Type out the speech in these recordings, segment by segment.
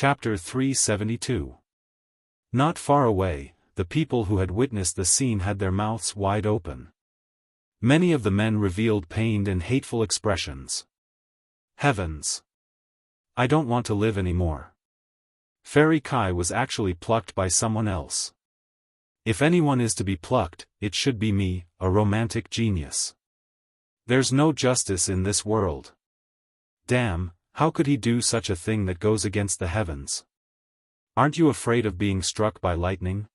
Chapter 372. Not far away, the people who had witnessed the scene had their mouths wide open. Many of the men revealed pained and hateful expressions. Heavens! I don't want to live anymore. Fairy Kai was actually plucked by someone else. If anyone is to be plucked, it should be me, a romantic genius. There's no justice in this world. Damn, how could he do such a thing that goes against the heavens? Aren't you afraid of being struck by lightning?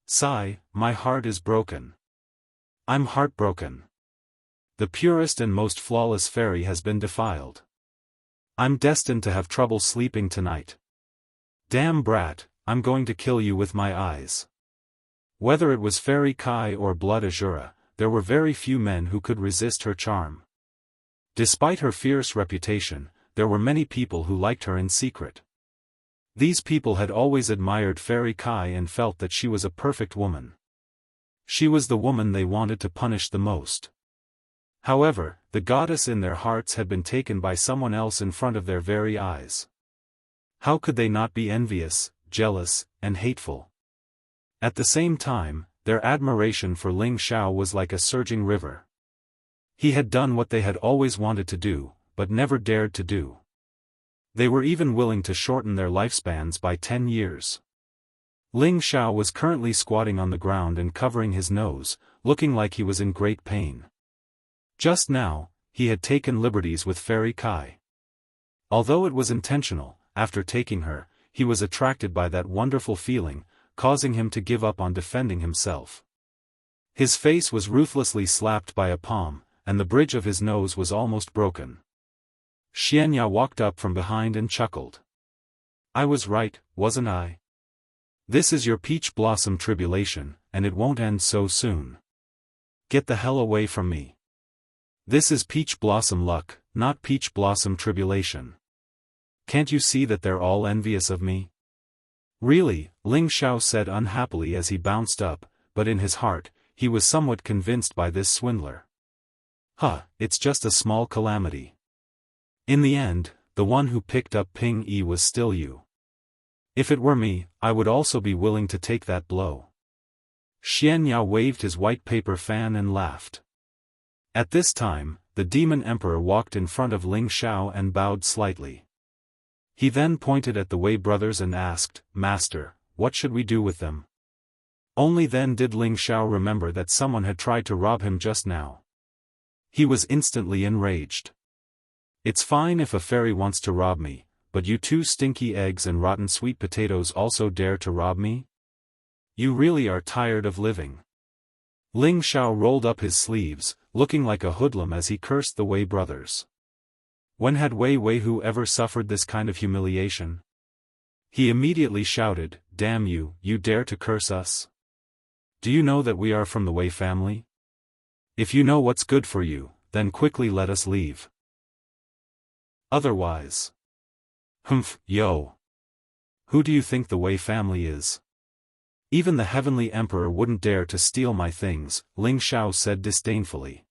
Sigh, my heart is broken. I'm heartbroken. The purest and most flawless fairy has been defiled. I'm destined to have trouble sleeping tonight. Damn brat, I'm going to kill you with my eyes. Whether it was Fairy Kai or Blood Azura, there were very few men who could resist her charm. Despite her fierce reputation, there were many people who liked her in secret. These people had always admired Fairy Kai and felt that she was a perfect woman. She was the woman they wanted to punish the most. However, the goddess in their hearts had been taken by someone else in front of their very eyes. How could they not be envious, jealous, and hateful? At the same time, their admiration for Ling Xiao was like a surging river. He had done what they had always wanted to do, but never dared to do. They were even willing to shorten their lifespans by 10 years. Ling Xiao was currently squatting on the ground and covering his nose, looking like he was in great pain. Just now, he had taken liberties with Fairy Kai. Although it was intentional, after taking her, he was attracted by that wonderful feeling, causing him to give up on defending himself. His face was ruthlessly slapped by a palm, and the bridge of his nose was almost broken. Xianxia walked up from behind and chuckled. I was right, wasn't I? This is your peach blossom tribulation, and it won't end so soon. Get the hell away from me. This is peach blossom luck, not peach blossom tribulation. Can't you see that they're all envious of me? Really, Ling Xiao said unhappily as he bounced up, but in his heart, he was somewhat convinced by this swindler. Huh, it's just a small calamity. In the end, the one who picked up Ping Yi was still you. If it were me, I would also be willing to take that blow. Xianxia waved his white paper fan and laughed. At this time, the demon emperor walked in front of Ling Xiao and bowed slightly. He then pointed at the Wei brothers and asked, Master, what should we do with them? Only then did Ling Xiao remember that someone had tried to rob him just now. He was instantly enraged. It's fine if a fairy wants to rob me, but you two stinky eggs and rotten sweet potatoes also dare to rob me? You really are tired of living. Ling Xiao rolled up his sleeves, looking like a hoodlum as he cursed the Wei brothers. When had Wei Weihu ever suffered this kind of humiliation? He immediately shouted, Damn you, you dare to curse us? Do you know that we are from the Wei family? If you know what's good for you, then quickly let us leave. Otherwise. Humph, yo. Who do you think the Wei family is? Even the heavenly emperor wouldn't dare to steal my things, Ling Xiao said disdainfully.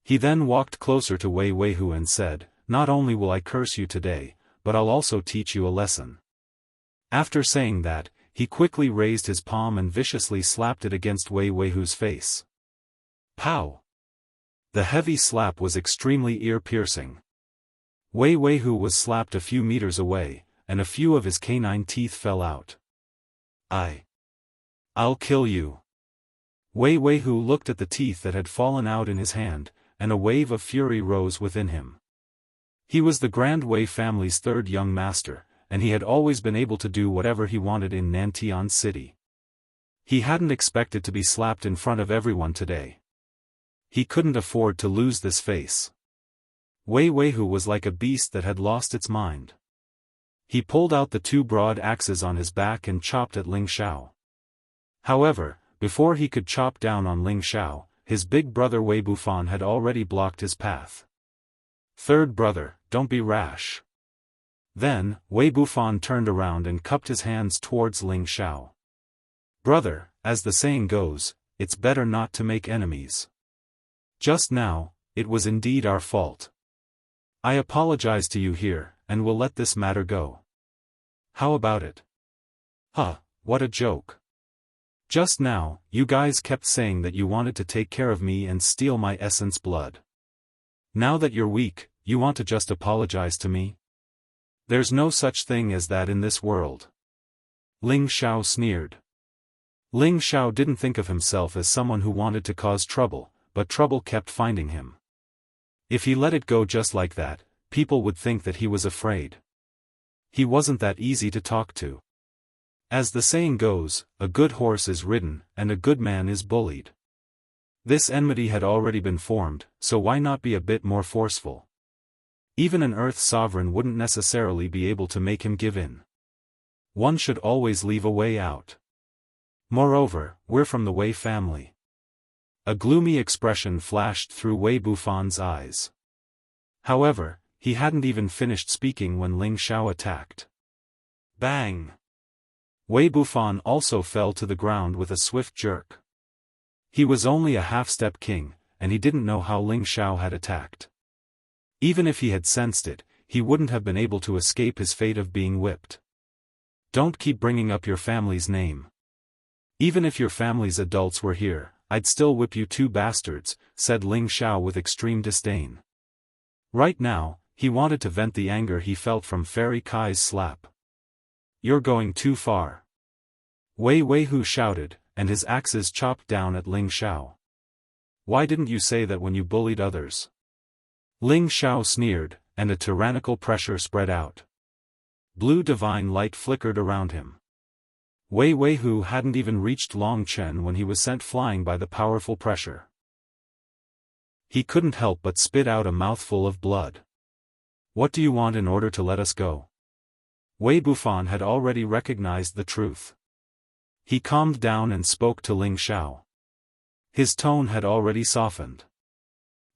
He then walked closer to Wei Weihu and said, Not only will I curse you today, but I'll also teach you a lesson. After saying that, he quickly raised his palm and viciously slapped it against Wei Weihu's face. Pow! The heavy slap was extremely ear-piercing. Wei Weihu was slapped a few meters away, and a few of his canine teeth fell out. I'll kill you. Wei Weihu looked at the teeth that had fallen out in his hand, and a wave of fury rose within him. He was the Grand Wei family's third young master, and he had always been able to do whatever he wanted in Nantian City. He hadn't expected to be slapped in front of everyone today. He couldn't afford to lose this face. Wei Weihu was like a beast that had lost its mind. He pulled out the two broad axes on his back and chopped at Ling Xiao. However, before he could chop down on Ling Xiao, his big brother Wei Bufan had already blocked his path. Third brother, don't be rash. Then, Wei Bufan turned around and cupped his hands towards Ling Xiao. Brother, as the saying goes, it's better not to make enemies. Just now, it was indeed our fault. I apologize to you here, and will let this matter go. How about it? Huh, what a joke. Just now, you guys kept saying that you wanted to take care of me and steal my essence blood. Now that you're weak, you want to just apologize to me? There's no such thing as that in this world. Ling Xiao sneered. Ling Xiao didn't think of himself as someone who wanted to cause trouble, but trouble kept finding him. If he let it go just like that, people would think that he was afraid. He wasn't that easy to talk to. As the saying goes, a good horse is ridden, and a good man is bullied. This enmity had already been formed, so why not be a bit more forceful? Even an Earth sovereign wouldn't necessarily be able to make him give in. One should always leave a way out. Moreover, we're from the Wei family. A gloomy expression flashed through Wei Bufan's eyes. However, he hadn't even finished speaking when Ling Xiao attacked. Bang! Wei Bufan also fell to the ground with a swift jerk. He was only a half-step king, and he didn't know how Ling Xiao had attacked. Even if he had sensed it, he wouldn't have been able to escape his fate of being whipped. Don't keep bringing up your family's name. Even if your family's adults were here, I'd still whip you two bastards, said Ling Xiao with extreme disdain. Right now, he wanted to vent the anger he felt from Fairy Kai's slap. You're going too far. Wei Weihu shouted, and his axes chopped down at Ling Xiao. Why didn't you say that when you bullied others? Ling Xiao sneered, and a tyrannical pressure spread out. Blue divine light flickered around him. Wei Weihu hadn't even reached Long Chen when he was sent flying by the powerful pressure. He couldn't help but spit out a mouthful of blood. What do you want in order to let us go? Wei Bufan had already recognized the truth. He calmed down and spoke to Ling Xiao. His tone had already softened.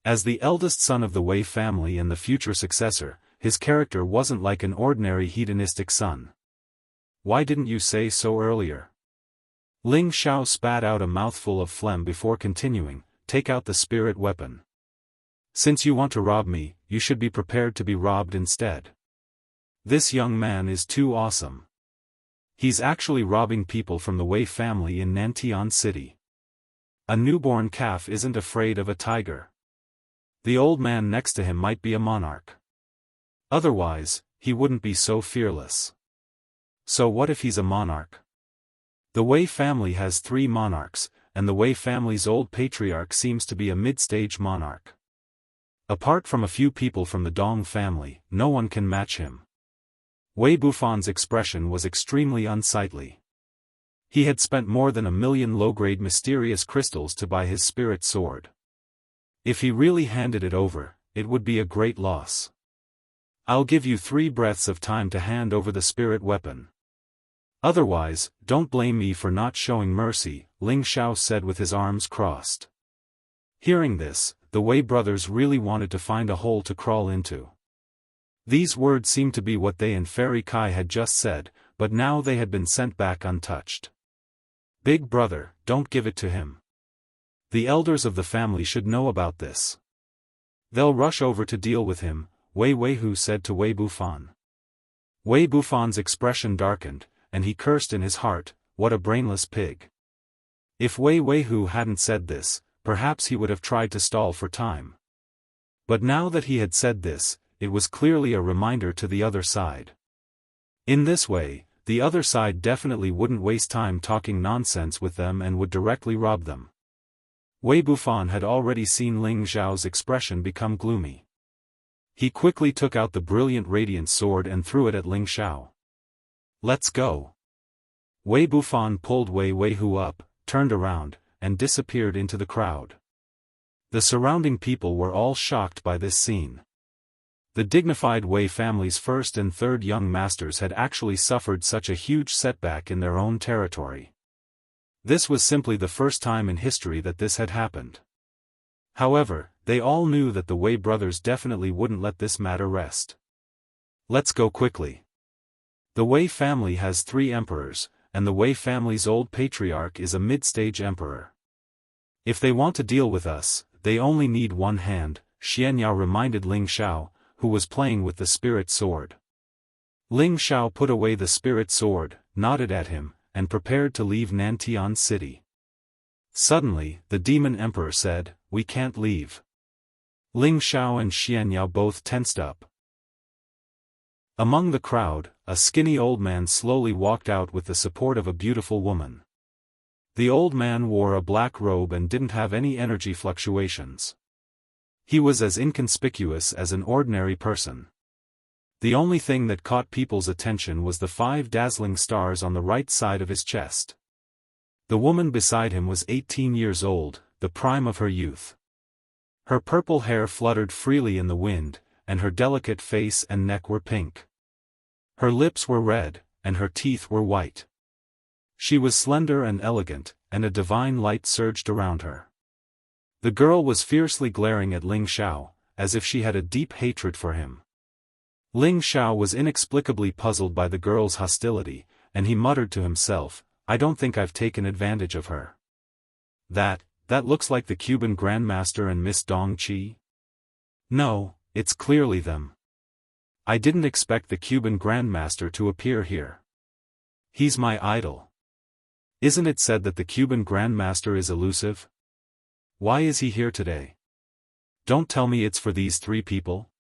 As the eldest son of the Wei family and the future successor, his character wasn't like an ordinary hedonistic son. Why didn't you say so earlier? Ling Xiao spat out a mouthful of phlegm before continuing, take out the spirit weapon. Since you want to rob me, you should be prepared to be robbed instead. This young man is too awesome. He's actually robbing people from the Wei family in Nantian City. A newborn calf isn't afraid of a tiger. The old man next to him might be a monarch. Otherwise, he wouldn't be so fearless. So what if he's a monarch? The Wei family has 3 monarchs, and the Wei family's old patriarch seems to be a mid-stage monarch. Apart from a few people from the Dong family, no one can match him. Wei Bufan's expression was extremely unsightly. He had spent more than 1 million low-grade mysterious crystals to buy his spirit sword. If he really handed it over, it would be a great loss. I'll give you 3 breaths of time to hand over the spirit weapon. Otherwise, don't blame me for not showing mercy, Ling Xiao said with his arms crossed. Hearing this, the Wei brothers really wanted to find a hole to crawl into. These words seemed to be what they and Fairy Kai had just said, but now they had been sent back untouched. Big brother, don't give it to him. The elders of the family should know about this. They'll rush over to deal with him, Wei Weihu said to Wei Bufan. Wei Bufan's expression darkened, and he cursed in his heart, what a brainless pig. If Wei Weihu hadn't said this, perhaps he would have tried to stall for time. But now that he had said this, it was clearly a reminder to the other side. In this way, the other side definitely wouldn't waste time talking nonsense with them and would directly rob them. Wei Bufan had already seen Ling Xiao's expression become gloomy. He quickly took out the brilliant radiant sword and threw it at Ling Xiao. Let's go. Wei Bufan pulled Wei Weihu up, turned around, and disappeared into the crowd. The surrounding people were all shocked by this scene. The dignified Wei family's first and third young masters had actually suffered such a huge setback in their own territory. This was simply the first time in history that this had happened. However, they all knew that the Wei brothers definitely wouldn't let this matter rest. Let's go quickly. The Wei family has 3 emperors, and the Wei family's old patriarch is a mid-stage emperor. If they want to deal with us, they only need one hand, Xianxia reminded Ling Xiao, who was playing with the spirit sword. Ling Xiao put away the spirit sword, nodded at him, and prepared to leave Nantian City. Suddenly, the demon emperor said, "We can't leave." Ling Xiao and Xianyao both tensed up. Among the crowd, a skinny old man slowly walked out with the support of a beautiful woman. The old man wore a black robe and didn't have any energy fluctuations. He was as inconspicuous as an ordinary person. The only thing that caught people's attention was the 5 dazzling stars on the right side of his chest. The woman beside him was 18 years old, the prime of her youth. Her purple hair fluttered freely in the wind, and her delicate face and neck were pink. Her lips were red, and her teeth were white. She was slender and elegant, and a divine light surged around her. The girl was fiercely glaring at Ling Xiao, as if she had a deep hatred for him. Ling Xiao was inexplicably puzzled by the girl's hostility, and he muttered to himself, "I don't think I've taken advantage of her. That looks like the Cuban Grandmaster and Miss Dong Qi. No, it's clearly them. I didn't expect the Cuban Grandmaster to appear here. He's my idol. Isn't it said that the Cuban Grandmaster is elusive? Why is he here today? Don't tell me it's for these 3 people?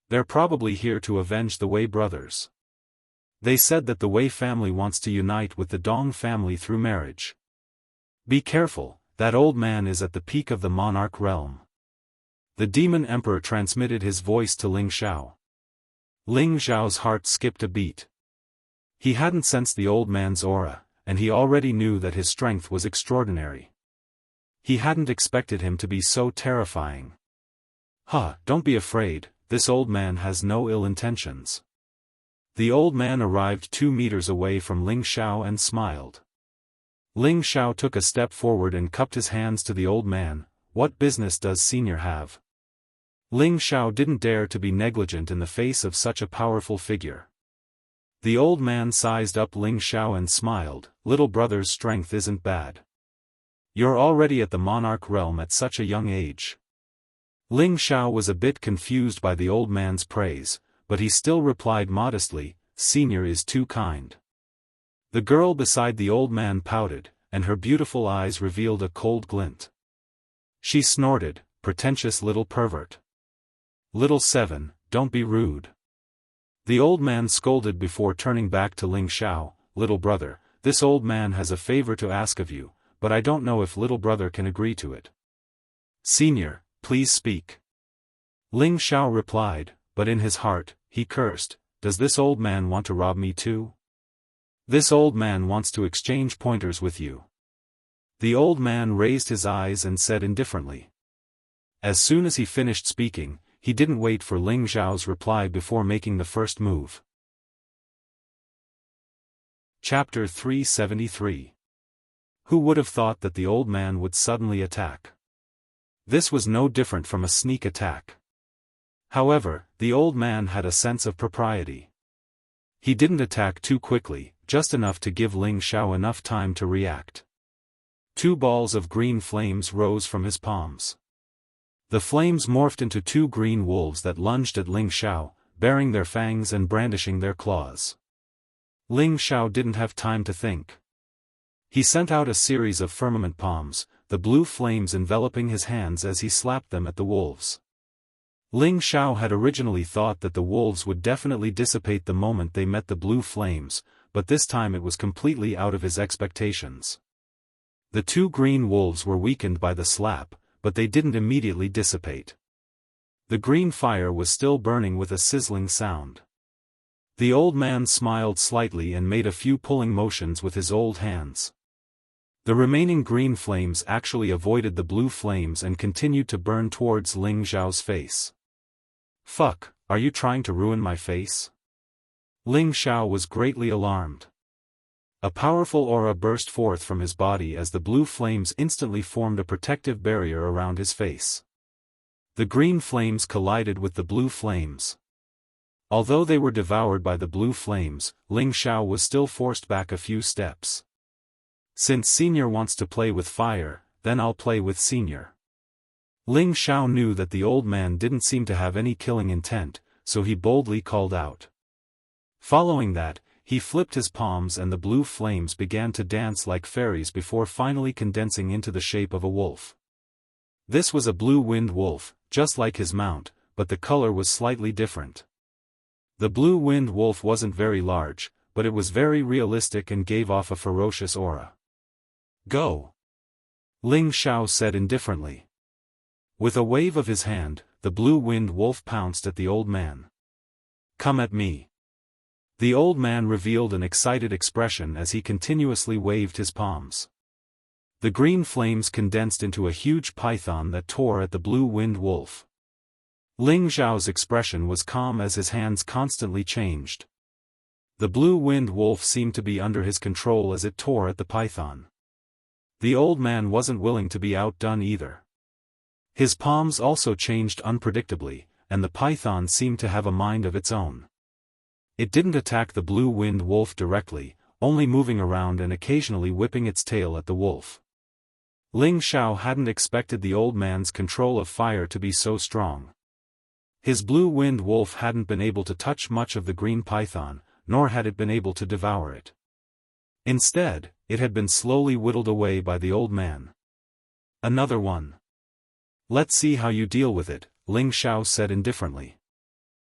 They're probably here to avenge the Wei brothers. They said that the Wei family wants to unite with the Dong family through marriage. Be careful, that old man is at the peak of the monarch realm." The demon emperor transmitted his voice to Ling Xiao. Ling Xiao's heart skipped a beat. He hadn't sensed the old man's aura, and he already knew that his strength was extraordinary. He hadn't expected him to be so terrifying. Don't be afraid, this old man has no ill intentions." The old man arrived 2 meters away from Ling Xiao and smiled. Ling Xiao took a step forward and cupped his hands to the old man. "What business does Senior have?" Ling Xiao didn't dare to be negligent in the face of such a powerful figure. The old man sized up Ling Xiao and smiled, "Little brother's strength isn't bad. You're already at the monarch realm at such a young age." Ling Xiao was a bit confused by the old man's praise, but he still replied modestly, "Senior is too kind." The girl beside the old man pouted, and her beautiful eyes revealed a cold glint. She snorted, "Pretentious little pervert. Little 7, don't be rude." The old man scolded before turning back to Ling Xiao, "Little brother, this old man has a favor to ask of you, but I don't know if little brother can agree to it." "Senior, please speak." Ling Xiao replied, but in his heart, he cursed, "Does this old man want to rob me too? This old man wants to exchange pointers with you." The old man raised his eyes and said indifferently. As soon as he finished speaking, he didn't wait for Ling Xiao's reply before making the first move. Chapter 373. Who would have thought that the old man would suddenly attack? This was no different from a sneak attack. However, the old man had a sense of propriety. He didn't attack too quickly, just enough to give Ling Xiao enough time to react. 2 balls of green flames rose from his palms. The flames morphed into 2 green wolves that lunged at Ling Xiao, baring their fangs and brandishing their claws. Ling Xiao didn't have time to think. He sent out a series of firmament palms, the blue flames enveloping his hands as he slapped them at the wolves. Ling Xiao had originally thought that the wolves would definitely dissipate the moment they met the blue flames, but this time it was completely out of his expectations. The 2 green wolves were weakened by the slap, but they didn't immediately dissipate. The green fire was still burning with a sizzling sound. The old man smiled slightly and made a few pulling motions with his old hands. The remaining green flames actually avoided the blue flames and continued to burn towards Ling Xiao's face. "Fuck, are you trying to ruin my face?" Ling Xiao was greatly alarmed. A powerful aura burst forth from his body as the blue flames instantly formed a protective barrier around his face. The green flames collided with the blue flames. Although they were devoured by the blue flames, Ling Xiao was still forced back a few steps. "Since Senior wants to play with fire, then I'll play with Senior." Ling Xiao knew that the old man didn't seem to have any killing intent, so he boldly called out. Following that, he flipped his palms and the blue flames began to dance like fairies before finally condensing into the shape of a wolf. This was a blue-winged wolf, just like his mount, but the color was slightly different. The blue-winged wolf wasn't very large, but it was very realistic and gave off a ferocious aura. "Go!" Ling Xiao said indifferently. With a wave of his hand, the blue-winged wolf pounced at the old man. "Come at me." The old man revealed an excited expression as he continuously waved his palms. The green flames condensed into a huge python that tore at the blue-winged wolf. Ling Xiao's expression was calm as his hands constantly changed. The blue-winged wolf seemed to be under his control as it tore at the python. The old man wasn't willing to be outdone either. His palms also changed unpredictably, and the python seemed to have a mind of its own. It didn't attack the blue-winged wolf directly, only moving around and occasionally whipping its tail at the wolf. Ling Xiao hadn't expected the old man's control of fire to be so strong. His blue-winged wolf hadn't been able to touch much of the green python, nor had it been able to devour it. Instead, it had been slowly whittled away by the old man. "Another one. Let's see how you deal with it," Ling Xiao said indifferently.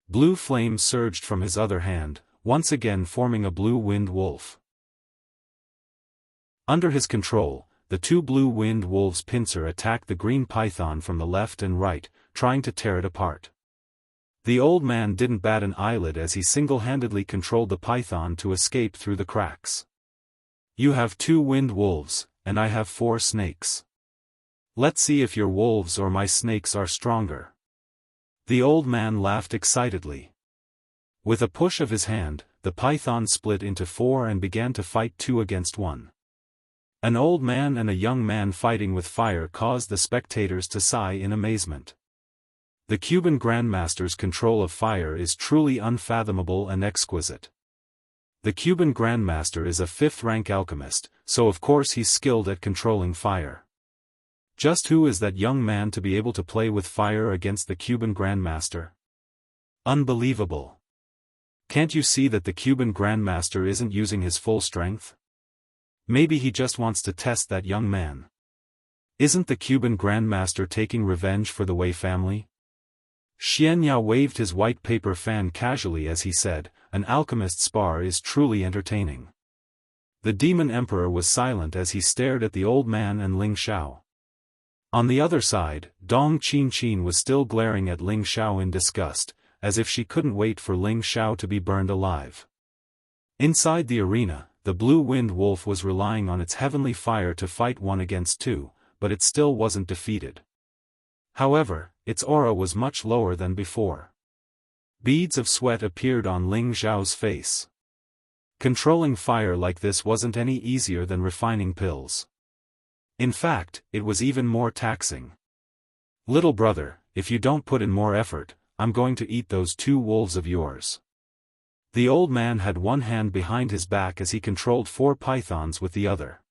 Blue flame surged from his other hand, once again forming a blue-winged wolf. Under his control, the two blue-winged wolves' pincer attacked the green python from the left and right, trying to tear it apart. The old man didn't bat an eyelid as he single-handedly controlled the python to escape through the cracks. "You have 2 winged wolves, and I have 4 snakes. Let's see if your wolves or my snakes are stronger." The old man laughed excitedly. With a push of his hand, the python split into 4 and began to fight 2 against 1. An old man and a young man fighting with fire caused the spectators to sigh in amazement. The Cuban Grandmaster's control of fire is truly unfathomable and exquisite. The Cuban Grandmaster is a 5th-rank alchemist, so of course he's skilled at controlling fire. Just who is that young man to be able to play with fire against the Cuban Grandmaster? Unbelievable. Can't you see that the Cuban Grandmaster isn't using his full strength? Maybe he just wants to test that young man. Isn't the Cuban Grandmaster taking revenge for the Wei family? Xianxia waved his white paper fan casually as he said, "An alchemist spar is truly entertaining." The Demon Emperor was silent as he stared at the old man and Ling Xiao. On the other side, Dong Qin was still glaring at Ling Xiao in disgust, as if she couldn't wait for Ling Xiao to be burned alive. Inside the arena, the blue-winged wolf was relying on its heavenly fire to fight 1 against 2, but it still wasn't defeated. However, its aura was much lower than before. Beads of sweat appeared on Ling Xiao's face. Controlling fire like this wasn't any easier than refining pills. In fact, it was even more taxing. "Little brother, if you don't put in more effort, I'm going to eat those 2 wolves of yours." The old man had one hand behind his back as he controlled 4 pythons with the other.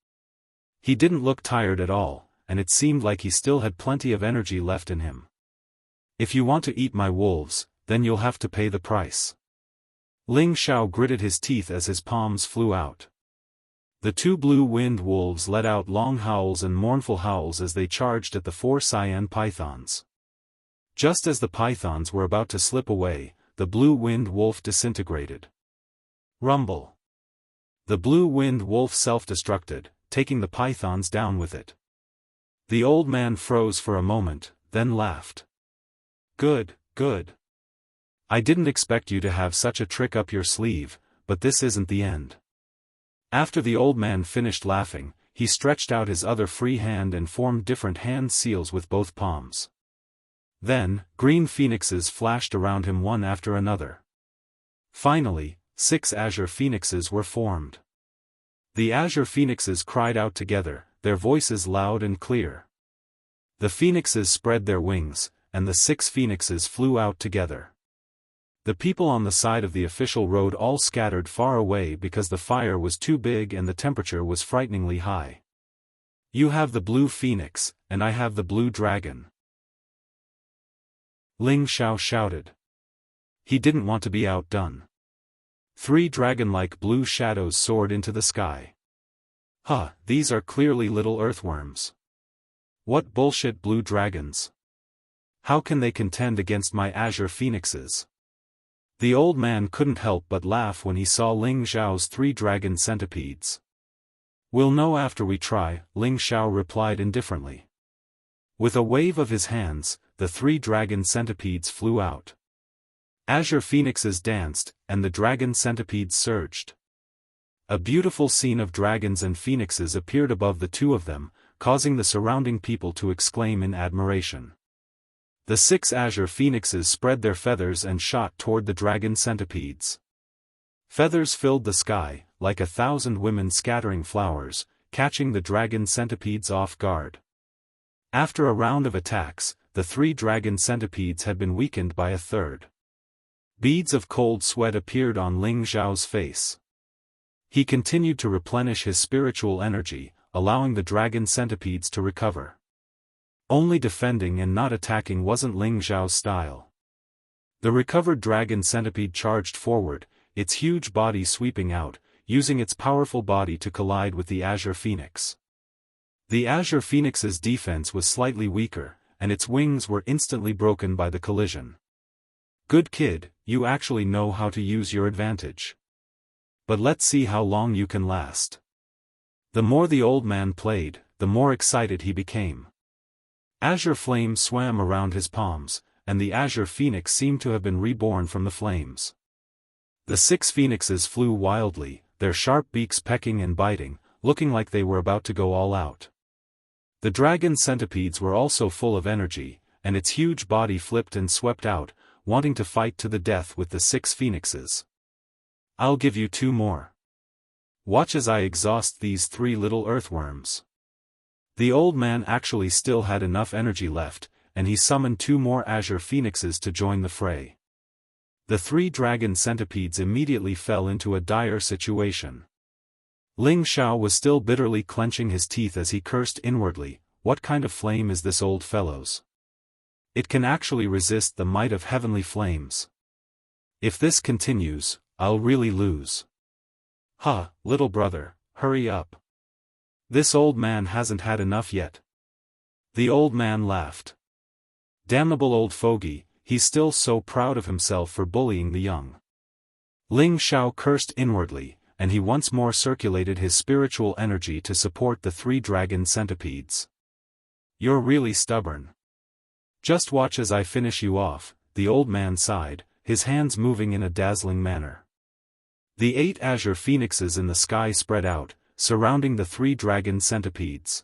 He didn't look tired at all, and it seemed like he still had plenty of energy left in him. "If you want to eat my wolves, then you'll have to pay the price." Ling Xiao gritted his teeth as his palms flew out. The 2 blue-winged wolves let out long howls and mournful howls as they charged at the 4 cyan pythons. Just as the pythons were about to slip away, the blue-winged wolf disintegrated. Rumble. The blue-winged wolf self-destructed, taking the pythons down with it. The old man froze for a moment, then laughed. Good, good. I didn't expect you to have such a trick up your sleeve, but this isn't the end." After the old man finished laughing, he stretched out his other free hand and formed different hand seals with both palms. Then, green phoenixes flashed around him one after another. Finally, 6 azure phoenixes were formed. The azure phoenixes cried out together, their voices loud and clear. The phoenixes spread their wings, and the 6 phoenixes flew out together. The people on the side of the official road all scattered far away because the fire was too big and the temperature was frighteningly high. "You have the blue phoenix, and I have the blue dragon," Ling Xiao shouted. He didn't want to be outdone. 3 dragon-like blue shadows soared into the sky. Huh, these are clearly little earthworms. What bullshit blue dragons. How can they contend against my azure phoenixes? The old man couldn't help but laugh when he saw Ling Xiao's 3 dragon centipedes. We'll know after we try, Ling Xiao replied indifferently. With a wave of his hands, the 3 dragon centipedes flew out. Azure phoenixes danced, and the dragon centipedes surged. A beautiful scene of dragons and phoenixes appeared above the 2 of them, causing the surrounding people to exclaim in admiration. The 6 azure phoenixes spread their feathers and shot toward the dragon centipedes. Feathers filled the sky, like 1,000 women scattering flowers, catching the dragon centipedes off guard. After a round of attacks, the 3 dragon centipedes had been weakened by a third. Beads of cold sweat appeared on Ling Xiao's face. He continued to replenish his spiritual energy, allowing the dragon centipedes to recover. Only defending and not attacking wasn't Ling Xiao's style. The recovered dragon centipede charged forward, its huge body sweeping out, using its powerful body to collide with the azure phoenix. The azure phoenix's defense was slightly weaker, and its wings were instantly broken by the collision. Good kid, you actually know how to use your advantage. But let's see how long you can last. The more the old man played, the more excited he became. Azure flames swam around his palms, and the azure phoenix seemed to have been reborn from the flames. The 6 phoenixes flew wildly, their sharp beaks pecking and biting, looking like they were about to go all out. The dragon centipedes were also full of energy, and its huge body flipped and swept out, wanting to fight to the death with the 6 phoenixes. I'll give you 2 more. Watch as I exhaust these 3 little earthworms. The old man actually still had enough energy left, and he summoned 2 more azure phoenixes to join the fray. The 3 dragon centipedes immediately fell into a dire situation. Ling Xiao was still bitterly clenching his teeth as he cursed inwardly, what kind of flame is this old fellow's? It can actually resist the might of heavenly flames. If this continues, I'll really lose. Huh, little brother, hurry up. This old man hasn't had enough yet. The old man laughed. Damnable old fogey, he's still so proud of himself for bullying the young. Ling Xiao cursed inwardly, and he once more circulated his spiritual energy to support the 3 dragon centipedes. You're really stubborn. Just watch as I finish you off, the old man sighed, his hands moving in a dazzling manner. The 8 azure phoenixes in the sky spread out, surrounding the 3 dragon centipedes.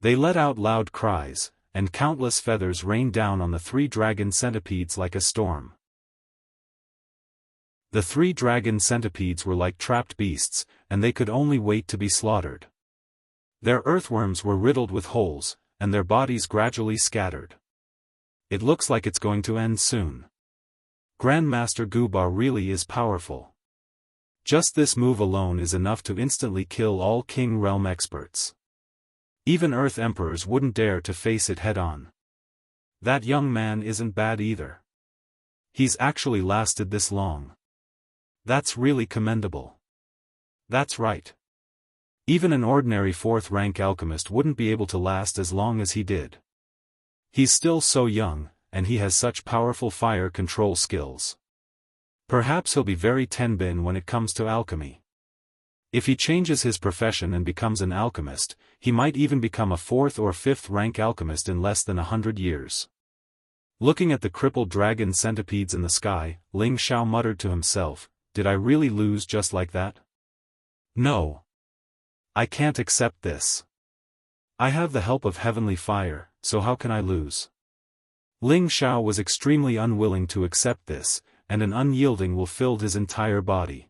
They let out loud cries, and countless feathers rained down on the 3 dragon centipedes like a storm. The 3 dragon centipedes were like trapped beasts, and they could only wait to be slaughtered. Their earthworms were riddled with holes, and their bodies gradually scattered. It looks like it's going to end soon. Grandmaster Guba really is powerful. Just this move alone is enough to instantly kill all King Realm experts. Even Earth Emperors wouldn't dare to face it head-on. That young man isn't bad either. He's actually lasted this long. That's really commendable. That's right. Even an ordinary 4th-rank alchemist wouldn't be able to last as long as he did. He's still so young, and he has such powerful fire control skills. Perhaps he'll be very tenbin when it comes to alchemy. If he changes his profession and becomes an alchemist, he might even become a 4th or 5th-rank alchemist in less than 100 years. Looking at the crippled dragon centipedes in the sky, Ling Xiao muttered to himself, did I really lose just like that? No. I can't accept this. I have the help of heavenly fire, so how can I lose? Ling Xiao was extremely unwilling to accept this, and an unyielding will filled his entire body.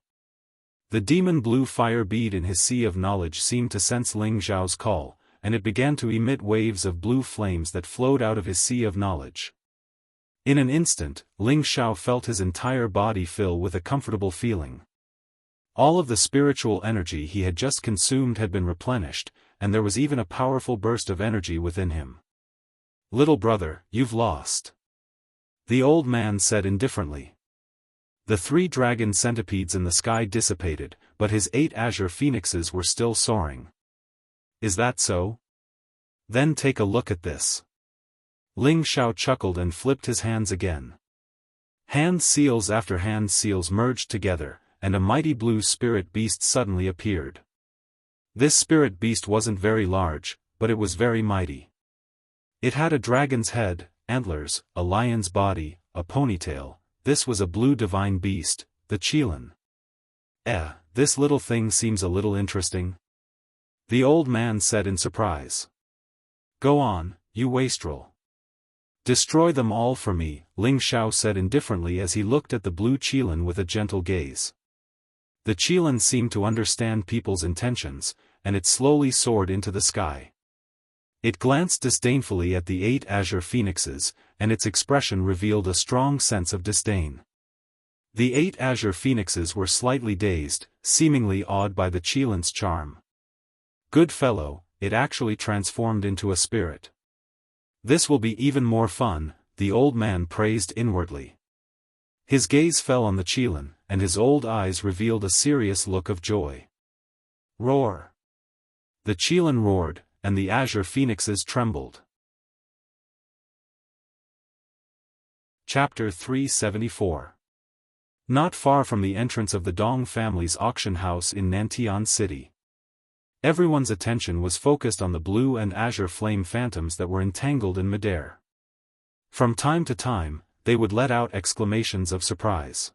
The demon blue fire bead in his sea of knowledge seemed to sense Ling Xiao's call, and it began to emit waves of blue flames that flowed out of his sea of knowledge. In an instant, Ling Xiao felt his entire body fill with a comfortable feeling. All of the spiritual energy he had just consumed had been replenished, and there was even a powerful burst of energy within him. Little brother, you've lost. The old man said indifferently. The 3 dragon centipedes in the sky dissipated, but his 8 azure phoenixes were still soaring. Is that so? Then take a look at this. Ling Xiao chuckled and flipped his hands again. Hand seals after hand seals merged together, and a mighty blue spirit beast suddenly appeared. This spirit beast wasn't very large, but it was very mighty. It had a dragon's head, antlers, a lion's body, a ponytail. This was a blue divine beast, the Qilin. This little thing seems a little interesting. The old man said in surprise. Go on, you wastrel. Destroy them all for me, Ling Xiao said indifferently as he looked at the blue Qilin with a gentle gaze. The Qilin seemed to understand people's intentions, and it slowly soared into the sky. It glanced disdainfully at the 8 azure phoenixes, and its expression revealed a strong sense of disdain. The 8 azure phoenixes were slightly dazed, seemingly awed by the Qilin's charm. Good fellow, it actually transformed into a spirit. This will be even more fun, the old man praised inwardly. His gaze fell on the Qilin, and his old eyes revealed a serious look of joy. Roar! The Qilin roared, and the azure phoenixes trembled. Chapter 374. Not far from the entrance of the Dong family's auction house in Nantian City. Everyone's attention was focused on the blue and azure flame phantoms that were entangled in midair. From time to time, they would let out exclamations of surprise.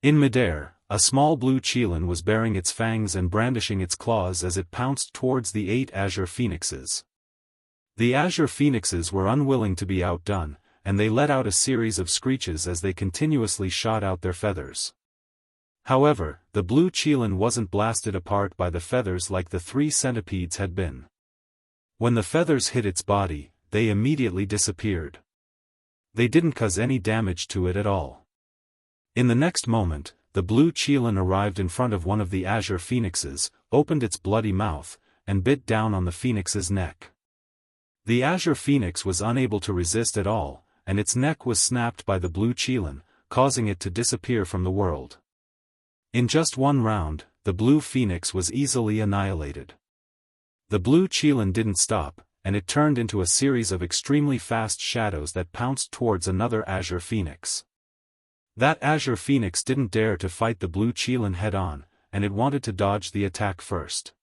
In midair, a small blue Qilin was baring its fangs and brandishing its claws as it pounced towards the 8 azure phoenixes. The azure phoenixes were unwilling to be outdone, and they let out a series of screeches as they continuously shot out their feathers. However, the blue Qilin wasn't blasted apart by the feathers like the 3 centipedes had been. When the feathers hit its body, they immediately disappeared. They didn't cause any damage to it at all. In the next moment, the blue Qilin arrived in front of one of the azure phoenixes, opened its bloody mouth, and bit down on the phoenix's neck. The azure phoenix was unable to resist at all, and its neck was snapped by the blue Qilin, causing it to disappear from the world. In just one round, the blue phoenix was easily annihilated. The blue Qilin didn't stop, and it turned into a series of extremely fast shadows that pounced towards another azure phoenix. That azure phoenix didn't dare to fight the blue Qilin head-on, and it wanted to dodge the attack first.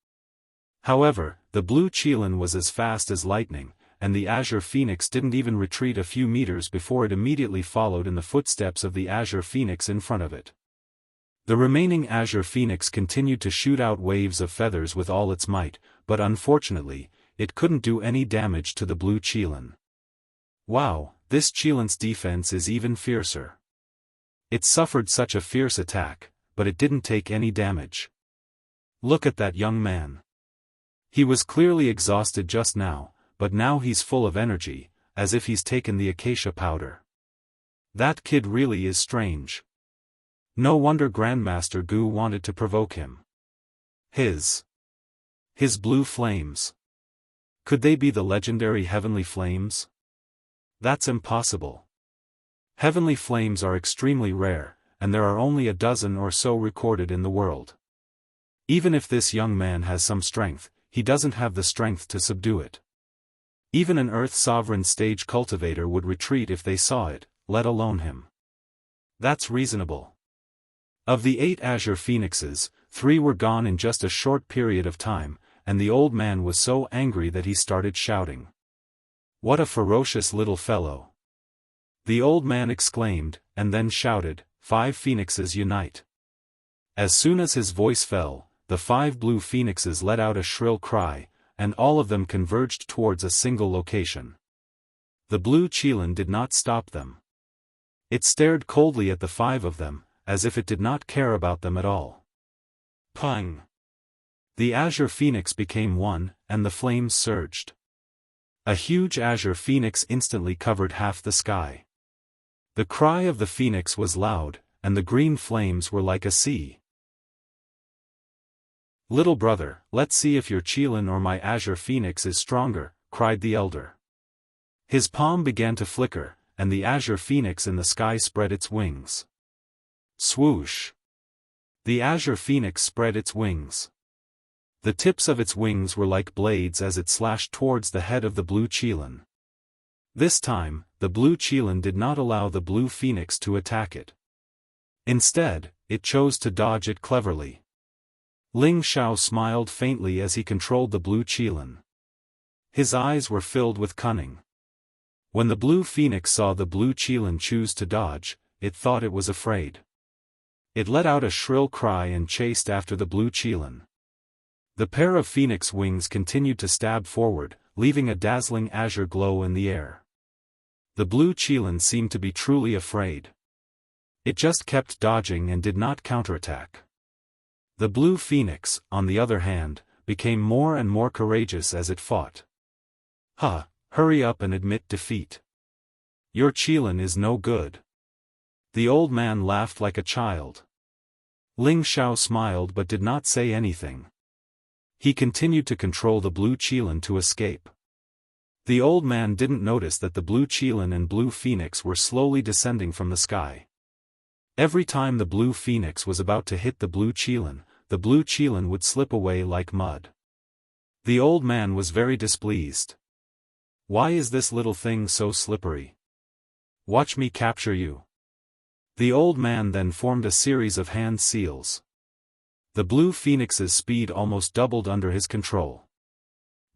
However, the blue Qilin was as fast as lightning, and the azure phoenix didn't even retreat a few meters before it immediately followed in the footsteps of the azure phoenix in front of it. The remaining azure phoenix continued to shoot out waves of feathers with all its might, but unfortunately, it couldn't do any damage to the blue Qilin. Wow, this Qilin's defense is even fiercer. It suffered such a fierce attack, but it didn't take any damage. Look at that young man. He was clearly exhausted just now, but now he's full of energy, as if he's taken the acacia powder. That kid really is strange. No wonder Grandmaster Gu wanted to provoke him. His blue flames. Could they be the legendary heavenly flames? That's impossible. Heavenly flames are extremely rare, and there are only a dozen or so recorded in the world. Even if this young man has some strength, he doesn't have the strength to subdue it. Even an Earth Sovereign stage cultivator would retreat if they saw it, let alone him. That's reasonable. Of the 8 azure phoenixes, 3 were gone in just a short period of time, and the old man was so angry that he started shouting. What a ferocious little fellow! The old man exclaimed, and then shouted, 5 phoenixes unite. As soon as his voice fell, the 5 blue phoenixes let out a shrill cry, and all of them converged towards a single location. The blue Qilin did not stop them. It stared coldly at the 5 of them, as if it did not care about them at all. Pung! The azure phoenix became one, and the flames surged. A huge azure phoenix instantly covered half the sky. The cry of the phoenix was loud, and the green flames were like a sea. Little brother, let's see if your Qilin or my azure phoenix is stronger, cried the elder. His palm began to flicker, and the azure phoenix in the sky spread its wings. Swoosh! The azure phoenix spread its wings. The tips of its wings were like blades as it slashed towards the head of the blue qilin. This time, the blue qilin did not allow the blue phoenix to attack it. Instead, it chose to dodge it cleverly. Ling Xiao smiled faintly as he controlled the blue qilin. His eyes were filled with cunning. When the blue phoenix saw the blue qilin choose to dodge, it thought it was afraid. It let out a shrill cry and chased after the blue qilin. The pair of phoenix wings continued to stab forward, leaving a dazzling azure glow in the air. The blue qilin seemed to be truly afraid. It just kept dodging and did not counterattack. The blue phoenix, on the other hand, became more and more courageous as it fought. Hurry up and admit defeat. Your qilin is no good. The old man laughed like a child. Ling Xiao smiled but did not say anything. He continued to control the blue qilin to escape. The old man didn't notice that the blue qilin and blue phoenix were slowly descending from the sky. Every time the blue phoenix was about to hit the blue qilin would slip away like mud. The old man was very displeased. Why is this little thing so slippery? Watch me capture you. The old man then formed a series of hand seals. The blue phoenix's speed almost doubled under his control.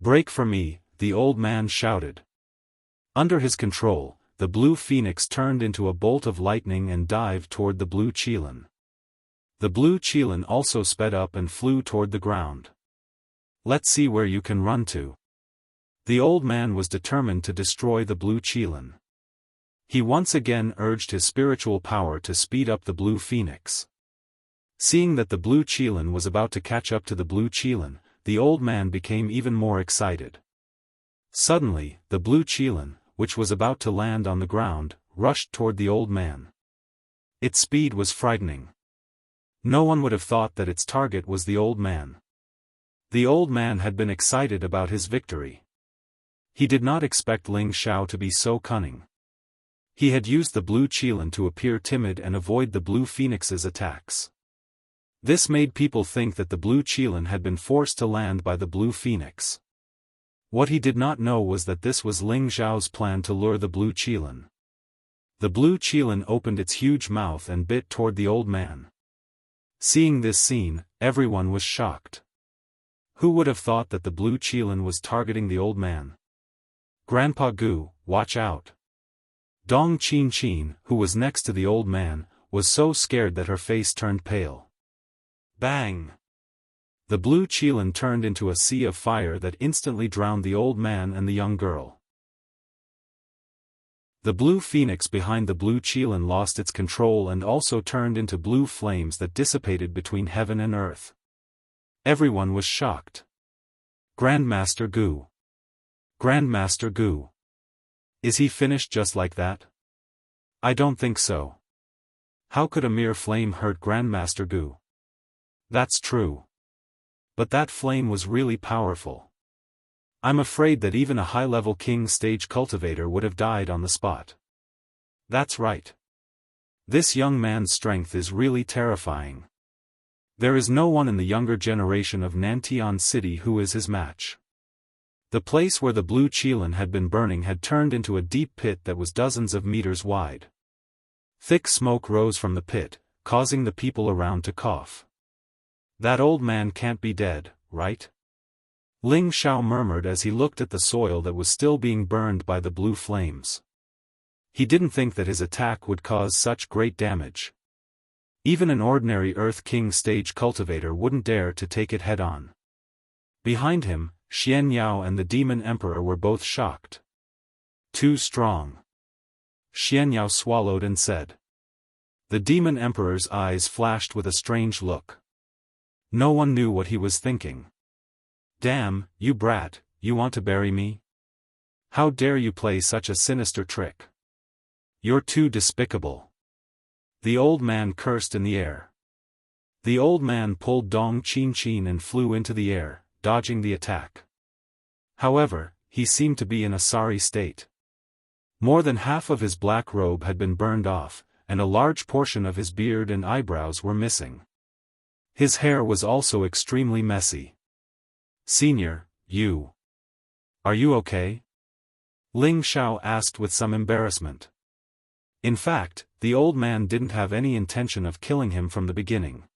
Break for me, the old man shouted. Under his control, the blue phoenix turned into a bolt of lightning and dived toward the blue qilin. The blue qilin also sped up and flew toward the ground. Let's see where you can run to. The old man was determined to destroy the blue qilin. He once again urged his spiritual power to speed up the blue phoenix. Seeing that the blue qilin was about to catch up to the blue qilin, the old man became even more excited. Suddenly, the blue qilin, which was about to land on the ground, rushed toward the old man. Its speed was frightening. No one would have thought that its target was the old man. The old man had been excited about his victory. He did not expect Ling Xiao to be so cunning. He had used the blue qilin to appear timid and avoid the blue phoenix's attacks. This made people think that the blue qilin had been forced to land by the blue phoenix. What he did not know was that this was Ling Xiao's plan to lure the blue qilin. The blue qilin opened its huge mouth and bit toward the old man. Seeing this scene, everyone was shocked. Who would have thought that the blue qilin was targeting the old man? Grandpa Gu, watch out. Dong Qin, who was next to the old man, was so scared that her face turned pale. Bang! The blue qilin turned into a sea of fire that instantly drowned the old man and the young girl. The blue phoenix behind the blue qilin lost its control and also turned into blue flames that dissipated between heaven and earth. Everyone was shocked. Grandmaster Gu. Grandmaster Gu. Is he finished just like that? I don't think so. How could a mere flame hurt Grandmaster Gu? That's true. But that flame was really powerful. I'm afraid that even a high-level king stage cultivator would have died on the spot. That's right. This young man's strength is really terrifying. There is no one in the younger generation of Nantian City who is his match. The place where the blue qilin had been burning had turned into a deep pit that was dozens of meters wide. Thick smoke rose from the pit, causing the people around to cough. That old man can't be dead, right? Ling Xiao murmured as he looked at the soil that was still being burned by the blue flames. He didn't think that his attack would cause such great damage. Even an ordinary Earth King stage cultivator wouldn't dare to take it head-on. Behind him, Xianxia and the Demon Emperor were both shocked. Too strong. Xianxia swallowed and said. The Demon Emperor's eyes flashed with a strange look. No one knew what he was thinking. Damn, you brat, you want to bury me? How dare you play such a sinister trick? You're too despicable. The old man cursed in the air. The old man pulled Dong Qin and flew into the air, dodging the attack. However, he seemed to be in a sorry state. More than half of his black robe had been burned off, and a large portion of his beard and eyebrows were missing. His hair was also extremely messy. "Senior, are you okay?" Ling Xiao asked with some embarrassment. In fact, the old man didn't have any intention of killing him from the beginning.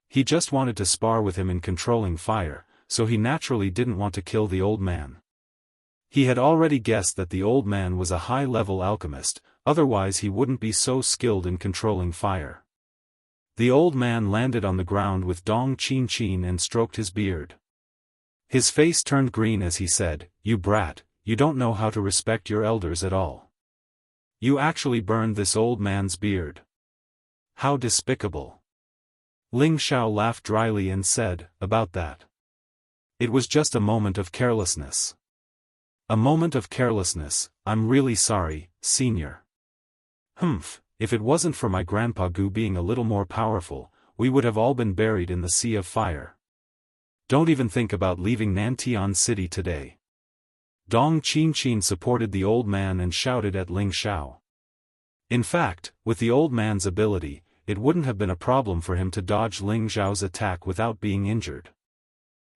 He just wanted to spar with him in controlling fire, so he naturally didn't want to kill the old man. He had already guessed that the old man was a high-level alchemist, otherwise he wouldn't be so skilled in controlling fire. The old man landed on the ground with Dong Qin and stroked his beard. His face turned green as he said, "You brat, you don't know how to respect your elders at all. You actually burned this old man's beard. How despicable." Ling Xiao laughed dryly and said, "About that. It was just a moment of carelessness." "A moment of carelessness, I'm really sorry, senior." "Humph, if it wasn't for my grandpa Gu being a little more powerful, we would have all been buried in the sea of fire. Don't even think about leaving Nantian City today." Dong Qin supported the old man and shouted at Ling Xiao. In fact, with the old man's ability, it wouldn't have been a problem for him to dodge Ling Xiao's attack without being injured.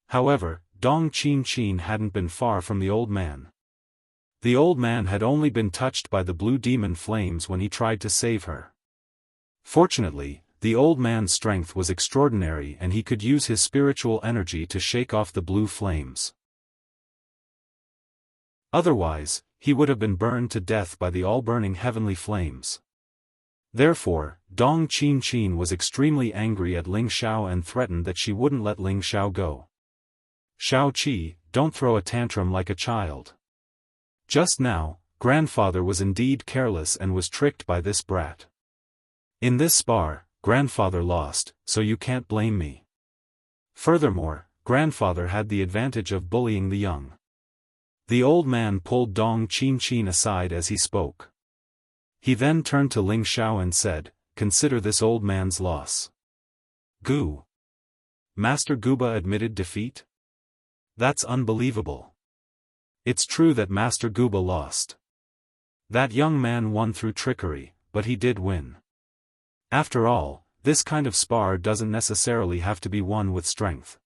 However, Dong Qin hadn't been far from the old man. The old man had only been touched by the blue demon flames when he tried to save her. Fortunately, the old man's strength was extraordinary and he could use his spiritual energy to shake off the blue flames. Otherwise, he would have been burned to death by the all-burning heavenly flames. Therefore, Dong Qin was extremely angry at Ling Xiao and threatened that she wouldn't let Ling Xiao go. "Xiao Qi, don't throw a tantrum like a child. Just now, grandfather was indeed careless and was tricked by this brat. In this spar, grandfather lost, so you can't blame me. Furthermore, grandfather had the advantage of bullying the young." The old man pulled Dong Qin aside as he spoke. He then turned to Ling Xiao and said, "Consider this old man's loss." "Gu. Master Guba admitted defeat? That's unbelievable. It's true that Master Guba lost. That young man won through trickery, but he did win. After all, this kind of spar doesn't necessarily have to be won with strength.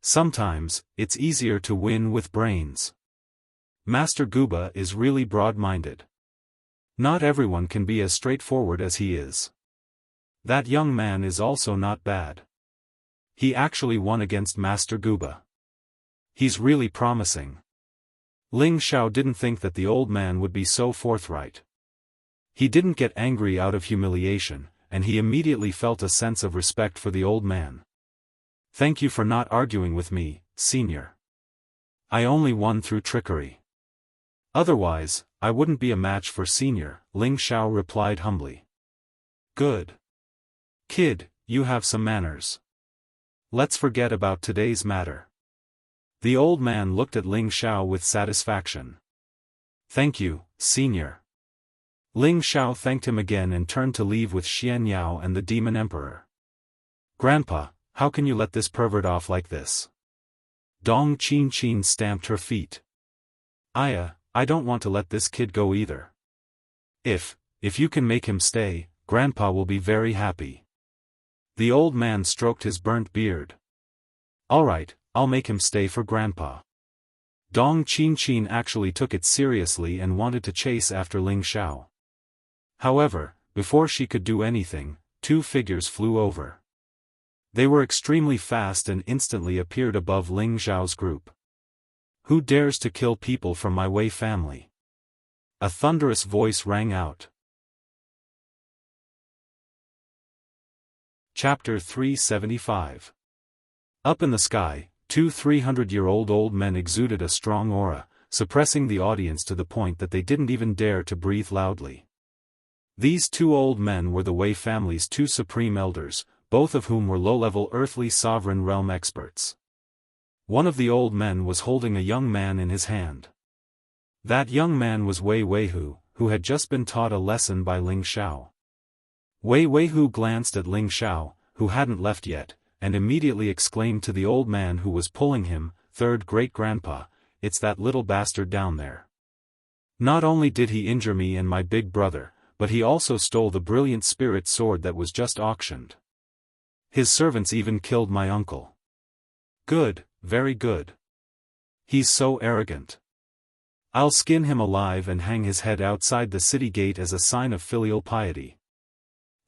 Sometimes, it's easier to win with brains. Master Guba is really broad-minded. Not everyone can be as straightforward as he is. That young man is also not bad. He actually won against Master Guba. He's really promising." Ling Xiao didn't think that the old man would be so forthright. He didn't get angry out of humiliation, and he immediately felt a sense of respect for the old man. "Thank you for not arguing with me, senior. I only won through trickery. Otherwise, I wouldn't be a match for senior," Ling Xiao replied humbly. "Good. Kid, you have some manners. Let's forget about today's matter." The old man looked at Ling Xiao with satisfaction. "Thank you, senior." Ling Xiao thanked him again and turned to leave with Xian Yao and the Demon Emperor. "Grandpa, how can you let this pervert off like this?" Dong Qin stamped her feet. I don't want to let this kid go either. If you can make him stay, Grandpa will be very happy." The old man stroked his burnt beard. "All right, I'll make him stay for Grandpa." Dong Qin actually took it seriously and wanted to chase after Ling Xiao. However, before she could do anything, two figures flew over. They were extremely fast and instantly appeared above Ling Xiao's group. "Who dares to kill people from my Wei family?" A thunderous voice rang out. Chapter 375. Up in the sky, two 300-year-old old men exuded a strong aura, suppressing the audience to the point that they didn't even dare to breathe loudly. These two old men were the Wei family's two supreme elders, both of whom were low-level earthly sovereign realm experts. One of the old men was holding a young man in his hand. That young man was Wei Weihu, who had just been taught a lesson by Ling Xiao. Wei Weihu glanced at Ling Xiao, who hadn't left yet, and immediately exclaimed to the old man who was pulling him, "Third great-grandpa, it's that little bastard down there. Not only did he injure me and my big brother, but he also stole the brilliant spirit sword that was just auctioned. His servants even killed my uncle. Good, very good. He's so arrogant. I'll skin him alive and hang his head outside the city gate as a sign of filial piety.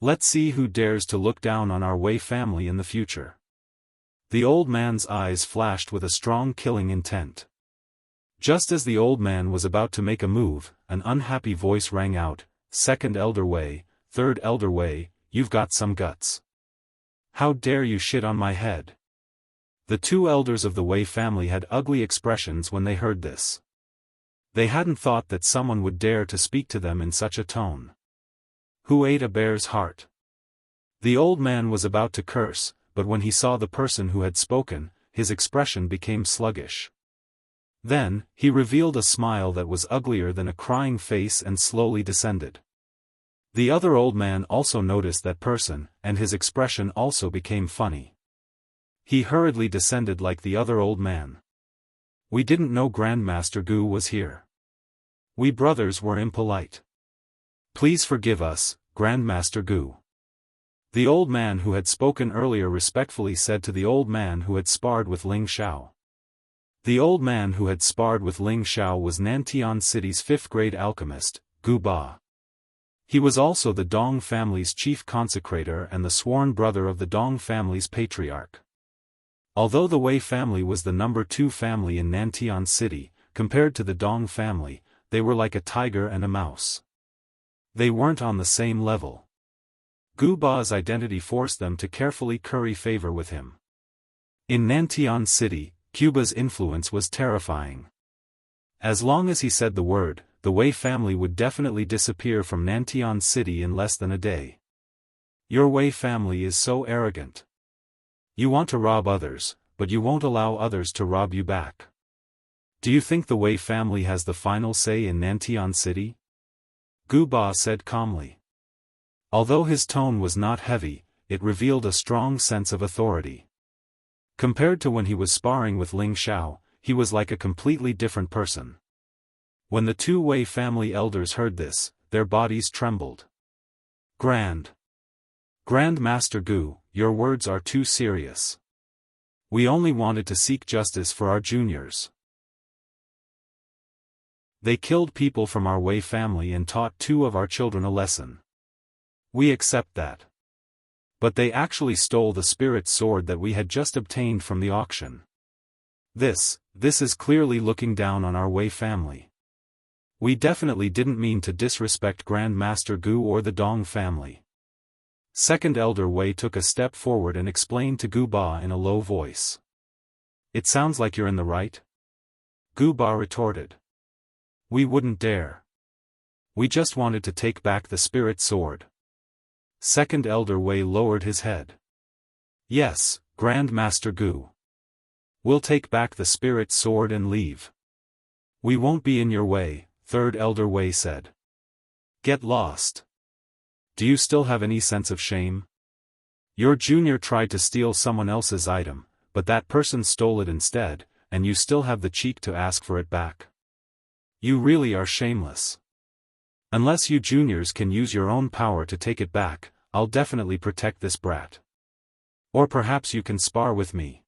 Let's see who dares to look down on our Wei family in the future. The old man's eyes flashed with a strong killing intent. Just as the old man was about to make a move, an unhappy voice rang out, "Second Elder Wei, Third Elder Wei, you've got some guts. How dare you shit on my head?" The two elders of the Wei family had ugly expressions when they heard this. They hadn't thought that someone would dare to speak to them in such a tone. Who ate a bear's heart? The old man was about to curse, but when he saw the person who had spoken, his expression became sluggish. Then, he revealed a smile that was uglier than a crying face and slowly descended. The other old man also noticed that person, and his expression also became funny. He hurriedly descended like the other old man. We didn't know Grandmaster Gu was here. We brothers were impolite. Please forgive us, Grandmaster Gu. The old man who had spoken earlier respectfully said to the old man who had sparred with Ling Xiao. The old man who had sparred with Ling Xiao was Nantian City's 5th-grade alchemist, Gu Ba. He was also the Dong family's chief consecrator and the sworn brother of the Dong family's patriarch. Although the Wei family was the number 2 family in Nantian City, compared to the Dong family, they were like a tiger and a mouse. They weren't on the same level. Gu Ba's identity forced them to carefully curry favor with him. In Nantian City, Cuba's influence was terrifying. As long as he said the word, the Wei family would definitely disappear from Nantian City in less than a day. Your Wei family is so arrogant. You want to rob others, but you won't allow others to rob you back. Do you think the Wei family has the final say in Nantian City? Gu Ba said calmly. Although his tone was not heavy, it revealed a strong sense of authority. Compared to when he was sparring with Ling Xiao, he was like a completely different person. When the two Wei family elders heard this, their bodies trembled. Grandmaster Gu, your words are too serious. We only wanted to seek justice for our juniors. They killed people from our Wei family and taught 2 of our children a lesson. We accept that. But they actually stole the spirit sword that we had just obtained from the auction. This is clearly looking down on our Wei family. We definitely didn't mean to disrespect Grandmaster Gu or the Dong family. Second Elder Wei took a step forward and explained to Gu Ba in a low voice. It sounds like you're in the right? Gu Ba retorted. We wouldn't dare. We just wanted to take back the spirit sword. Second Elder Wei lowered his head. Yes, Grandmaster Gu. We'll take back the spirit sword and leave. We won't be in your way, Third Elder Wei said. Get lost. Do you still have any sense of shame? Your junior tried to steal someone else's item, but that person stole it instead, and you still have the cheek to ask for it back. You really are shameless. Unless you juniors can use your own power to take it back, I'll definitely protect this brat. Or perhaps you can spar with me.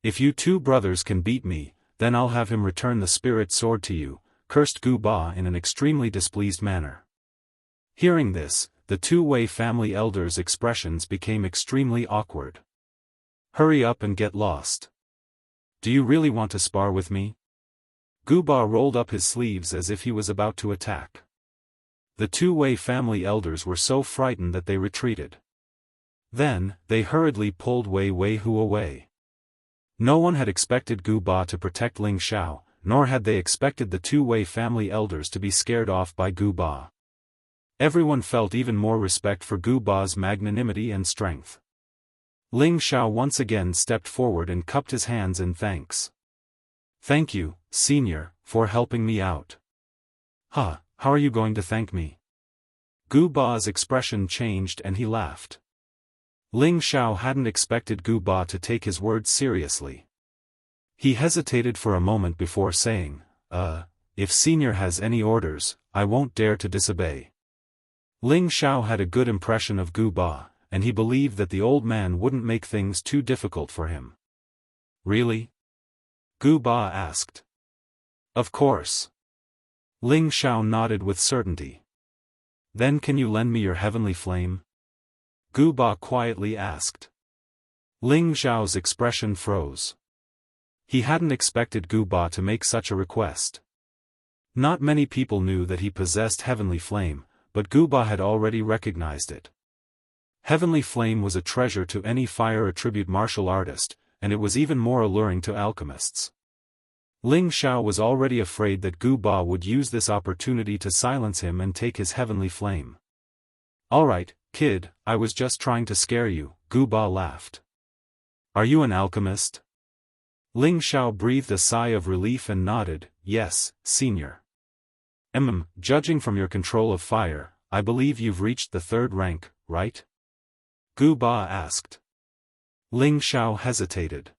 If you 2 brothers can beat me, then I'll have him return the spirit sword to you, cursed Gu Ba in an extremely displeased manner. Hearing this, the 2 Wei family elders' expressions became extremely awkward. Hurry up and get lost. Do you really want to spar with me? Gu Ba rolled up his sleeves as if he was about to attack. The 2 Wei family elders were so frightened that they retreated. Then, they hurriedly pulled Wei Hu away. No one had expected Gu Ba to protect Ling Xiao, nor had they expected the 2 Wei family elders to be scared off by Gu Ba. Everyone felt even more respect for Gu Ba's magnanimity and strength. Ling Xiao once again stepped forward and cupped his hands in thanks. Thank you, Senior, for helping me out. How are you going to thank me? Gu Ba's expression changed and he laughed. Ling Xiao hadn't expected Gu Ba to take his words seriously. He hesitated for a moment before saying, if Senior has any orders, I won't dare to disobey. Ling Xiao had a good impression of Gu Ba, and he believed that the old man wouldn't make things too difficult for him. Really? Gu Ba asked. Of course. Ling Xiao nodded with certainty. Then can you lend me your heavenly flame? Gu Ba quietly asked. Ling Xiao's expression froze. He hadn't expected Gu Ba to make such a request. Not many people knew that he possessed heavenly flame, but Gu Ba had already recognized it. Heavenly flame was a treasure to any fire attribute martial artist, and it was even more alluring to alchemists. Ling Xiao was already afraid that Gu Ba would use this opportunity to silence him and take his heavenly flame. Alright, kid, I was just trying to scare you, Gu Ba laughed. Are you an alchemist? Ling Xiao breathed a sigh of relief and nodded, yes, senior. Judging from your control of fire, I believe you've reached the 3rd rank, right? Gu Ba asked. Ling Xiao hesitated.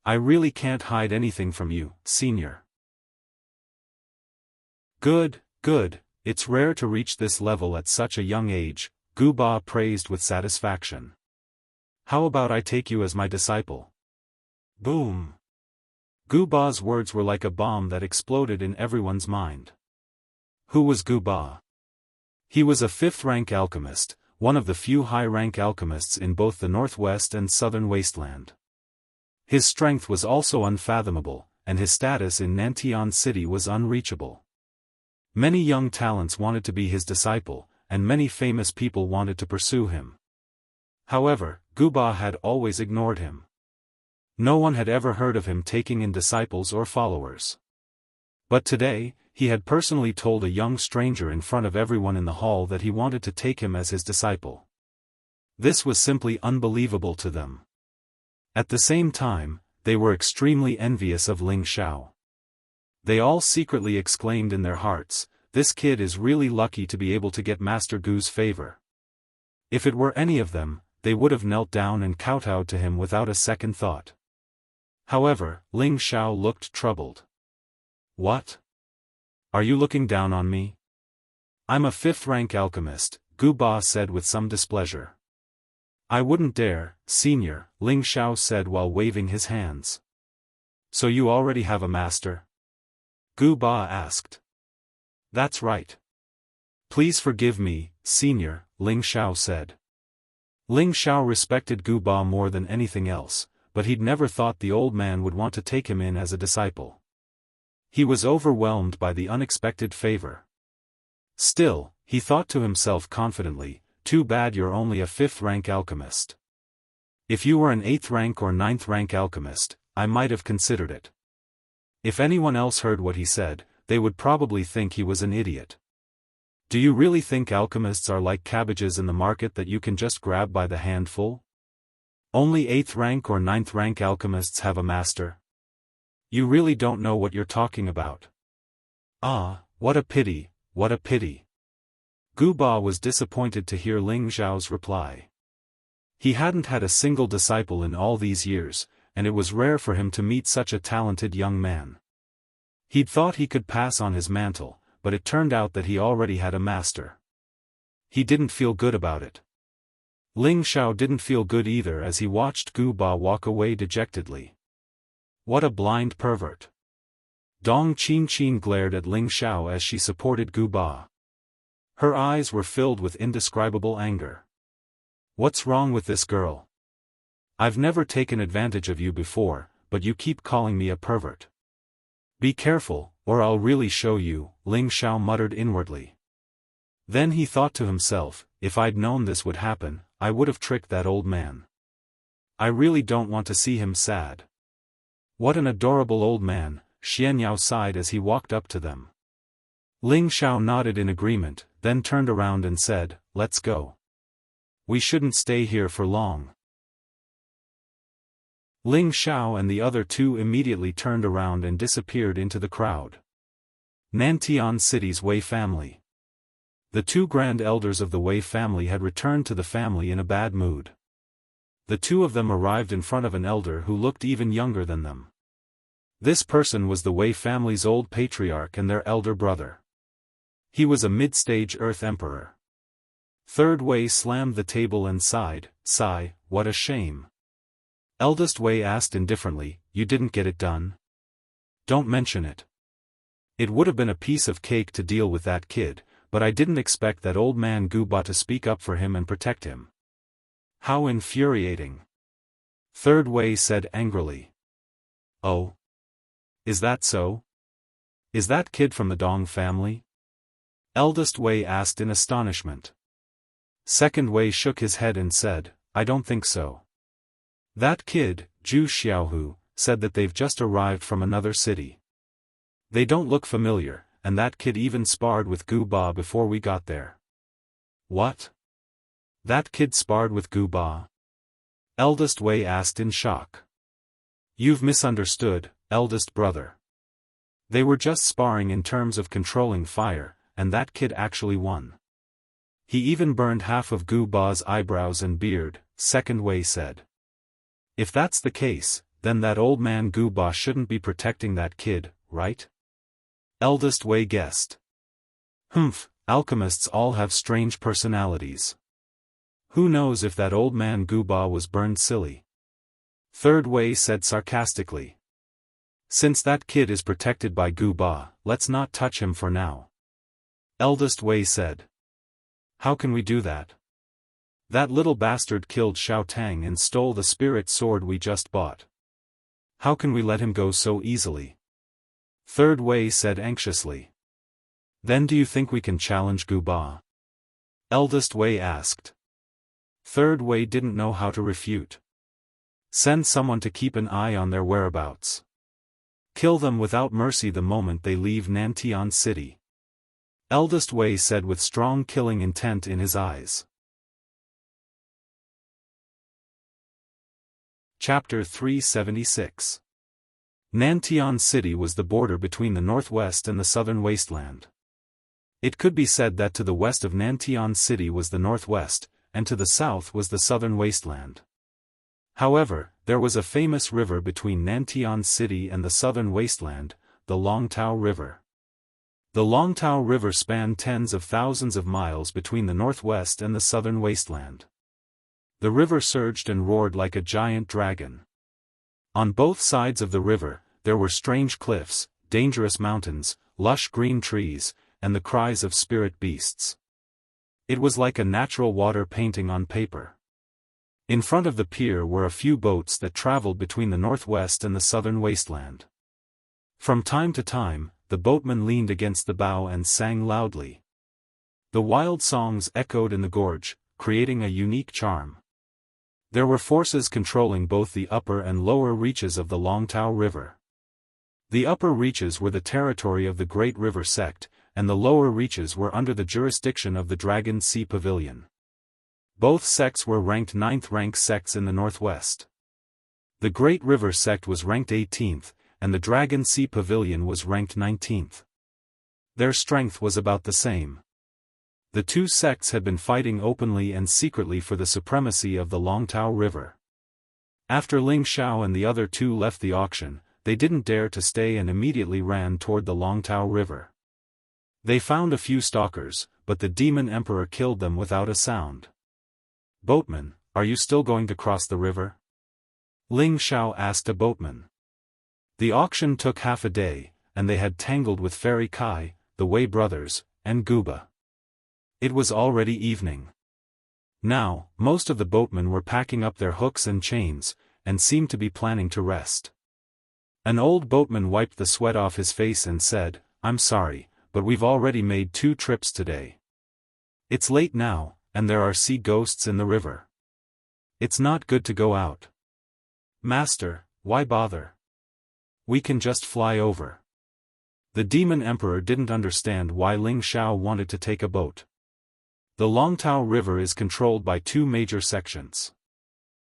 I really can't hide anything from you, senior. Good, it's rare to reach this level at such a young age, Gu Ba praised with satisfaction. How about I take you as my disciple? Boom. Gu Ba's words were like a bomb that exploded in everyone's mind. Who was Gu Ba? He was a 5th-rank alchemist, one of the few high-rank alchemists in both the northwest and southern wasteland. His strength was also unfathomable, and his status in Nantian City was unreachable. Many young talents wanted to be his disciple, and many famous people wanted to pursue him. However, Gu Ba had always ignored him. No one had ever heard of him taking in disciples or followers. But today, he had personally told a young stranger in front of everyone in the hall that he wanted to take him as his disciple. This was simply unbelievable to them. At the same time, they were extremely envious of Ling Xiao. They all secretly exclaimed in their hearts, this kid is really lucky to be able to get Master Gu's favor. If it were any of them, they would have knelt down and kowtowed to him without a second thought. However, Ling Xiao looked troubled. What? Are you looking down on me? I'm a 5th-rank alchemist, Gu Ba said with some displeasure. I wouldn't dare, senior, Ling Xiao said while waving his hands. So you already have a master? Gu Ba asked. That's right. Please forgive me, senior, Ling Xiao said. Ling Xiao respected Gu Ba more than anything else, but he'd never thought the old man would want to take him in as a disciple. He was overwhelmed by the unexpected favor. Still, he thought to himself confidently, too bad you're only a 5th-rank alchemist. If you were an 8th-rank or 9th-rank alchemist, I might have considered it. If anyone else heard what he said, they would probably think he was an idiot. Do you really think alchemists are like cabbages in the market that you can just grab by the handful? Only 8th-rank or 9th-rank alchemists have a master. You really don't know what you're talking about. Ah, what a pity, what a pity. Gu Ba was disappointed to hear Ling Xiao's reply. He hadn't had a single disciple in all these years, and it was rare for him to meet such a talented young man. He'd thought he could pass on his mantle, but it turned out that he already had a master. He didn't feel good about it. Ling Xiao didn't feel good either as he watched Gu Ba walk away dejectedly. What a blind pervert. Dong Qin glared at Ling Xiao as she supported Gu Ba. Her eyes were filled with indescribable anger. What's wrong with this girl? I've never taken advantage of you before, but you keep calling me a pervert. Be careful, or I'll really show you, Ling Xiao muttered inwardly. Then he thought to himself, if I'd known this would happen, I would have tricked that old man. I really don't want to see him sad. What an adorable old man, Xianyao sighed as he walked up to them. Ling Xiao nodded in agreement, then turned around and said, let's go. We shouldn't stay here for long. Ling Xiao and the other two immediately turned around and disappeared into the crowd. Nantian City's Wei family. The 2 grand elders of the Wei family had returned to the family in a bad mood. The 2 of them arrived in front of an elder who looked even younger than them. This person was the Wei family's old patriarch and their elder brother. He was a mid-stage Earth Emperor. Third Wei slammed the table and sighed, "Sigh, what a shame." Eldest Wei asked indifferently, "You didn't get it done?" "Don't mention it. It would have been a piece of cake to deal with that kid, but I didn't expect that old man Guba to speak up for him and protect him." "How infuriating!" Third Wei said angrily. "Oh? Is that so? Is that kid from the Dong family?" Eldest Wei asked in astonishment. Second Wei shook his head and said, "I don't think so. That kid, Zhu Xiaohu, said that they've just arrived from another city. They don't look familiar, and that kid even sparred with Gu Ba before we got there." "What? That kid sparred with Gu Ba?" Eldest Wei asked in shock. "You've misunderstood, eldest brother. They were just sparring in terms of controlling fire, and that kid actually won. He even burned half of Gu Ba's eyebrows and beard," Second Wei said. "If that's the case, then that old man Gu Ba shouldn't be protecting that kid, right?" Eldest Wei guessed. "Humph, alchemists all have strange personalities. Who knows if that old man Gu Ba was burned silly?" Third Wei said sarcastically. "Since that kid is protected by Gu Ba, let's not touch him for now." Eldest Wei said. "How can we do that? That little bastard killed Xiao Tang and stole the spirit sword we just bought. How can we let him go so easily?" Third Wei said anxiously. "Then do you think we can challenge Gu Ba?" Eldest Wei asked. Third Wei didn't know how to refute. "Send someone to keep an eye on their whereabouts. Kill them without mercy the moment they leave Nantian City," Eldest Wei said with strong killing intent in his eyes. Chapter 376. Nantian City was the border between the northwest and the southern wasteland. It could be said that to the west of Nantian City was the northwest, and to the south was the southern wasteland. However, there was a famous river between Nantian City and the southern wasteland, the Longtao River. The Longtao River spanned tens of thousands of miles between the northwest and the southern wasteland. The river surged and roared like a giant dragon. On both sides of the river, there were strange cliffs, dangerous mountains, lush green trees, and the cries of spirit beasts. It was like a natural water painting on paper. In front of the pier were a few boats that traveled between the northwest and the southern wasteland. From time to time, the boatmen leaned against the bow and sang loudly. The wild songs echoed in the gorge, creating a unique charm. There were forces controlling both the upper and lower reaches of the Longtao River. The upper reaches were the territory of the Great River Sect, and the lower reaches were under the jurisdiction of the Dragon Sea Pavilion. Both sects were ranked 9th rank sects in the northwest. The Great River Sect was ranked 18th, and the Dragon Sea Pavilion was ranked 19th. Their strength was about the same. The two sects had been fighting openly and secretly for the supremacy of the Longtao River. After Ling Xiao and the other two left the auction, they didn't dare to stay and immediately ran toward the Longtao River. They found a few stalkers, but the demon emperor killed them without a sound. "Boatman, are you still going to cross the river?" Ling Xiao asked a boatman. The auction took half a day, and they had tangled with Fairy Kai, the Wei brothers, and Guba. It was already evening. Now, most of the boatmen were packing up their hooks and chains, and seemed to be planning to rest. An old boatman wiped the sweat off his face and said, "I'm sorry, but we've already made 2 trips today. It's late now, and there are sea ghosts in the river. It's not good to go out." "Master, why bother? We can just fly over." The demon emperor didn't understand why Ling Xiao wanted to take a boat. The Longtao River is controlled by 2 major sections.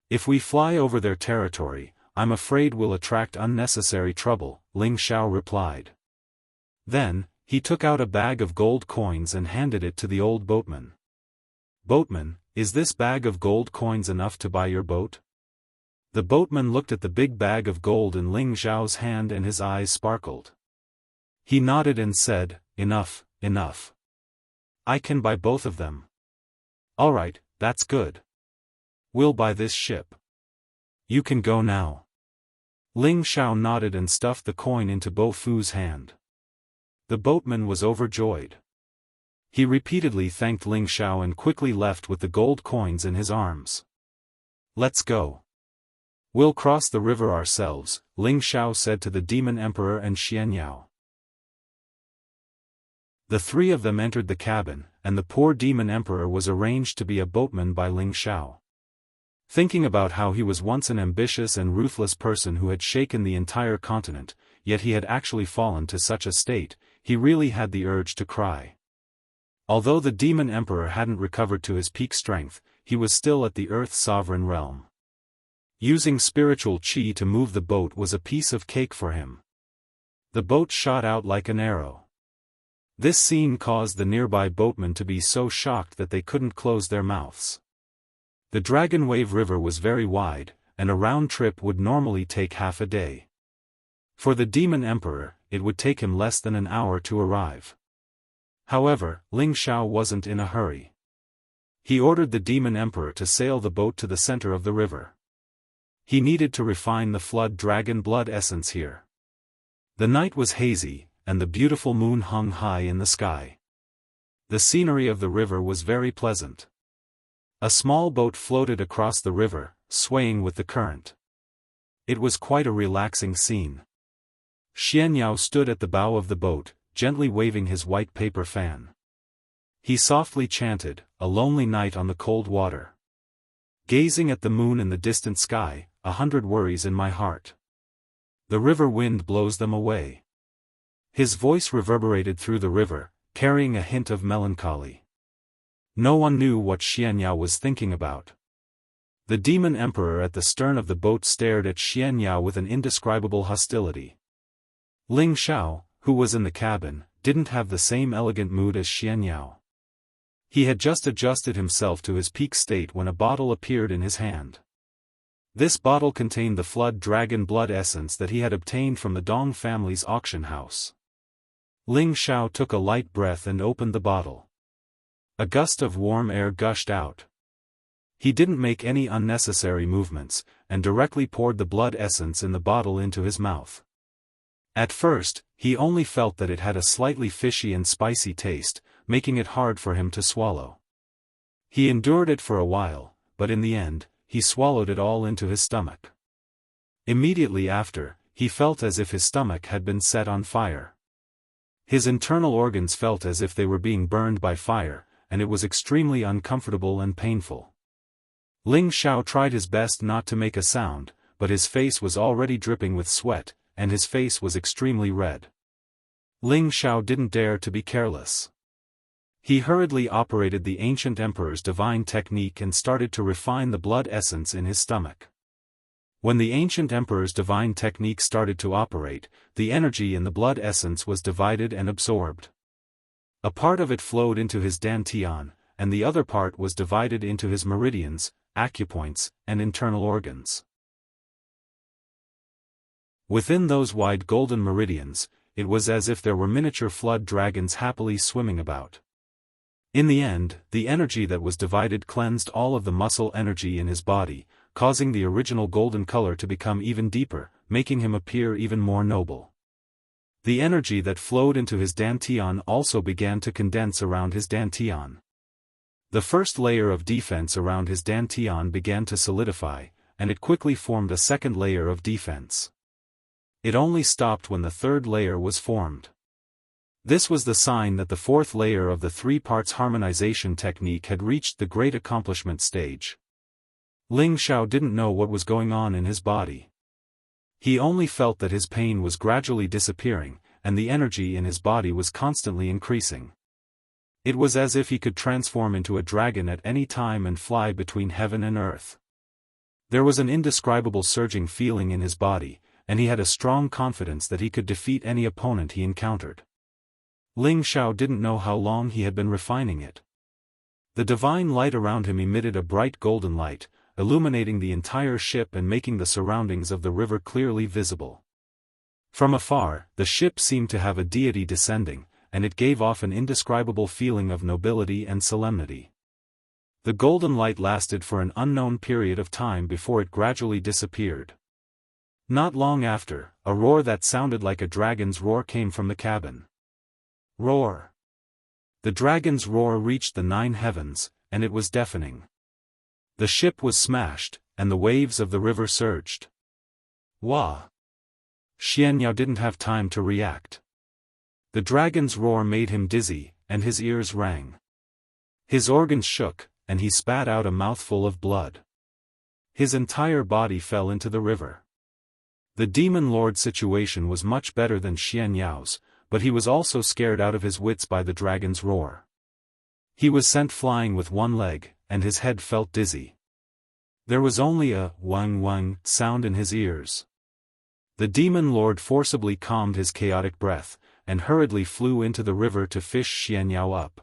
"If we fly over their territory, I'm afraid we'll attract unnecessary trouble," Ling Xiao replied. Then, he took out a bag of gold coins and handed it to the old boatman. "Boatman, is this bag of gold coins enough to buy your boat?" The boatman looked at the big bag of gold in Ling Xiao's hand and his eyes sparkled. He nodded and said, "Enough, enough. I can buy both of them." Alright, that's good. We'll buy this ship. You can go now. Ling Xiao nodded and stuffed the coin into Bo Fu's hand. The boatman was overjoyed. He repeatedly thanked Ling Xiao and quickly left with the gold coins in his arms. Let's go. We'll cross the river ourselves, Ling Xiao said to the Demon Emperor and Xianyao. The three of them entered the cabin, and the poor Demon Emperor was arranged to be a boatman by Ling Xiao. Thinking about how he was once an ambitious and ruthless person who had shaken the entire continent, yet he had actually fallen to such a state, he really had the urge to cry. Although the Demon Emperor hadn't recovered to his peak strength, he was still at the Earth's sovereign realm. Using spiritual chi to move the boat was a piece of cake for him. The boat shot out like an arrow. This scene caused the nearby boatmen to be so shocked that they couldn't close their mouths. The Dragon Wave River was very wide, and a round trip would normally take half a day. For the Demon Emperor, it would take him less than an hour to arrive. However, Ling Xiao wasn't in a hurry. He ordered the Demon Emperor to sail the boat to the center of the river. He needed to refine the flood dragon blood essence here. The night was hazy, and the beautiful moon hung high in the sky. The scenery of the river was very pleasant. A small boat floated across the river, swaying with the current. It was quite a relaxing scene. Xianyao stood at the bow of the boat, gently waving his white paper fan. He softly chanted, "A lonely night on the cold water. Gazing at the moon in the distant sky, 100 worries in my heart. The river wind blows them away." His voice reverberated through the river, carrying a hint of melancholy. No one knew what Xianyao was thinking about. The Demon Emperor at the stern of the boat stared at Xianyao with an indescribable hostility. Ling Xiao, who was in the cabin, didn't have the same elegant mood as Xianyao. He had just adjusted himself to his peak state when a bottle appeared in his hand. This bottle contained the flood dragon blood essence that he had obtained from the Dong family's auction house. Ling Xiao took a light breath and opened the bottle. A gust of warm air gushed out. He didn't make any unnecessary movements, and directly poured the blood essence in the bottle into his mouth. At first, he only felt that it had a slightly fishy and spicy taste, making it hard for him to swallow. He endured it for a while, but in the end, he swallowed it all into his stomach. Immediately after, he felt as if his stomach had been set on fire. His internal organs felt as if they were being burned by fire, and it was extremely uncomfortable and painful. Ling Xiao tried his best not to make a sound, but his face was already dripping with sweat, and his face was extremely red. Ling Xiao didn't dare to be careless. He hurriedly operated the ancient emperor's divine technique and started to refine the blood essence in his stomach. When the ancient emperor's divine technique started to operate, the energy in the blood essence was divided and absorbed. A part of it flowed into his dantian, and the other part was divided into his meridians, acupoints, and internal organs. Within those wide golden meridians, it was as if there were miniature flood dragons happily swimming about. In the end, the energy that was divided cleansed all of the muscle energy in his body, causing the original golden color to become even deeper, making him appear even more noble. The energy that flowed into his dantian also began to condense around his dantian. The first layer of defense around his dantian began to solidify, and it quickly formed a second layer of defense. It only stopped when the third layer was formed. This was the sign that the fourth layer of the three-parts harmonization technique had reached the great accomplishment stage. Ling Xiao didn't know what was going on in his body. He only felt that his pain was gradually disappearing, and the energy in his body was constantly increasing. It was as if he could transform into a dragon at any time and fly between heaven and earth. There was an indescribable surging feeling in his body, and he had a strong confidence that he could defeat any opponent he encountered. Ling Xiao didn't know how long he had been refining it. The divine light around him emitted a bright golden light, illuminating the entire ship and making the surroundings of the river clearly visible. From afar, the ship seemed to have a deity descending, and it gave off an indescribable feeling of nobility and solemnity. The golden light lasted for an unknown period of time before it gradually disappeared. Not long after, a roar that sounded like a dragon's roar came from the cabin. Roar! The dragon's roar reached the 9 heavens, and it was deafening. The ship was smashed, and the waves of the river surged. Wah! Xianxia didn't have time to react. The dragon's roar made him dizzy, and his ears rang. His organs shook, and he spat out a mouthful of blood. His entire body fell into the river. The demon lord's situation was much better than Xianxiao's, but he was also scared out of his wits by the dragon's roar. He was sent flying with one leg, and his head felt dizzy. There was only a wang sound in his ears. The demon lord forcibly calmed his chaotic breath, and hurriedly flew into the river to fish Xianxiao up.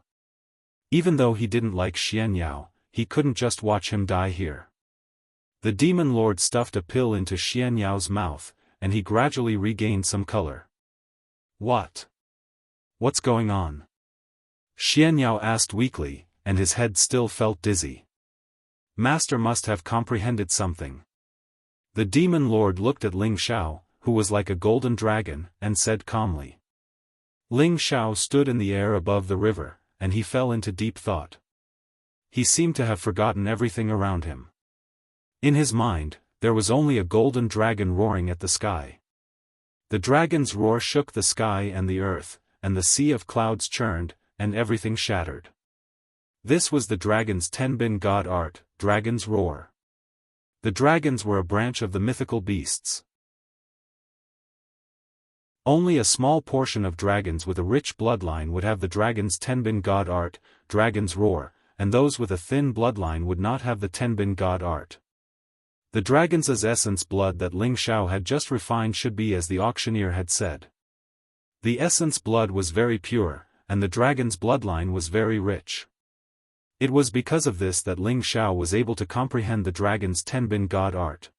Even though he didn't like Xianxiao, he couldn't just watch him die here. The demon lord stuffed a pill into Xianxiao's mouth, and he gradually regained some color. What? What's going on? Xianxiao asked weakly, and his head still felt dizzy. Master must have comprehended something. The demon lord looked at Ling Xiao, who was like a golden dragon, and said calmly. Ling Xiao stood in the air above the river, and he fell into deep thought. He seemed to have forgotten everything around him. In his mind, there was only a golden dragon roaring at the sky. The dragon's roar shook the sky and the earth, and the sea of clouds churned, and everything shattered. This was the dragon's Tenbin god art, dragon's roar. The dragons were a branch of the mythical beasts. Only a small portion of dragons with a rich bloodline would have the dragon's Tenbin god art, dragon's roar, and those with a thin bloodline would not have the Tenbin god art. The dragon's essence blood that Ling Xiao had just refined should be as the auctioneer had said. The essence blood was very pure, and the dragon's bloodline was very rich. It was because of this that Ling Xiao was able to comprehend the dragon's Tenbin god art.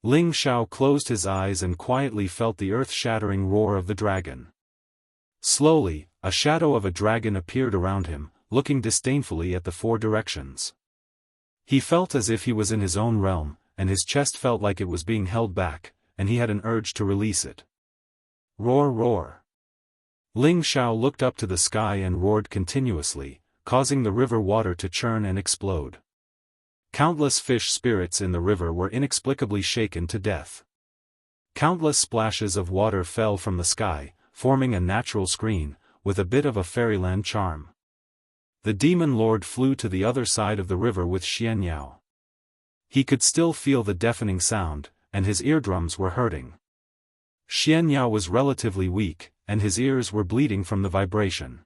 Ling Xiao closed his eyes and quietly felt the earth-shattering roar of the dragon. Slowly, a shadow of a dragon appeared around him, looking disdainfully at the 4 directions. He felt as if he was in his own realm, and his chest felt like it was being held back, and he had an urge to release it. Roar, roar. Ling Xiao looked up to the sky and roared continuously, causing the river water to churn and explode. Countless fish spirits in the river were inexplicably shaken to death. Countless splashes of water fell from the sky, forming a natural screen, with a bit of a fairyland charm. The demon lord flew to the other side of the river with Xianxiao. He could still feel the deafening sound, and his eardrums were hurting. Xianxiao was relatively weak, and his ears were bleeding from the vibration.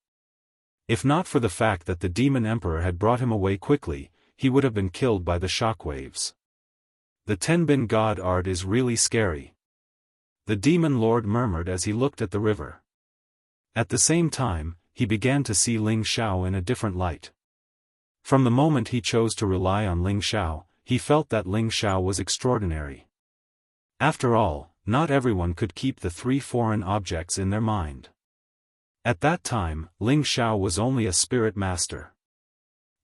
If not for the fact that the demon emperor had brought him away quickly, he would have been killed by the shockwaves. The Tenbin god art is really scary. The demon lord murmured as he looked at the river. At the same time, he began to see Ling Xiao in a different light. From the moment he chose to rely on Ling Xiao, he felt that Ling Xiao was extraordinary. After all, not everyone could keep the 3 foreign objects in their mind. At that time, Ling Xiao was only a spirit master.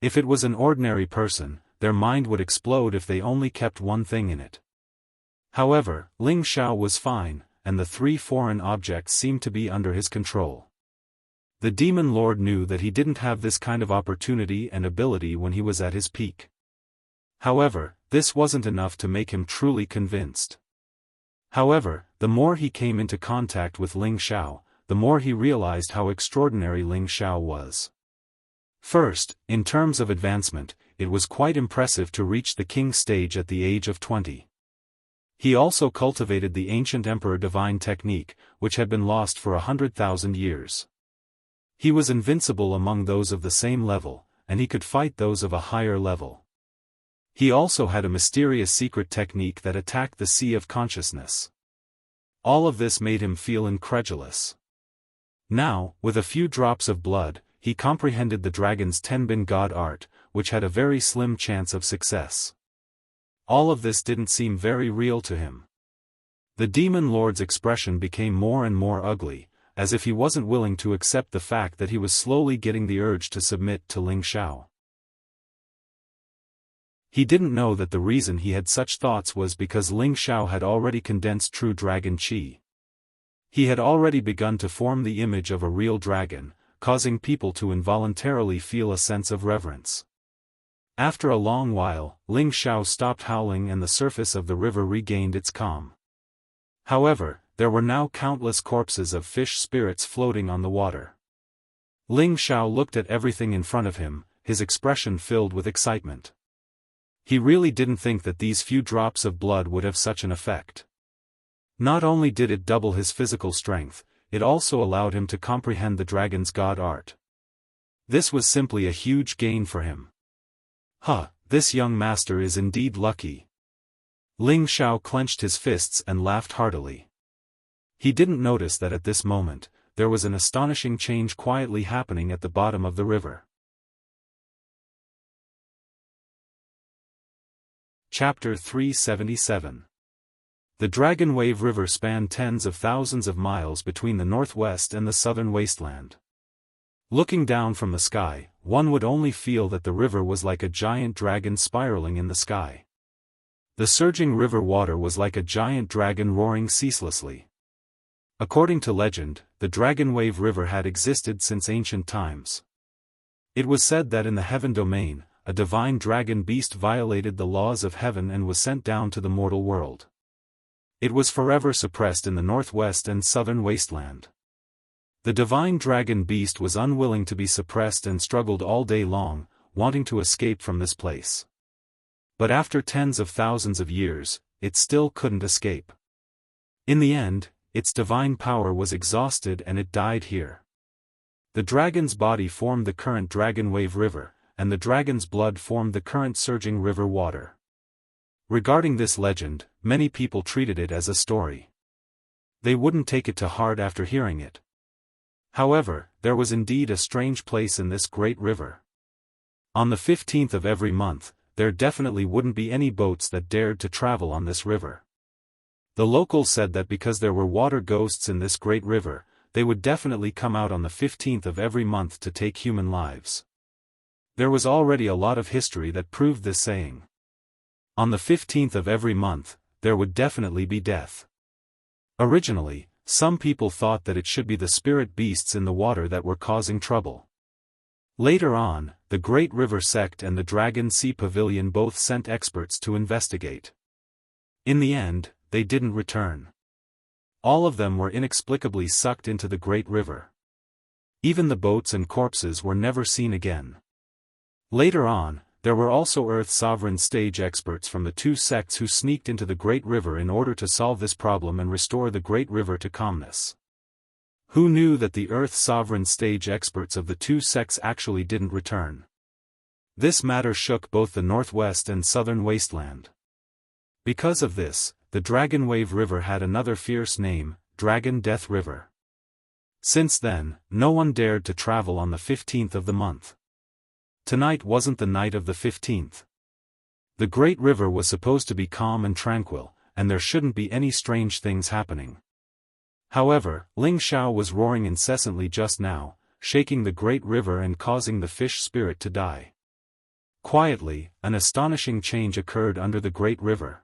If it was an ordinary person, their mind would explode if they only kept one thing in it. However, Ling Xiao was fine, and the 3 foreign objects seemed to be under his control. The demon lord knew that he didn't have this kind of opportunity and ability when he was at his peak. However, this wasn't enough to make him truly convinced. However, the more he came into contact with Ling Xiao, the more he realized how extraordinary Ling Xiao was. First, in terms of advancement, it was quite impressive to reach the king stage at the age of 20. He also cultivated the ancient emperor divine technique, which had been lost for 100,000 years. He was invincible among those of the same level, and he could fight those of a higher level. He also had a mysterious secret technique that attacked the sea of consciousness. All of this made him feel incredulous. Now, with a few drops of blood, he comprehended the dragon's Tenbin god art, which had a very slim chance of success. All of this didn't seem very real to him. The demon lord's expression became more and more ugly, as if he wasn't willing to accept the fact that he was slowly getting the urge to submit to Ling Xiao. He didn't know that the reason he had such thoughts was because Ling Xiao had already condensed true dragon qi. He had already begun to form the image of a real dragon, causing people to involuntarily feel a sense of reverence. After a long while, Ling Xiao stopped howling and the surface of the river regained its calm. However, there were now countless corpses of fish spirits floating on the water. Ling Xiao looked at everything in front of him, his expression filled with excitement. He really didn't think that these few drops of blood would have such an effect. Not only did it double his physical strength, it also allowed him to comprehend the dragon's god art. This was simply a huge gain for him. This young master is indeed lucky. Ling Xiao clenched his fists and laughed heartily. He didn't notice that at this moment, there was an astonishing change quietly happening at the bottom of the river. Chapter 377. The Dragon Wave River spanned tens of thousands of miles between the northwest and the southern wasteland. Looking down from the sky, one would only feel that the river was like a giant dragon spiraling in the sky. The surging river water was like a giant dragon roaring ceaselessly. According to legend, the Dragon Wave River had existed since ancient times. It was said that in the heaven domain, a divine dragon beast violated the laws of heaven and was sent down to the mortal world. It was forever suppressed in the northwest and southern wasteland. The divine dragon beast was unwilling to be suppressed and struggled all day long, wanting to escape from this place. But after tens of thousands of years, it still couldn't escape. In the end, its divine power was exhausted and it died here. The dragon's body formed the current Dragon Wave River, and the dragon's blood formed the current surging river water. Regarding this legend, many people treated it as a story. They wouldn't take it to heart after hearing it. However, there was indeed a strange place in this great river. On the 15th of every month, there definitely wouldn't be any boats that dared to travel on this river. The locals said that because there were water ghosts in this great river, they would definitely come out on the 15th of every month to take human lives. There was already a lot of history that proved this saying. On the 15th of every month, there would definitely be death. Originally, some people thought that it should be the spirit beasts in the water that were causing trouble. Later on, the Great River Sect and the Dragon Sea Pavilion both sent experts to investigate. In the end, they didn't return. All of them were inexplicably sucked into the Great River. Even the boats and corpses were never seen again. Later on, there were also Earth Sovereign stage experts from the two sects who sneaked into the Great River in order to solve this problem and restore the Great River to calmness. Who knew that the Earth Sovereign stage experts of the two sects actually didn't return? This matter shook both the northwest and southern wasteland. Because of this, the Dragon Wave River had another fierce name, Dragon Death River. Since then, no one dared to travel on the 15th of the month. Tonight wasn't the night of the 15th. The Great River was supposed to be calm and tranquil, and there shouldn't be any strange things happening. However, Ling Xiao was roaring incessantly just now, shaking the Great River and causing the fish spirit to die. Quietly, an astonishing change occurred under the Great River.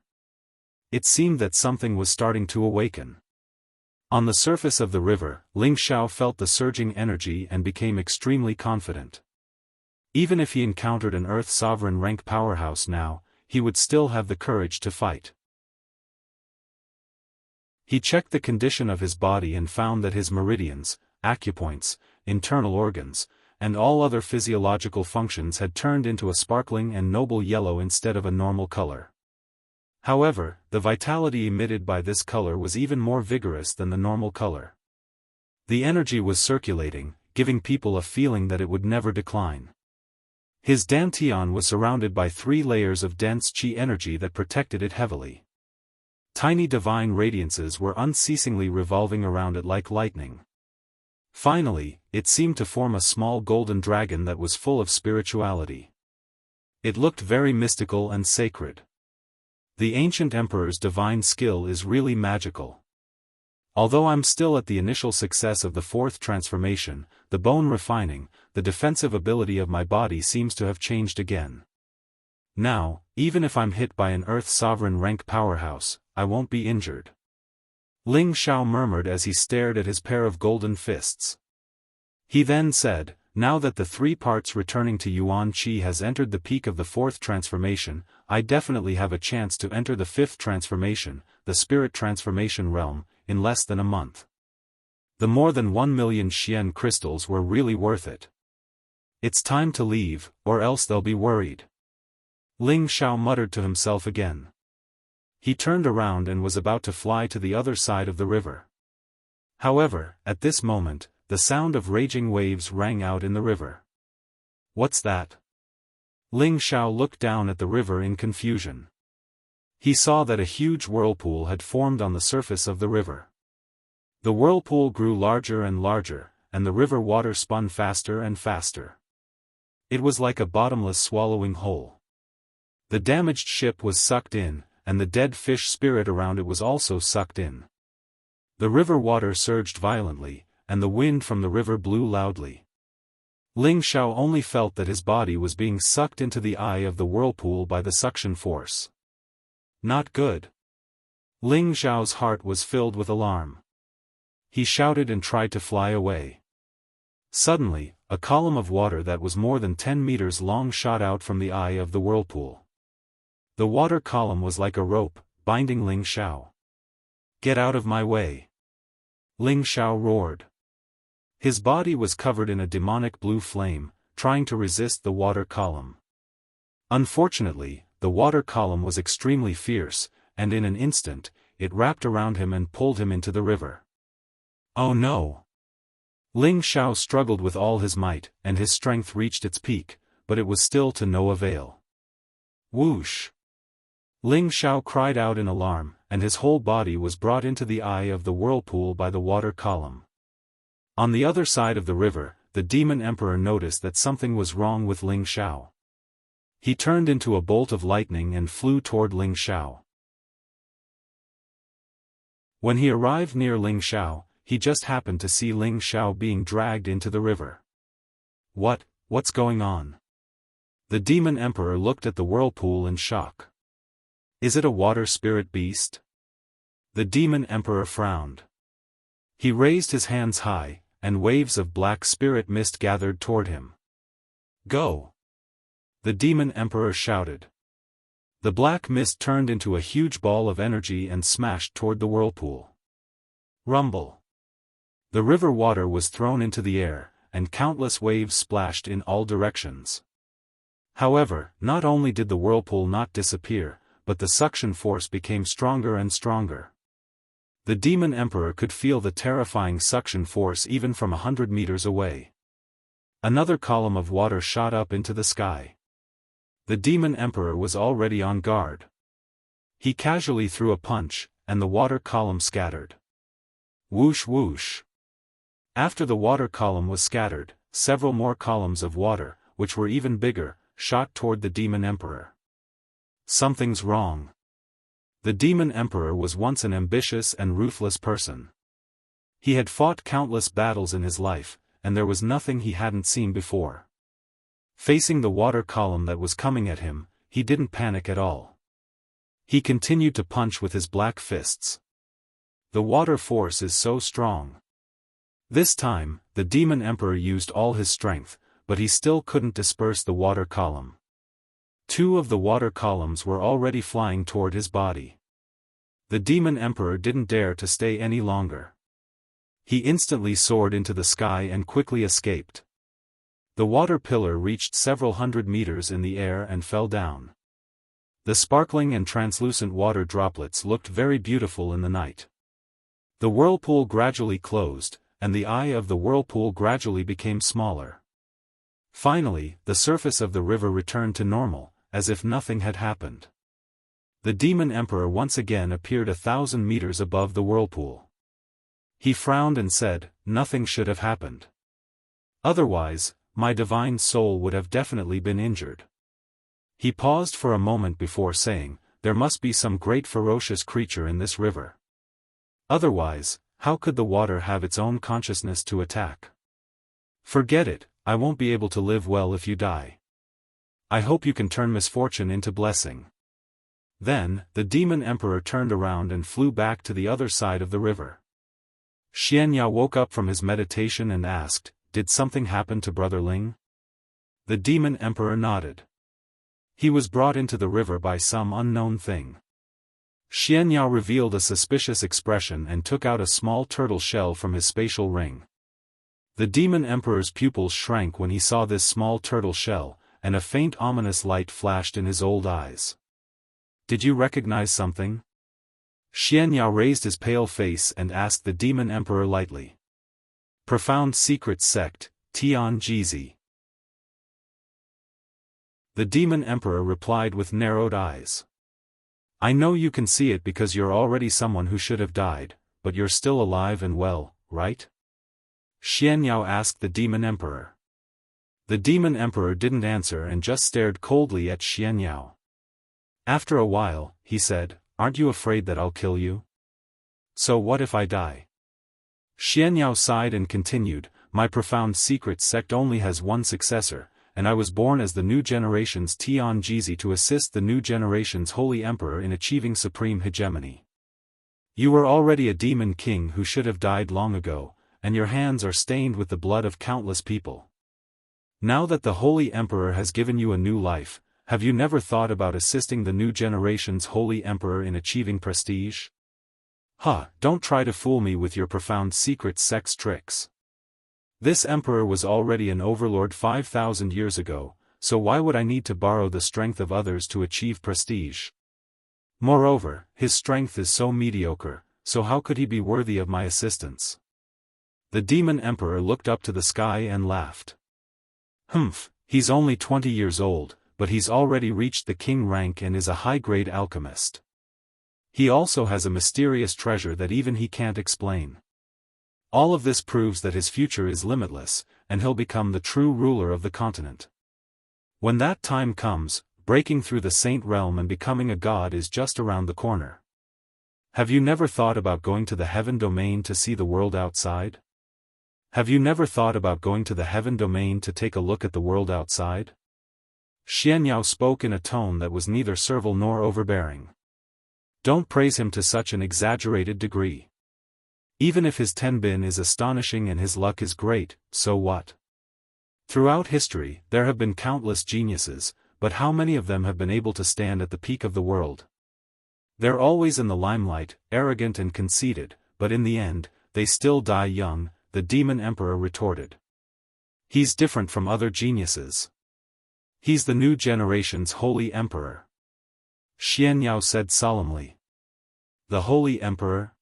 It seemed that something was starting to awaken. On the surface of the river, Ling Xiao felt the surging energy and became extremely confident. Even if he encountered an Earth Sovereign rank powerhouse now, he would still have the courage to fight. He checked the condition of his body and found that his meridians, acupoints, internal organs, and all other physiological functions had turned into a sparkling and noble yellow instead of a normal color. However, the vitality emitted by this color was even more vigorous than the normal color. The energy was circulating, giving people a feeling that it would never decline. His dantian was surrounded by 3 layers of dense qi energy that protected it heavily. Tiny divine radiances were unceasingly revolving around it like lightning. Finally, it seemed to form a small golden dragon that was full of spirituality. It looked very mystical and sacred. The ancient emperor's divine skill is really magical. Although I'm still at the initial success of the 4th transformation, the bone refining, the defensive ability of my body seems to have changed again. Now, even if I'm hit by an Earth Sovereign rank powerhouse, I won't be injured. Ling Xiao murmured as he stared at his pair of golden fists. He then said, now that the 3 parts returning to Yuan Qi has entered the peak of the 4th transformation, I definitely have a chance to enter the 5th transformation, the spirit transformation realm, in less than a month. The more than 1 million Xian crystals were really worth it. It's time to leave, or else they'll be worried. Ling Xiao muttered to himself again. He turned around and was about to fly to the other side of the river. However, at this moment, the sound of raging waves rang out in the river. What's that? Ling Xiao looked down at the river in confusion. He saw that a huge whirlpool had formed on the surface of the river. The whirlpool grew larger and larger, and the river water spun faster and faster. It was like a bottomless swallowing hole. The damaged ship was sucked in, and the dead fish spirit around it was also sucked in. The river water surged violently, and the wind from the river blew loudly. Ling Xiao only felt that his body was being sucked into the eye of the whirlpool by the suction force. Not good. Ling Xiao's heart was filled with alarm. He shouted and tried to fly away. Suddenly, a column of water that was more than 10 meters long shot out from the eye of the whirlpool. The water column was like a rope, binding Ling Xiao. Get out of my way! Ling Xiao roared. His body was covered in a demonic blue flame, trying to resist the water column. Unfortunately, the water column was extremely fierce, and in an instant, it wrapped around him and pulled him into the river. Oh no! Ling Xiao struggled with all his might, and his strength reached its peak, but it was still to no avail. Whoosh! Ling Xiao cried out in alarm, and his whole body was brought into the eye of the whirlpool by the water column. On the other side of the river, the demon emperor noticed that something was wrong with Ling Xiao. He turned into a bolt of lightning and flew toward Ling Xiao. When he arrived near Ling Xiao, he just happened to see Ling Xiao being dragged into the river. What's going on? The demon emperor looked at the whirlpool in shock. Is it a water spirit beast? The demon emperor frowned. He raised his hands high, and waves of black spirit mist gathered toward him. Go! The demon emperor shouted. The black mist turned into a huge ball of energy and smashed toward the whirlpool. Rumble! The river water was thrown into the air, and countless waves splashed in all directions. However, not only did the whirlpool not disappear, but the suction force became stronger and stronger. The demon emperor could feel the terrifying suction force even from 100 meters away. Another column of water shot up into the sky. The demon emperor was already on guard. He casually threw a punch, and the water column scattered. Whoosh whoosh. After the water column was scattered, several more columns of water, which were even bigger, shot toward the demon emperor. Something's wrong. The demon emperor was once an ambitious and ruthless person. He had fought countless battles in his life, and there was nothing he hadn't seen before. Facing the water column that was coming at him, he didn't panic at all. He continued to punch with his black fists. The water force is so strong. This time, the demon emperor used all his strength, but he still couldn't disperse the water column. 2 of the water columns were already flying toward his body. The demon emperor didn't dare to stay any longer. He instantly soared into the sky and quickly escaped. The water pillar reached several hundred meters in the air and fell down. The sparkling and translucent water droplets looked very beautiful in the night. The whirlpool gradually closed, and the eye of the whirlpool gradually became smaller. Finally, the surface of the river returned to normal, as if nothing had happened. The demon emperor once again appeared 1,000 meters above the whirlpool. He frowned and said, "Nothing should have happened. Otherwise, my divine soul would have definitely been injured." He paused for a moment before saying, "There must be some great ferocious creature in this river. Otherwise, how could the water have its own consciousness to attack? Forget it, I won't be able to live well if you die." I hope you can turn misfortune into blessing." Then, the demon emperor turned around and flew back to the other side of the river. Xianxia woke up from his meditation and asked, "Did something happen to Brother Ling?" The demon emperor nodded. "He was brought into the river by some unknown thing." Xianxia revealed a suspicious expression and took out a small turtle shell from his spatial ring. The demon emperor's pupils shrank when he saw this small turtle shell, and a faint ominous light flashed in his old eyes. "Did you recognize something?" Xianxia raised his pale face and asked the demon emperor lightly. "Profound secret sect, Tianjizi." The demon emperor replied with narrowed eyes. "I know you can see it because you're already someone who should have died, but you're still alive and well, right?" Xianxia asked the demon emperor. The demon emperor didn't answer and just stared coldly at Xianxia. After a while, he said, "Aren't you afraid that I'll kill you? So what if I die?" Xianxia sighed and continued, "My profound secret sect only has one successor, and I was born as the new generation's Tianjizi to assist the new generation's holy emperor in achieving supreme hegemony. You were already a demon king who should have died long ago, and your hands are stained with the blood of countless people. Now that the holy emperor has given you a new life, have you never thought about assisting the new generation's holy emperor in achieving prestige? Don't try to fool me with your profound secret sex tricks. This emperor was already an overlord 5,000 years ago, so why would I need to borrow the strength of others to achieve prestige? Moreover, his strength is so mediocre, so how could he be worthy of my assistance?" The demon emperor looked up to the sky and laughed. He's only 20 years old, but he's already reached the king rank and is a high-grade alchemist. He also has a mysterious treasure that even he can't explain. All of this proves that his future is limitless, and he'll become the true ruler of the continent. When that time comes, breaking through the saint realm and becoming a god is just around the corner. Have you never thought about going to the heaven domain to see the world outside? Have you never thought about going to the heaven domain to take a look at the world outside? Xianxia spoke in a tone that was neither servile nor overbearing. Don't praise him to such an exaggerated degree. Even if his tenbin is astonishing and his luck is great, so what? Throughout history, there have been countless geniuses, but how many of them have been able to stand at the peak of the world? They're always in the limelight, arrogant and conceited, but in the end, they still die young, the demon emperor retorted. He's different from other geniuses. He's the new generation's holy emperor. Xianxia said solemnly. The holy emperor?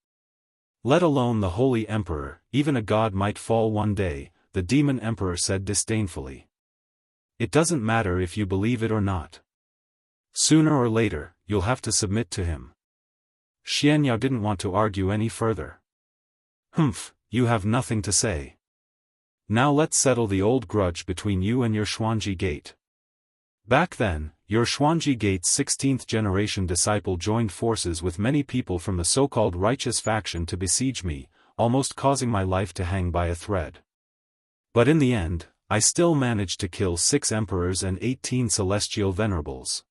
Let alone the holy emperor, even a god might fall one day, the demon emperor said disdainfully. It doesn't matter if you believe it or not. Sooner or later, you'll have to submit to him. Xianxia didn't want to argue any further. You have nothing to say. Now let's settle the old grudge between you and your Xuanji Gate. Back then, your Xuanji Gate's 16th generation disciple joined forces with many people from the so-called righteous faction to besiege me, almost causing my life to hang by a thread. But in the end, I still managed to kill 6 emperors and 18 celestial venerables.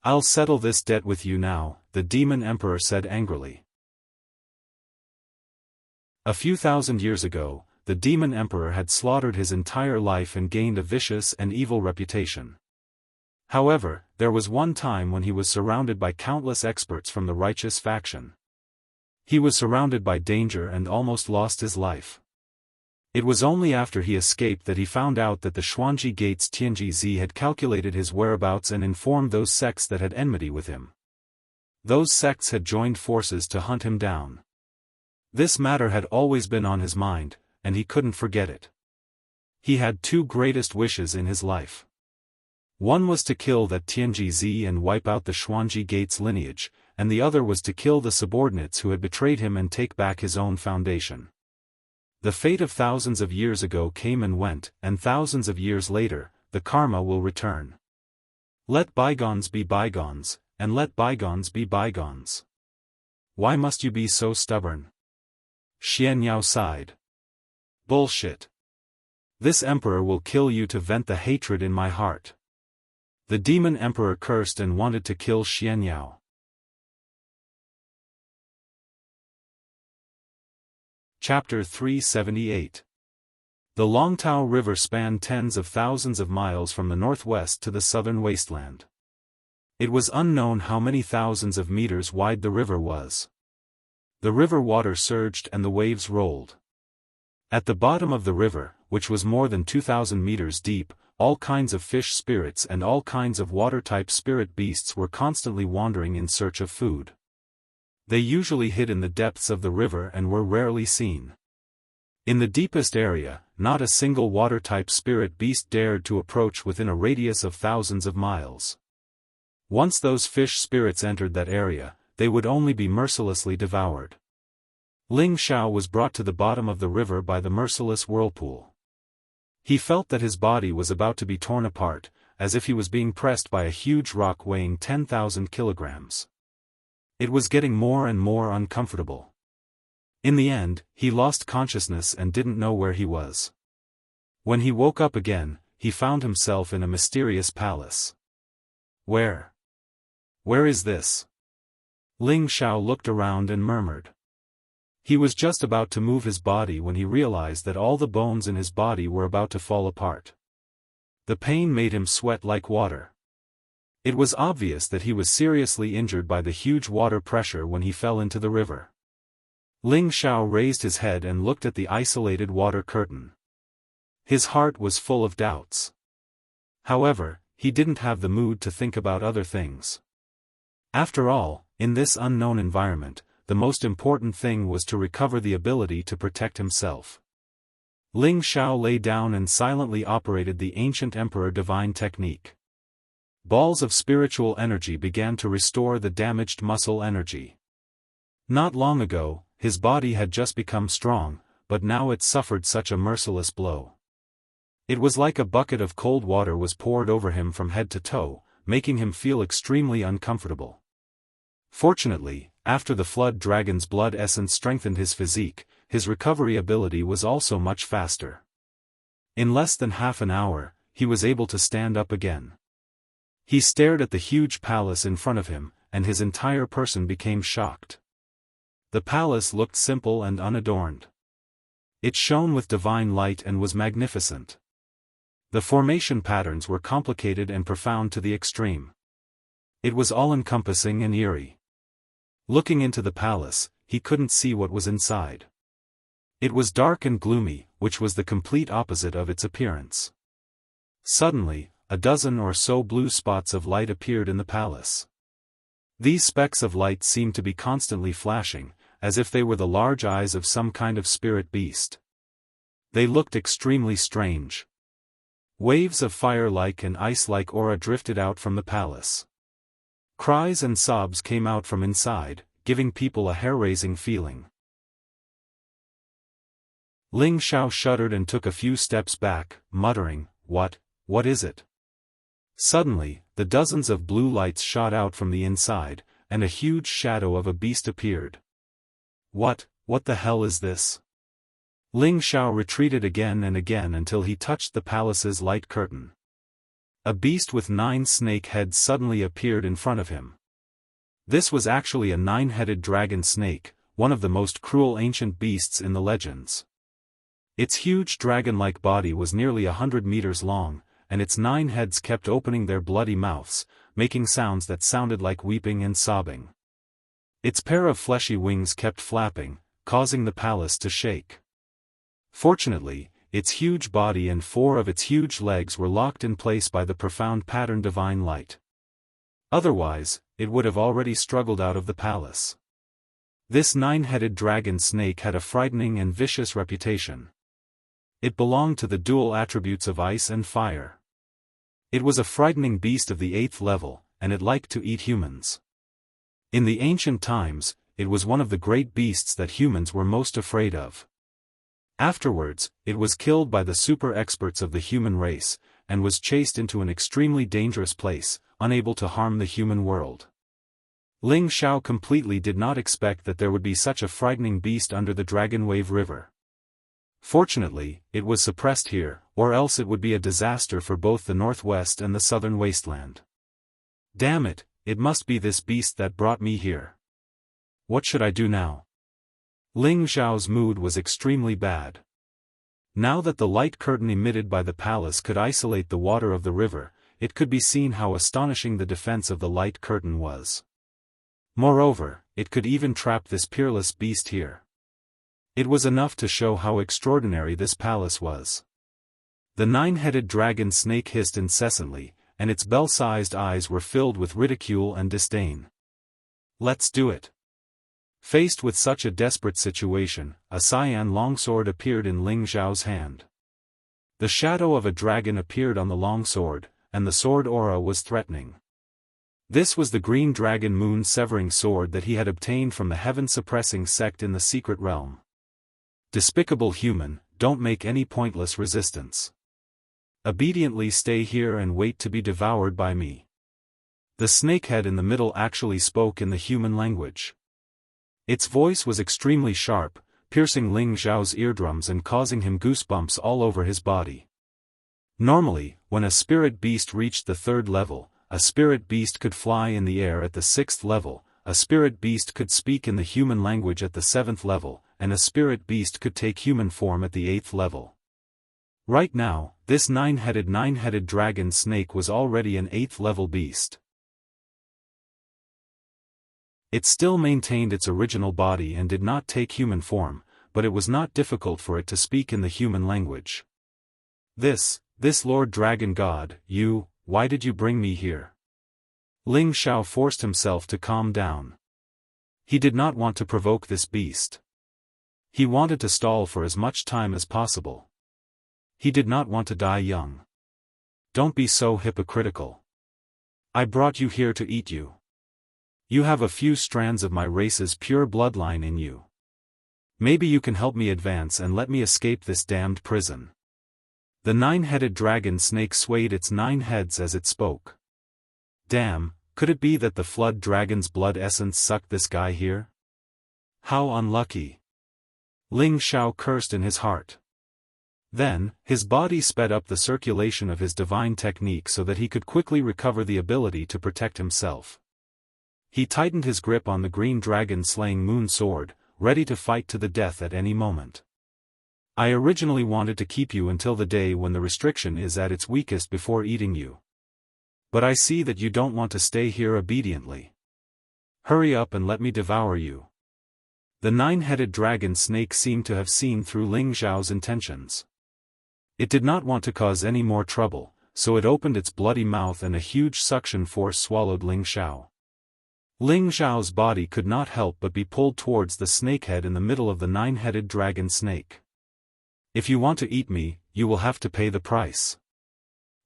I'll settle this debt with you now, the demon emperor said angrily. A few thousand years ago, the demon emperor had slaughtered his entire life and gained a vicious and evil reputation. However, there was one time when he was surrounded by countless experts from the righteous faction. He was surrounded by danger and almost lost his life. It was only after he escaped that he found out that the Xuanji Gate's Tianjizi had calculated his whereabouts and informed those sects that had enmity with him. Those sects had joined forces to hunt him down. This matter had always been on his mind, and he couldn't forget it. He had 2 greatest wishes in his life. One was to kill that Tianjizi and wipe out the Xuanji Gate's lineage, and the other was to kill the subordinates who had betrayed him and take back his own foundation. The fate of thousands of years ago came and went, and thousands of years later, the karma will return. Let bygones be bygones, and let bygones be bygones. Why must you be so stubborn? Xianxia sighed. Bullshit. This emperor will kill you to vent the hatred in my heart. The demon emperor cursed and wanted to kill Xianxia. Chapter 378. The Longtao River spanned tens of thousands of miles from the northwest to the southern wasteland. It was unknown how many thousands of meters wide the river was. The river water surged and the waves rolled. At the bottom of the river, which was more than 2,000 meters deep, all kinds of fish spirits and all kinds of water-type spirit beasts were constantly wandering in search of food. They usually hid in the depths of the river and were rarely seen. In the deepest area, not a single water-type spirit beast dared to approach within a radius of thousands of miles. Once those fish spirits entered that area, they would only be mercilessly devoured. Ling Xiao was brought to the bottom of the river by the merciless whirlpool. He felt that his body was about to be torn apart, as if he was being pressed by a huge rock weighing 10,000 kilograms. It was getting more and more uncomfortable. In the end, he lost consciousness and didn't know where he was. When he woke up again, he found himself in a mysterious palace. Where is this? Ling Xiao looked around and murmured. He was just about to move his body when he realized that all the bones in his body were about to fall apart. The pain made him sweat like water. It was obvious that he was seriously injured by the huge water pressure when he fell into the river. Ling Xiao raised his head and looked at the isolated water curtain. His heart was full of doubts. However, he didn't have the mood to think about other things. After all, in this unknown environment, the most important thing was to recover the ability to protect himself. Ling Xiao lay down and silently operated the ancient emperor divine technique. Balls of spiritual energy began to restore the damaged muscle energy. Not long ago, his body had just become strong, but now it suffered such a merciless blow. It was like a bucket of cold water was poured over him from head to toe, making him feel extremely uncomfortable. Fortunately, after the flood dragon's blood essence strengthened his physique, his recovery ability was also much faster. In less than half an hour, he was able to stand up again. He stared at the huge palace in front of him, and his entire person became shocked. The palace looked simple and unadorned. It shone with divine light and was magnificent. The formation patterns were complicated and profound to the extreme. It was all-encompassing and eerie. Looking into the palace, he couldn't see what was inside. It was dark and gloomy, which was the complete opposite of its appearance. Suddenly, a dozen or so blue spots of light appeared in the palace. These specks of light seemed to be constantly flashing, as if they were the large eyes of some kind of spirit beast. They looked extremely strange. Waves of fire-like and ice-like aura drifted out from the palace. Cries and sobs came out from inside, giving people a hair-raising feeling. Ling Xiao shuddered and took a few steps back, muttering, What is it?" Suddenly, the dozens of blue lights shot out from the inside, and a huge shadow of a beast appeared. What the hell is this?" Ling Xiao retreated again and again until he touched the palace's light curtain. A beast with 9 snake heads suddenly appeared in front of him. This was actually a 9-headed dragon snake, one of the most cruel ancient beasts in the legends. Its huge dragon-like body was nearly 100 meters long, and its 9 heads kept opening their bloody mouths, making sounds that sounded like weeping and sobbing. Its pair of fleshy wings kept flapping, causing the palace to shake. Fortunately, its huge body and 4 of its huge legs were locked in place by the profound pattern divine light. Otherwise, it would have already struggled out of the palace. This 9-headed dragon snake had a frightening and vicious reputation. It belonged to the dual attributes of ice and fire. It was a frightening beast of the 8th level, and it liked to eat humans. In the ancient times, it was one of the great beasts that humans were most afraid of. Afterwards, it was killed by the super experts of the human race, and was chased into an extremely dangerous place, unable to harm the human world. Ling Xiao completely did not expect that there would be such a frightening beast under the Dragon Wave River. Fortunately, it was suppressed here, or else it would be a disaster for both the northwest and the southern wasteland. Damn it, it must be this beast that brought me here. What should I do now? Ling Xiao's mood was extremely bad. Now that the light curtain emitted by the palace could isolate the water of the river, it could be seen how astonishing the defense of the light curtain was. Moreover, it could even trap this peerless beast here. It was enough to show how extraordinary this palace was. The nine-headed dragon snake hissed incessantly, and its bell-sized eyes were filled with ridicule and disdain. Let's do it. Faced with such a desperate situation, a cyan longsword appeared in Ling Xiao's hand. The shadow of a dragon appeared on the longsword, and the sword aura was threatening. This was the green dragon moon-severing sword that he had obtained from the heaven-suppressing sect in the secret realm. Despicable human, don't make any pointless resistance. Obediently stay here and wait to be devoured by me. The snakehead in the middle actually spoke in the human language. Its voice was extremely sharp, piercing Ling Xiao's eardrums and causing him goosebumps all over his body. Normally, when a spirit beast reached the 3rd level, a spirit beast could fly in the air at the 6th level, a spirit beast could speak in the human language at the 7th level, and a spirit beast could take human form at the 8th level. Right now, this nine-headed dragon snake was already an 8th level beast. It still maintained its original body and did not take human form, but it was not difficult for it to speak in the human language. This Lord Dragon God, why did you bring me here? Ling Xiao forced himself to calm down. He did not want to provoke this beast. He wanted to stall for as much time as possible. He did not want to die young. Don't be so hypocritical. I brought you here to eat you. You have a few strands of my race's pure bloodline in you. Maybe you can help me advance and let me escape this damned prison. The nine-headed dragon snake swayed its 9 heads as it spoke. Damn, could it be that the flood dragon's blood essence sucked this guy here? How unlucky. Ling Xiao cursed in his heart. Then, his body sped up the circulation of his divine technique so that he could quickly recover the ability to protect himself. He tightened his grip on the green dragon-slaying moon sword, ready to fight to the death at any moment. I originally wanted to keep you until the day when the restriction is at its weakest before eating you. But I see that you don't want to stay here obediently. Hurry up and let me devour you. The nine-headed dragon snake seemed to have seen through Ling Xiao's intentions. It did not want to cause any more trouble, so it opened its bloody mouth and a huge suction force swallowed Ling Xiao. Ling Xiao's body could not help but be pulled towards the snakehead in the middle of the nine-headed dragon snake. If you want to eat me, you will have to pay the price.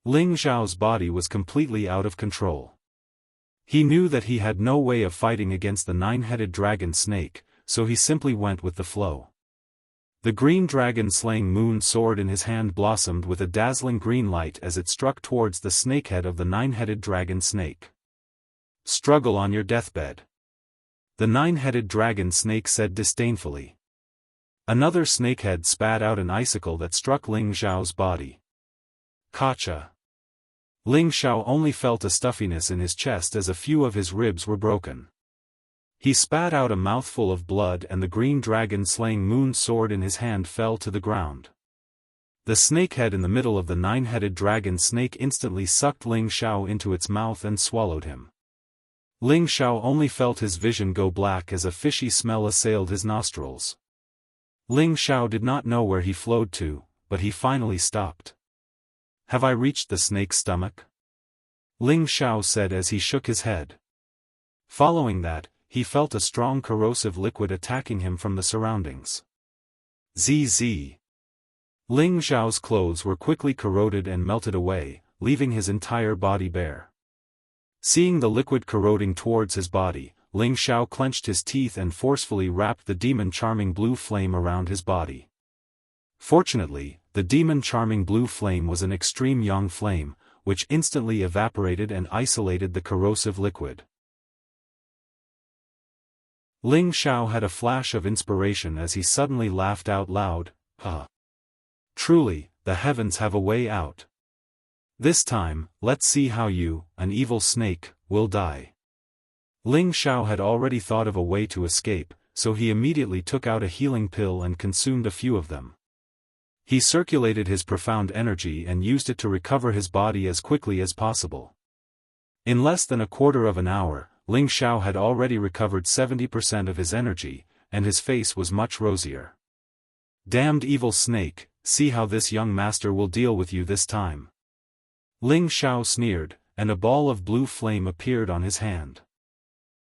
Ling Xiao's body was completely out of control. He knew that he had no way of fighting against the nine-headed dragon snake, so he simply went with the flow. The green dragon-slaying moon sword in his hand blossomed with a dazzling green light as it struck towards the snakehead of the nine-headed dragon snake. Struggle on your deathbed. The nine-headed dragon snake said disdainfully. Another snakehead spat out an icicle that struck Ling Xiao's body. Gotcha. Ling Xiao only felt a stuffiness in his chest as a few of his ribs were broken. He spat out a mouthful of blood and the green dragon-slaying moon sword in his hand fell to the ground. The snakehead in the middle of the nine-headed dragon snake instantly sucked Ling Xiao into its mouth and swallowed him. Ling Xiao only felt his vision go black as a fishy smell assailed his nostrils. Ling Xiao did not know where he flowed to, but he finally stopped. Have I reached the snake's stomach? Ling Xiao said as he shook his head. Following that, he felt a strong corrosive liquid attacking him from the surroundings. ZZ. Ling Xiao's clothes were quickly corroded and melted away, leaving his entire body bare. Seeing the liquid corroding towards his body, Ling Xiao clenched his teeth and forcefully wrapped the demon-charming blue flame around his body. Fortunately, the demon-charming blue flame was an extreme yang flame, which instantly evaporated and isolated the corrosive liquid. Ling Xiao had a flash of inspiration as he suddenly laughed out loud, "Huh! Truly, the heavens have a way out. This time, let's see how you, an evil snake, will die. Ling Xiao had already thought of a way to escape, so he immediately took out a healing pill and consumed a few of them. He circulated his profound energy and used it to recover his body as quickly as possible. In less than a quarter of an hour, Ling Xiao had already recovered 70% of his energy, and his face was much rosier. Damned evil snake, see how this young master will deal with you this time. Ling Xiao sneered, and a ball of blue flame appeared on his hand.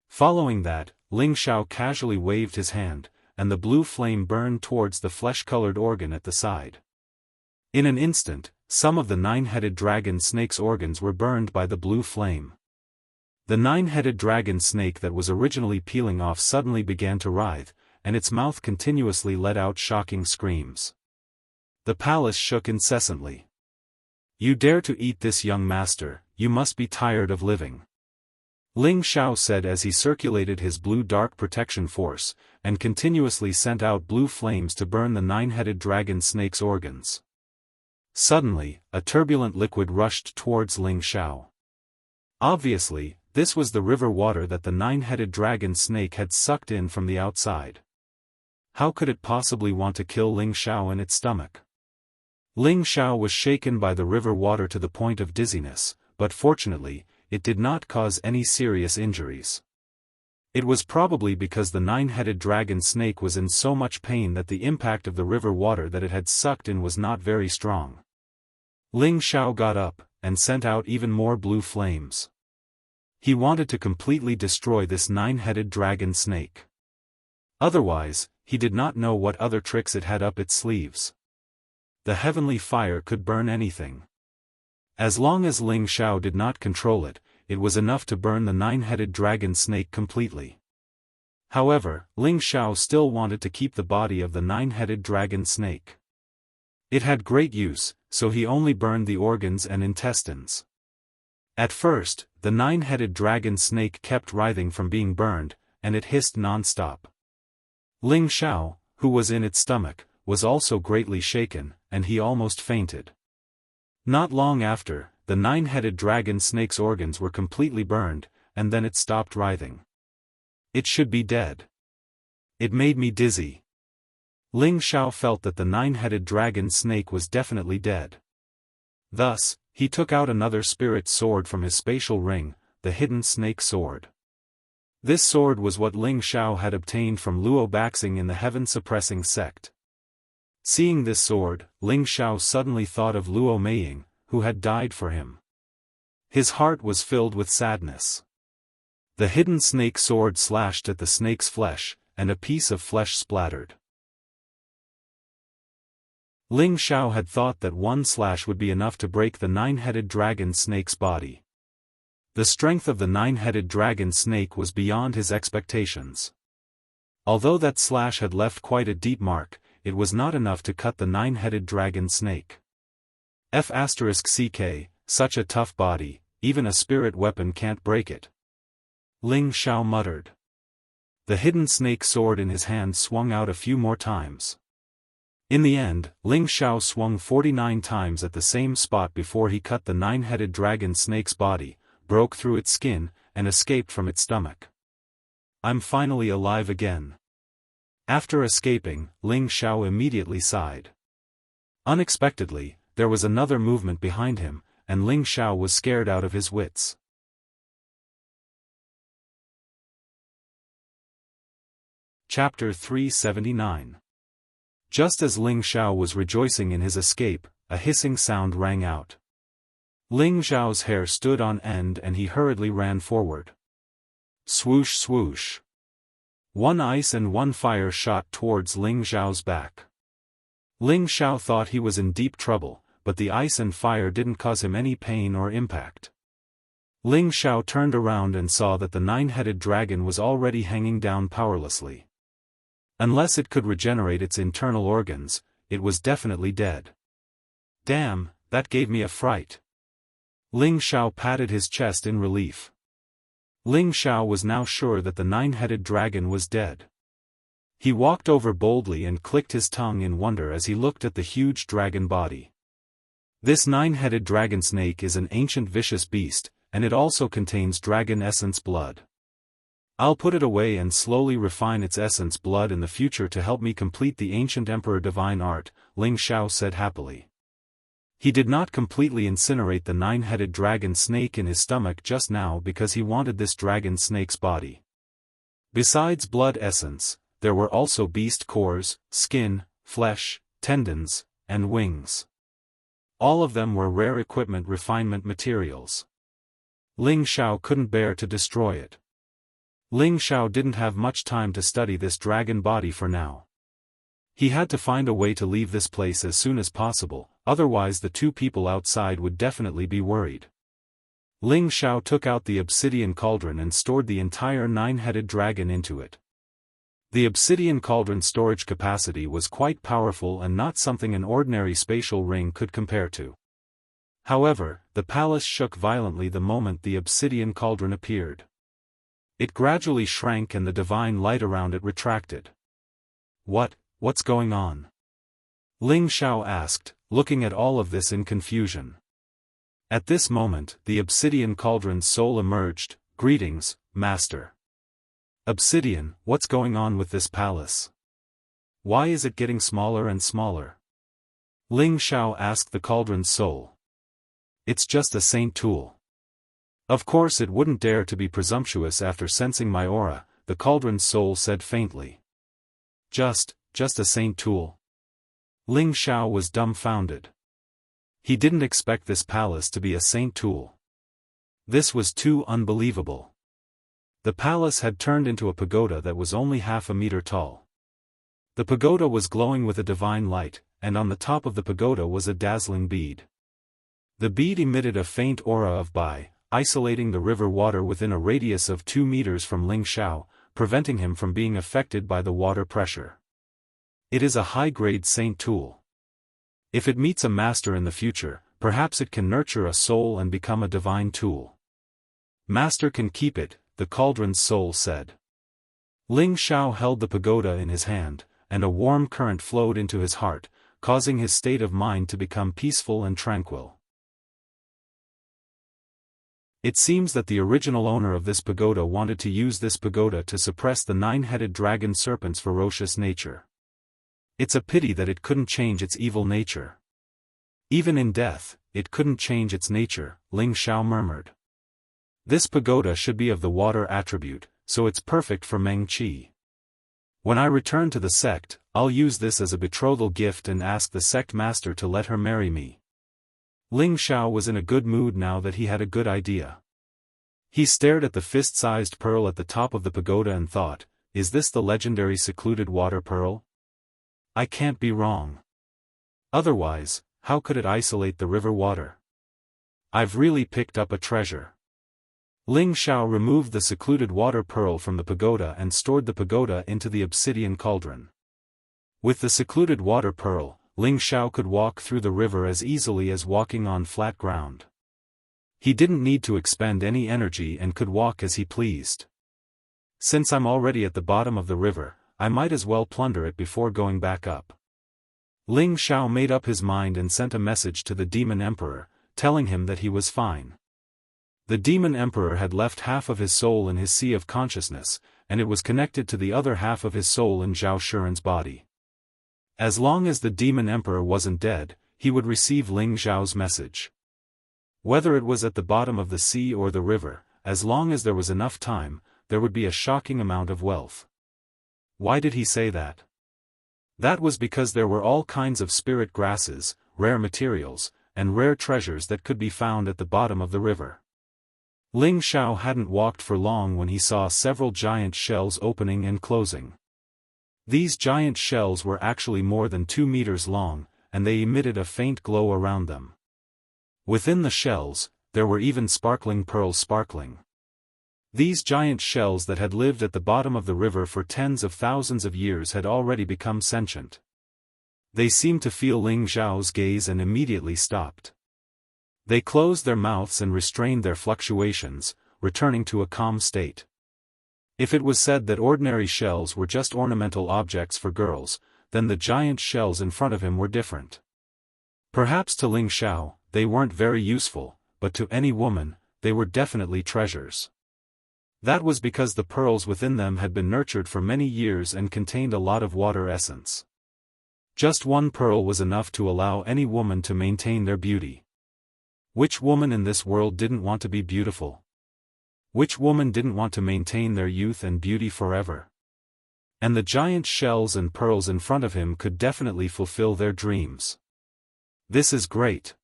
Following that, Ling Xiao casually waved his hand, and the blue flame burned towards the flesh-colored organ at the side. In an instant, some of the nine-headed dragon snake's organs were burned by the blue flame. The nine-headed dragon snake that was originally peeling off suddenly began to writhe, and its mouth continuously let out shocking screams. The palace shook incessantly. You dare to eat this young master, you must be tired of living. Ling Xiao said as he circulated his blue dark protection force, and continuously sent out blue flames to burn the nine-headed dragon snake's organs. Suddenly, a turbulent liquid rushed towards Ling Xiao. Obviously, this was the river water that the nine-headed dragon snake had sucked in from the outside. How could it possibly want to kill Ling Xiao in its stomach? Ling Xiao was shaken by the river water to the point of dizziness, but fortunately, it did not cause any serious injuries. It was probably because the nine-headed dragon snake was in so much pain that the impact of the river water that it had sucked in was not very strong. Ling Xiao got up, and sent out even more blue flames. He wanted to completely destroy this nine-headed dragon snake. Otherwise, he did not know what other tricks it had up its sleeves. The heavenly fire could burn anything. As long as Ling Xiao did not control it, it was enough to burn the nine-headed dragon snake completely. However, Ling Xiao still wanted to keep the body of the nine-headed dragon snake. It had great use, so he only burned the organs and intestines. At first, the nine-headed dragon snake kept writhing from being burned, and it hissed non-stop. Ling Xiao, who was in its stomach, was also greatly shaken, and he almost fainted. Not long after, the nine-headed dragon snake's organs were completely burned, and then it stopped writhing. It should be dead. It made me dizzy. Ling Xiao felt that the nine-headed dragon snake was definitely dead. Thus, he took out another spirit sword from his spatial ring, the hidden snake sword. This sword was what Ling Xiao had obtained from Luo Baxing in the heaven-suppressing sect. Seeing this sword, Ling Xiao suddenly thought of Luo Meiying, who had died for him. His heart was filled with sadness. The hidden snake sword slashed at the snake's flesh, and a piece of flesh splattered. Ling Xiao had thought that one slash would be enough to break the nine-headed dragon snake's body. The strength of the nine-headed dragon snake was beyond his expectations. Although that slash had left quite a deep mark, it was not enough to cut the nine-headed dragon snake. F***ck, such a tough body, even a spirit weapon can't break it. Ling Xiao muttered. The hidden snake sword in his hand swung out a few more times. In the end, Ling Xiao swung 49 times at the same spot before he cut the nine-headed dragon snake's body, broke through its skin, and escaped from its stomach. I'm finally alive again. After escaping, Ling Xiao immediately sighed. Unexpectedly, there was another movement behind him, and Ling Xiao was scared out of his wits. Chapter 379. Just as Ling Xiao was rejoicing in his escape, a hissing sound rang out. Ling Xiao's hair stood on end and he hurriedly ran forward. Swoosh swoosh. One ice and one fire shot towards Ling Xiao's back. Ling Xiao thought he was in deep trouble, but the ice and fire didn't cause him any pain or impact. Ling Xiao turned around and saw that the nine-headed dragon was already hanging down powerlessly. Unless it could regenerate its internal organs, it was definitely dead. Damn, that gave me a fright. Ling Xiao patted his chest in relief. Ling Xiao was now sure that the nine-headed dragon was dead. He walked over boldly and clicked his tongue in wonder as he looked at the huge dragon body. This 9-headed dragon snake is an ancient vicious beast, and it also contains dragon essence blood. I'll put it away and slowly refine its essence blood in the future to help me complete the ancient emperor divine art, Ling Xiao said happily. He did not completely incinerate the 9-headed dragon snake in his stomach just now because he wanted this dragon snake's body. Besides blood essence, there were also beast cores, skin, flesh, tendons, and wings. All of them were rare equipment refinement materials. Ling Xiao couldn't bear to destroy it. Ling Xiao didn't have much time to study this dragon body for now. He had to find a way to leave this place as soon as possible, otherwise the two people outside would definitely be worried. Ling Xiao took out the obsidian cauldron and stored the entire 9-headed dragon into it. The obsidian cauldron's storage capacity was quite powerful and not something an ordinary spatial ring could compare to. However, the palace shook violently the moment the obsidian cauldron appeared. It gradually shrank and the divine light around it retracted. What's going on? Ling Xiao asked, looking at all of this in confusion. At this moment, the obsidian cauldron's soul emerged. Greetings, Master. Obsidian, what's going on with this palace? Why is it getting smaller and smaller? Ling Xiao asked the cauldron's soul. It's just a saint tool. Of course it wouldn't dare to be presumptuous after sensing my aura, the cauldron's soul said faintly. Just a saint tool? Ling Xiao was dumbfounded. He didn't expect this palace to be a saint tool. This was too unbelievable. The palace had turned into a pagoda that was only half a meter tall. The pagoda was glowing with a divine light, and on the top of the pagoda was a dazzling bead. The bead emitted a faint aura of Bai, isolating the river water within a radius of 2 meters from Ling Xiao, preventing him from being affected by the water pressure. It is a high-grade saint tool. If it meets a master in the future, perhaps it can nurture a soul and become a divine tool. Master can keep it, the cauldron's soul said. Ling Xiao held the pagoda in his hand, and a warm current flowed into his heart, causing his state of mind to become peaceful and tranquil. It seems that the original owner of this pagoda wanted to use this pagoda to suppress the 9-headed dragon serpent's ferocious nature. It's a pity that it couldn't change its evil nature. Even in death, it couldn't change its nature, Ling Xiao murmured. This pagoda should be of the water attribute, so it's perfect for Meng Qi. When I return to the sect, I'll use this as a betrothal gift and ask the sect master to let her marry me. Ling Xiao was in a good mood now that he had a good idea. He stared at the fist-sized pearl at the top of the pagoda and thought, is this the legendary secluded water pearl? I can't be wrong. Otherwise, how could it isolate the river water? I've really picked up a treasure. Ling Xiao removed the secluded water pearl from the pagoda and stored the pagoda into the obsidian cauldron. With the secluded water pearl, Ling Xiao could walk through the river as easily as walking on flat ground. He didn't need to expend any energy and could walk as he pleased. Since I'm already at the bottom of the river, I might as well plunder it before going back up. Ling Xiao made up his mind and sent a message to the Demon Emperor, telling him that he was fine. The Demon Emperor had left half of his soul in his sea of consciousness, and it was connected to the other half of his soul in Zhao Shuren's body. As long as the Demon Emperor wasn't dead, he would receive Ling Xiao's message. Whether it was at the bottom of the sea or the river, as long as there was enough time, there would be a shocking amount of wealth. Why did he say that? That was because there were all kinds of spirit grasses, rare materials, and rare treasures that could be found at the bottom of the river. Ling Xiao hadn't walked for long when he saw several giant shells opening and closing. These giant shells were actually more than 2 meters long, and they emitted a faint glow around them. Within the shells, there were even sparkling pearls sparkling. These giant shells that had lived at the bottom of the river for tens of thousands of years had already become sentient. They seemed to feel Ling Xiao's gaze and immediately stopped. They closed their mouths and restrained their fluctuations, returning to a calm state. If it was said that ordinary shells were just ornamental objects for girls, then the giant shells in front of him were different. Perhaps to Ling Xiao, they weren't very useful, but to any woman, they were definitely treasures. That was because the pearls within them had been nurtured for many years and contained a lot of water essence. Just one pearl was enough to allow any woman to maintain their beauty. Which woman in this world didn't want to be beautiful? Which woman didn't want to maintain their youth and beauty forever? And the giant shells and pearls in front of him could definitely fulfill their dreams. This is great.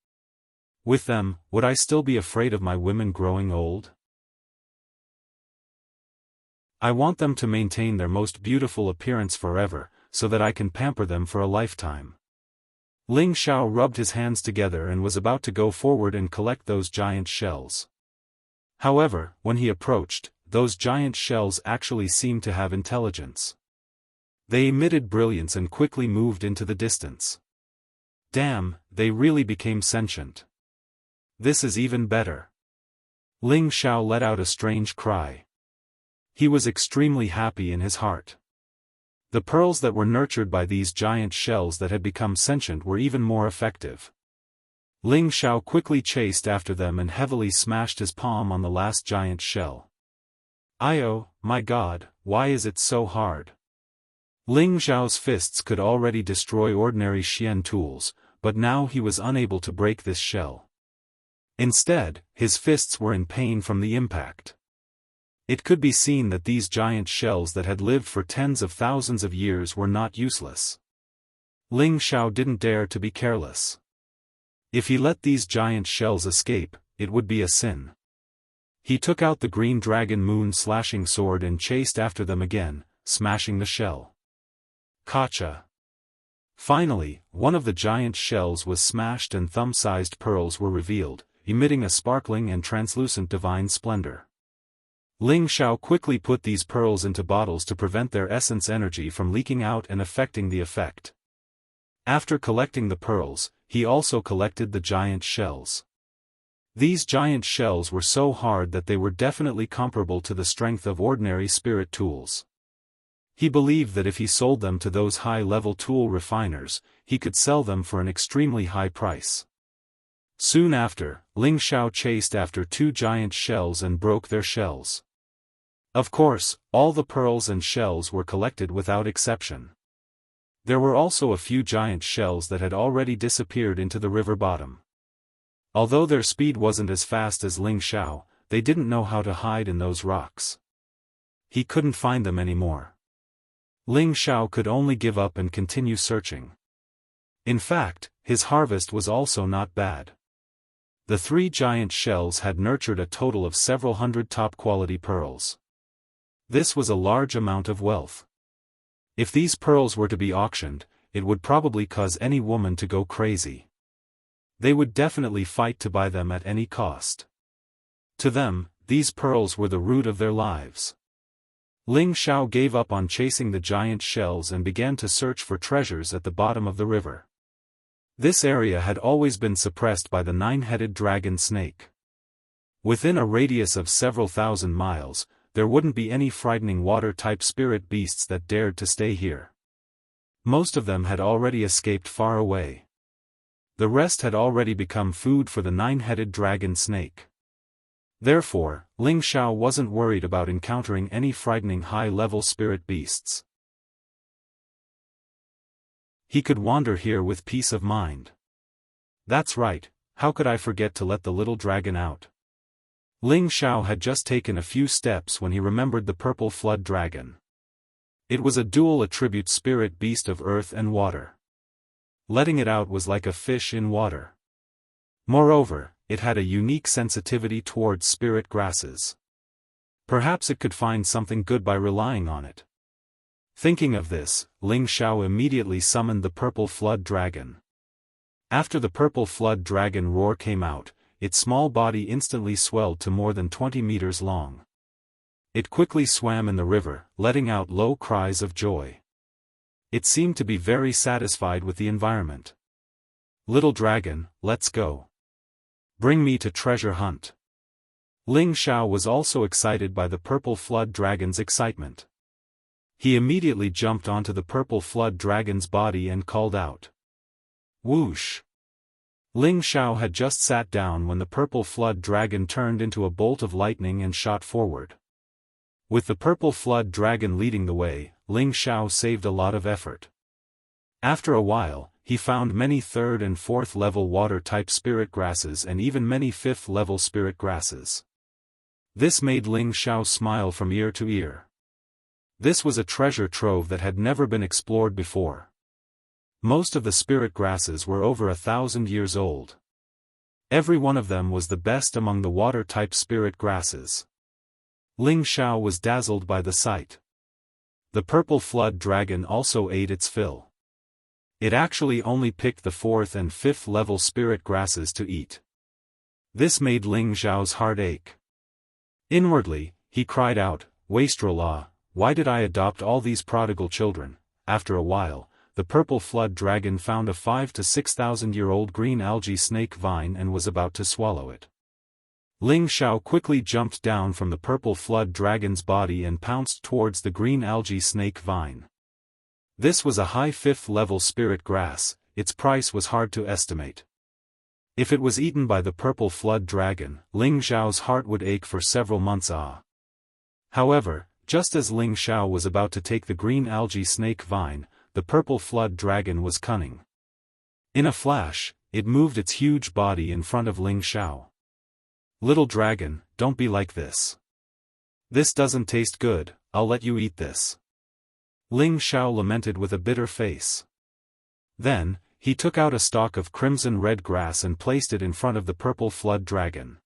With them, would I still be afraid of my women growing old? I want them to maintain their most beautiful appearance forever, so that I can pamper them for a lifetime. Ling Xiao rubbed his hands together and was about to go forward and collect those giant shells. However, when he approached, those giant shells actually seemed to have intelligence. They emitted brilliance and quickly moved into the distance. Damn, they really became sentient. This is even better. Ling Xiao let out a strange cry. He was extremely happy in his heart. The pearls that were nurtured by these giant shells that had become sentient were even more effective. Ling Xiao quickly chased after them and heavily smashed his palm on the last giant shell. Oh, my God, why is it so hard? Ling Xiao's fists could already destroy ordinary Xian tools, but now he was unable to break this shell. Instead, his fists were in pain from the impact. It could be seen that these giant shells that had lived for tens of thousands of years were not useless. Ling Xiao didn't dare to be careless. If he let these giant shells escape, it would be a sin. He took out the green dragon moon slashing sword and chased after them again, smashing the shell. Gotcha! Finally, one of the giant shells was smashed and thumb-sized pearls were revealed, emitting a sparkling and translucent divine splendor. Ling Xiao quickly put these pearls into bottles to prevent their essence energy from leaking out and affecting the effect. After collecting the pearls, he also collected the giant shells. These giant shells were so hard that they were definitely comparable to the strength of ordinary spirit tools. He believed that if he sold them to those high-level tool refiners, he could sell them for an extremely high price. Soon after, Ling Xiao chased after two giant shells and broke their shells. Of course, all the pearls and shells were collected without exception. There were also a few giant shells that had already disappeared into the river bottom. Although their speed wasn't as fast as Ling Xiao, they didn't know how to hide in those rocks. He couldn't find them anymore. Ling Xiao could only give up and continue searching. In fact, his harvest was also not bad. The three giant shells had nurtured a total of several hundred top-quality pearls. This was a large amount of wealth. If these pearls were to be auctioned, it would probably cause any woman to go crazy. They would definitely fight to buy them at any cost. To them, these pearls were the root of their lives. Ling Xiao gave up on chasing the giant shells and began to search for treasures at the bottom of the river. This area had always been suppressed by the nine-headed dragon snake. Within a radius of several thousand miles, there wouldn't be any frightening water-type spirit beasts that dared to stay here. Most of them had already escaped far away. The rest had already become food for the nine-headed dragon snake. Therefore, Ling Xiao wasn't worried about encountering any frightening high-level spirit beasts. He could wander here with peace of mind. That's right, how could I forget to let the little dragon out? Ling Xiao had just taken a few steps when he remembered the purple flood dragon. It was a dual-attribute spirit beast of earth and water. Letting it out was like a fish in water. Moreover, it had a unique sensitivity towards spirit grasses. Perhaps it could find something good by relying on it. Thinking of this, Ling Xiao immediately summoned the purple flood dragon. After the purple flood dragon roar came out, its small body instantly swelled to more than 20 meters long. It quickly swam in the river, letting out low cries of joy. It seemed to be very satisfied with the environment. Little dragon, let's go. Bring me to treasure hunt. Ling Xiao was also excited by the purple flood dragon's excitement. He immediately jumped onto the purple flood dragon's body and called out. Whoosh! Ling Xiao had just sat down when the purple flood dragon turned into a bolt of lightning and shot forward. With the purple flood dragon leading the way, Ling Xiao saved a lot of effort. After a while, he found many 3rd and 4th level water-type spirit grasses and even many 5th level spirit grasses. This made Ling Xiao smile from ear to ear. This was a treasure trove that had never been explored before. Most of the spirit grasses were over 1,000 years old. Every one of them was the best among the water-type spirit grasses. Ling Xiao was dazzled by the sight. The purple flood dragon also ate its fill. It actually only picked the 4th and 5th level spirit grasses to eat. This made Ling Xiao's heart ache. Inwardly, he cried out, "Wastrel, why did I adopt all these prodigal children?" After a while, the purple flood dragon found a 5,000 to 6,000-year-old green algae snake vine and was about to swallow it. Ling Xiao quickly jumped down from the purple flood dragon's body and pounced towards the green algae snake vine. This was a high 5th level spirit grass. Its price was hard to estimate. If it was eaten by the purple flood dragon, Ling Xiao's heart would ache for several months. However, just as Ling Xiao was about to take the green algae snake vine, the purple flood dragon was cunning. In a flash, it moved its huge body in front of Ling Xiao. "Little dragon, don't be like this. This doesn't taste good, I'll let you eat this." Ling Xiao lamented with a bitter face. Then, he took out a stalk of crimson-red grass and placed it in front of the purple flood dragon.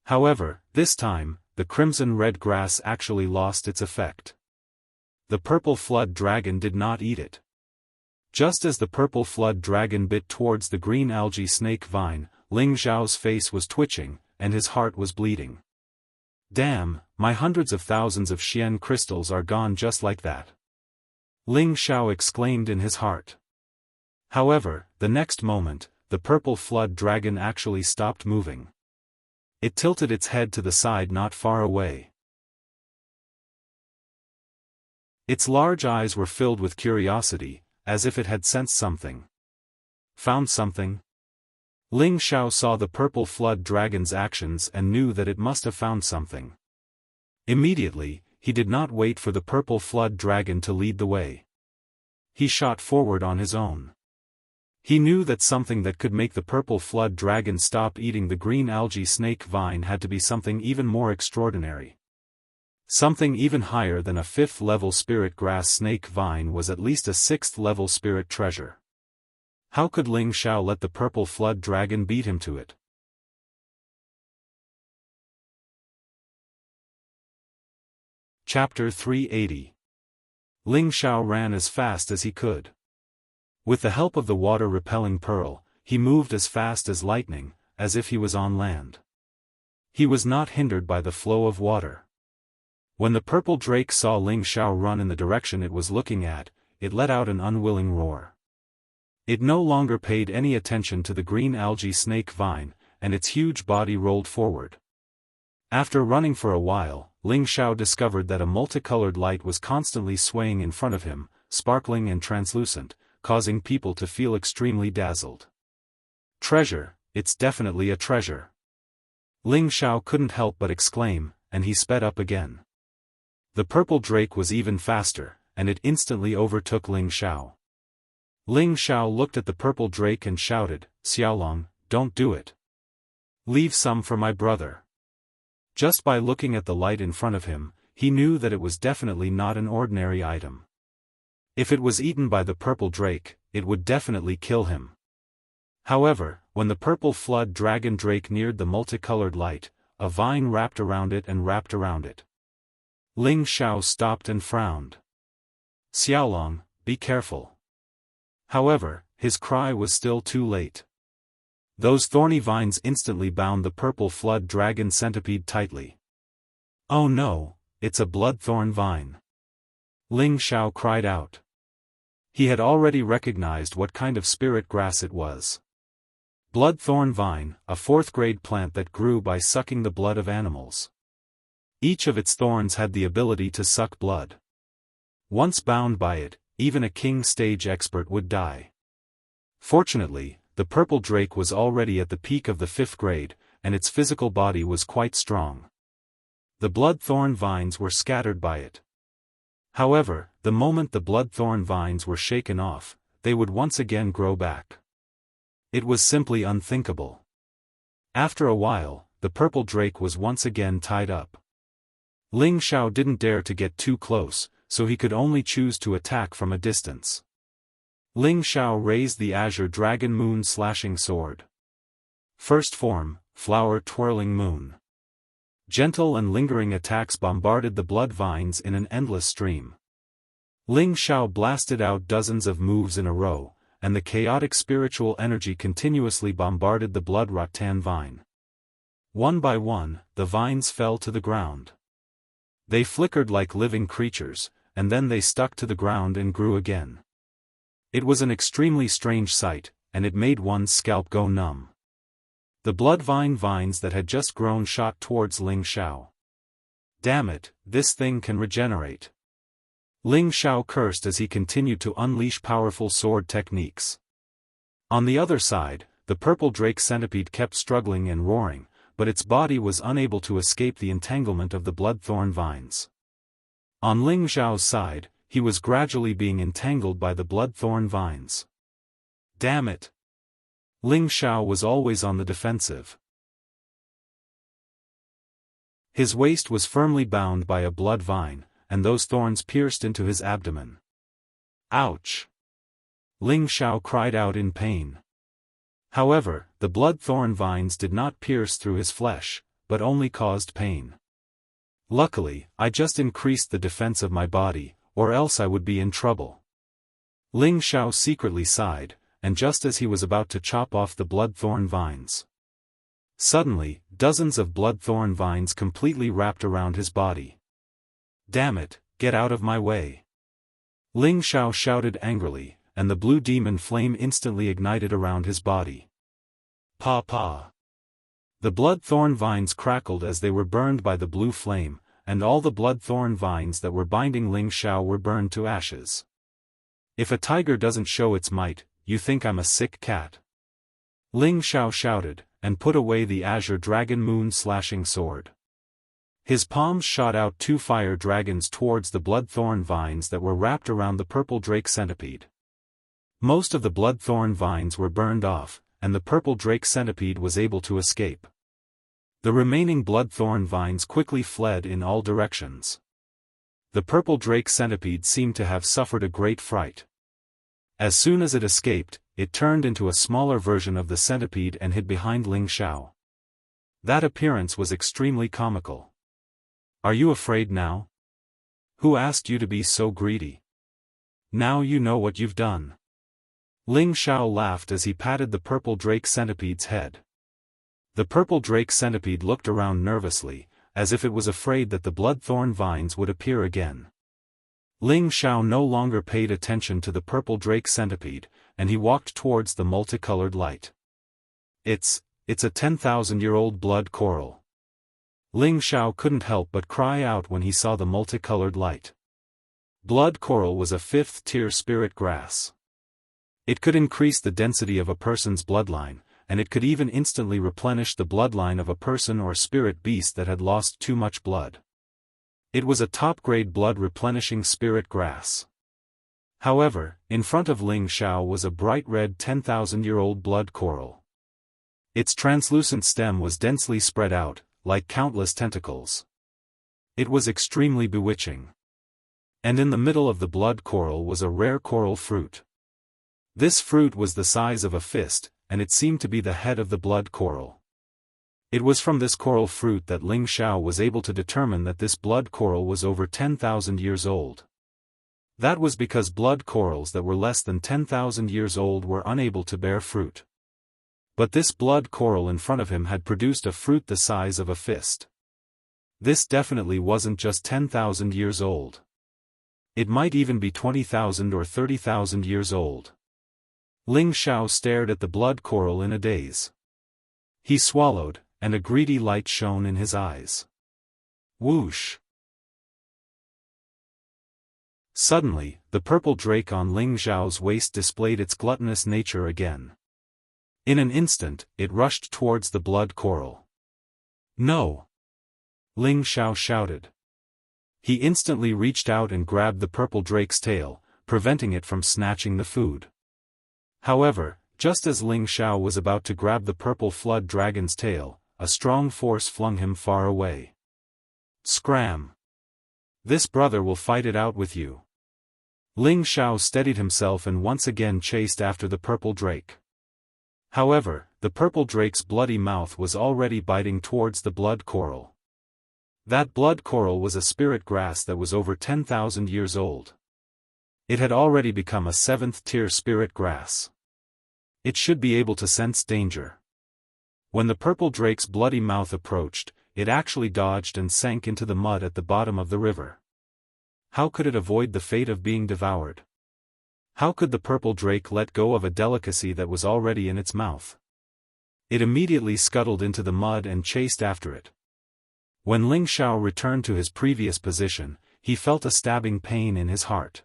However, this time, the crimson-red grass actually lost its effect. The purple flood dragon did not eat it. Just as the purple flood dragon bit towards the green algae snake vine, Ling Xiao's face was twitching, and his heart was bleeding. "Damn, my hundreds of thousands of Xian crystals are gone just like that," Ling Xiao exclaimed in his heart. However, the next moment, the purple flood dragon actually stopped moving. It tilted its head to the side not far away. Its large eyes were filled with curiosity, as if it had sensed something. "Found something?" Ling Xiao saw the purple flood dragon's actions and knew that it must have found something. Immediately, he did not wait for the purple flood dragon to lead the way. He shot forward on his own. He knew that something that could make the purple flood dragon stop eating the green algae snake vine had to be something even more extraordinary. Something even higher than a 5th level spirit grass snake vine was at least a 6th level spirit treasure. How could Ling Xiao let the purple flood dragon beat him to it? Chapter 380. Ling Xiao ran as fast as he could. With the help of the water-repelling pearl, he moved as fast as lightning, as if he was on land. He was not hindered by the flow of water. When the purple drake saw Ling Xiao run in the direction it was looking at, it let out an unwilling roar. It no longer paid any attention to the green algae snake vine, and its huge body rolled forward. After running for a while, Ling Xiao discovered that a multicolored light was constantly swaying in front of him, sparkling and translucent, causing people to feel extremely dazzled. "Treasure, it's definitely a treasure!" Ling Xiao couldn't help but exclaim, and he sped up again. The purple drake was even faster, and it instantly overtook Ling Xiao. Ling Xiao looked at the purple drake and shouted, "Xiaolong, don't do it. Leave some for my brother." Just by looking at the light in front of him, he knew that it was definitely not an ordinary item. If it was eaten by the purple drake, it would definitely kill him. However, when the purple flood dragon drake neared the multicolored light, a vine wrapped around it and wrapped around it. Ling Xiao stopped and frowned. "Xiaolong, be careful." However, his cry was still too late. Those thorny vines instantly bound the purple flood dragon centipede tightly. "Oh no, it's a bloodthorn vine!" Ling Xiao cried out. He had already recognized what kind of spirit grass it was. Bloodthorn vine, a 4th-grade plant that grew by sucking the blood of animals. Each of its thorns had the ability to suck blood. Once bound by it, even a king stage expert would die. Fortunately, the purple drake was already at the peak of the 5th grade, and its physical body was quite strong. The blood-thorn vines were scattered by it. However, the moment the blood-thorn vines were shaken off, they would once again grow back. It was simply unthinkable. After a while, the purple drake was once again tied up. Ling Xiao didn't dare to get too close, so he could only choose to attack from a distance. Ling Xiao raised the azure dragon moon slashing sword. First form, flower twirling moon. Gentle and lingering attacks bombarded the blood vines in an endless stream. Ling Xiao blasted out dozens of moves in a row, and the chaotic spiritual energy continuously bombarded the blood rattan vine. One by one, the vines fell to the ground. They flickered like living creatures, and then they stuck to the ground and grew again. It was an extremely strange sight, and it made one's scalp go numb. The blood vines that had just grown shot towards Ling Xiao. Damn it, this thing can regenerate. Ling Xiao cursed as he continued to unleash powerful sword techniques. On the other side, the purple drake centipede kept struggling and roaring, but its body was unable to escape the entanglement of the blood-thorn vines. On Ling Xiao's side, he was gradually being entangled by the blood-thorn vines. Damn it! Ling Xiao was always on the defensive. His waist was firmly bound by a blood vine, and those thorns pierced into his abdomen. Ouch! Ling Xiao cried out in pain. However, the blood-thorn vines did not pierce through his flesh, but only caused pain. Luckily, I just increased the defense of my body, or else I would be in trouble. Ling Xiao secretly sighed, and just as he was about to chop off the blood-thorn vines, suddenly, dozens of blood-thorn vines completely wrapped around his body. Damn it, get out of my way! Ling Xiao shouted angrily, and the blue demon flame instantly ignited around his body. Pa! The blood-thorn vines crackled as they were burned by the blue flame, and all the blood-thorn vines that were binding Ling Xiao were burned to ashes. If a tiger doesn't show its might, you think I'm a sick cat? Ling Xiao shouted, and put away the azure dragon moon slashing sword. His palms shot out 2 fire dragons towards the blood-thorn vines that were wrapped around the purple drake centipede. Most of the blood-thorn vines were burned off, and the purple drake centipede was able to escape. The remaining blood-thorn vines quickly fled in all directions. The purple drake centipede seemed to have suffered a great fright. As soon as it escaped, it turned into a smaller version of the centipede and hid behind Ling Xiao. That appearance was extremely comical. Are you afraid now? Who asked you to be so greedy? Now you know what you've done. Ling Xiao laughed as he patted the purple drake centipede's head. The purple drake centipede looked around nervously, as if it was afraid that the blood-thorn vines would appear again. Ling Xiao no longer paid attention to the purple drake centipede, and he walked towards the multicolored light. It's a 10,000-year-old blood coral. Ling Xiao couldn't help but cry out when he saw the multicolored light. Blood coral was a 5th-tier spirit grass. It could increase the density of a person's bloodline, and it could even instantly replenish the bloodline of a person or spirit beast that had lost too much blood. It was a top-grade blood-replenishing spirit grass. However, in front of Ling Xiao was a bright red 10,000-year-old blood coral. Its translucent stem was densely spread out, like countless tentacles. It was extremely bewitching. And in the middle of the blood coral was a rare coral fruit. This fruit was the size of a fist, and it seemed to be the head of the blood coral. It was from this coral fruit that Ling Xiao was able to determine that this blood coral was over 10,000 years old. That was because blood corals that were less than 10,000 years old were unable to bear fruit. But this blood coral in front of him had produced a fruit the size of a fist. This definitely wasn't just 10,000 years old. It might even be 20,000 or 30,000 years old. Ling Xiao stared at the blood coral in a daze. He swallowed, and a greedy light shone in his eyes. Whoosh! Suddenly, the purple drake on Ling Xiao's waist displayed its gluttonous nature again. In an instant, it rushed towards the blood coral. No! Ling Xiao shouted. He instantly reached out and grabbed the purple drake's tail, preventing it from snatching the food. However, just as Ling Xiao was about to grab the purple flood dragon's tail, a strong force flung him far away. Scram! This brother will fight it out with you. Ling Xiao steadied himself and once again chased after the purple drake. However, the purple drake's bloody mouth was already biting towards the blood coral. That blood coral was a spirit grass that was over 10,000 years old. It had already become a 7th-tier spirit grass. It should be able to sense danger. When the purple drake's bloody mouth approached, it actually dodged and sank into the mud at the bottom of the river. How could it avoid the fate of being devoured? How could the purple drake let go of a delicacy that was already in its mouth? It immediately scuttled into the mud and chased after it. When Ling Xiao returned to his previous position, he felt a stabbing pain in his heart.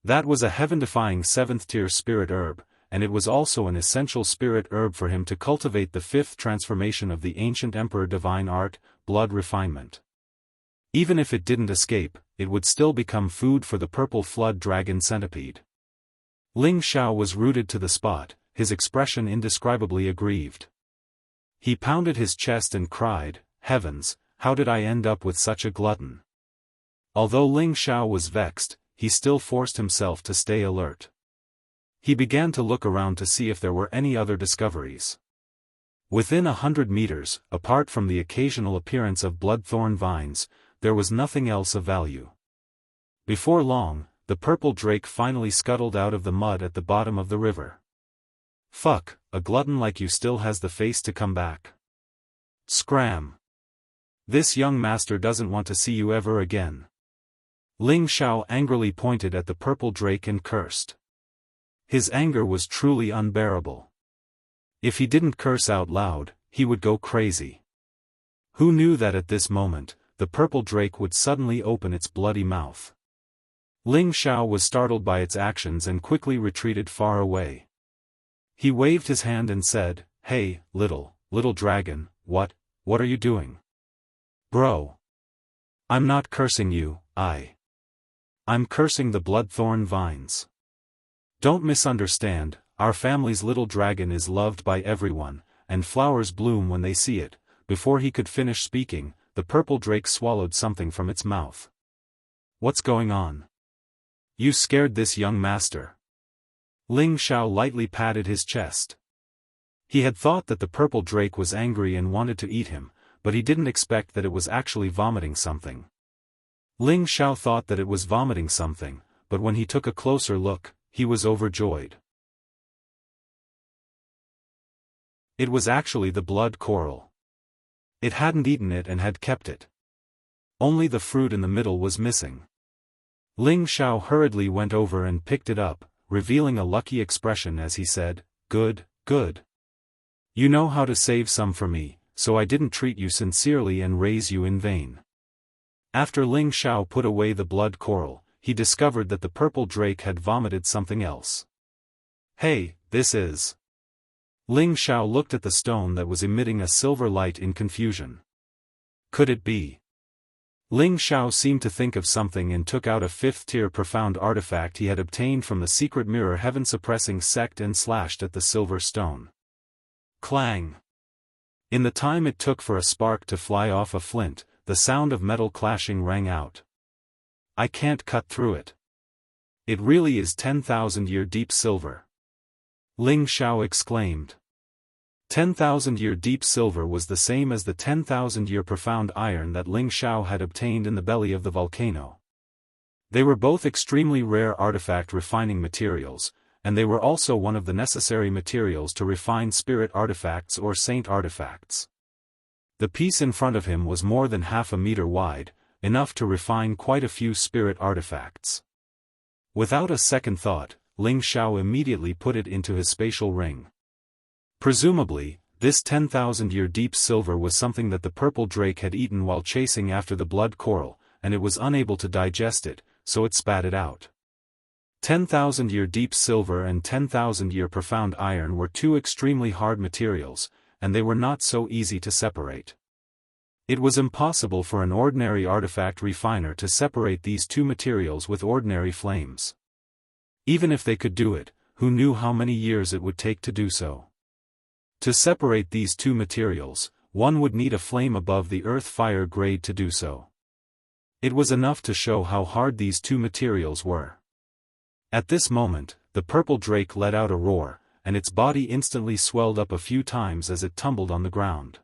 That was a heaven-defying 7th-tier spirit herb, and it was also an essential spirit herb for him to cultivate the 5th transformation of the ancient emperor divine art, blood refinement. Even if it didn't escape, it would still become food for the purple flood dragon centipede. Ling Xiao was rooted to the spot, his expression indescribably aggrieved. He pounded his chest and cried, "Heavens, how did I end up with such a glutton?" Although Ling Xiao was vexed, he still forced himself to stay alert. He began to look around to see if there were any other discoveries. Within 100 meters, apart from the occasional appearance of bloodthorn vines, there was nothing else of value. Before long, the purple drake finally scuttled out of the mud at the bottom of the river. Fuck, a glutton like you still has the face to come back. Scram! This young master doesn't want to see you ever again. Ling Xiao angrily pointed at the purple drake and cursed. His anger was truly unbearable. If he didn't curse out loud, he would go crazy. Who knew that at this moment, the purple drake would suddenly open its bloody mouth? Ling Xiao was startled by its actions and quickly retreated far away. He waved his hand and said, "Hey, little dragon, what are you doing? Bro. I'm not cursing you, I'm cursing the bloodthorn vines. Don't misunderstand, our family's little dragon is loved by everyone, and flowers bloom when they see it." Before he could finish speaking, the purple drake swallowed something from its mouth. What's going on? You scared this young master. Ling Xiao lightly patted his chest. He had thought that the purple drake was angry and wanted to eat him, but he didn't expect that it was actually vomiting something. Ling Xiao thought that it was vomiting something, but when he took a closer look, he was overjoyed. It was actually the blood coral. It hadn't eaten it and had kept it. Only the fruit in the middle was missing. Ling Xiao hurriedly went over and picked it up, revealing a lucky expression as he said, Good. You know how to save some for me, so I didn't treat you sincerely and raise you in vain." After Ling Xiao put away the blood coral, he discovered that the purple drake had vomited something else. "Hey, this is..." Ling Xiao looked at the stone that was emitting a silver light in confusion. Could it be? Ling Xiao seemed to think of something and took out a 5th-tier profound artifact he had obtained from the secret mirror heaven-suppressing sect and slashed at the silver stone. Clang! In the time it took for a spark to fly off a flint, the sound of metal clashing rang out. I can't cut through it. It really is 10,000-year deep silver. Ling Xiao exclaimed. 10,000-year deep silver was the same as the 10,000-year profound iron that Ling Xiao had obtained in the belly of the volcano. They were both extremely rare artifact refining materials, and they were also one of the necessary materials to refine spirit artifacts or saint artifacts. The piece in front of him was more than half a meter wide, enough to refine quite a few spirit artifacts. Without a second thought, Ling Xiao immediately put it into his spatial ring. Presumably, this 10,000-year deep silver was something that the purple drake had eaten while chasing after the blood coral, and it was unable to digest it, so it spat it out. 10,000-year deep silver and 10,000-year profound iron were two extremely hard materials, and they were not so easy to separate. It was impossible for an ordinary artifact refiner to separate these two materials with ordinary flames. Even if they could do it, who knew how many years it would take to do so? To separate these two materials, one would need a flame above the earth fire grade to do so. It was enough to show how hard these two materials were. At this moment, the purple drake let out a roar, and its body instantly swelled up a few times as it tumbled on the ground.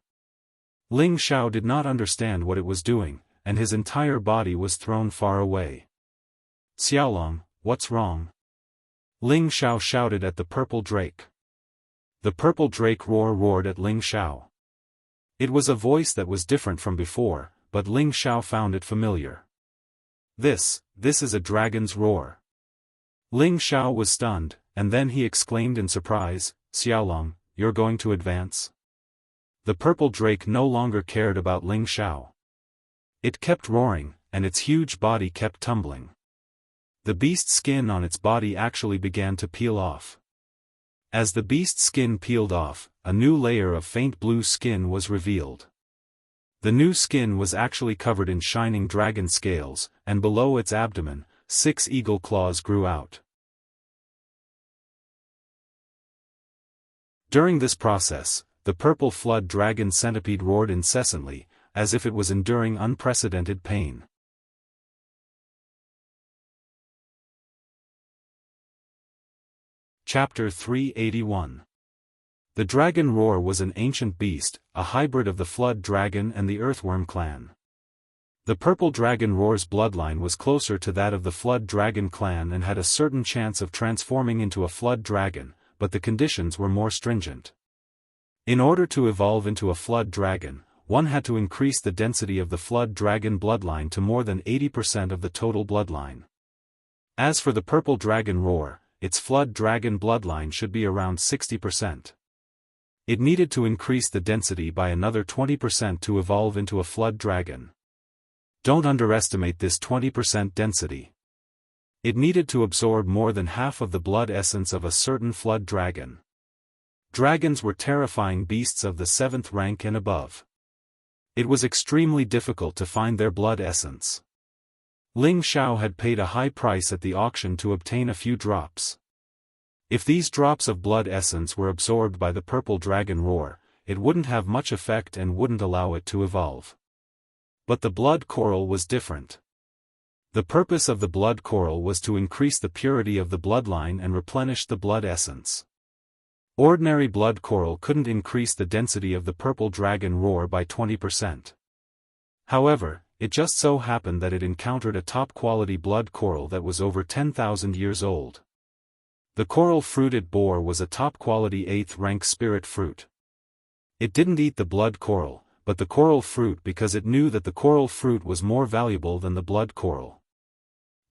Ling Xiao did not understand what it was doing, and his entire body was thrown far away. "Xiaolong, what's wrong?" Ling Xiao shouted at the purple drake. The purple drake roared at Ling Xiao. It was a voice that was different from before, but Ling Xiao found it familiar. This is a dragon's roar." Ling Xiao was stunned, and then he exclaimed in surprise, "Xiaolong, you're going to advance?" The purple drake no longer cared about Ling Xiao. It kept roaring, and its huge body kept tumbling. The beast's skin on its body actually began to peel off. As the beast's skin peeled off, a new layer of faint blue skin was revealed. The new skin was actually covered in shining dragon scales, and below its abdomen, 6 eagle claws grew out. During this process, the purple flood dragon centipede roared incessantly, as if it was enduring unprecedented pain. Chapter 381. The dragon roar was an ancient beast, a hybrid of the flood dragon and the earthworm clan. The purple dragon roar's bloodline was closer to that of the flood dragon clan and had a certain chance of transforming into a flood dragon, but the conditions were more stringent. In order to evolve into a flood dragon, one had to increase the density of the flood dragon bloodline to more than 80% of the total bloodline. As for the purple dragon roar, its flood dragon bloodline should be around 60%. It needed to increase the density by another 20% to evolve into a flood dragon. Don't underestimate this 20% density. It needed to absorb more than half of the blood essence of a certain flood dragon. Dragons were terrifying beasts of the 7th rank and above. It was extremely difficult to find their blood essence. Ling Xiao had paid a high price at the auction to obtain a few drops. If these drops of blood essence were absorbed by the purple dragon roar, it wouldn't have much effect and wouldn't allow it to evolve. But the blood coral was different. The purpose of the blood coral was to increase the purity of the bloodline and replenish the blood essence. Ordinary blood coral couldn't increase the density of the purple dragon roar by 20%. However, it just so happened that it encountered a top-quality blood coral that was over 10,000 years old. The coral fruit it bore was a top-quality 8th-rank spirit fruit. It didn't eat the blood coral, but the coral fruit because it knew that the coral fruit was more valuable than the blood coral.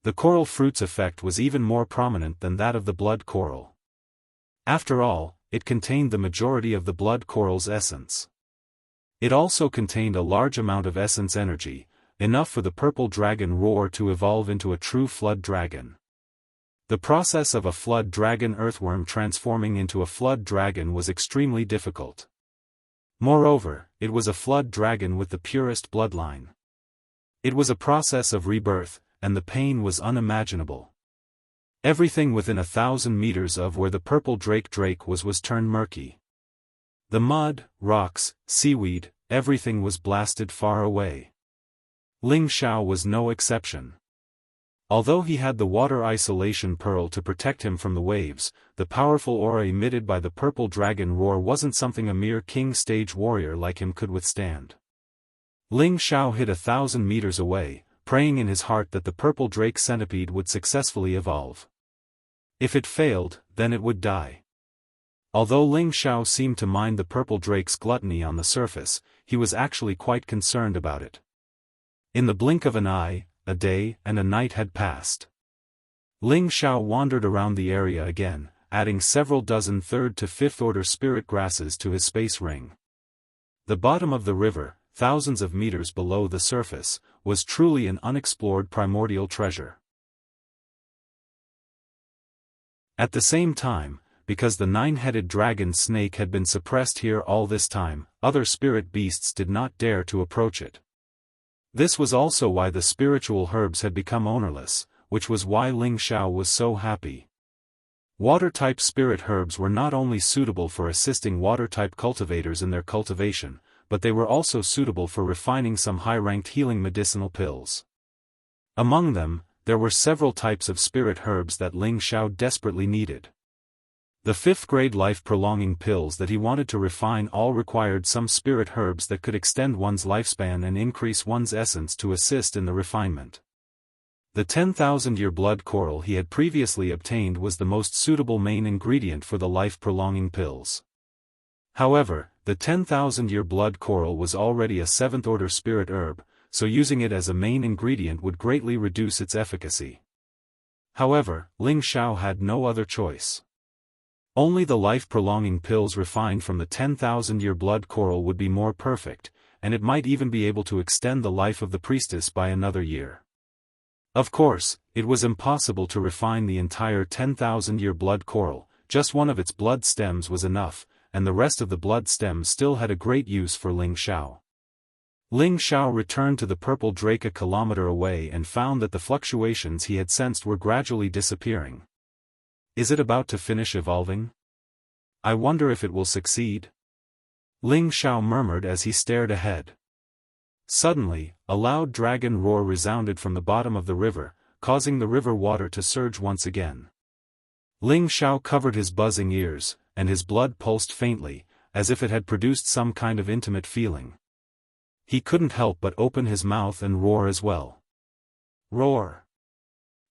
The coral fruit's effect was even more prominent than that of the blood coral. After all, it contained the majority of the blood coral's essence. It also contained a large amount of essence energy, enough for the purple dragon roar to evolve into a true flood dragon. The process of a flood dragon earthworm transforming into a flood dragon was extremely difficult. Moreover, it was a flood dragon with the purest bloodline. It was a process of rebirth, and the pain was unimaginable. Everything within 1,000 meters of where the purple drake was turned murky. The mud, rocks, seaweed, everything was blasted far away. Ling Xiao was no exception. Although he had the water isolation pearl to protect him from the waves, the powerful aura emitted by the purple dragon roar wasn't something a mere king stage warrior like him could withstand. Ling Xiao hid 1,000 meters away, praying in his heart that the purple drake centipede would successfully evolve. If it failed, then it would die. Although Ling Xiao seemed to mind the purple drake's gluttony on the surface, he was actually quite concerned about it. In the blink of an eye, a day and a night had passed. Ling Xiao wandered around the area again, adding several dozen 3rd to 5th order spirit grasses to his space ring. The bottom of the river, thousands of meters below the surface, was truly an unexplored primordial treasure. At the same time, because the nine-headed dragon snake had been suppressed here all this time, other spirit beasts did not dare to approach it. This was also why the spiritual herbs had become ownerless, which was why Ling Xiao was so happy. Water-type spirit herbs were not only suitable for assisting water-type cultivators in their cultivation, but they were also suitable for refining some high-ranked healing medicinal pills. Among them, there were several types of spirit herbs that Ling Xiao desperately needed. The 5th-grade life-prolonging pills that he wanted to refine all required some spirit herbs that could extend one's lifespan and increase one's essence to assist in the refinement. The 10,000-year blood coral he had previously obtained was the most suitable main ingredient for the life-prolonging pills. However, the 10,000-year blood coral was already a 7th-order spirit herb, so using it as a main ingredient would greatly reduce its efficacy. However, Ling Xiao had no other choice. Only the life-prolonging pills refined from the 10,000-year blood coral would be more perfect, and it might even be able to extend the life of the priestess by another year. Of course, it was impossible to refine the entire 10,000-year blood coral, just one of its blood stems was enough, and the rest of the blood stems still had a great use for Ling Xiao. Ling Xiao returned to the purple drake a kilometer away and found that the fluctuations he had sensed were gradually disappearing. Is it about to finish evolving? I wonder if it will succeed? Ling Xiao murmured as he stared ahead. Suddenly, a loud dragon roar resounded from the bottom of the river, causing the river water to surge once again. Ling Xiao covered his buzzing ears, and his blood pulsed faintly, as if it had produced some kind of intimate feeling. He couldn't help but open his mouth and roar as well. Roar!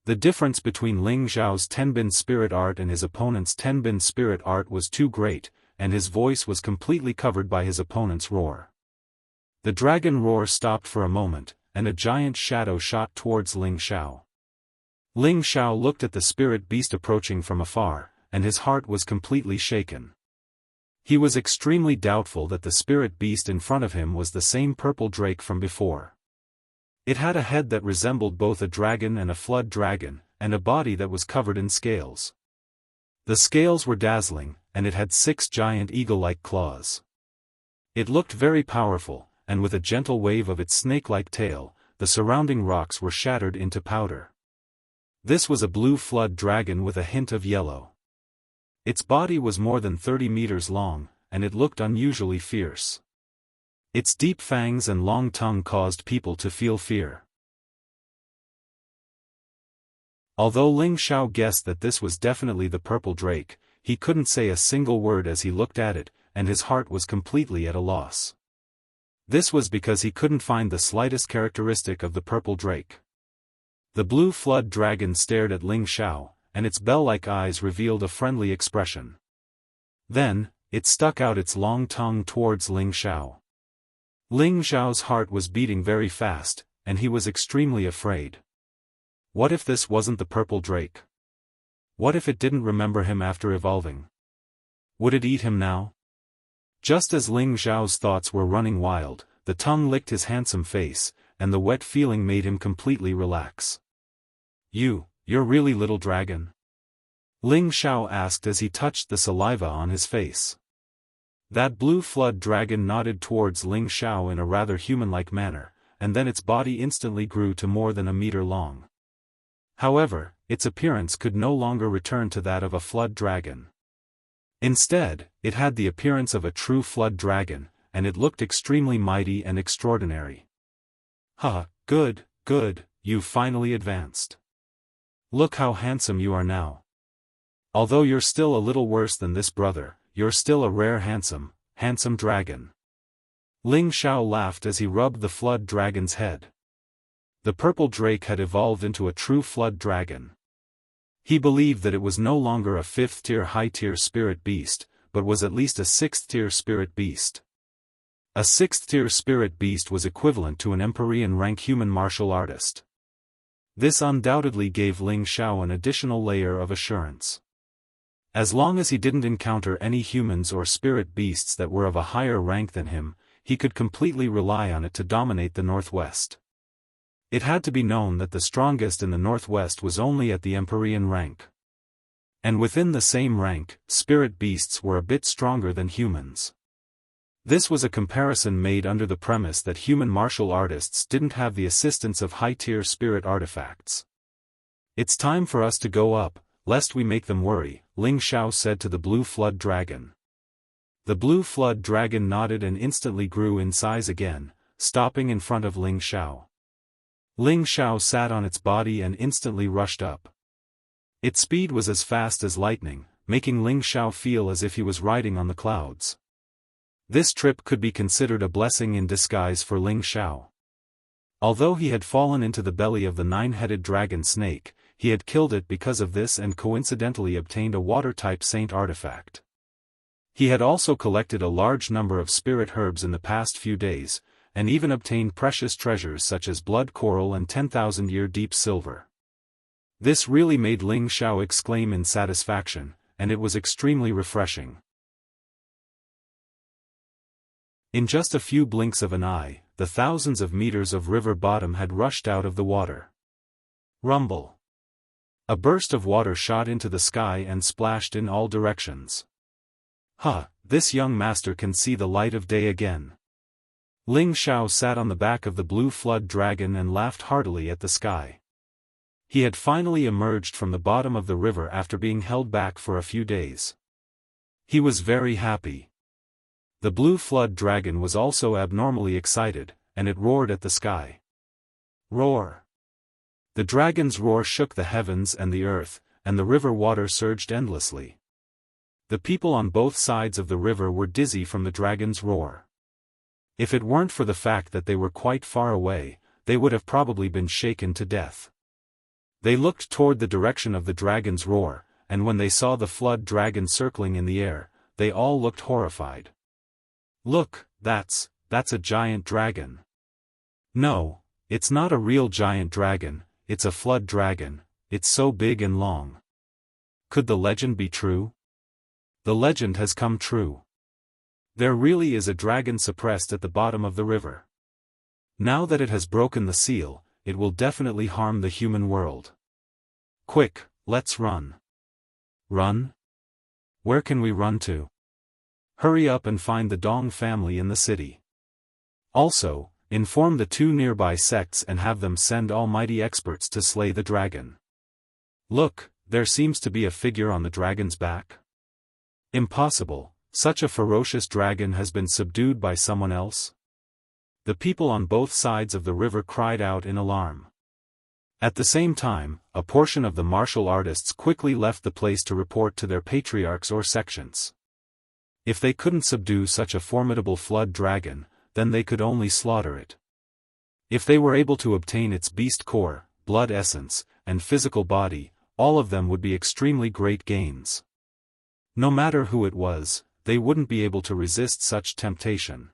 The difference between Ling Xiao's Tenbin spirit art and his opponent's Tenbin spirit art was too great, and his voice was completely covered by his opponent's roar. The dragon roar stopped for a moment, and a giant shadow shot towards Ling Xiao. Ling Xiao looked at the spirit beast approaching from afar, and his heart was completely shaken. He was extremely doubtful that the spirit beast in front of him was the same purple drake from before. It had a head that resembled both a dragon and a flood dragon, and a body that was covered in scales. The scales were dazzling, and it had 6 giant eagle-like claws. It looked very powerful, and with a gentle wave of its snake-like tail, the surrounding rocks were shattered into powder. This was a blue flood dragon with a hint of yellow. Its body was more than 30 meters long, and it looked unusually fierce. Its deep fangs and long tongue caused people to feel fear. Although Ling Xiao guessed that this was definitely the purple drake, he couldn't say a single word as he looked at it, and his heart was completely at a loss. This was because he couldn't find the slightest characteristic of the purple drake. The blue flood dragon stared at Ling Xiao, and its bell-like eyes revealed a friendly expression. Then, it stuck out its long tongue towards Ling Xiao. Ling Xiao's heart was beating very fast, and he was extremely afraid. What if this wasn't the purple drake? What if it didn't remember him after evolving? Would it eat him now? Just as Ling Xiao's thoughts were running wild, the tongue licked his handsome face, and the wet feeling made him completely relax. You're really little dragon? Ling Xiao asked as he touched the saliva on his face. That blue flood dragon nodded towards Ling Xiao in a rather human-like manner, and then its body instantly grew to more than a meter long. However, its appearance could no longer return to that of a flood dragon. Instead, it had the appearance of a true flood dragon, and it looked extremely mighty and extraordinary. Good, you've finally advanced. Look how handsome you are now. Although you're still a little worse than this brother, you're still a rare handsome dragon. Ling Xiao laughed as he rubbed the flood dragon's head. The purple drake had evolved into a true flood dragon. He believed that it was no longer a 5th-tier high-tier spirit beast, but was at least a 6th-tier spirit beast. A 6th-tier spirit beast was equivalent to an Empyrean rank human martial artist. This undoubtedly gave Ling Xiao an additional layer of assurance. As long as he didn't encounter any humans or spirit beasts that were of a higher rank than him, he could completely rely on it to dominate the Northwest. It had to be known that the strongest in the Northwest was only at the Empyrean rank. And within the same rank, spirit beasts were a bit stronger than humans. This was a comparison made under the premise that human martial artists didn't have the assistance of high-tier spirit artifacts. "It's time for us to go up, lest we make them worry," Ling Xiao said to the Blue Flood Dragon. The Blue Flood Dragon nodded and instantly grew in size again, stopping in front of Ling Xiao. Ling Xiao sat on its body and instantly rushed up. Its speed was as fast as lightning, making Ling Xiao feel as if he was riding on the clouds. This trip could be considered a blessing in disguise for Ling Xiao. Although he had fallen into the belly of the nine-headed dragon snake, he had killed it because of this and coincidentally obtained a water-type saint artifact. He had also collected a large number of spirit herbs in the past few days, and even obtained precious treasures such as blood coral and 10,000-year deep silver. This really made Ling Xiao exclaim in satisfaction, and it was extremely refreshing. In just a few blinks of an eye, the thousands of meters of river bottom had rushed out of the water. Rumble. A burst of water shot into the sky and splashed in all directions. This young master can see the light of day again. Ling Xiao sat on the back of the Blue Flood Dragon and laughed heartily at the sky. He had finally emerged from the bottom of the river after being held back for a few days. He was very happy. The Blue Flood Dragon was also abnormally excited, and it roared at the sky. Roar! The dragon's roar shook the heavens and the earth, and the river water surged endlessly. The people on both sides of the river were dizzy from the dragon's roar. If it weren't for the fact that they were quite far away, they would have probably been shaken to death. They looked toward the direction of the dragon's roar, and when they saw the flood dragon circling in the air, they all looked horrified. "Look, that's a giant dragon." "No, it's not a real giant dragon, it's a flood dragon, it's so big and long." Could the legend be true? The legend has come true. There really is a dragon suppressed at the bottom of the river. Now that it has broken the seal, it will definitely harm the human world. Quick, let's run. Run? Where can we run to? Hurry up and find the Dong family in the city. Also, inform the 2 nearby sects and have them send almighty experts to slay the dragon. Look, there seems to be a figure on the dragon's back. Impossible, such a ferocious dragon has been subdued by someone else? The people on both sides of the river cried out in alarm. At the same time, a portion of the martial artists quickly left the place to report to their patriarchs or sections. If they couldn't subdue such a formidable flood dragon, then they could only slaughter it. If they were able to obtain its beast core, blood essence, and physical body, all of them would be extremely great gains. No matter who it was, they wouldn't be able to resist such temptation.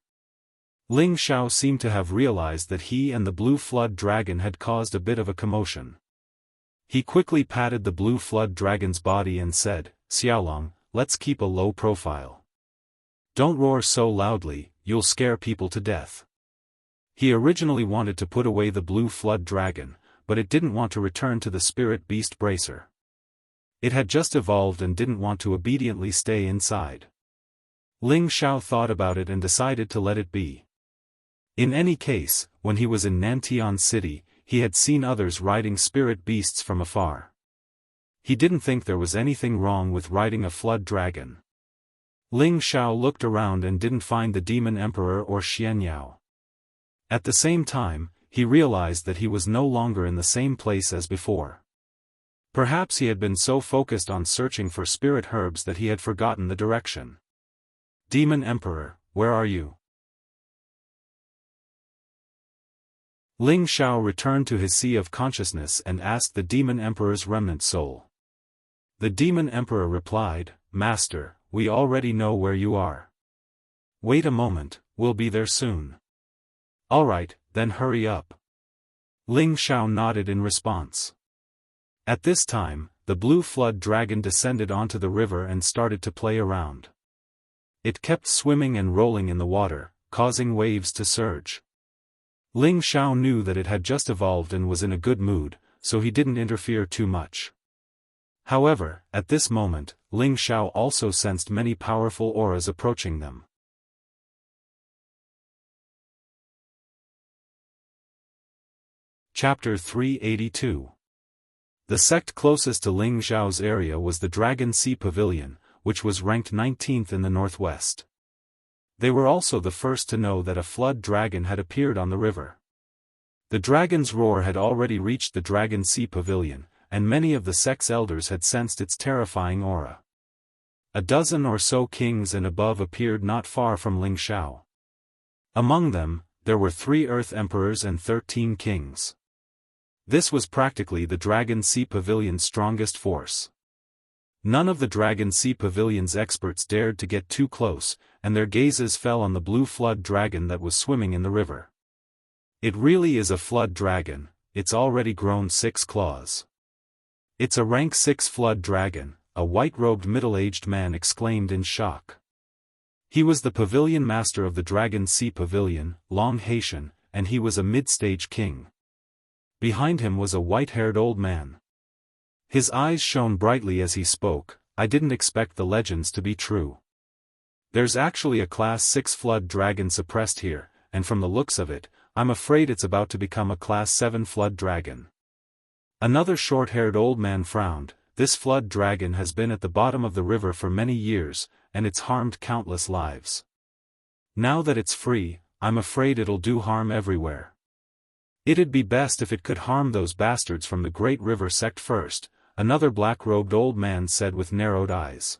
Ling Xiao seemed to have realized that he and the Blue Flood Dragon had caused a bit of a commotion. He quickly patted the Blue Flood Dragon's body and said, "Xiaolong, let's keep a low profile. Don't roar so loudly, you'll scare people to death." He originally wanted to put away the Blue Flood Dragon, but it didn't want to return to the Spirit Beast Bracer. It had just evolved and didn't want to obediently stay inside. Ling Xiao thought about it and decided to let it be. In any case, when he was in Nantian City, he had seen others riding spirit beasts from afar. He didn't think there was anything wrong with riding a flood dragon. Ling Xiao looked around and didn't find the Demon Emperor or Xianyao. At the same time, he realized that he was no longer in the same place as before. Perhaps he had been so focused on searching for spirit herbs that he had forgotten the direction. "Demon Emperor, where are you?" Ling Xiao returned to his sea of consciousness and asked the Demon Emperor's remnant soul. The Demon Emperor replied, "Master, we already know where you are. Wait a moment, we'll be there soon." "Alright, then hurry up." Ling Xiao nodded in response. At this time, the Blue Flood Dragon descended onto the river and started to play around. It kept swimming and rolling in the water, causing waves to surge. Ling Xiao knew that it had just evolved and was in a good mood, so he didn't interfere too much. However, at this moment, Ling Xiao also sensed many powerful auras approaching them. Chapter 382. The sect closest to Ling Xiao's area was the Dragon Sea Pavilion, which was ranked 19th in the northwest. They were also the first to know that a flood dragon had appeared on the river. The dragon's roar had already reached the Dragon Sea Pavilion, and many of the sect's elders had sensed its terrifying aura. A dozen or so kings and above appeared not far from Ling Xiao. Among them, there were 3 Earth Emperors and 13 kings. This was practically the Dragon Sea Pavilion's strongest force. None of the Dragon Sea Pavilion's experts dared to get too close, and their gazes fell on the blue flood dragon that was swimming in the river. It really is a flood dragon, it's already grown 6 claws. It's a rank 6 flood dragon, a white-robed middle-aged man exclaimed in shock. He was the pavilion master of the Dragon Sea Pavilion, Long Haitian, and he was a mid-stage king. Behind him was a white-haired old man. His eyes shone brightly as he spoke. I didn't expect the legends to be true. There's actually a Class 6 flood dragon suppressed here, and from the looks of it, I'm afraid it's about to become a Class 7 flood dragon. Another short-haired old man frowned. This flood dragon has been at the bottom of the river for many years, and it's harmed countless lives. Now that it's free, I'm afraid it'll do harm everywhere. It'd be best if it could harm those bastards from the Great River sect first, another black-robed old man said with narrowed eyes.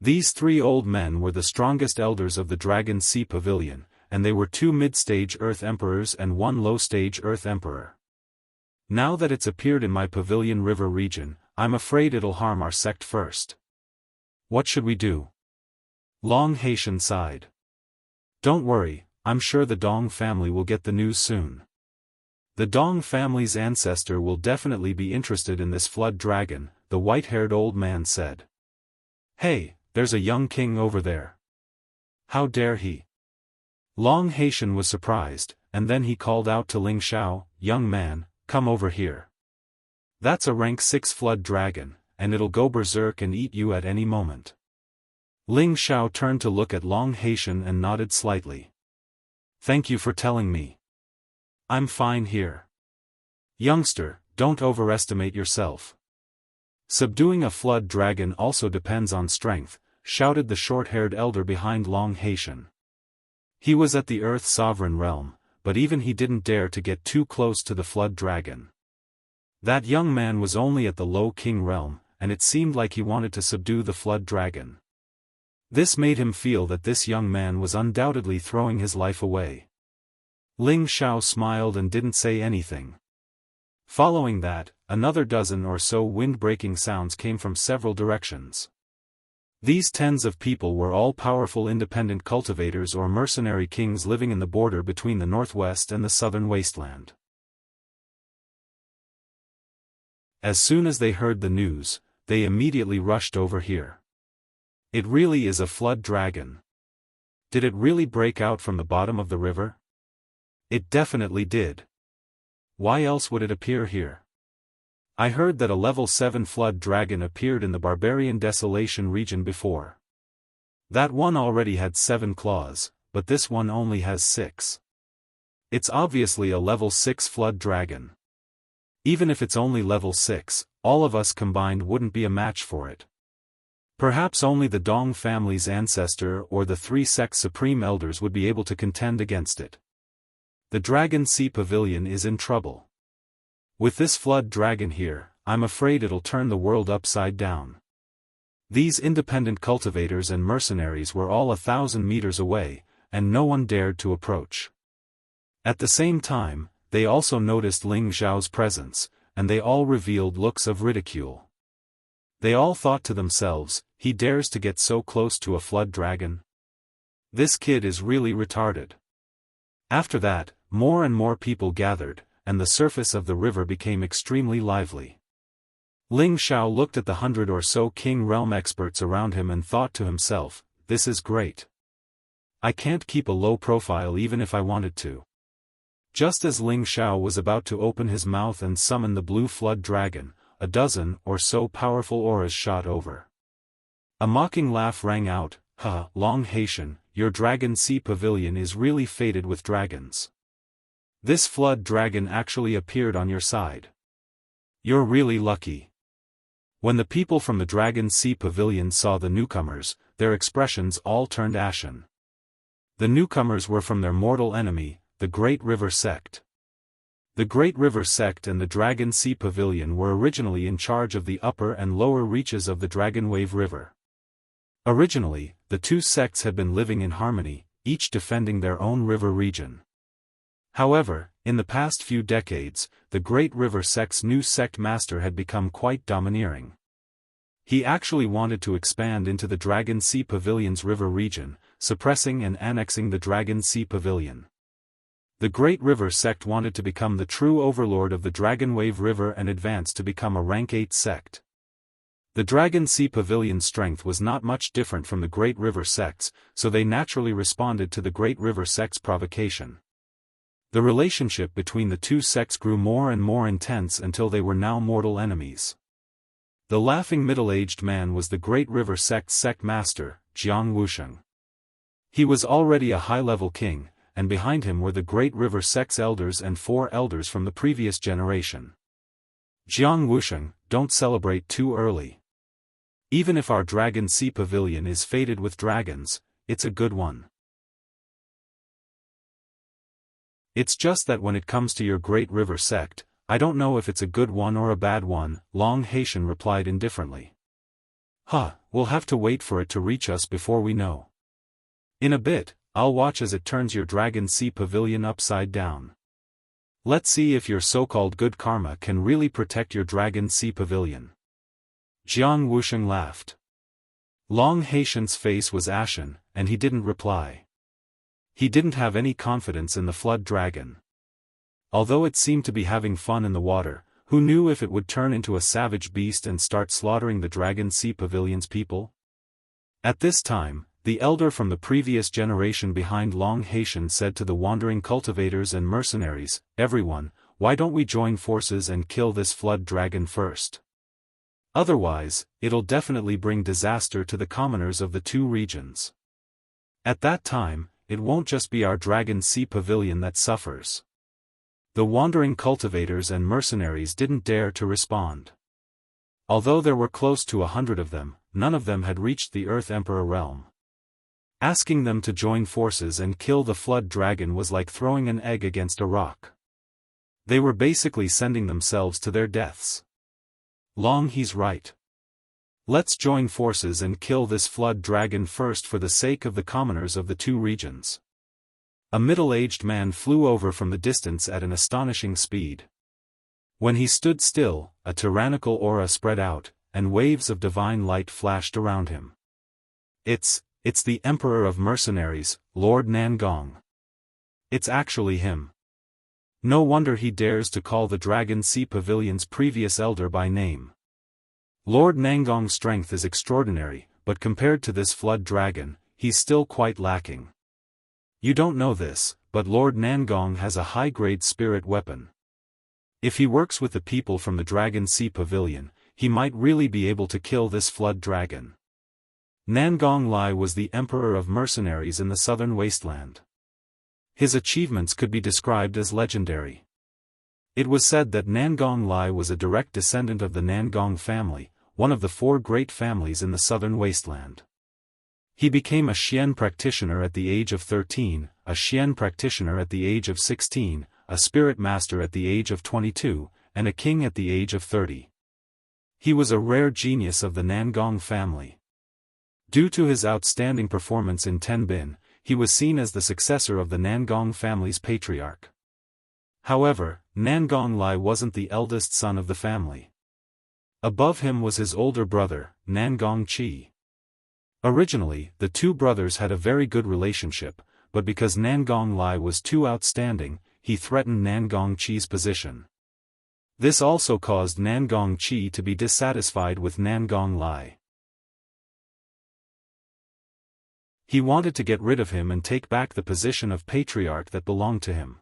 These 3 old men were the strongest elders of the Dragon Sea Pavilion, and they were 2 mid-stage Earth Emperors and 1 low-stage Earth Emperor. Now that it's appeared in my Pavilion River region, I'm afraid it'll harm our sect first. What should we do? Long Haitian sighed. Don't worry, I'm sure the Dong family will get the news soon. The Dong family's ancestor will definitely be interested in this flood dragon, the white-haired old man said. Hey, there's a young king over there. How dare he? Long Haitian was surprised, and then he called out to Ling Xiao, young man, come over here. That's a rank 6 flood dragon, and it'll go berserk and eat you at any moment. Ling Xiao turned to look at Long Haitian and nodded slightly. Thank you for telling me. I'm fine here. Youngster, don't overestimate yourself. Subduing a flood dragon also depends on strength, shouted the short-haired elder behind Long Haitian. He was at the Earth Sovereign realm, but even he didn't dare to get too close to the flood dragon. That young man was only at the Low King realm, and it seemed like he wanted to subdue the flood dragon. This made him feel that this young man was undoubtedly throwing his life away. Ling Xiao smiled and didn't say anything. Following that, another dozen or so wind-breaking sounds came from several directions. These tens of people were all powerful independent cultivators or mercenary kings living in the border between the northwest and the southern wasteland. As soon as they heard the news, they immediately rushed over here. It really is a flood dragon. Did it really break out from the bottom of the river? It definitely did. Why else would it appear here? I heard that a level 7 flood dragon appeared in the Barbarian Desolation region before. That one already had 7 claws, but this one only has 6. It's obviously a level 6 flood dragon. Even if it's only level 6, all of us combined wouldn't be a match for it. Perhaps only the Dong family's ancestor or the 3 sect supreme elders would be able to contend against it. The Dragon Sea Pavilion is in trouble. With this flood dragon here, I'm afraid it'll turn the world upside down. These independent cultivators and mercenaries were all 1,000 meters away, and no one dared to approach. At the same time, they also noticed Ling Xiao's presence, and they all revealed looks of ridicule. They all thought to themselves, he dares to get so close to a flood dragon? This kid is really retarded. After that, more and more people gathered, and the surface of the river became extremely lively. Ling Xiao looked at the 100 or so King Realm experts around him and thought to himself, this is great. I can't keep a low profile even if I wanted to. Just as Ling Xiao was about to open his mouth and summon the blue flood dragon, a dozen or so powerful auras shot over. A mocking laugh rang out, "Ha, Long Haitian, your Dragon Sea Pavilion is really faded with dragons. This flood dragon actually appeared on your side. You're really lucky." When the people from the Dragon Sea Pavilion saw the newcomers, their expressions all turned ashen. The newcomers were from their mortal enemy, the Great River Sect. The Great River Sect and the Dragon Sea Pavilion were originally in charge of the upper and lower reaches of the Dragonwave River. Originally, the two sects had been living in harmony, each defending their own river region. However, in the past few decades, the Great River Sect's new sect master had become quite domineering. He actually wanted to expand into the Dragon Sea Pavilion's river region, suppressing and annexing the Dragon Sea Pavilion. The Great River Sect wanted to become the true overlord of the Dragonwave River and advance to become a rank 8 sect. The Dragon Sea Pavilion's strength was not much different from the Great River Sect's, so they naturally responded to the Great River Sect's provocation. The relationship between the two sects grew more and more intense until they were now mortal enemies. The laughing middle-aged man was the Great River Sect's sect master, Jianghu. He was already a high-level king, and behind him were the Great River Sect's elders and 4 elders from the previous generation. Jianghu, don't celebrate too early. Even if our Dragon Sea Pavilion is faded with dragons, it's a good one. It's just that when it comes to your Great River Sect, I don't know if it's a good one or a bad one, Long Haitian replied indifferently. We'll have to wait for it to reach us before we know. In a bit, I'll watch as it turns your Dragon Sea Pavilion upside down. Let's see if your so-called good karma can really protect your Dragon Sea Pavilion. Jiang Wusheng laughed. Long Haitian's face was ashen, and he didn't reply. He didn't have any confidence in the flood dragon. Although it seemed to be having fun in the water, who knew if it would turn into a savage beast and start slaughtering the Dragon Sea Pavilion's people? At this time, the elder from the previous generation behind Long Haitian said to the wandering cultivators and mercenaries, "Everyone, why don't we join forces and kill this flood dragon first? Otherwise, it'll definitely bring disaster to the commoners of the two regions. At that time, it won't just be our Dragon Sea Pavilion that suffers." The wandering cultivators and mercenaries didn't dare to respond. Although there were close to 100 of them, none of them had reached the Earth Emperor realm. Asking them to join forces and kill the flood dragon was like throwing an egg against a rock. They were basically sending themselves to their deaths. He's right. Let's join forces and kill this flood dragon first for the sake of the commoners of the two regions. A middle-aged man flew over from the distance at an astonishing speed. When he stood still, a tyrannical aura spread out, and waves of divine light flashed around him. It's the Emperor of Mercenaries, Lord Nangong. It's actually him. No wonder he dares to call the Dragon Sea Pavilion's previous elder by name. Lord Nangong's strength is extraordinary, but compared to this flood dragon, he's still quite lacking. You don't know this, but Lord Nangong has a high-grade spirit weapon. If he works with the people from the Dragon Sea Pavilion, he might really be able to kill this flood dragon. Nangong Lai was the Emperor of Mercenaries in the southern wasteland. His achievements could be described as legendary. It was said that Nangong Lai was a direct descendant of the Nangong family, one of the 4 great families in the southern wasteland. He became a Xian practitioner at the age of 13, a Xian practitioner at the age of 16, a spirit master at the age of 22, and a king at the age of 30. He was a rare genius of the Nangong family. Due to his outstanding performance in Tenbin, he was seen as the successor of the Nangong family's patriarch. However, Nangong Lai wasn't the eldest son of the family. Above him was his older brother, Nangong Qi. Originally, the two brothers had a very good relationship, but because Nangong Lai was too outstanding, he threatened Nangong Qi's position. This also caused Nangong Qi to be dissatisfied with Nangong Lai. He wanted to get rid of him and take back the position of patriarch that belonged to him.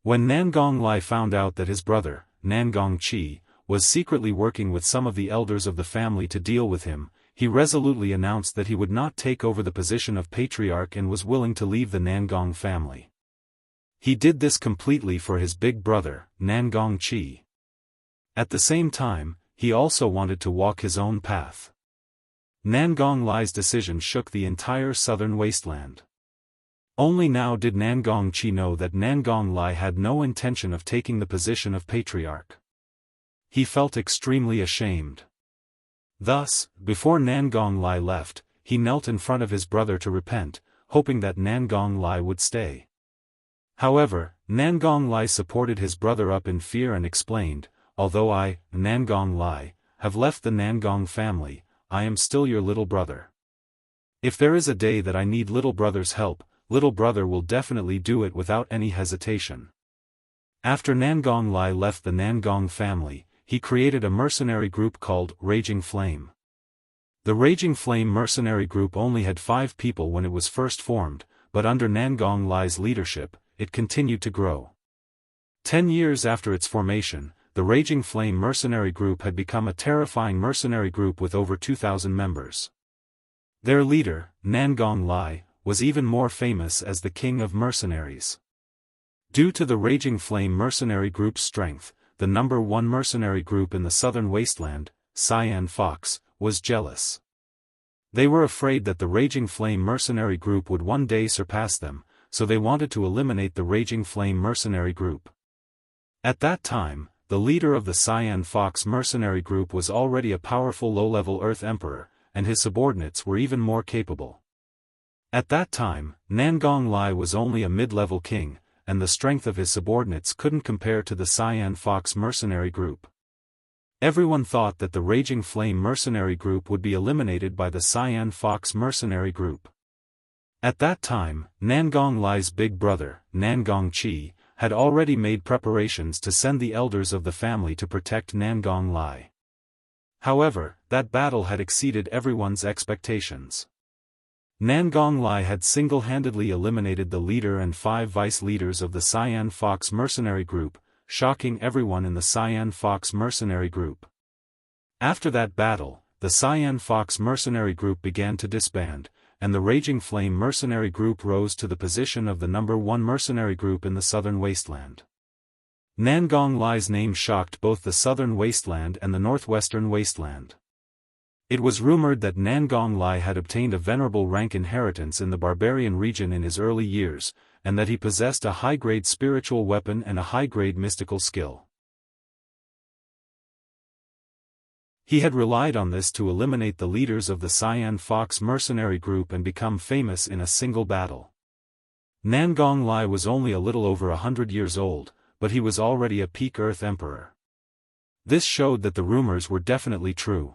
When Nangong Lai found out that his brother, Nangong Qi, was secretly working with some of the elders of the family to deal with him, he resolutely announced that he would not take over the position of patriarch and was willing to leave the Nangong family. He did this completely for his big brother, Nangong Qi. At the same time, he also wanted to walk his own path. Nangong Li's decision shook the entire southern wasteland. Only now did Nangong Qi know that Nangong Li had no intention of taking the position of patriarch. He felt extremely ashamed. Thus, before Nangong Li left, he knelt in front of his brother to repent, hoping that Nangong Li would stay. However, Nangong Li supported his brother up in fear and explained, "Although I, Nangong Li, have left the Nangong family, I am still your little brother. If there is a day that I need little brother's help, little brother will definitely do it without any hesitation." After Nangong Li left the Nangong family, he created a mercenary group called Raging Flame. The Raging Flame mercenary group only had 5 people when it was first formed, but under Nangong Li's leadership, it continued to grow. 10 years after its formation, the Raging Flame mercenary group had become a terrifying mercenary group with over 2,000 members. Their leader, Nangong Li, was even more famous as the king of mercenaries. Due to the Raging Flame mercenary group's strength, the number 1 mercenary group in the southern wasteland, Cyan Fox, was jealous. They were afraid that the Raging Flame mercenary group would one day surpass them, so they wanted to eliminate the Raging Flame mercenary group. At that time, the leader of the Cyan Fox mercenary group was already a powerful low-level Earth Emperor, and his subordinates were even more capable. At that time, Nangong Li was only a mid-level king, and the strength of his subordinates couldn't compare to the Cyan Fox mercenary group. Everyone thought that the Raging Flame mercenary group would be eliminated by the Cyan Fox mercenary group. At that time, Nangong Li's big brother, Nangong Qi, had already made preparations to send the elders of the family to protect Nangong Li. However, that battle had exceeded everyone's expectations. Nangong Li had single-handedly eliminated the leader and 5 vice leaders of the Cyan Fox mercenary group, shocking everyone in the Cyan Fox mercenary group. After that battle, the Cyan Fox mercenary group began to disband, and the Raging Flame mercenary group rose to the position of the number 1 mercenary group in the southern wasteland. Nangong Li's name shocked both the southern wasteland and the northwestern wasteland. It was rumored that Nangong Li had obtained a venerable rank inheritance in the barbarian region in his early years, and that he possessed a high-grade spiritual weapon and a high-grade mystical skill. He had relied on this to eliminate the leaders of the Cyan Fox mercenary group and become famous in a single battle. Nangong Li was only a little over 100 years old, but he was already a peak Earth Emperor. This showed that the rumors were definitely true.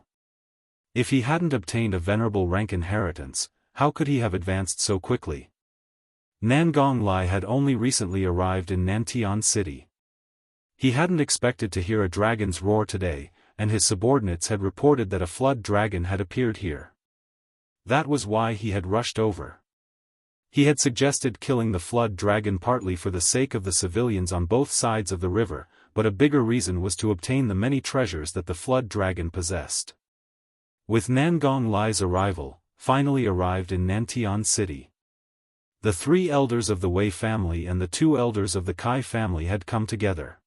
If he hadn't obtained a venerable rank inheritance, how could he have advanced so quickly? Nangong Li had only recently arrived in Nantian City. He hadn't expected to hear a dragon's roar today, and his subordinates had reported that a flood dragon had appeared here. That was why he had rushed over. He had suggested killing the flood dragon partly for the sake of the civilians on both sides of the river, but a bigger reason was to obtain the many treasures that the flood dragon possessed. With Nangong Li's arrival, finally arrived in Nantian City. The 3 elders of the Wei family and the 2 elders of the Kai family had come together.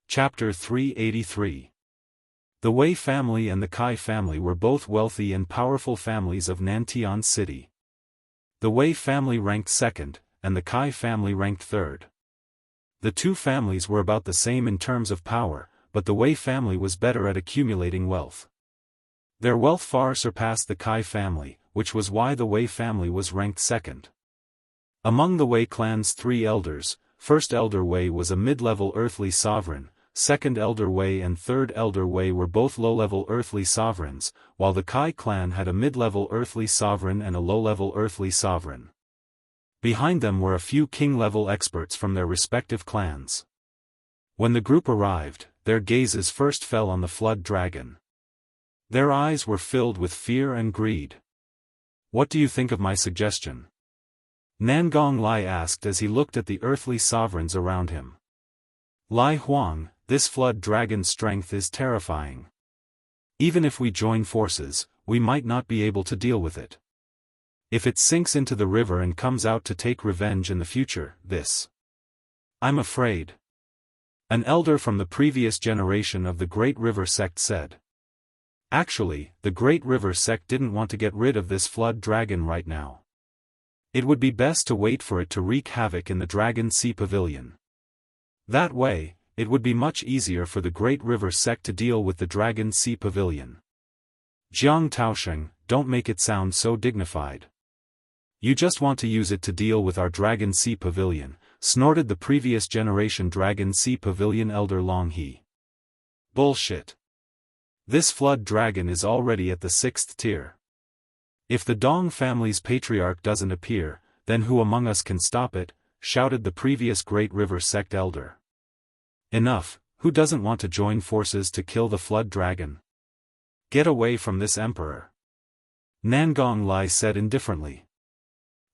Chapter 383. The Wei family and the Kai family were both wealthy and powerful families of Nantian City. The Wei family ranked 2nd, and the Kai family ranked 3rd. The 2 families were about the same in terms of power, but the Wei family was better at accumulating wealth. Their wealth far surpassed the Kai family, which was why the Wei family was ranked 2nd. Among the Wei clan's 3 elders, 1st Elder Wei was a mid-level earthly sovereign, 2nd Elder Wei and 3rd Elder Wei were both low-level earthly sovereigns, while the Kai clan had a mid-level earthly sovereign and a low-level earthly sovereign. Behind them were a few king-level experts from their respective clans. When the group arrived, their gazes first fell on the flood dragon. Their eyes were filled with fear and greed. "What do you think of my suggestion?" Nangong Lai asked as he looked at the earthly sovereigns around him. Lai Huang, this flood dragon's strength is terrifying. Even if we join forces, we might not be able to deal with it. If it sinks into the river and comes out to take revenge in the future, I'm afraid. An elder from the previous generation of the Great River sect said. Actually, the Great River sect didn't want to get rid of this flood dragon right now. It would be best to wait for it to wreak havoc in the Dragon Sea Pavilion. That way, it would be much easier for the Great River sect to deal with the Dragon Sea Pavilion. Jiang Taosheng, don't make it sound so dignified. You just want to use it to deal with our Dragon Sea Pavilion, snorted the previous generation Dragon Sea Pavilion elder Long He. Bullshit. This flood dragon is already at the 6th tier. If the Dong family's patriarch doesn't appear, then who among us can stop it? Shouted the previous Great River sect elder. Enough, who doesn't want to join forces to kill the flood dragon? Get away from this emperor. Nangong Lai said indifferently.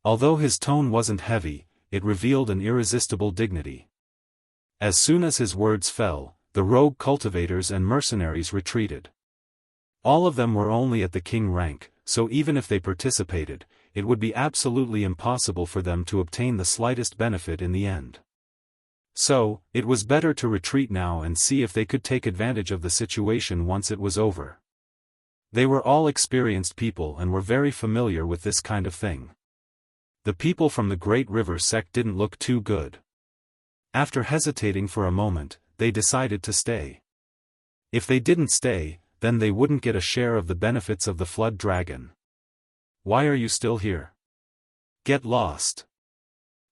Although his tone wasn't heavy, it revealed an irresistible dignity. As soon as his words fell, the rogue cultivators and mercenaries retreated. All of them were only at the king rank, so even if they participated, it would be absolutely impossible for them to obtain the slightest benefit in the end. So, it was better to retreat now and see if they could take advantage of the situation once it was over. They were all experienced people and were very familiar with this kind of thing. The people from the Great River sect didn't look too good. After hesitating for a moment, they decided to stay. If they didn't stay, then they wouldn't get a share of the benefits of the flood dragon. Why are you still here? Get lost!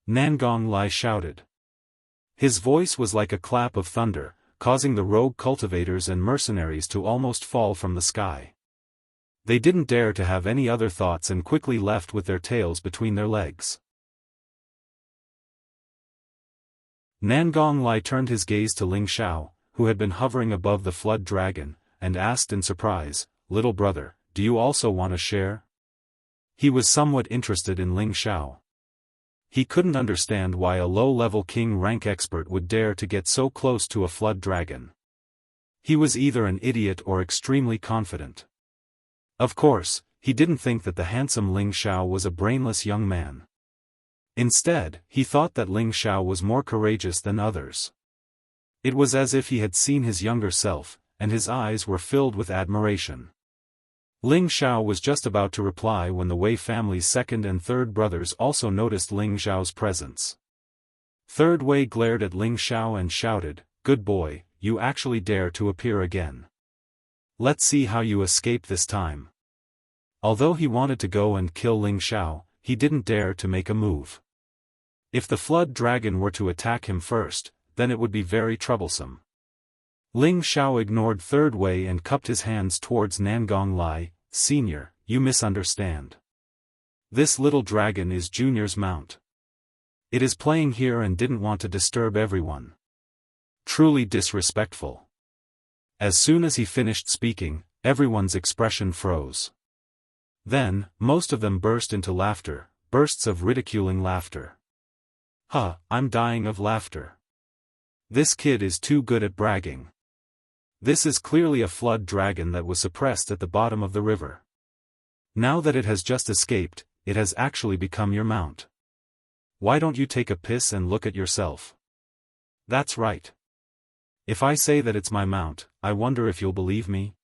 Nangong Lai shouted. His voice was like a clap of thunder, causing the rogue cultivators and mercenaries to almost fall from the sky. They didn't dare to have any other thoughts and quickly left with their tails between their legs. Nangong Lai turned his gaze to Ling Xiao, who had been hovering above the flood dragon, and asked in surprise, "Little brother, do you also want a share?" He was somewhat interested in Ling Xiao. He couldn't understand why a low-level king rank expert would dare to get so close to a flood dragon. He was either an idiot or extremely confident. Of course, he didn't think that the handsome Ling Xiao was a brainless young man. Instead, he thought that Ling Xiao was more courageous than others. It was as if he had seen his younger self, and his eyes were filled with admiration. Ling Xiao was just about to reply when the Wei family's second and third brothers also noticed Ling Xiao's presence. Third Wei glared at Ling Xiao and shouted, "Good boy, you actually dare to appear again. Let's see how you escape this time." Although he wanted to go and kill Ling Xiao, he didn't dare to make a move. If the flood dragon were to attack him first, then it would be very troublesome. Ling Xiao ignored Third Wei and cupped his hands towards Nangong Lai. "Senior, you misunderstand. This little dragon is Junior's mount. It is playing here and didn't want to disturb everyone. Truly disrespectful." As soon as he finished speaking, everyone's expression froze. Then, most of them burst into laughter, bursts of ridiculing laughter. I'm dying of laughter. This kid is too good at bragging. This is clearly a flood dragon that was suppressed at the bottom of the river. Now that it has just escaped, it has actually become your mount. Why don't you take a piss and look at yourself? That's right. If I say that it's my mount, I wonder if you'll believe me?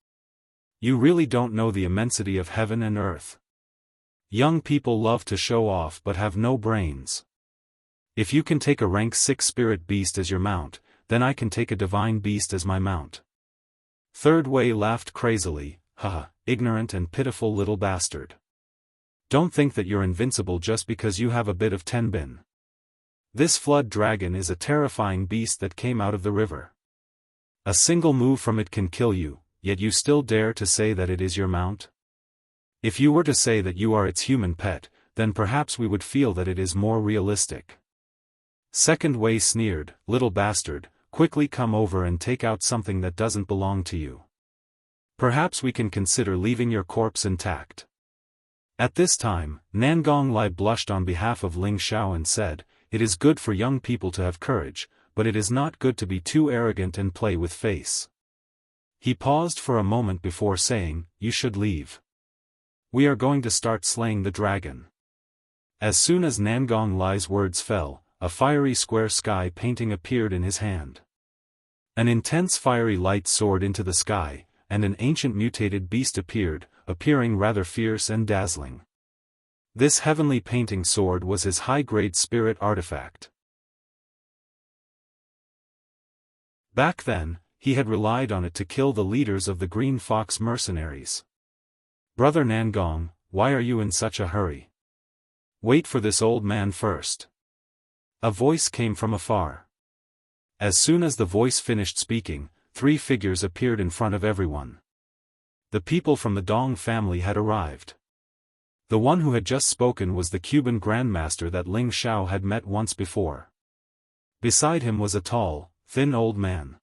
You really don't know the immensity of heaven and earth. Young people love to show off but have no brains. If you can take a rank 6 spirit beast as your mount, then I can take a divine beast as my mount. Third Wei laughed crazily, ignorant and pitiful little bastard. Don't think that you're invincible just because you have a bit of tenbin. This flood dragon is a terrifying beast that came out of the river. A single move from it can kill you, yet you still dare to say that it is your mount? If you were to say that you are its human pet, then perhaps we would feel that it is more realistic. Second Wei sneered, "Little bastard, quickly come over and take out something that doesn't belong to you. Perhaps we can consider leaving your corpse intact." At this time, Nangong Lai blushed on behalf of Ling Xiao and said, "It is good for young people to have courage, but it is not good to be too arrogant and play with face." He paused for a moment before saying, "You should leave. We are going to start slaying the dragon." As soon as Nangong Lai's words fell, a fiery square sky painting appeared in his hand. An intense fiery light soared into the sky, and an ancient mutated beast appeared, appearing rather fierce and dazzling. This heavenly painting sword was his high-grade spirit artifact. Back then, he had relied on it to kill the leaders of the Green Fox mercenaries. "Brother Nangong, why are you in such a hurry? Wait for this old man first." A voice came from afar. As soon as the voice finished speaking, 3 figures appeared in front of everyone. The people from the Dong family had arrived. The one who had just spoken was the Cuban grandmaster that Ling Xiao had met once before. Beside him was a tall, thin old man.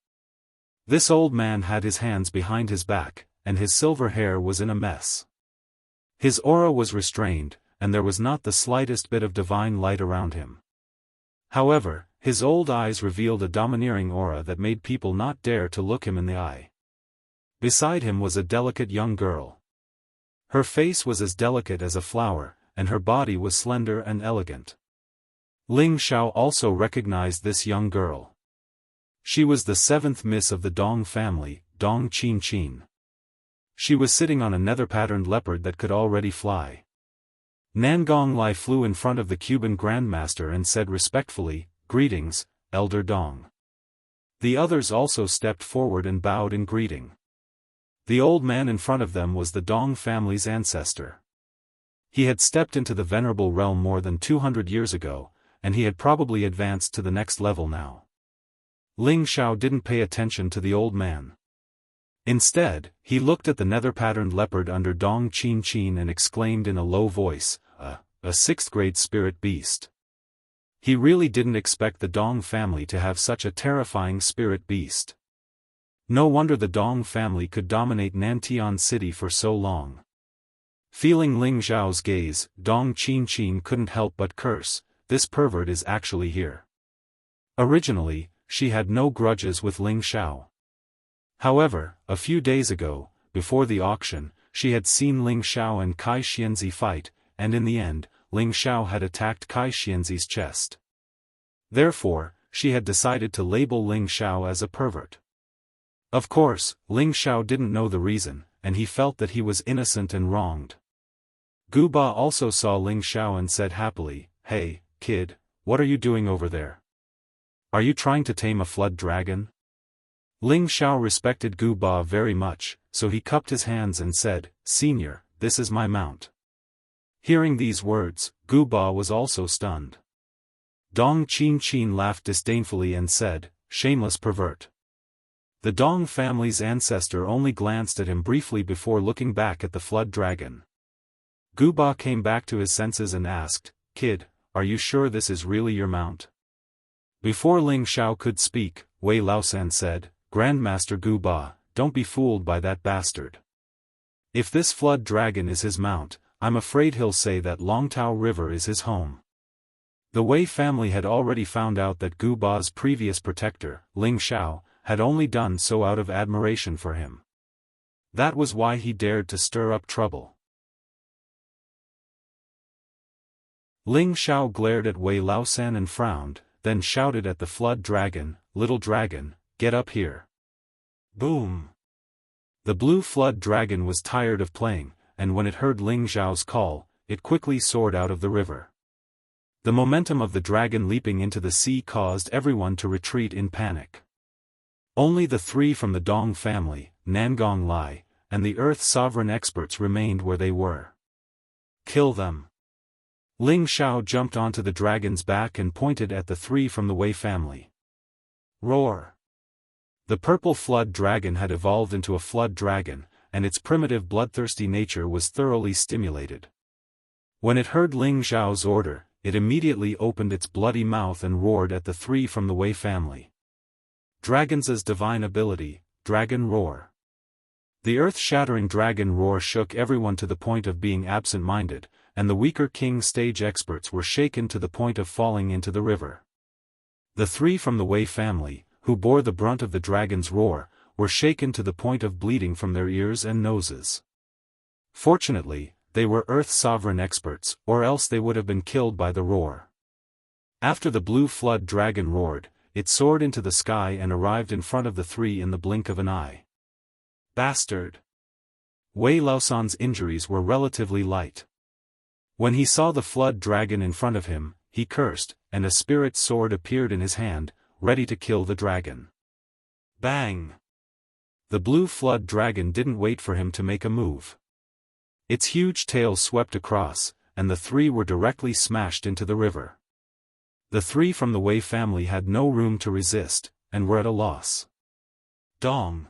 This old man had his hands behind his back, and his silver hair was in a mess. His aura was restrained, and there was not the slightest bit of divine light around him. However, his old eyes revealed a domineering aura that made people not dare to look him in the eye. Beside him was a delicate young girl. Her face was as delicate as a flower, and her body was slender and elegant. Ling Xiao also recognized this young girl. She was the 7th miss of the Dong family, Dong Qin Qin. She was sitting on a nether-patterned leopard that could already fly. Nangong Lai flew in front of the Cuban grandmaster and said respectfully, "Greetings, Elder Dong." The others also stepped forward and bowed in greeting. The old man in front of them was the Dong family's ancestor. He had stepped into the venerable realm more than 200 years ago, and he had probably advanced to the next level now. Ling Xiao didn't pay attention to the old man. Instead, he looked at the nether-patterned leopard under Dong Qin Qin and exclaimed in a low voice, a 6th-grade spirit beast." He really didn't expect the Dong family to have such a terrifying spirit beast. No wonder the Dong family could dominate Nantian City for so long. Feeling Ling Xiao's gaze, Dong Qin Qin couldn't help but curse, "This pervert is actually here." Originally, she had no grudges with Ling Xiao. However, a few days ago, before the auction, she had seen Ling Xiao and Kai Xianxi fight, and in the end, Ling Xiao had attacked Kai Xianxi's chest. Therefore, she had decided to label Ling Xiao as a pervert. Of course, Ling Xiao didn't know the reason, and he felt that he was innocent and wronged. Gu Ba also saw Ling Xiao and said happily, "Hey, kid, what are you doing over there? Are you trying to tame a flood dragon?" Ling Xiao respected Gu Ba very much, so he cupped his hands and said, "Senior, this is my mount." Hearing these words, Gu Ba was also stunned. Dong Qin Qin laughed disdainfully and said, "Shameless pervert." The Dong family's ancestor only glanced at him briefly before looking back at the flood dragon. Gu Ba came back to his senses and asked, "Kid, are you sure this is really your mount?" Before Ling Xiao could speak, Wei Laosan said, "Grandmaster Gu Ba, don't be fooled by that bastard. If this flood dragon is his mount, I'm afraid he'll say that Longtao River is his home." The Wei family had already found out that Gu Ba's previous protector, Ling Xiao, had only done so out of admiration for him. That was why he dared to stir up trouble. Ling Xiao glared at Wei Laosan and frowned, then shouted at the flood dragon, "Little dragon, get up here." Boom! The blue flood dragon was tired of playing, and when it heard Ling Xiao's call, it quickly soared out of the river. The momentum of the dragon leaping into the sea caused everyone to retreat in panic. Only the 3 from the Dong family, Nangong Lai, and the Earth Sovereign experts remained where they were. "Kill them." Ling Xiao jumped onto the dragon's back and pointed at the 3 from the Wei family. Roar! The purple flood dragon had evolved into a flood dragon, and its primitive bloodthirsty nature was thoroughly stimulated. When it heard Ling Xiao's order, it immediately opened its bloody mouth and roared at the 3 from the Wei family. Dragon's divine ability, Dragon Roar. The earth-shattering dragon roar shook everyone to the point of being absent-minded, and the weaker king stage experts were shaken to the point of falling into the river. The three from the Wei family, who bore the brunt of the dragon's roar, were shaken to the point of bleeding from their ears and noses. Fortunately, they were Earth Sovereign experts, or else they would have been killed by the roar. After the blue flood dragon roared, it soared into the sky and arrived in front of the three in the blink of an eye. Bastard! Wei Laosan's injuries were relatively light. When he saw the flood dragon in front of him, he cursed, and a spirit sword appeared in his hand, ready to kill the dragon. Bang! The blue flood dragon didn't wait for him to make a move. Its huge tail swept across, and the three were directly smashed into the river. The three from the Wei family had no room to resist, and were at a loss. Dong!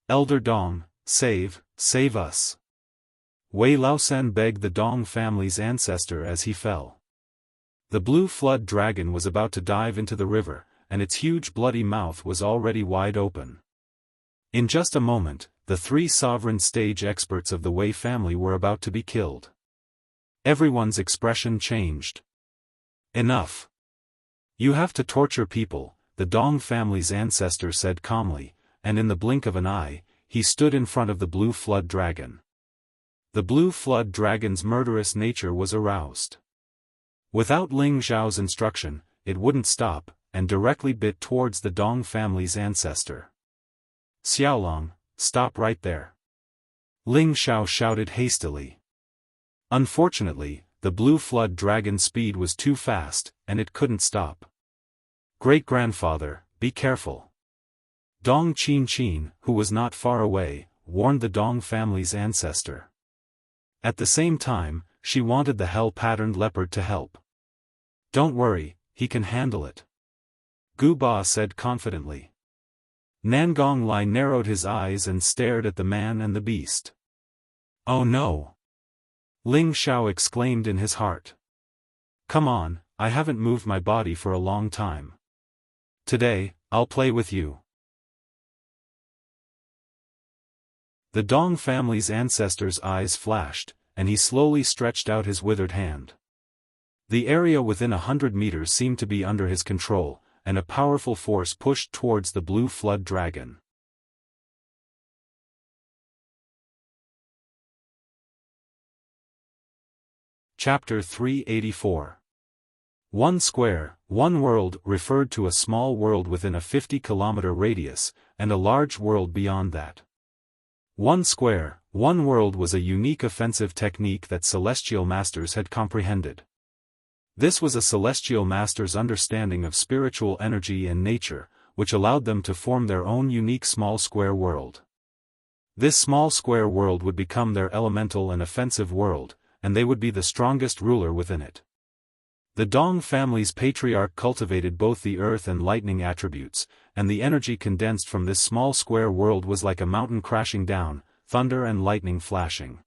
Elder Dong, save us! Wei Laosan begged the Dong family's ancestor as he fell. The blue flood dragon was about to dive into the river, and its huge bloody mouth was already wide open. In just a moment, the three sovereign stage experts of the Wei family were about to be killed. Everyone's expression changed. Enough! You have to torture people, the Dong family's ancestor said calmly, and in the blink of an eye, he stood in front of the blue flood dragon. The blue flood dragon's murderous nature was aroused. Without Ling Xiao's instruction, it wouldn't stop, and directly bit towards the Dong family's ancestor. Xiaolong, stop right there! Ling Xiao shouted hastily. Unfortunately, the blue flood dragon's speed was too fast, and it couldn't stop. Great-grandfather, be careful! Dong Qin, who was not far away, warned the Dong family's ancestor. At the same time, she wanted the hell-patterned leopard to help. Don't worry, he can handle it. Gu Ba said confidently. Nangong Lai narrowed his eyes and stared at the man and the beast. Oh no! Ling Xiao exclaimed in his heart. Come on, I haven't moved my body for a long time. Today, I'll play with you. The Dong family's ancestor's eyes flashed, and he slowly stretched out his withered hand. The area within 100 meters seemed to be under his control, and a powerful force pushed towards the blue flood dragon. Chapter 384. One square, one world referred to a small world within a 50-kilometer radius, and a large world beyond that. One square, one world was a unique offensive technique that celestial masters had comprehended. This was a celestial master's understanding of spiritual energy and nature, which allowed them to form their own unique small square world. This small square world would become their elemental and offensive world, and they would be the strongest ruler within it. The Dong family's patriarch cultivated both the earth and lightning attributes, and the energy condensed from this small square world was like a mountain crashing down, thunder and lightning flashing.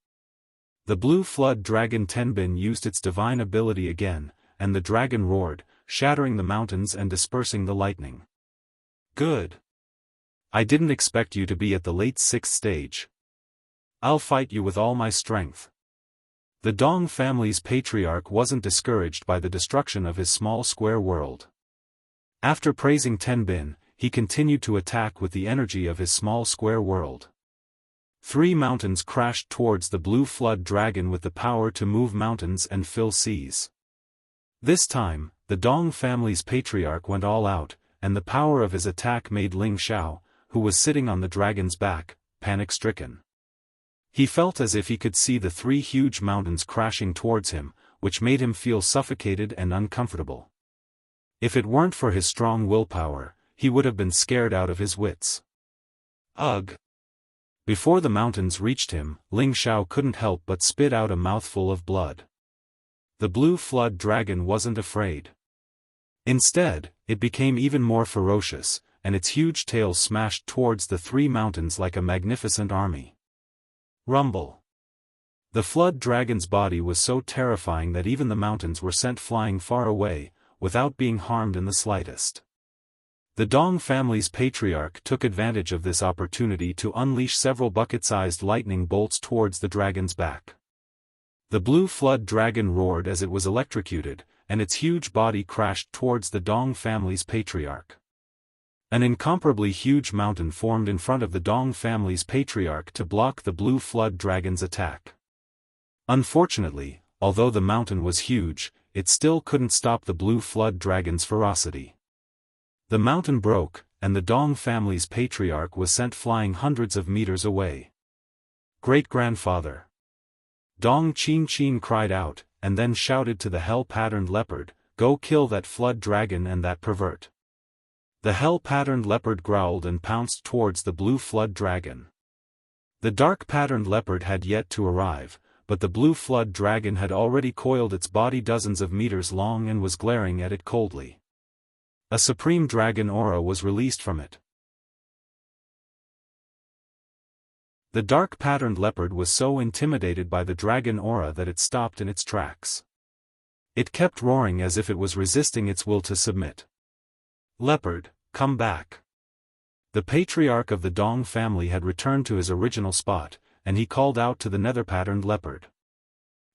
The blue flood dragon Tenbin used its divine ability again, and the dragon roared, shattering the mountains and dispersing the lightning. Good. I didn't expect you to be at the late 6th stage. I'll fight you with all my strength. The Dong family's patriarch wasn't discouraged by the destruction of his small square world. After praising Tenbin, he continued to attack with the energy of his small square world. 3 mountains crashed towards the blue flood dragon with the power to move mountains and fill seas. This time, the Dong family's patriarch went all out, and the power of his attack made Ling Xiao, who was sitting on the dragon's back, panic-stricken. He felt as if he could see the 3 huge mountains crashing towards him, which made him feel suffocated and uncomfortable. If it weren't for his strong willpower, he would have been scared out of his wits. Ugh! Before the mountains reached him, Ling Xiao couldn't help but spit out a mouthful of blood. The blue flood dragon wasn't afraid. Instead, it became even more ferocious, and its huge tail smashed towards the 3 mountains like a magnificent army. Rumble. The flood dragon's body was so terrifying that even the mountains were sent flying far away, without being harmed in the slightest. The Dong family's patriarch took advantage of this opportunity to unleash several bucket-sized lightning bolts towards the dragon's back. The blue flood dragon roared as it was electrocuted, and its huge body crashed towards the Dong family's patriarch. An incomparably huge mountain formed in front of the Dong family's patriarch to block the blue flood dragon's attack. Unfortunately, although the mountain was huge, it still couldn't stop the blue flood dragon's ferocity. The mountain broke, and the Dong family's patriarch was sent flying hundreds of meters away. Great-grandfather! Dong Qianxia cried out, and then shouted to the hell-patterned leopard, "Go kill that flood dragon and that pervert." The hell-patterned leopard growled and pounced towards the blue flood dragon. The dark-patterned leopard had yet to arrive, but the blue flood dragon had already coiled its body dozens of meters long and was glaring at it coldly. A supreme dragon aura was released from it. The dark-patterned leopard was so intimidated by the dragon aura that it stopped in its tracks. It kept roaring as if it was resisting its will to submit. "Leopard, come back." The patriarch of the Dong family had returned to his original spot, and he called out to the nether-patterned leopard.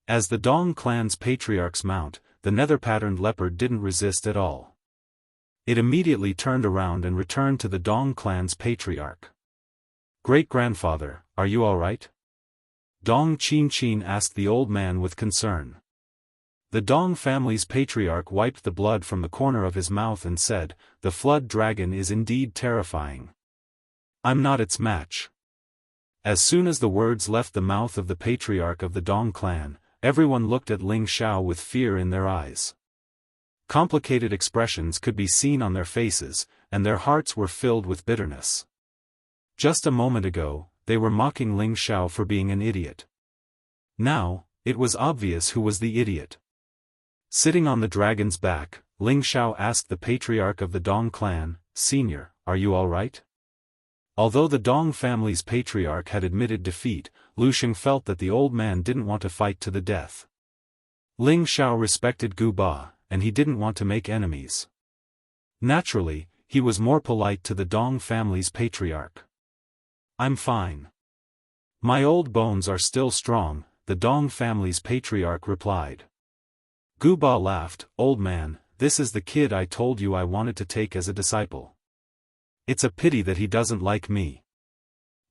As the Dong clan's patriarch's mount, the nether-patterned leopard didn't resist at all. It immediately turned around and returned to the Dong clan's patriarch. "Great-grandfather, are you all right?" Dong Qianxia asked the old man with concern. The Dong family's patriarch wiped the blood from the corner of his mouth and said, "The flood dragon is indeed terrifying. I'm not its match." As soon as the words left the mouth of the patriarch of the Dong clan, everyone looked at Ling Xiao with fear in their eyes. Complicated expressions could be seen on their faces, and their hearts were filled with bitterness. Just a moment ago, they were mocking Ling Xiao for being an idiot. Now, it was obvious who was the idiot. Sitting on the dragon's back, Ling Xiao asked the patriarch of the Dong clan, "Senior, are you all right?" Although the Dong family's patriarch had admitted defeat, Lu Sheng felt that the old man didn't want to fight to the death. Ling Xiao respected Gu Ba, and he didn't want to make enemies. Naturally, he was more polite to the Dong family's patriarch. "I'm fine. My old bones are still strong," the Dong family's patriarch replied. Gu Ba laughed, "Old man, this is the kid I told you I wanted to take as a disciple. It's a pity that he doesn't like me."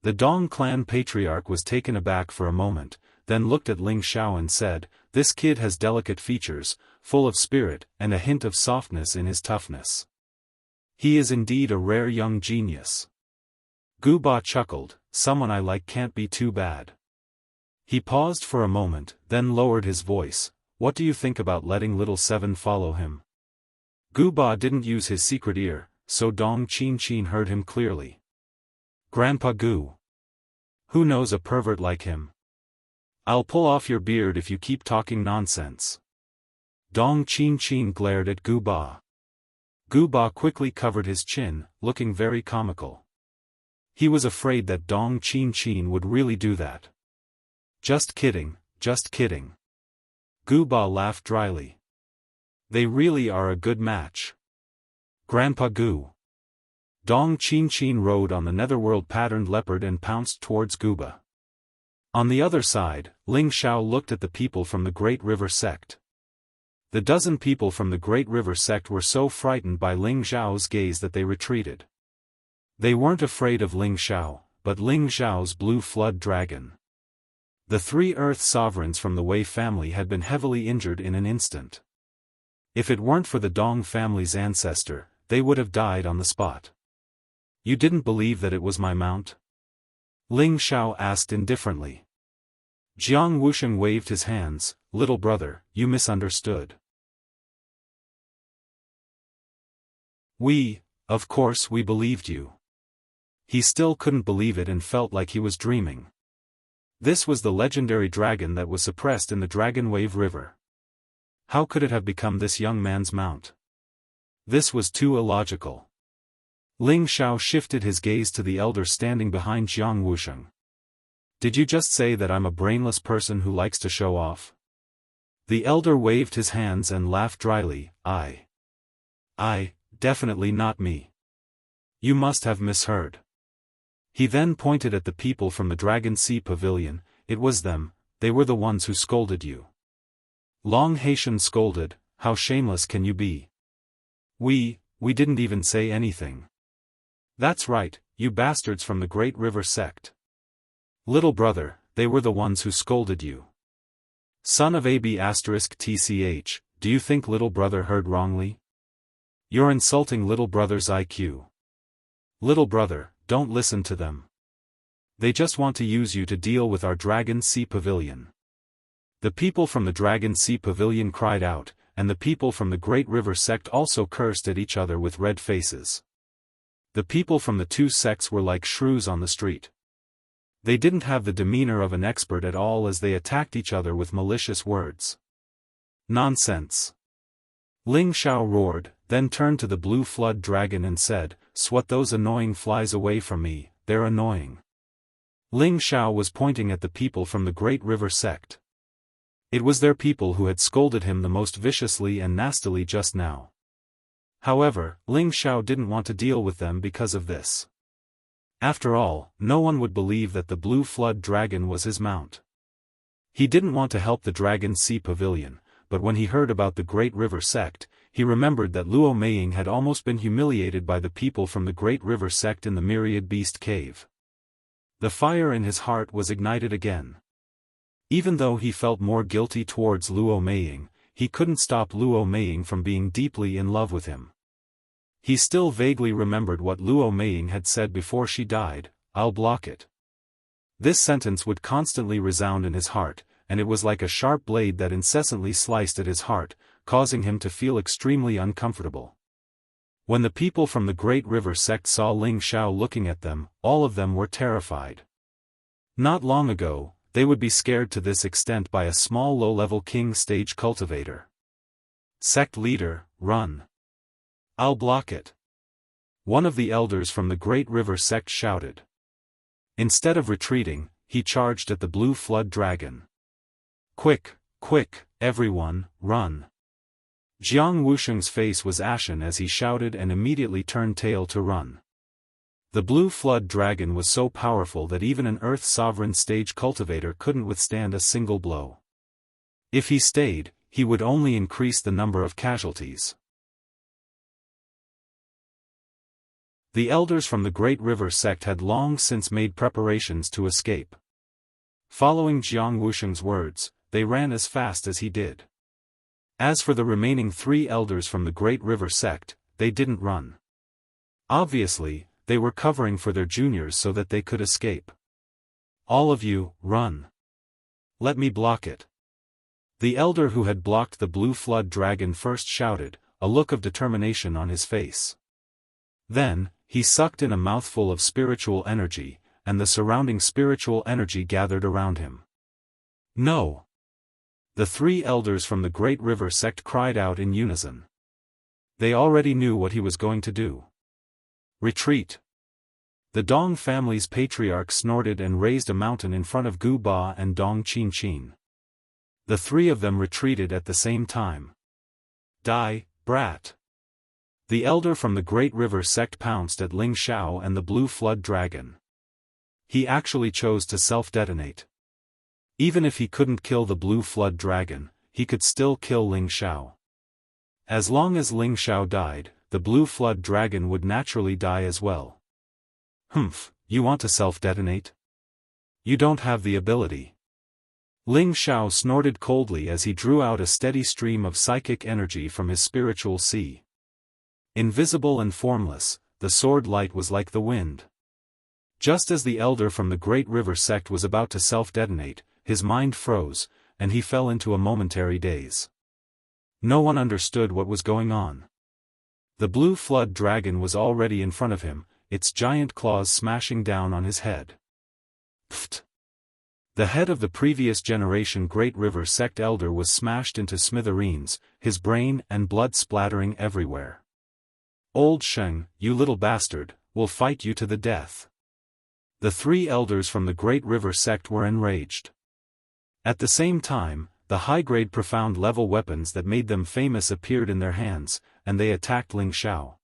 The Dong clan patriarch was taken aback for a moment, then looked at Ling Xiao and said, "This kid has delicate features, full of spirit, and a hint of softness in his toughness. He is indeed a rare young genius." Gu Ba chuckled, "Someone I like can't be too bad." He paused for a moment, then lowered his voice, "What do you think about letting little Seven follow him?" Gu Ba didn't use his secret ear, so Dong Qianxia heard him clearly. "Grandpa Gu. Who knows a pervert like him? I'll pull off your beard if you keep talking nonsense." Dong Qianxia glared at Gu Ba. Gu Ba quickly covered his chin, looking very comical. He was afraid that Dong Qianxia would really do that. "Just kidding, just kidding." Gu Ba laughed dryly. "They really are a good match. Grandpa Gu." Dong Qianxia rode on the netherworld patterned leopard and pounced towards Gu Ba. On the other side, Ling Xiao looked at the people from the Great River sect. The dozen people from the Great River sect were so frightened by Ling Xiao's gaze that they retreated. They weren't afraid of Ling Xiao, but Ling Xiao's blue flood dragon. The three Earth sovereigns from the Wei family had been heavily injured in an instant. If it weren't for the Dong family's ancestor, they would have died on the spot. "You didn't believe that it was my mount?" Ling Xiao asked indifferently. Jianghu waved his hands, "Little brother, you misunderstood. Of course we believed you." He still couldn't believe it and felt like he was dreaming. This was the legendary dragon that was suppressed in the Dragon Wave River. How could it have become this young man's mount? This was too illogical. Ling Xiao shifted his gaze to the elder standing behind Jianghu. "Did you just say that I'm a brainless person who likes to show off?" The elder waved his hands and laughed dryly, I, definitely not me. You must have misheard. He then pointed at the people from the Dragon Sea Pavilion. It was them, they were the ones who scolded you. Long Haitian scolded, how shameless can you be? We didn't even say anything. That's right, you bastards from the Great River sect. Little brother, they were the ones who scolded you. Son of AB*TCH, do you think little brother heard wrongly? You're insulting little brother's IQ. Little brother, don't listen to them. They just want to use you to deal with our Dragon Sea Pavilion. The people from the Dragon Sea Pavilion cried out, and the people from the Great River sect also cursed at each other with red faces. The people from the two sects were like shrews on the street. They didn't have the demeanor of an expert at all as they attacked each other with malicious words. Nonsense! Ling Xiao roared, then turned to the blue flood dragon and said, "Swat those annoying flies away from me, they're annoying." Ling Xiao was pointing at the people from the Great River sect. It was their people who had scolded him the most viciously and nastily just now. However, Ling Xiao didn't want to deal with them because of this. After all, no one would believe that the blue flood dragon was his mount. He didn't want to help the Dragon Sea Pavilion, but when he heard about the Great River sect, he remembered that Luo Meiying had almost been humiliated by the people from the Great River sect in the Myriad Beast Cave. The fire in his heart was ignited again. Even though he felt more guilty towards Luo Meiying, he couldn't stop Luo Meiying from being deeply in love with him. He still vaguely remembered what Luo Meiying had said before she died, "I'll block it." This sentence would constantly resound in his heart, and it was like a sharp blade that incessantly sliced at his heart, causing him to feel extremely uncomfortable. When the people from the Great River sect saw Ling Xiao looking at them, all of them were terrified. Not long ago, they would be scared to this extent by a small low-level king stage cultivator. Sect leader, run. I'll block it. One of the elders from the Great River sect shouted. Instead of retreating, he charged at the blue flood dragon. Quick, quick, everyone, run. Jiang Wusheng's face was ashen as he shouted and immediately turned tail to run. The blue flood dragon was so powerful that even an Earth Sovereign stage cultivator couldn't withstand a single blow. If he stayed, he would only increase the number of casualties. The elders from the Great River sect had long since made preparations to escape. Following Jiang Wusheng's words, they ran as fast as he did. As for the remaining 3 elders from the Great River sect, they didn't run. Obviously, they were covering for their juniors so that they could escape. All of you, run. Let me block it. The elder who had blocked the blue flood dragon first shouted, a look of determination on his face. Then, he sucked in a mouthful of spiritual energy, and the surrounding spiritual energy gathered around him. No! The 3 elders from the Great River sect cried out in unison. They already knew what he was going to do. Retreat! The Dong family's patriarch snorted and raised a mountain in front of Gu Ba and Dong Qin Qin. The 3 of them retreated at the same time. Die, brat! The elder from the Great River sect pounced at Ling Xiao and the blue flood dragon. He actually chose to self-detonate. Even if he couldn't kill the blue flood dragon, he could still kill Ling Xiao. As long as Ling Xiao died, the blue flood dragon would naturally die as well. Humph, you want to self-detonate? You don't have the ability. Ling Xiao snorted coldly as he drew out a steady stream of psychic energy from his spiritual sea. Invisible and formless, the sword light was like the wind. Just as the elder from the Great River sect was about to self-detonate, his mind froze, and he fell into a momentary daze. No one understood what was going on. The blue flood dragon was already in front of him, its giant claws smashing down on his head. Pfft! The head of the previous generation Great River sect elder was smashed into smithereens, his brain and blood splattering everywhere. Old Sheng, you little bastard, will fight you to the death. The 3 elders from the Great River sect were enraged. At the same time, the high-grade profound level weapons that made them famous appeared in their hands, and they attacked Ling Xiao.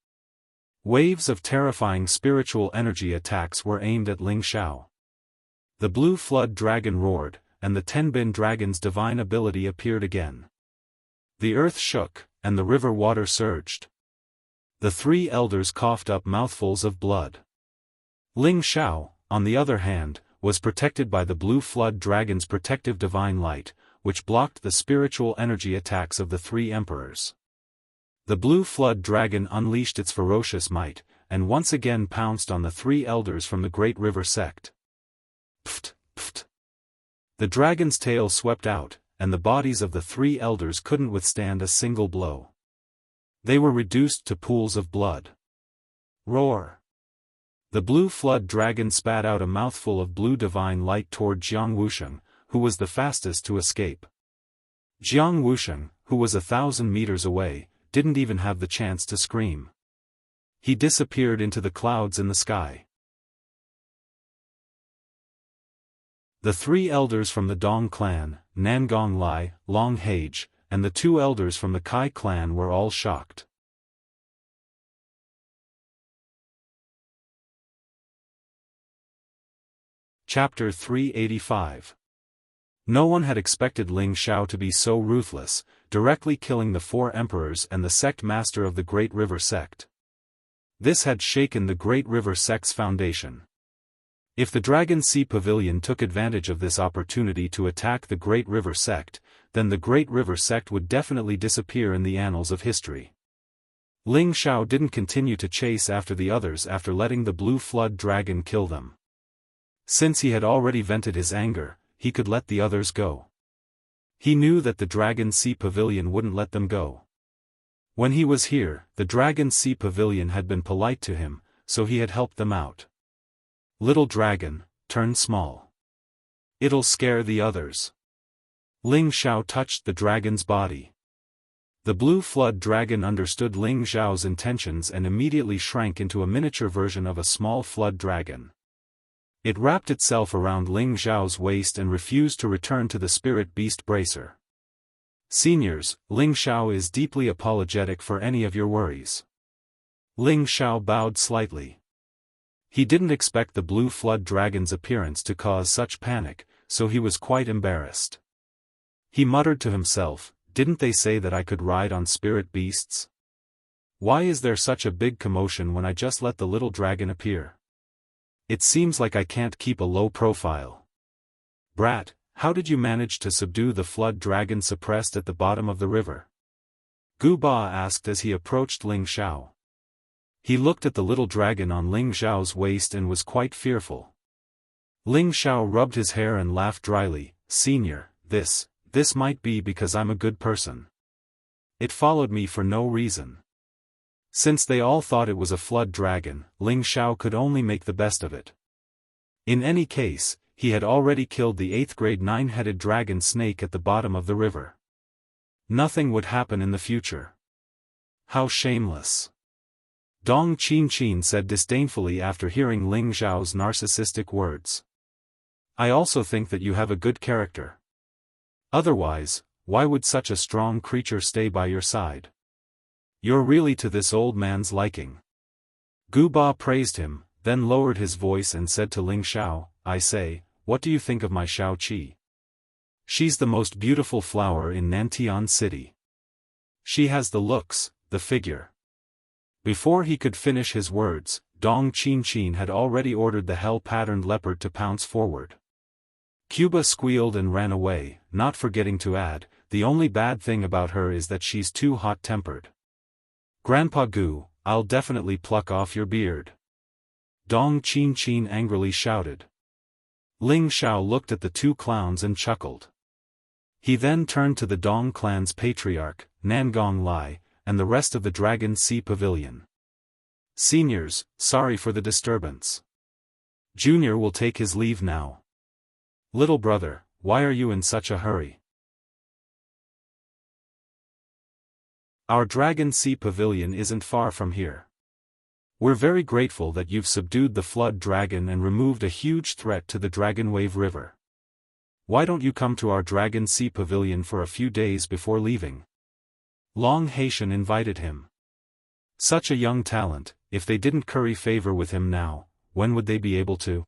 Waves of terrifying spiritual energy attacks were aimed at Ling Xiao. The blue flood dragon roared, and the Tenbin dragon's divine ability appeared again. The earth shook, and the river water surged. The three elders coughed up mouthfuls of blood. Ling Xiao, on the other hand, was protected by the blue flood dragon's protective divine light, which blocked the spiritual energy attacks of the three emperors. The blue flood dragon unleashed its ferocious might, and once again pounced on the three elders from the Great River sect. Pft, pft. The dragon's tail swept out, and the bodies of the three elders couldn't withstand a single blow. They were reduced to pools of blood. Roar! The blue flood dragon spat out a mouthful of blue divine light toward Jianghu, who was the fastest to escape. Jianghu, who was 1,000 meters away, didn't even have the chance to scream. He disappeared into the clouds in the sky. The three elders from the Dong clan, Nangong Lai, Long Hage, and the two elders from the Kai clan were all shocked. Chapter 385. No one had expected Ling Xiao to be so ruthless, directly killing the four emperors and the sect master of the Great River sect. This had shaken the Great River sect's foundation. If the Dragon Sea Pavilion took advantage of this opportunity to attack the Great River sect, then the Great River sect would definitely disappear in the annals of history. Ling Xiao didn't continue to chase after the others after letting the blue flood dragon kill them. Since he had already vented his anger, he could let the others go. He knew that the Dragon Sea Pavilion wouldn't let them go. When he was here, the Dragon Sea Pavilion had been polite to him, so he had helped them out. Little dragon, turn small. It'll scare the others. Ling Xiao touched the dragon's body. The blue flood dragon understood Ling Xiao's intentions and immediately shrank into a miniature version of a small flood dragon. It wrapped itself around Ling Xiao's waist and refused to return to the spirit beast bracer. Seniors, Ling Xiao is deeply apologetic for any of your worries. Ling Xiao bowed slightly. He didn't expect the blue flood dragon's appearance to cause such panic, so he was quite embarrassed. He muttered to himself, "Didn't they say that I could ride on spirit beasts? Why is there such a big commotion when I just let the little dragon appear? It seems like I can't keep a low profile. Brat, how did you manage to subdue the flood dragon suppressed at the bottom of the river?" Gu Ba asked as he approached Ling Xiao. He looked at the little dragon on Ling Xiao's waist and was quite fearful. Ling Xiao rubbed his hair and laughed dryly, "Senior, this might be because I'm a good person. It followed me for no reason." Since they all thought it was a flood dragon, Ling Xiao could only make the best of it. In any case, he had already killed the 8th grade 9-headed dragon snake at the bottom of the river. Nothing would happen in the future. How shameless. Dong Qin said disdainfully after hearing Ling Xiao's narcissistic words. "I also think that you have a good character. Otherwise, why would such a strong creature stay by your side? You're really to this old man's liking." Gu Ba praised him, then lowered his voice and said to Ling Xiao, "I say, what do you think of my Xiao Qi? She's the most beautiful flower in Nantian City. She has the looks, the figure." Before he could finish his words, Dong Qin had already ordered the hell-patterned leopard to pounce forward. Cuba squealed and ran away, not forgetting to add, "The only bad thing about her is that she's too hot-tempered." "Grandpa Gu, I'll definitely pluck off your beard," Dong Qin angrily shouted. Ling Xiao looked at the two clowns and chuckled. He then turned to the Dong clan's patriarch, Nangong Lai, and the rest of the Dragon Sea Pavilion. "Seniors, sorry for the disturbance. Junior will take his leave now. Little brother, why are you in such a hurry? Our Dragon Sea Pavilion isn't far from here. We're very grateful that you've subdued the flood dragon and removed a huge threat to the Dragonwave River. Why don't you come to our Dragon Sea Pavilion for a few days before leaving?" Long Haitian invited him. Such a young talent, if they didn't curry favor with him now, when would they be able to?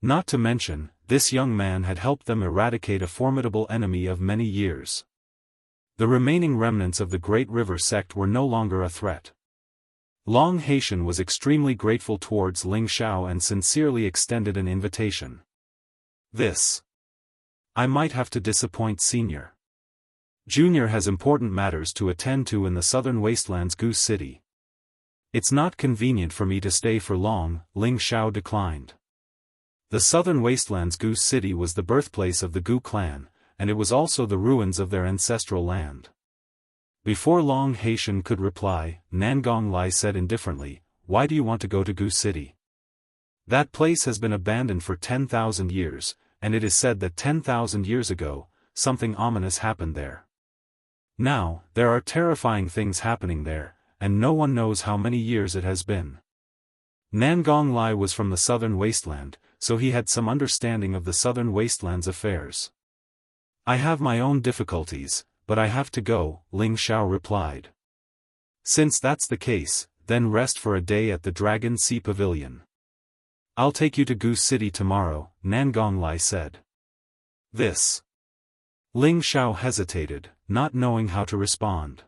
Not to mention, this young man had helped them eradicate a formidable enemy of many years. The remaining remnants of the Great River sect were no longer a threat. Long Haitian was extremely grateful towards Ling Xiao and sincerely extended an invitation. I might have to disappoint Senior. Junior has important matters to attend to in the southern wastelands Goose City. It's not convenient for me to stay for long, Ling Xiao declined. The southern wastelands Goose City was the birthplace of the Gu clan, and it was also the ruins of their ancestral land. Before Long Haitian could reply, Nangong Lai said indifferently, "Why do you want to go to Goose City? That place has been abandoned for 10,000 years, and it is said that 10,000 years ago, something ominous happened there. Now, there are terrifying things happening there, and no one knows how many years it has been." Nangong Lai was from the southern wasteland, so he had some understanding of the southern wasteland's affairs. "I have my own difficulties, but I have to go," Ling Xiao replied. "Since that's the case, then rest for a day at the Dragon Sea Pavilion. I'll take you to Goose City tomorrow," Nangong Lai said. Ling Xiao hesitated, not knowing how to respond.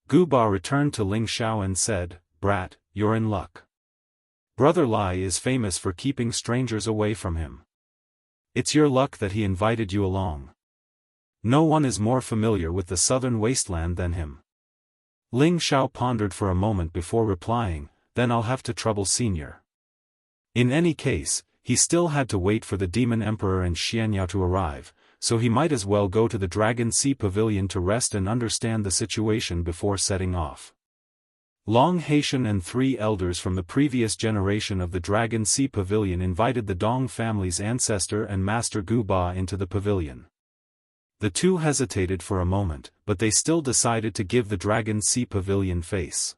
Gu Ba returned to Ling Xiao and said, "Brat, you're in luck. Brother Lai is famous for keeping strangers away from him. It's your luck that he invited you along. No one is more familiar with the southern wasteland than him." Ling Xiao pondered for a moment before replying, "Then I'll have to trouble Senior." In any case, he still had to wait for the Demon Emperor and Xianxia to arrive, so he might as well go to the Dragon Sea Pavilion to rest and understand the situation before setting off. Long Haitian and 3 elders from the previous generation of the Dragon Sea Pavilion invited the Dong family's ancestor and Master Gu Ba into the pavilion. The two hesitated for a moment, but they still decided to give the Dragon Sea Pavilion face.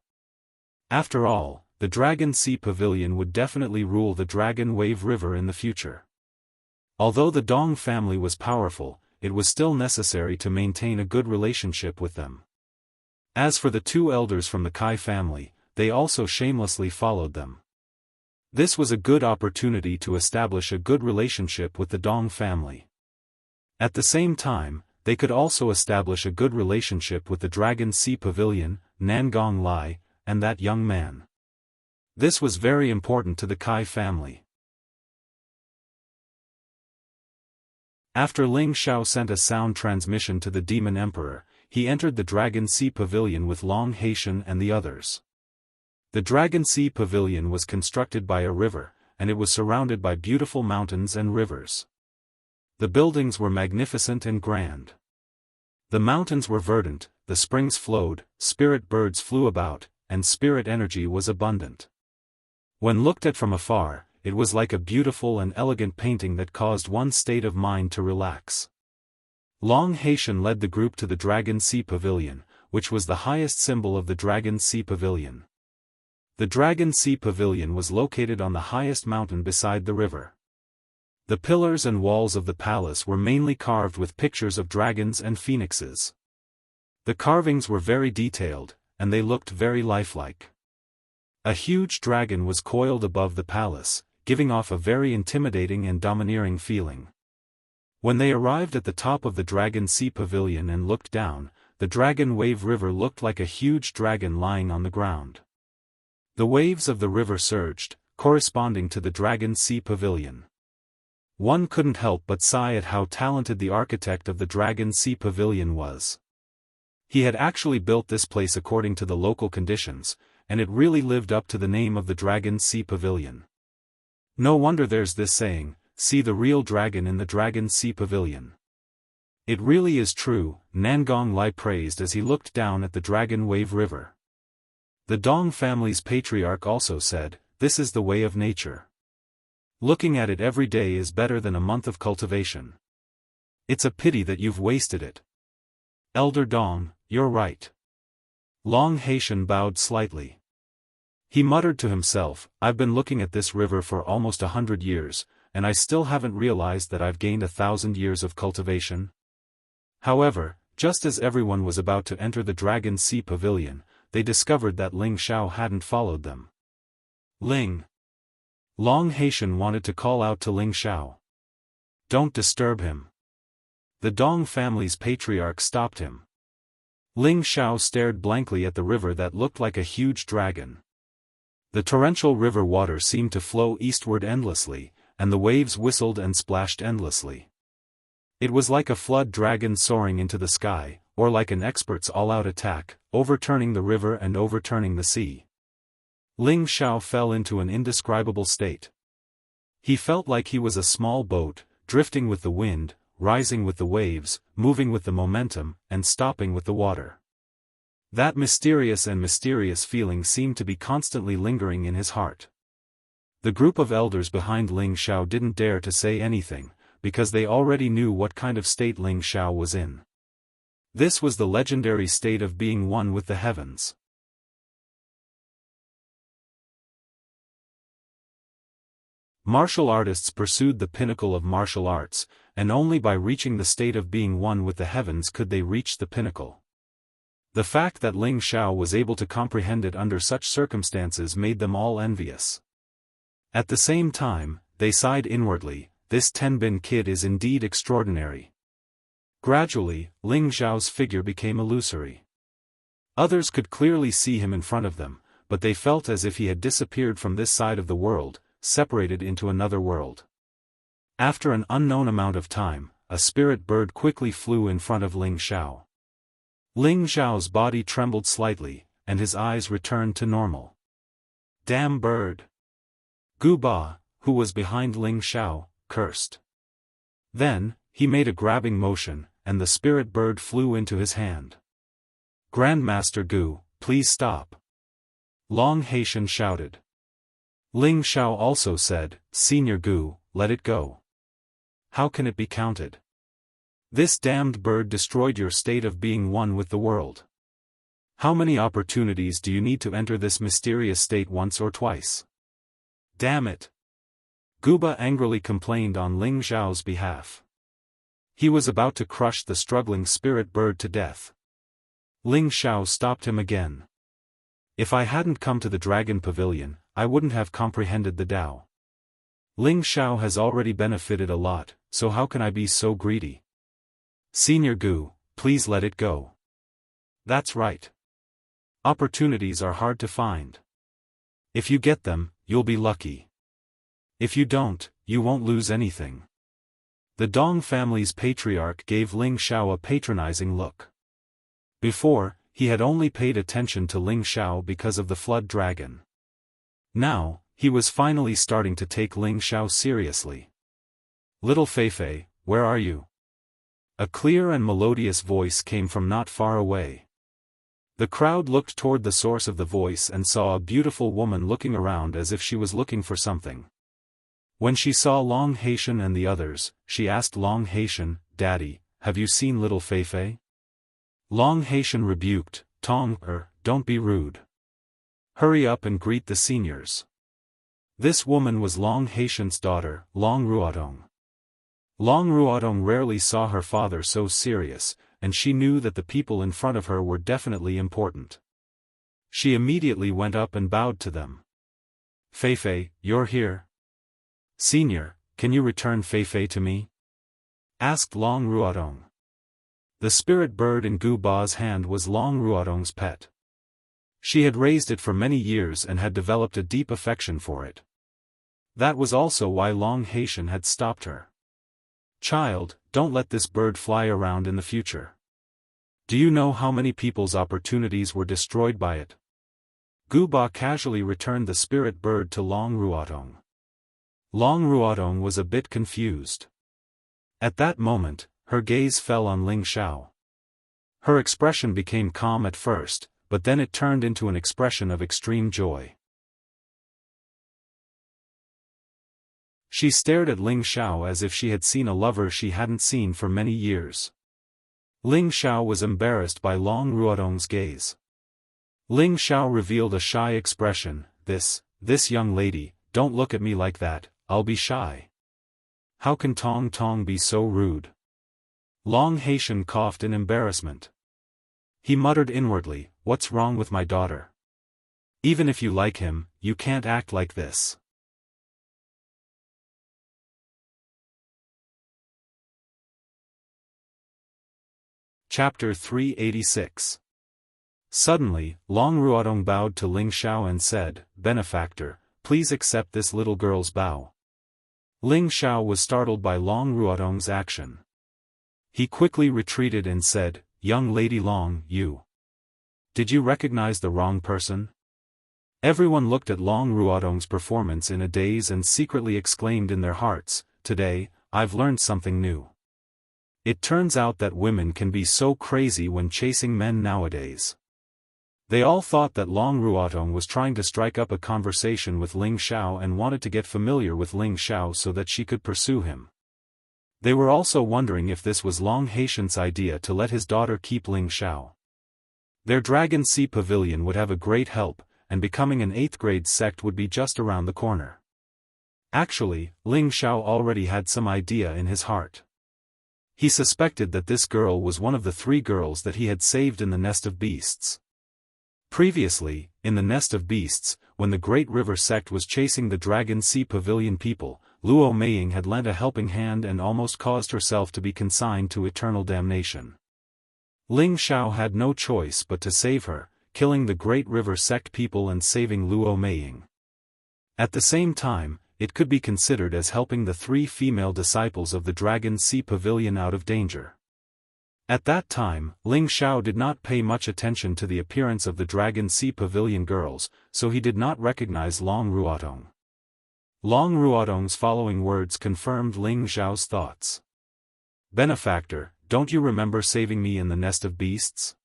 After all, the Dragon Sea Pavilion would definitely rule the Dragon Wave River in the future. Although the Dong family was powerful, it was still necessary to maintain a good relationship with them. As for the 2 elders from the Kai family, they also shamelessly followed them. This was a good opportunity to establish a good relationship with the Dong family. At the same time, they could also establish a good relationship with the Dragon Sea Pavilion, Nangong Lai, and that young man. This was very important to the Kai family. After Ling Xiao sent a sound transmission to the Demon Emperor, he entered the Dragon Sea Pavilion with Long Haitian and the others. The Dragon Sea Pavilion was constructed by a river, and it was surrounded by beautiful mountains and rivers. The buildings were magnificent and grand. The mountains were verdant, the springs flowed, spirit birds flew about, and spirit energy was abundant. When looked at from afar, it was like a beautiful and elegant painting that caused one's state of mind to relax. Long Haitian led the group to the Dragon Sea Pavilion, which was the highest symbol of the Dragon Sea Pavilion. The Dragon Sea Pavilion was located on the highest mountain beside the river. The pillars and walls of the palace were mainly carved with pictures of dragons and phoenixes. The carvings were very detailed, and they looked very lifelike. A huge dragon was coiled above the palace, giving off a very intimidating and domineering feeling. When they arrived at the top of the Dragon Sea Pavilion and looked down, the Dragon Wave River looked like a huge dragon lying on the ground. The waves of the river surged, corresponding to the Dragon Sea Pavilion. One couldn't help but sigh at how talented the architect of the Dragon Sea Pavilion was. He had actually built this place according to the local conditions, and it really lived up to the name of the Dragon Sea Pavilion. No wonder there's this saying, "See the real dragon in the Dragon Sea Pavilion." It really is true, Nangong Lai praised as he looked down at the Dragon Wave River. The Dong family's patriarch also said, "This is the way of nature. Looking at it every day is better than a month of cultivation. It's a pity that you've wasted it." Elder Dong, you're right. Long Haitian bowed slightly. He muttered to himself, "I've been looking at this river for almost 100 years, and I still haven't realized that I've gained 1,000 years of cultivation." However, just as everyone was about to enter the Dragon Sea Pavilion, they discovered that Ling Xiao hadn't followed them. Ling. Long Haitian wanted to call out to Ling Xiao. Don't disturb him. The Dong family's patriarch stopped him. Ling Xiao stared blankly at the river that looked like a huge dragon. The torrential river water seemed to flow eastward endlessly, and the waves whistled and splashed endlessly. It was like a flood dragon soaring into the sky, or like an expert's all-out attack, overturning the river and overturning the sea. Ling Xiao fell into an indescribable state. He felt like he was a small boat, drifting with the wind, rising with the waves, moving with the momentum, and stopping with the water. That mysterious feeling seemed to be constantly lingering in his heart. The group of elders behind Ling Xiao didn't dare to say anything, because they already knew what kind of state Ling Xiao was in. This was the legendary state of being one with the heavens. Martial artists pursued the pinnacle of martial arts, and only by reaching the state of being one with the heavens could they reach the pinnacle. The fact that Ling Xiao was able to comprehend it under such circumstances made them all envious. At the same time, they sighed inwardly, this Tenbin kid is indeed extraordinary. Gradually, Ling Xiao's figure became illusory. Others could clearly see him in front of them, but they felt as if he had disappeared from this side of the world, separated into another world. After an unknown amount of time, a spirit bird quickly flew in front of Ling Xiao. Ling Xiao's body trembled slightly, and his eyes returned to normal. Damn bird! Gu Ba, who was behind Ling Xiao, cursed. Then, he made a grabbing motion, and the spirit bird flew into his hand. Grandmaster Gu, please stop. Long Haitian shouted. Ling Xiao also said, Senior Gu, let it go. How can it be counted? This damned bird destroyed your state of being one with the world. How many opportunities do you need to enter this mysterious state once or twice? Damn it! Guba angrily complained on Ling Xiao's behalf. He was about to crush the struggling spirit bird to death. Ling Xiao stopped him again. If I hadn't come to the Dragon Pavilion, I wouldn't have comprehended the Tao. Ling Xiao has already benefited a lot, so how can I be so greedy? Senior Gu, please let it go. That's right. Opportunities are hard to find. If you get them, you'll be lucky. If you don't, you won't lose anything. The Dong family's patriarch gave Ling Xiao a patronizing look. Before, he had only paid attention to Ling Xiao because of the flood dragon. Now, he was finally starting to take Ling Xiao seriously. Little Feifei, where are you? A clear and melodious voice came from not far away. The crowd looked toward the source of the voice and saw a beautiful woman looking around as if she was looking for something. When she saw Long Haitian and the others, she asked Long Haitian, Daddy, have you seen little Feifei? Long Haitian rebuked, Tong, don't be rude. Hurry up and greet the seniors. This woman was Long Haitian's daughter, Long Ruodong. Long Ruodong rarely saw her father so serious, and she knew that the people in front of her were definitely important. She immediately went up and bowed to them. Feifei, you're here? Senior, can you return Feifei to me? Asked Long Ruodong. The spirit bird in Gu Ba's hand was Long Ruodong's pet. She had raised it for many years and had developed a deep affection for it. That was also why Long Haitian had stopped her. Child, don't let this bird fly around in the future. Do you know how many people's opportunities were destroyed by it? Gu Ba casually returned the spirit bird to Long Ruodong. Long Ruodong was a bit confused. At that moment, her gaze fell on Ling Xiao. Her expression became calm at first, but then it turned into an expression of extreme joy. She stared at Ling Xiao as if she had seen a lover she hadn't seen for many years. Ling Xiao was embarrassed by Long Ruodong's gaze. Ling Xiao revealed a shy expression, this young lady, don't look at me like that, I'll be shy. How can Tong be so rude? Long Haitian coughed in embarrassment. He muttered inwardly, "What's wrong with my daughter? Even if you like him, you can't act like this." Chapter 386. Suddenly, Long Ruodong bowed to Ling Xiao and said, "Benefactor, please accept this little girl's bow." Ling Xiao was startled by Long Ruodong's action. He quickly retreated and said, "Young lady Long, you. Did you recognize the wrong person?" Everyone looked at Long Ruodong's performance in a daze and secretly exclaimed in their hearts, "Today, I've learned something new." It turns out that women can be so crazy when chasing men nowadays. They all thought that Long Ruodong was trying to strike up a conversation with Ling Xiao and wanted to get familiar with Ling Xiao so that she could pursue him. They were also wondering if this was Long Haitian's idea to let his daughter keep Ling Xiao. Their Dragon Sea Pavilion would have a great help, and becoming an 8th grade sect would be just around the corner. Actually, Ling Xiao already had some idea in his heart. He suspected that this girl was one of the 3 girls that he had saved in the Nest of Beasts. Previously, in the Nest of Beasts, when the Great River sect was chasing the Dragon Sea Pavilion people, Luo Meiying had lent a helping hand and almost caused herself to be consigned to eternal damnation. Ling Xiao had no choice but to save her, killing the Great River sect people and saving Luo Meiying. At the same time, it could be considered as helping the 3 female disciples of the Dragon Sea Pavilion out of danger. At that time, Ling Xiao did not pay much attention to the appearance of the Dragon Sea Pavilion girls, so he did not recognize Long Ruodong. Long Ruodong's following words confirmed Ling Xiao's thoughts. "Benefactor, don't you remember saving me in the Nest of Beasts?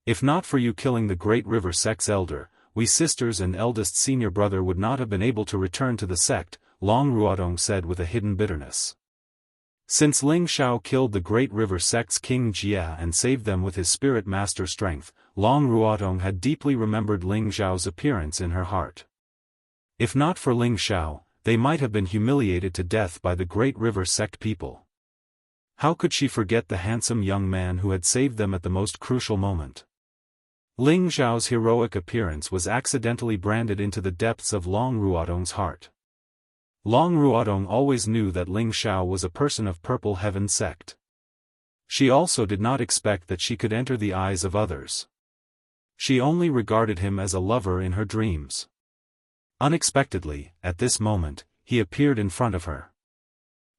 If not for you killing the Great River sect's elder, we sisters and eldest senior brother would not have been able to return to the sect," Long Ruodong said with a hidden bitterness. Since Ling Xiao killed the Great River sect's King Jia and saved them with his spirit master strength, Long Ruodong had deeply remembered Ling Xiao's appearance in her heart. If not for Ling Xiao, they might have been humiliated to death by the Great River sect people. How could she forget the handsome young man who had saved them at the most crucial moment? Ling Xiao's heroic appearance was accidentally branded into the depths of Long Ruodong's heart. Long Ruodong always knew that Ling Xiao was a person of Purple Heaven sect. She also did not expect that she could enter the eyes of others. She only regarded him as a lover in her dreams. Unexpectedly, at this moment, he appeared in front of her.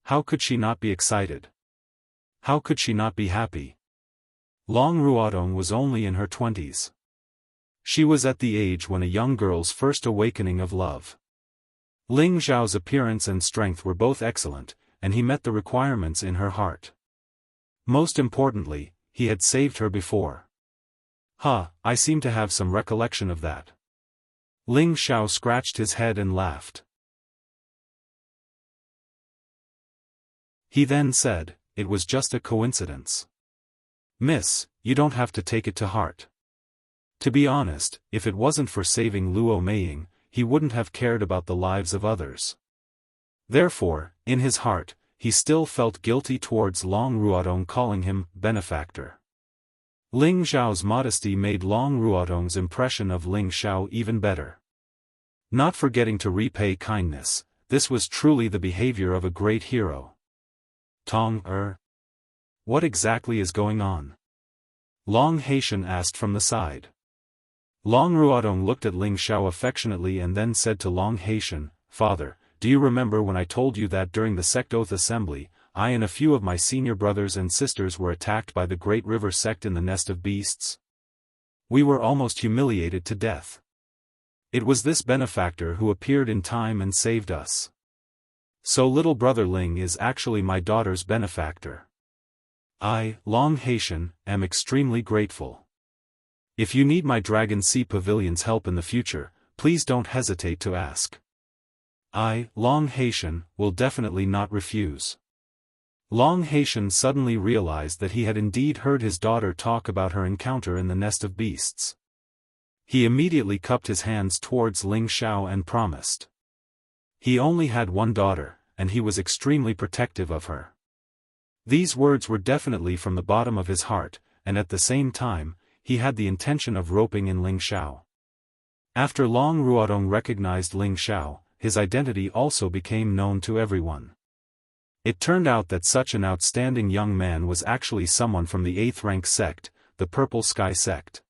How could she not be excited? How could she not be happy? Long Ruodong was only in her 20s. She was at the age when a young girl's first awakening of love. Ling Xiao's appearance and strength were both excellent, and he met the requirements in her heart. Most importantly, he had saved her before. I seem to have some recollection of that. Ling Xiao scratched his head and laughed. He then said, "It was just a coincidence. Miss, you don't have to take it to heart. To be honest, if it wasn't for saving Luo Meiying, he wouldn't have cared about the lives of others." Therefore, in his heart, he still felt guilty towards Long Ruodong calling him benefactor. Ling Xiao's modesty made Long Ruodong's impression of Ling Xiao even better. Not forgetting to repay kindness, this was truly the behavior of a great hero. What exactly is going on? Long Haitian asked from the side. Long Ruodong looked at Ling Xiao affectionately and then said to Long Haitian, "Father, do you remember when I told you that during the sect oath assembly, I and a few of my senior brothers and sisters were attacked by the Great River sect in the Nest of Beasts? We were almost humiliated to death. It was this benefactor who appeared in time and saved us. So little brother Ling is actually my daughter's benefactor. I, Long Haitian, am extremely grateful. If you need my Dragon Sea Pavilion's help in the future, please don't hesitate to ask. I, Long Haitian, will definitely not refuse." Long Haitian suddenly realized that he had indeed heard his daughter talk about her encounter in the Nest of Beasts. He immediately cupped his hands towards Ling Xiao and promised. He only had one daughter, and he was extremely protective of her. These words were definitely from the bottom of his heart, and at the same time, he had the intention of roping in Ling Xiao. After Long Ruodong recognized Ling Xiao, his identity also became known to everyone. It turned out that such an outstanding young man was actually someone from the 8th rank sect, the Purple Sky sect.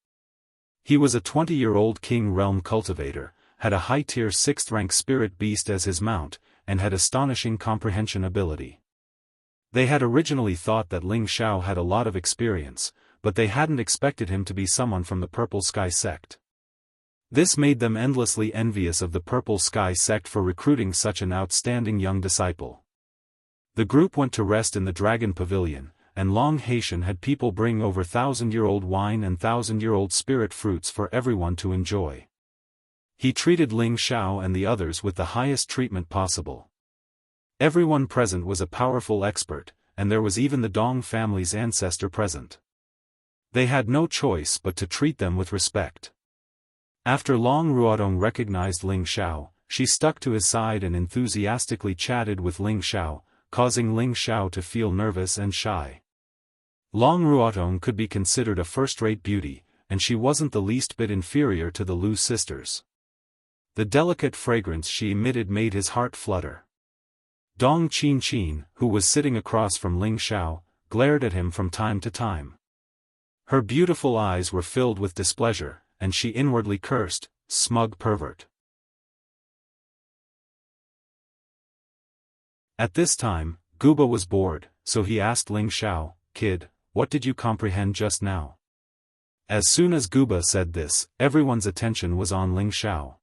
He was a 20-year-old king realm cultivator, had a high-tier 6th rank spirit beast as his mount, and had astonishing comprehension ability. They had originally thought that Ling Xiao had a lot of experience, but they hadn't expected him to be someone from the Purple Sky sect. This made them endlessly envious of the Purple Sky sect for recruiting such an outstanding young disciple. The group went to rest in the Dragon Pavilion, and Long Haitian had people bring over 1,000-year-old wine and 1,000-year-old spirit fruits for everyone to enjoy. He treated Ling Xiao and the others with the highest treatment possible. Everyone present was a powerful expert, and there was even the Dong family's ancestor present. They had no choice but to treat them with respect. After Long Ruodong recognized Ling Xiao, she stuck to his side and enthusiastically chatted with Ling Xiao, causing Ling Xiao to feel nervous and shy. Long Ruodong could be considered a first-rate beauty, and she wasn't the least bit inferior to the Lu sisters. The delicate fragrance she emitted made his heart flutter. Dong Qin, who was sitting across from Ling Xiao, glared at him from time to time. Her beautiful eyes were filled with displeasure, and she inwardly cursed, smug pervert. At this time, Guba was bored, so he asked Ling Xiao, "Kid, what did you comprehend just now?" As soon as Guba said this, everyone's attention was on Ling Xiao.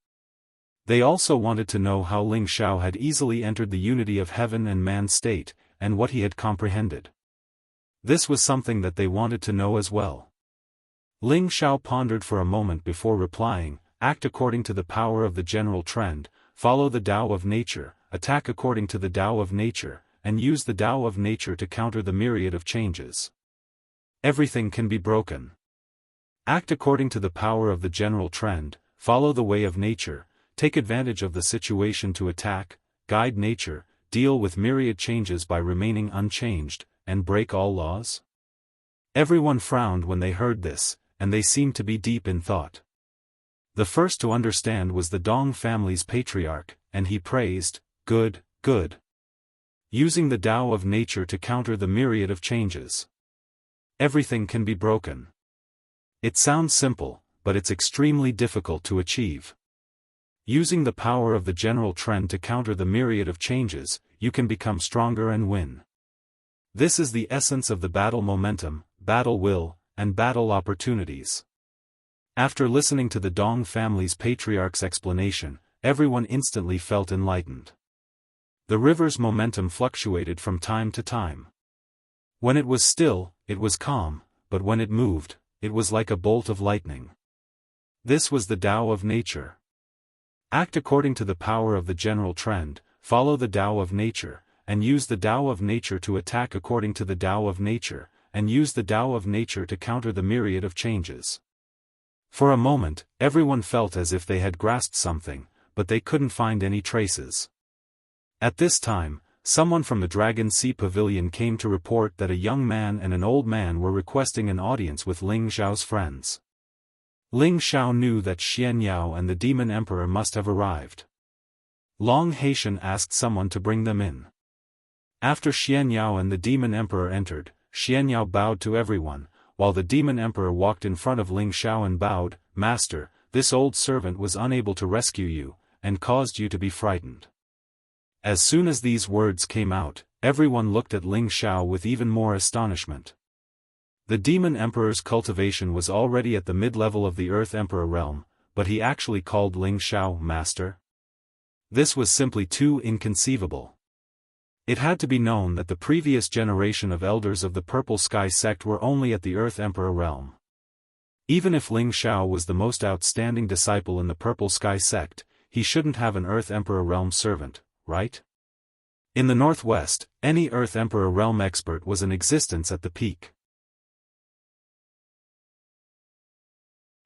They also wanted to know how Ling Xiao had easily entered the unity of heaven and man state, and what he had comprehended. This was something that they wanted to know as well. Ling Xiao pondered for a moment before replying, "Act according to the power of the general trend, follow the Tao of nature, attack according to the Tao of nature, and use the Tao of nature to counter the myriad of changes. Everything can be broken. Act according to the power of the general trend, follow the way of nature, take advantage of the situation to attack, guide nature, deal with myriad changes by remaining unchanged, and break all laws." Everyone frowned when they heard this, and they seemed to be deep in thought. The first to understand was the Dong family's patriarch, and he praised, "Good, good. Using the Tao of nature to counter the myriad of changes. Everything can be broken. It sounds simple, but it's extremely difficult to achieve. Using the power of the general trend to counter the myriad of changes, you can become stronger and win. This is the essence of the battle momentum, battle will, and battle opportunities." After listening to the Dong family's patriarch's explanation, everyone instantly felt enlightened. The river's momentum fluctuated from time to time. When it was still, it was calm, but when it moved, it was like a bolt of lightning. This was the Tao of nature. Act according to the power of the general trend, follow the Tao of nature, and use the Tao of nature to attack according to the Tao of nature, and use the Tao of nature to counter the myriad of changes. For a moment, everyone felt as if they had grasped something, but they couldn't find any traces. At this time, someone from the Dragon Sea Pavilion came to report that a young man and an old man were requesting an audience with Ling Xiao's friends. Ling Xiao knew that Xianyao and the Demon Emperor must have arrived. Long Haitian asked someone to bring them in. After Xianyao and the Demon Emperor entered, Xianyao bowed to everyone, while the Demon Emperor walked in front of Ling Xiao and bowed, "Master, this old servant was unable to rescue you, and caused you to be frightened." As soon as these words came out, everyone looked at Ling Xiao with even more astonishment. The Demon Emperor's cultivation was already at the mid-level of the Earth Emperor realm, but he actually called Ling Xiao Master? This was simply too inconceivable. It had to be known that the previous generation of elders of the Purple Sky sect were only at the Earth Emperor realm. Even if Ling Xiao was the most outstanding disciple in the Purple Sky sect, he shouldn't have an Earth Emperor realm servant, right? In the Northwest, any Earth Emperor realm expert was in existence at the peak.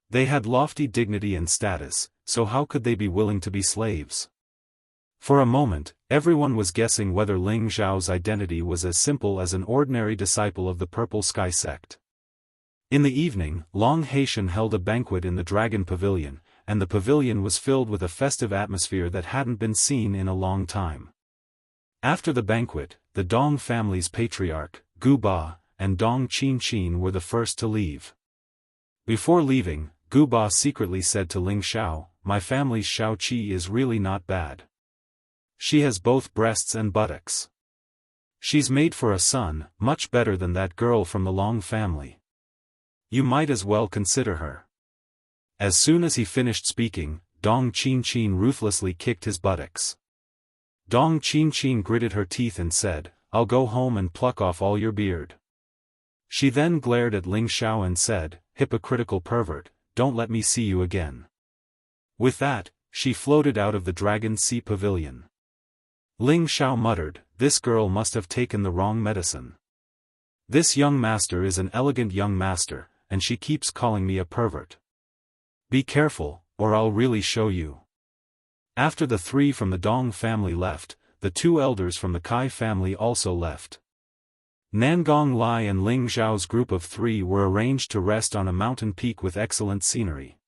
They had lofty dignity and status, so how could they be willing to be slaves? For a moment, everyone was guessing whether Ling Xiao's identity was as simple as an ordinary disciple of the Purple Sky sect. In the evening, Long Haitian held a banquet in the Dragon Pavilion, and the pavilion was filled with a festive atmosphere that hadn't been seen in a long time. After the banquet, the Dong family's patriarch, Gu Ba, and Dong Qin Qin were the first to leave. Before leaving, Gu Ba secretly said to Ling Xiao, "My family's Xiao Qi is really not bad. She has both breasts and buttocks. She's made for a son, much better than that girl from the Long family. You might as well consider her." As soon as he finished speaking, Dong Qin Qin ruthlessly kicked his buttocks. Dong Qin Qin gritted her teeth and said, "I'll go home and pluck off all your beard." She then glared at Ling Xiao and said, "Hypocritical pervert, don't let me see you again." With that, she floated out of the Dragon Sea Pavilion. Ling Xiao muttered, "This girl must have taken the wrong medicine. This young master is an elegant young master, and she keeps calling me a pervert. Be careful, or I'll really show you." After the three from the Dong family left, the two elders from the Kai family also left. Nangong Lai and Ling Zhao's group of three were arranged to rest on a mountain peak with excellent scenery.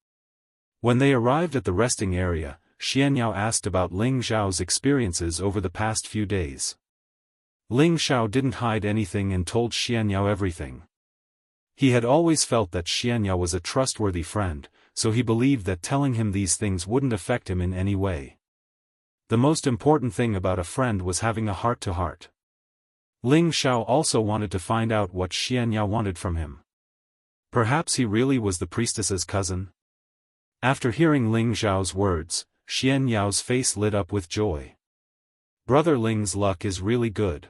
When they arrived at the resting area, Xianyao asked about Ling Zhao's experiences over the past few days. Ling Xiao didn't hide anything and told Xianyao everything. He had always felt that Xianyao was a trustworthy friend, so he believed that telling him these things wouldn't affect him in any way. The most important thing about a friend was having a heart-to-heart. Ling Xiao also wanted to find out what Xianyao wanted from him. Perhaps he really was the priestess's cousin? After hearing Ling Zhao's words, Xianyao's face lit up with joy. Brother Ling's luck is really good.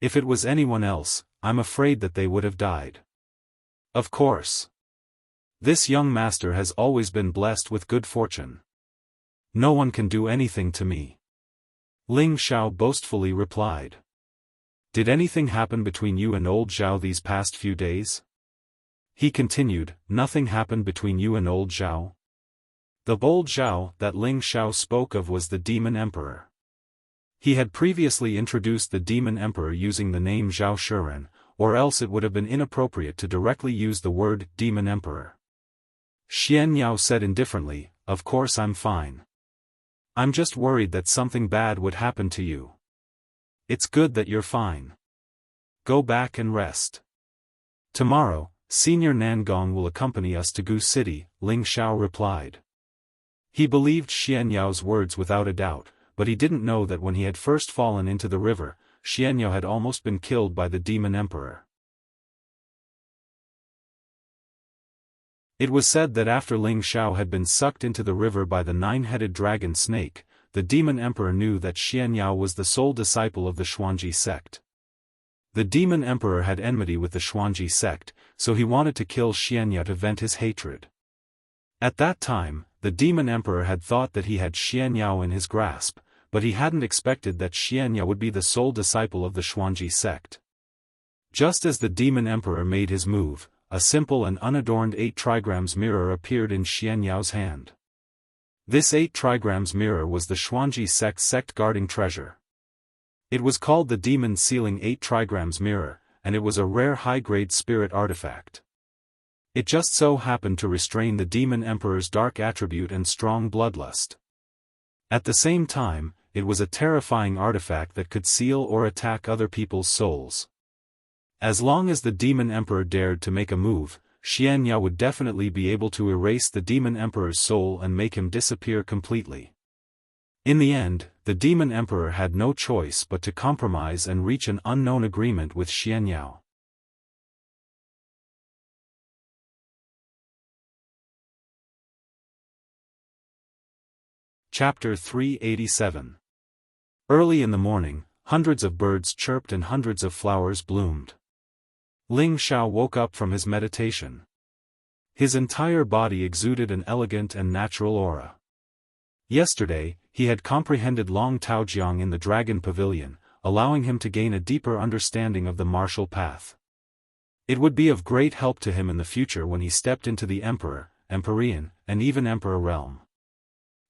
If it was anyone else, I'm afraid that they would have died. Of course. This young master has always been blessed with good fortune. No one can do anything to me. Ling Xiao boastfully replied. Did anything happen between you and old Zhao these past few days? He continued, Nothing happened between you and old Zhao. The old Zhao that Ling Xiao spoke of was the Demon Emperor. He had previously introduced the Demon Emperor using the name Zhao Shiren, or else it would have been inappropriate to directly use the word Demon Emperor. Xianyao said indifferently, Of course I'm fine. I'm just worried that something bad would happen to you. It's good that you're fine. Go back and rest. Tomorrow, Senior Nangong will accompany us to Gu City, Ling Xiao replied. He believed Xianyao's words without a doubt, but he didn't know that when he had first fallen into the river, Xianyao had almost been killed by the Demon Emperor. It was said that after Ling Xiao had been sucked into the river by the nine-headed dragon snake, the Demon Emperor knew that Xianyao was the sole disciple of the Xuanji sect. The Demon Emperor had enmity with the Xuanji sect, so he wanted to kill Xianyao to vent his hatred. At that time, the Demon Emperor had thought that he had Xianyao in his grasp, but he hadn't expected that Xianyao would be the sole disciple of the Xuanji sect. Just as the Demon Emperor made his move, a simple and unadorned 8 trigrams mirror appeared in Xianyao's hand. This 8 trigrams mirror was the Xuanji sect guarding treasure. It was called the Demon Sealing 8 trigrams mirror, and it was a rare high-grade spirit artifact. It just so happened to restrain the Demon Emperor's dark attribute and strong bloodlust. At the same time, it was a terrifying artifact that could seal or attack other people's souls. As long as the Demon Emperor dared to make a move, Xianyao would definitely be able to erase the Demon Emperor's soul and make him disappear completely. In the end, the Demon Emperor had no choice but to compromise and reach an unknown agreement with Xianyao. Chapter 387. Early in the morning, hundreds of birds chirped and hundreds of flowers bloomed. Ling Xiao woke up from his meditation. His entire body exuded an elegant and natural aura. Yesterday, he had comprehended Long Taojiang in the Dragon Pavilion, allowing him to gain a deeper understanding of the martial path. It would be of great help to him in the future when he stepped into the Emperor, Empyrean, and even Emperor realm.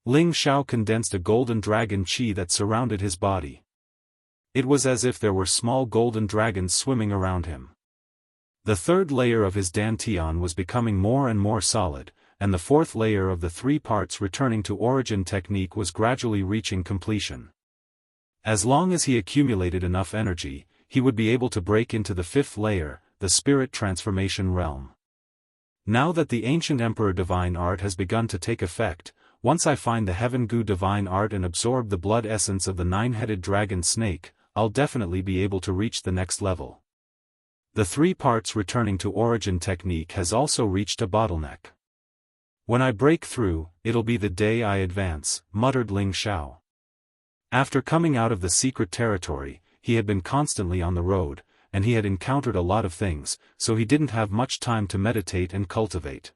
Ling Xiao condensed a golden dragon qi that surrounded his body. It was as if there were small golden dragons swimming around him. The third layer of his dantian was becoming more and more solid, and the fourth layer of the 3 parts returning to origin technique was gradually reaching completion. As long as he accumulated enough energy, he would be able to break into the 5th layer, the spirit transformation realm. Now that the ancient Emperor divine art has begun to take effect, once I find the Heaven Gu divine art and absorb the blood essence of the 9-headed dragon snake, I'll definitely be able to reach the next level. The 3 parts returning to origin technique has also reached a bottleneck. When I break through, it'll be the day I advance, muttered Ling Xiao. After coming out of the secret territory, he had been constantly on the road, and he had encountered a lot of things, so he didn't have much time to meditate and cultivate.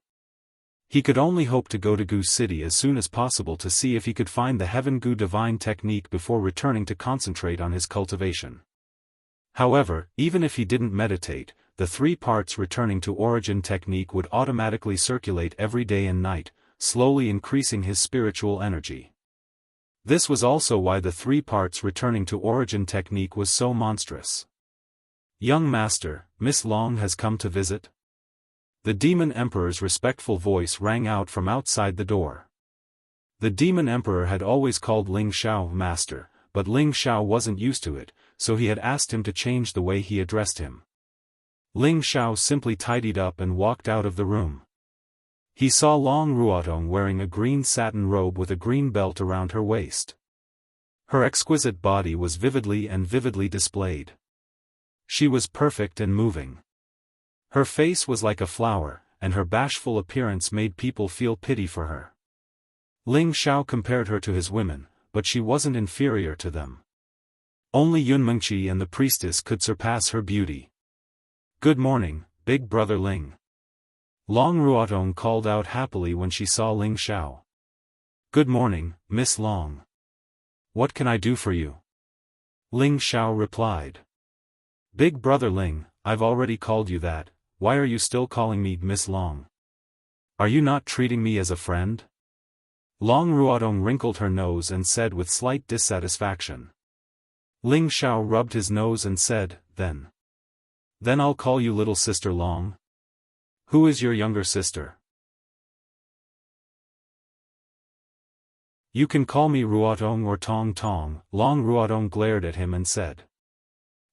He could only hope to go to Gu City as soon as possible to see if he could find the Heaven Gu divine technique before returning to concentrate on his cultivation. However, even if he didn't meditate, the 3 parts returning to origin technique would automatically circulate every day and night, slowly increasing his spiritual energy. This was also why the 3 parts returning to origin technique was so monstrous. Young master, Miss Long has come to visit? The Demon Emperor's respectful voice rang out from outside the door. The Demon Emperor had always called Ling Xiao master, but Ling Xiao wasn't used to it, so he had asked him to change the way he addressed him. Ling Xiao simply tidied up and walked out of the room. He saw Long Ruotong wearing a green satin robe with a green belt around her waist. Her exquisite body was vividly displayed. She was perfect and moving. Her face was like a flower, and her bashful appearance made people feel pity for her. Ling Xiao compared her to his women, but she wasn't inferior to them. Only Yunmengqi and the priestess could surpass her beauty. "Good morning, big brother Ling." Long Ruotong called out happily when she saw Ling Xiao. "Good morning, Miss Long. What can I do for you?" Ling Xiao replied. "Big brother Ling, I've already called you that, why are you still calling me Miss Long? Are you not treating me as a friend?" Long Ruotong wrinkled her nose and said with slight dissatisfaction. Ling Xiao rubbed his nose and said, Then I'll call you little sister Long. Who is your younger sister?" "You can call me Ruotong or Tong Tong," Long Ruotong glared at him and said.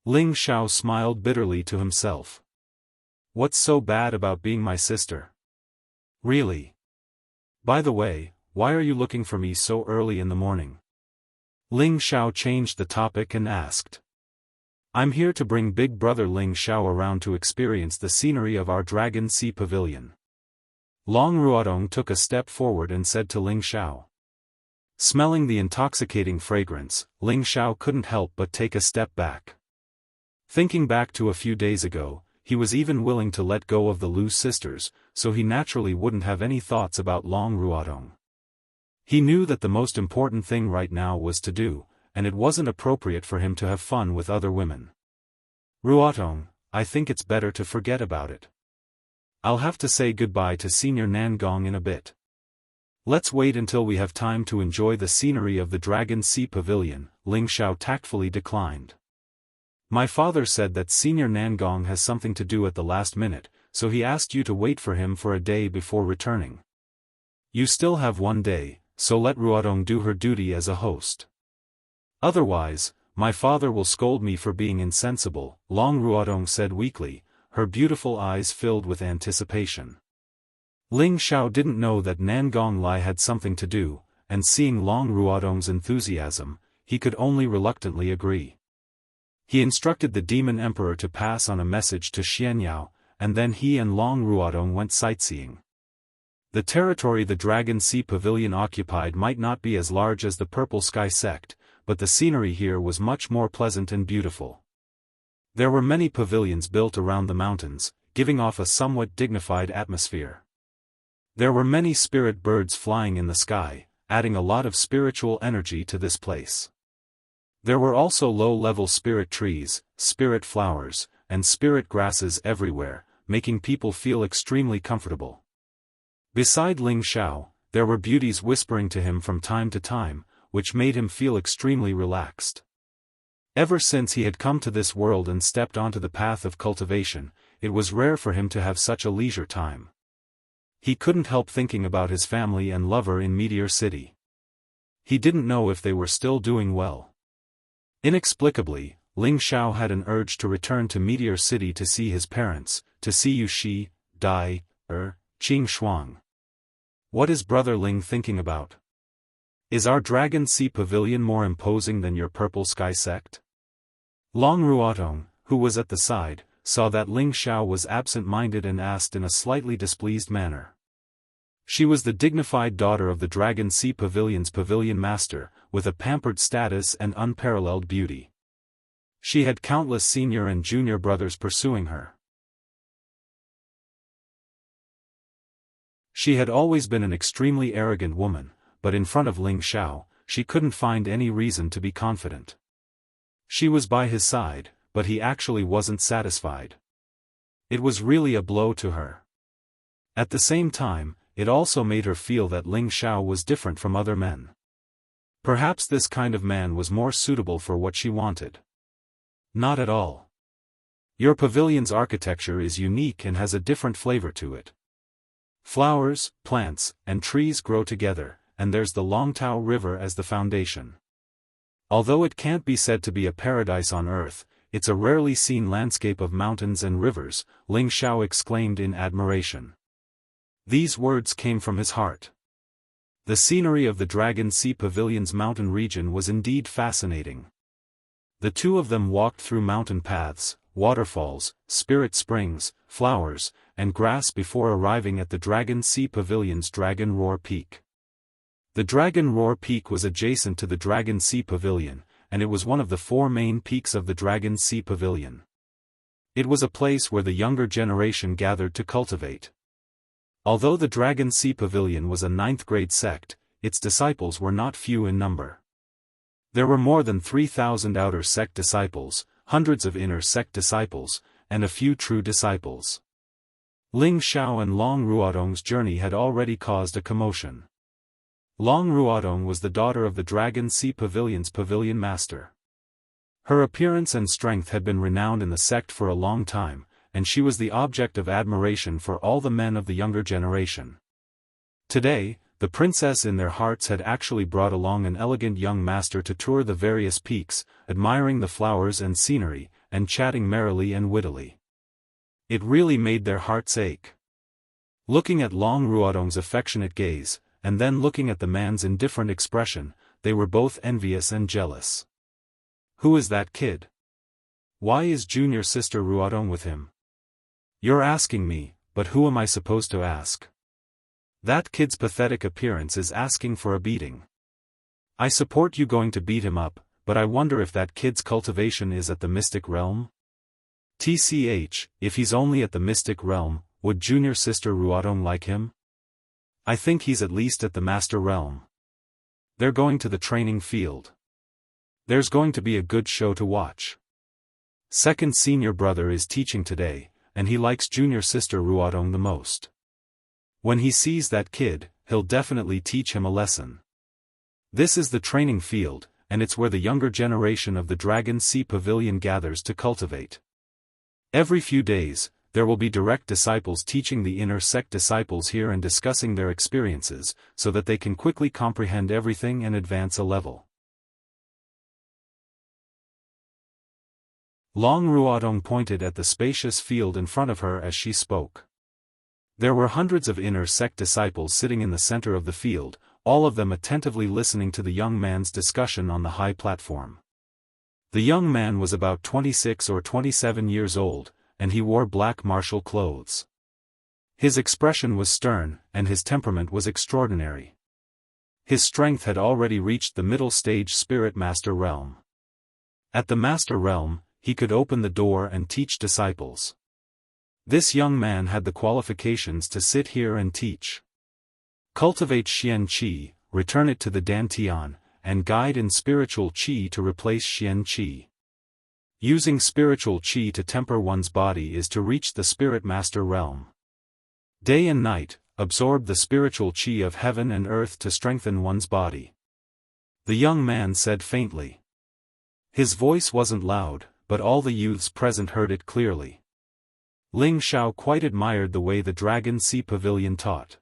Ling Xiao smiled bitterly to himself. "What's so bad about being my sister? Really? By the way, why are you looking for me so early in the morning?" Ling Xiao changed the topic and asked. "I'm here to bring big brother Ling Xiao around to experience the scenery of our Dragon Sea Pavilion." Long Ruotong took a step forward and said to Ling Xiao. Smelling the intoxicating fragrance, Ling Xiao couldn't help but take a step back. Thinking back to a few days ago, he was even willing to let go of the Lu sisters, so he naturally wouldn't have any thoughts about Long Ruotong. He knew that the most important thing right now was to do, and it wasn't appropriate for him to have fun with other women. "Ruotong, I think it's better to forget about it. I'll have to say goodbye to Senior Nangong in a bit. Let's wait until we have time to enjoy the scenery of the Dragon Sea Pavilion," Ling Xiao tactfully declined. "My father said that Senior Nangong has something to do at the last minute, so he asked you to wait for him for a day before returning. You still have 1 day, so let Ruotong do her duty as a host. Otherwise, my father will scold me for being insensible," Long Ruotong said weakly, her beautiful eyes filled with anticipation. Ling Xiao didn't know that Nangong Lai had something to do, and seeing Long Ruotong's enthusiasm, he could only reluctantly agree. He instructed the Demon Emperor to pass on a message to Xianyao, and then he and Long Ruotong went sightseeing. The territory the Dragon Sea Pavilion occupied might not be as large as the Purple Sky sect, but the scenery here was much more pleasant and beautiful. There were many pavilions built around the mountains, giving off a somewhat dignified atmosphere. There were many spirit birds flying in the sky, adding a lot of spiritual energy to this place. There were also low-level spirit trees, spirit flowers, and spirit grasses everywhere, making people feel extremely comfortable. Beside Ling Xiao, there were beauties whispering to him from time to time, which made him feel extremely relaxed. Ever since he had come to this world and stepped onto the path of cultivation, it was rare for him to have such a leisure time. He couldn't help thinking about his family and lover in Meteor City. He didn't know if they were still doing well. Inexplicably, Ling Xiao had an urge to return to Meteor City to see his parents, to see Yu Shi, Dai, Qing Shuang. What is Brother Ling thinking about? Is our Dragon Sea Pavilion more imposing than your Purple Sky sect? Long Ruotong, who was at the side, saw that Ling Xiao was absent-minded and asked in a slightly displeased manner. She was the dignified daughter of the Dragon Sea Pavilion's pavilion master, with a pampered status and unparalleled beauty. She had countless senior and junior brothers pursuing her. She had always been an extremely arrogant woman, but in front of Ling Xiao, she couldn't find any reason to be confident. She was by his side, but he actually wasn't satisfied. It was really a blow to her. At the same time, it also made her feel that Ling Xiao was different from other men. Perhaps this kind of man was more suitable for what she wanted. Not at all. Your pavilion's architecture is unique and has a different flavor to it. Flowers, plants, and trees grow together, and there's the Longtao River as the foundation. Although it can't be said to be a paradise on earth, it's a rarely seen landscape of mountains and rivers, Ling Xiao exclaimed in admiration. These words came from his heart. The scenery of the Dragon Sea Pavilion's mountain region was indeed fascinating. The two of them walked through mountain paths, waterfalls, spirit springs, flowers, and grass before arriving at the Dragon Sea Pavilion's Dragon Roar Peak. The Dragon Roar Peak was adjacent to the Dragon Sea Pavilion, and it was one of the 4 main peaks of the Dragon Sea Pavilion. It was a place where the younger generation gathered to cultivate. Although the Dragon Sea Pavilion was a 9th-grade sect, its disciples were not few in number. There were more than 3,000 outer sect disciples, hundreds of inner sect disciples, and a few true disciples. Ling Xiao and Long Ruotong's journey had already caused a commotion. Long Ruotong was the daughter of the Dragon Sea Pavilion's pavilion master. Her appearance and strength had been renowned in the sect for a long time, and she was the object of admiration for all the men of the younger generation. Today, the princess in their hearts had actually brought along an elegant young master to tour the various peaks, admiring the flowers and scenery, and chatting merrily and wittily. It really made their hearts ache. Looking at Long Ruotong's affectionate gaze, and then looking at the man's indifferent expression, they were both envious and jealous. Who is that kid? Why is junior sister Ruotong with him? You're asking me, but who am I supposed to ask? That kid's pathetic appearance is asking for a beating. I support you going to beat him up, but I wonder if that kid's cultivation is at the mystic realm? TCH, if he's only at the mystic realm, would junior sister Ruotong like him? I think he's at least at the master realm. They're going to the training field. There's going to be a good show to watch. Second senior brother is teaching today, and he likes junior sister Ruotong the most. When he sees that kid, he'll definitely teach him a lesson. This is the training field, and it's where the younger generation of the Dragon Sea Pavilion gathers to cultivate. Every few days, there will be direct disciples teaching the inner sect disciples here and discussing their experiences, so that they can quickly comprehend everything and advance a level. Long Ruotong pointed at the spacious field in front of her as she spoke. There were hundreds of inner sect disciples sitting in the center of the field, all of them attentively listening to the young man's discussion on the high platform. The young man was about 26 or 27 years old, and he wore black martial clothes. His expression was stern, and his temperament was extraordinary. His strength had already reached the middle stage Spirit Master realm. At the Master realm, he could open the door and teach disciples. This young man had the qualifications to sit here and teach. Cultivate Xian Qi, return it to the Dantian, and guide in spiritual Qi to replace Xian Qi. Using spiritual Qi to temper one's body is to reach the Spirit Master realm. Day and night, absorb the spiritual Qi of heaven and earth to strengthen one's body. The young man said faintly. His voice wasn't loud, but all the youths present heard it clearly. Ling Xiao quite admired the way the Dragon Sea Pavilion taught.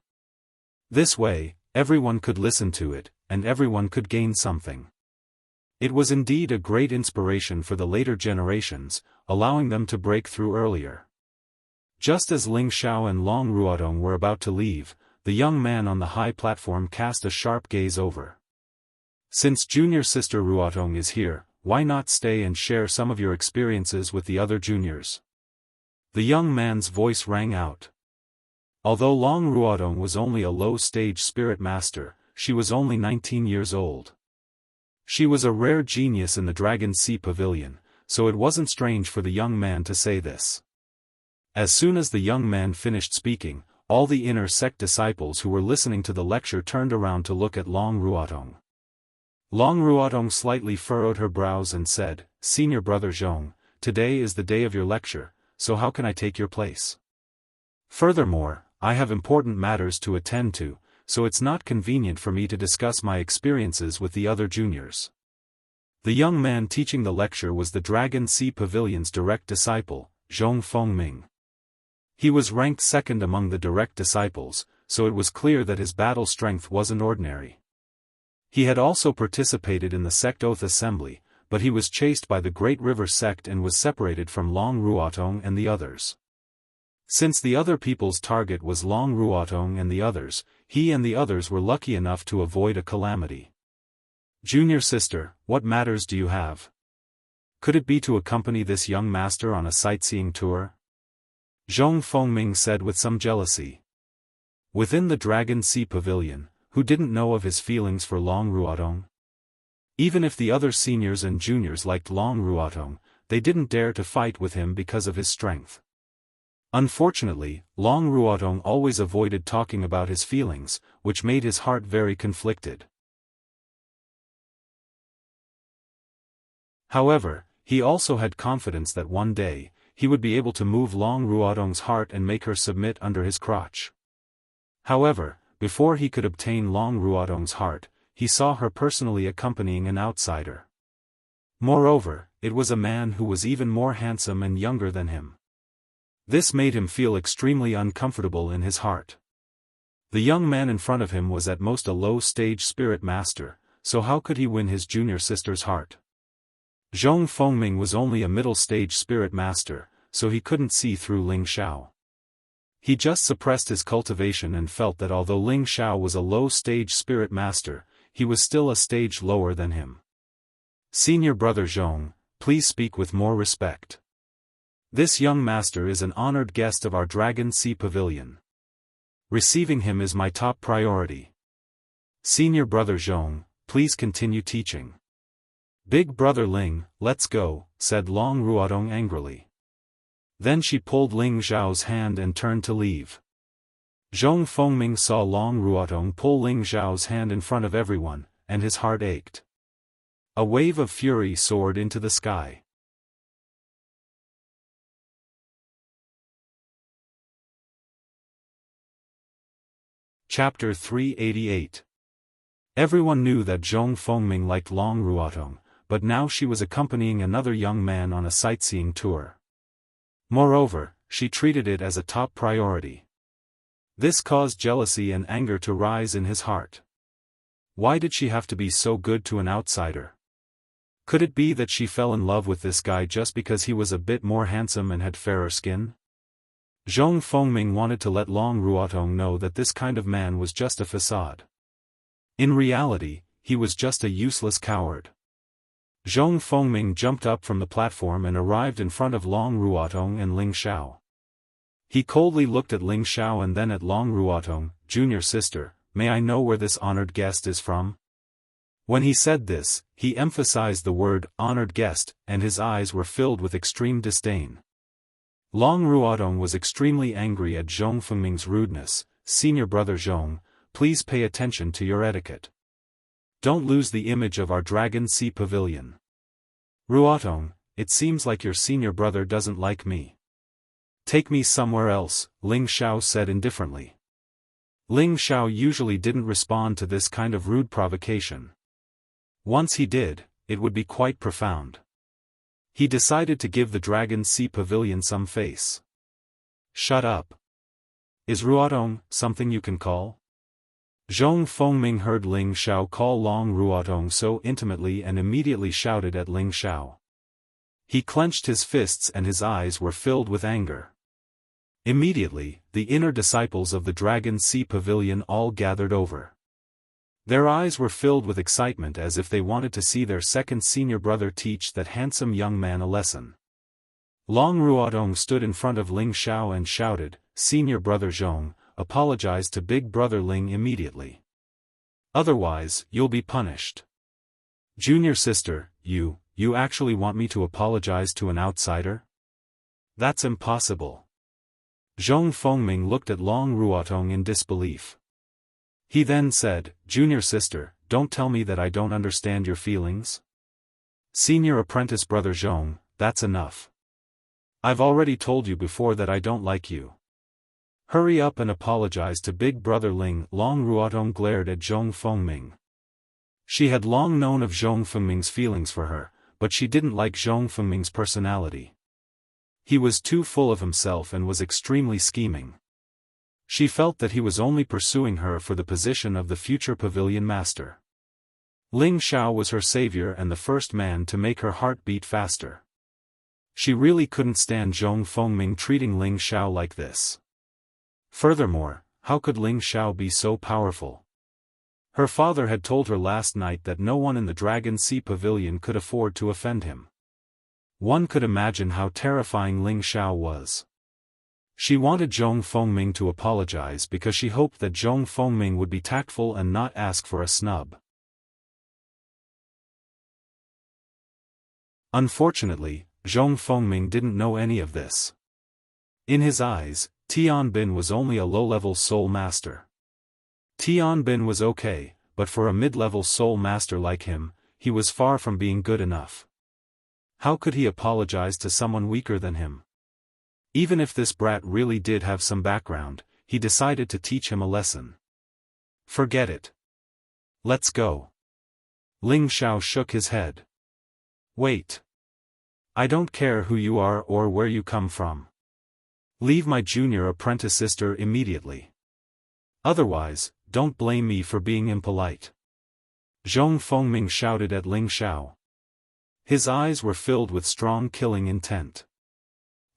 This way, everyone could listen to it, and everyone could gain something. It was indeed a great inspiration for the later generations, allowing them to break through earlier. Just as Ling Xiao and Long Ruodong were about to leave, the young man on the high platform cast a sharp gaze over. Since junior sister Ruodong is here, why not stay and share some of your experiences with the other juniors? The young man's voice rang out. Although Long Ruodong was only a low-stage spirit master, she was only 19 years old. She was a rare genius in the Dragon Sea Pavilion, so it wasn't strange for the young man to say this. As soon as the young man finished speaking, all the inner sect disciples who were listening to the lecture turned around to look at Long Ruodong. Long Ruodong slightly furrowed her brows and said, "Senior brother Zhong, today is the day of your lecture, so how can I take your place? Furthermore, I have important matters to attend to, so it's not convenient for me to discuss my experiences with the other juniors." The young man teaching the lecture was the Dragon Sea Pavilion's direct disciple, Zhong Fengming. He was ranked second among the direct disciples, so it was clear that his battle strength wasn't ordinary. He had also participated in the sect oath assembly, but he was chased by the Great River sect and was separated from Long Ruodong and the others. Since the other people's target was Long Ruodong and the others, he and the others were lucky enough to avoid a calamity. "Junior sister, what matters do you have? Could it be to accompany this young master on a sightseeing tour?" Zhong Fengming said with some jealousy. Within the Dragon Sea Pavilion, who didn't know of his feelings for Long Ruodong? Even if the other seniors and juniors liked Long Ruodong, they didn't dare to fight with him because of his strength. Unfortunately, Long Ruodong always avoided talking about his feelings, which made his heart very conflicted. However, he also had confidence that one day, he would be able to move Long Ruodong's heart and make her submit under his crotch. However, before he could obtain Long Ruodong's heart, he saw her personally accompanying an outsider. Moreover, it was a man who was even more handsome and younger than him. This made him feel extremely uncomfortable in his heart. The young man in front of him was at most a low-stage spirit master, so how could he win his junior sister's heart? Zhong Fengming was only a middle-stage spirit master, so he couldn't see through Ling Xiao. He just suppressed his cultivation and felt that although Ling Xiao was a low-stage spirit master, he was still a stage lower than him. "Senior brother Zhong, please speak with more respect. This young master is an honored guest of our Dragon Sea Pavilion. Receiving him is my top priority. Senior brother Zhong, please continue teaching." "Big brother Ling, let's go," said Long Ruodong angrily. Then she pulled Ling Xiao's hand and turned to leave. Zhong Fengming saw Long Ruodong pull Ling Xiao's hand in front of everyone, and his heart ached. A wave of fury soared into the sky. Chapter 388. Everyone knew that Zhong Fengming liked Long Ruodong, but now she was accompanying another young man on a sightseeing tour. Moreover, she treated it as a top priority. This caused jealousy and anger to rise in his heart. Why did she have to be so good to an outsider? Could it be that she fell in love with this guy just because he was a bit more handsome and had fairer skin? Zhong Fengming wanted to let Long Ruodong know that this kind of man was just a facade. In reality, he was just a useless coward. Zhong Fengming jumped up from the platform and arrived in front of Long Ruodong and Ling Xiao. He coldly looked at Ling Xiao and then at Long Ruodong. "Junior sister, may I know where this honored guest is from?" When he said this, he emphasized the word, honored guest, and his eyes were filled with extreme disdain. Long Ruodong was extremely angry at Zhong Fengming's rudeness. "Senior brother Zhong, please pay attention to your etiquette. Don't lose the image of our Dragon Sea Pavilion. Ruodong, it seems like your senior brother doesn't like me. Take me somewhere else," Ling Xiao said indifferently. Ling Xiao usually didn't respond to this kind of rude provocation. Once he did, it would be quite profound. He decided to give the Dragon Sea Pavilion some face. Shut up. Is Ruotong something you can call? Zhong Fengming heard Ling Xiao call Long Ruotong so intimately and immediately shouted at Ling Xiao. He clenched his fists and his eyes were filled with anger. Immediately, the inner disciples of the Dragon Sea Pavilion all gathered over. Their eyes were filled with excitement as if they wanted to see their second senior brother teach that handsome young man a lesson. Long Ruotong stood in front of Ling Xiao and shouted, "Senior brother Zhong, apologize to big brother Ling immediately. Otherwise, you'll be punished." "Junior sister, you actually want me to apologize to an outsider? That's impossible." Zhong Fengming looked at Long Ruotong in disbelief. He then said, "Junior sister, don't tell me that I don't understand your feelings. Senior apprentice brother Zhong, that's enough. I've already told you before that I don't like you. Hurry up and apologize to big brother Ling." Long Ruotong glared at Zhong Fengming. She had long known of Zhong Fengming's feelings for her, but she didn't like Zhong Fengming's personality. He was too full of himself and was extremely scheming. She felt that he was only pursuing her for the position of the future pavilion master. Ling Xiao was her savior and the first man to make her heart beat faster. She really couldn't stand Zhong Fengming treating Ling Xiao like this. Furthermore, how could Ling Xiao be so powerful? Her father had told her last night that no one in the Dragon Sea Pavilion could afford to offend him. One could imagine how terrifying Ling Xiao was. She wanted Zhong Fengming to apologize because she hoped that Zhong Fengming would be tactful and not ask for a snub. Unfortunately, Zhong Fengming didn't know any of this. In his eyes, Tianbin was only a low-level soul master. Tianbin was okay, but for a mid-level soul master like him, he was far from being good enough. How could he apologize to someone weaker than him? Even if this brat really did have some background, he decided to teach him a lesson. Forget it. Let's go. Ling Xiao shook his head. Wait. I don't care who you are or where you come from. Leave my junior apprentice sister immediately. Otherwise, don't blame me for being impolite. Zhong Fengming shouted at Ling Xiao. His eyes were filled with strong killing intent.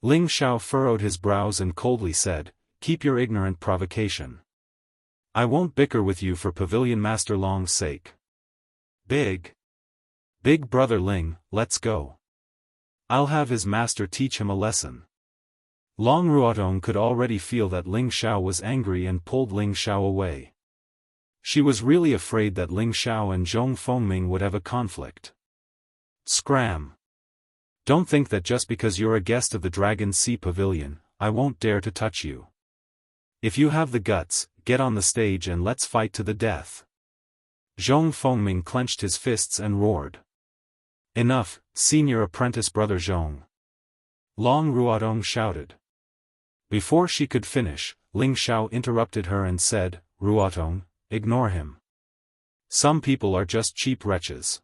Ling Xiao furrowed his brows and coldly said, "Keep your ignorant provocation. I won't bicker with you for Pavilion Master Long's sake. Big brother Ling, let's go. I'll have his master teach him a lesson." Long Ruotong could already feel that Ling Xiao was angry and pulled Ling Xiao away. She was really afraid that Ling Xiao and Zhong Fengming would have a conflict. Scram. Don't think that just because you're a guest of the Dragon Sea Pavilion, I won't dare to touch you. If you have the guts, get on the stage and let's fight to the death. Zhong Fengming clenched his fists and roared. Enough, senior apprentice brother Zhong. Long Ruotong shouted. Before she could finish, Ling Xiao interrupted her and said, "Ruotong, ignore him. Some people are just cheap wretches.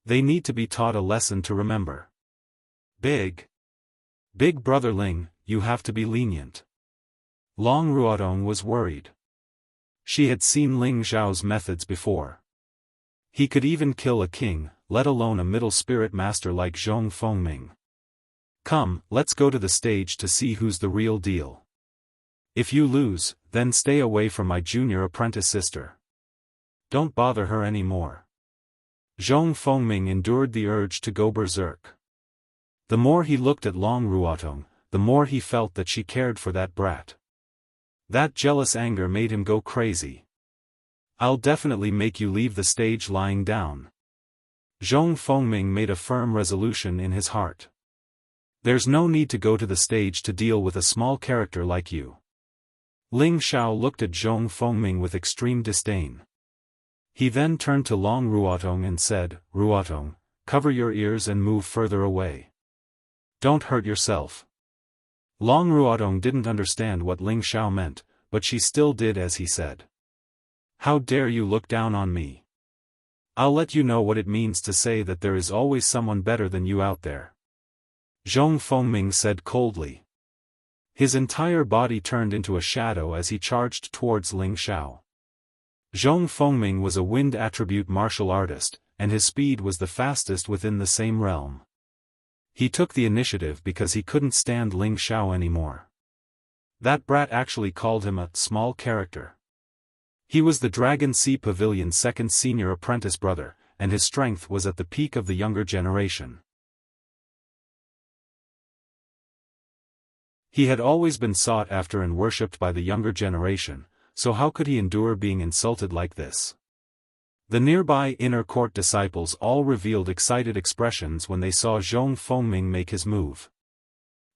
They need to be taught a lesson to remember. Big brother Ling, you have to be lenient." Long Ruotong was worried. She had seen Ling Xiao's methods before. He could even kill a king, let alone a middle spirit master like Zhong Fengming. Come, let's go to the stage to see who's the real deal. If you lose, then stay away from my junior apprentice sister. Don't bother her anymore. Zhong Fengming endured the urge to go berserk. The more he looked at Long Ruotong, the more he felt that she cared for that brat. That jealous anger made him go crazy. "I'll definitely make you leave the stage lying down." Zhong Fengming made a firm resolution in his heart. "There's no need to go to the stage to deal with a small character like you." Ling Xiao looked at Zhong Fengming with extreme disdain. He then turned to Long Ruotong and said, "Ruotong, cover your ears and move further away. Don't hurt yourself." Long Ruotong didn't understand what Ling Xiao meant, but she still did as he said. "How dare you look down on me? I'll let you know what it means to say that there is always someone better than you out there." Zhong Fengming said coldly. His entire body turned into a shadow as he charged towards Ling Xiao. Zhong Fengming was a wind attribute martial artist, and his speed was the fastest within the same realm. He took the initiative because he couldn't stand Ling Xiao anymore. That brat actually called him a small character. He was the Dragon Sea Pavilion's second senior apprentice brother, and his strength was at the peak of the younger generation. He had always been sought after and worshipped by the younger generation, so how could he endure being insulted like this? The nearby inner court disciples all revealed excited expressions when they saw Zhong Fengming make his move.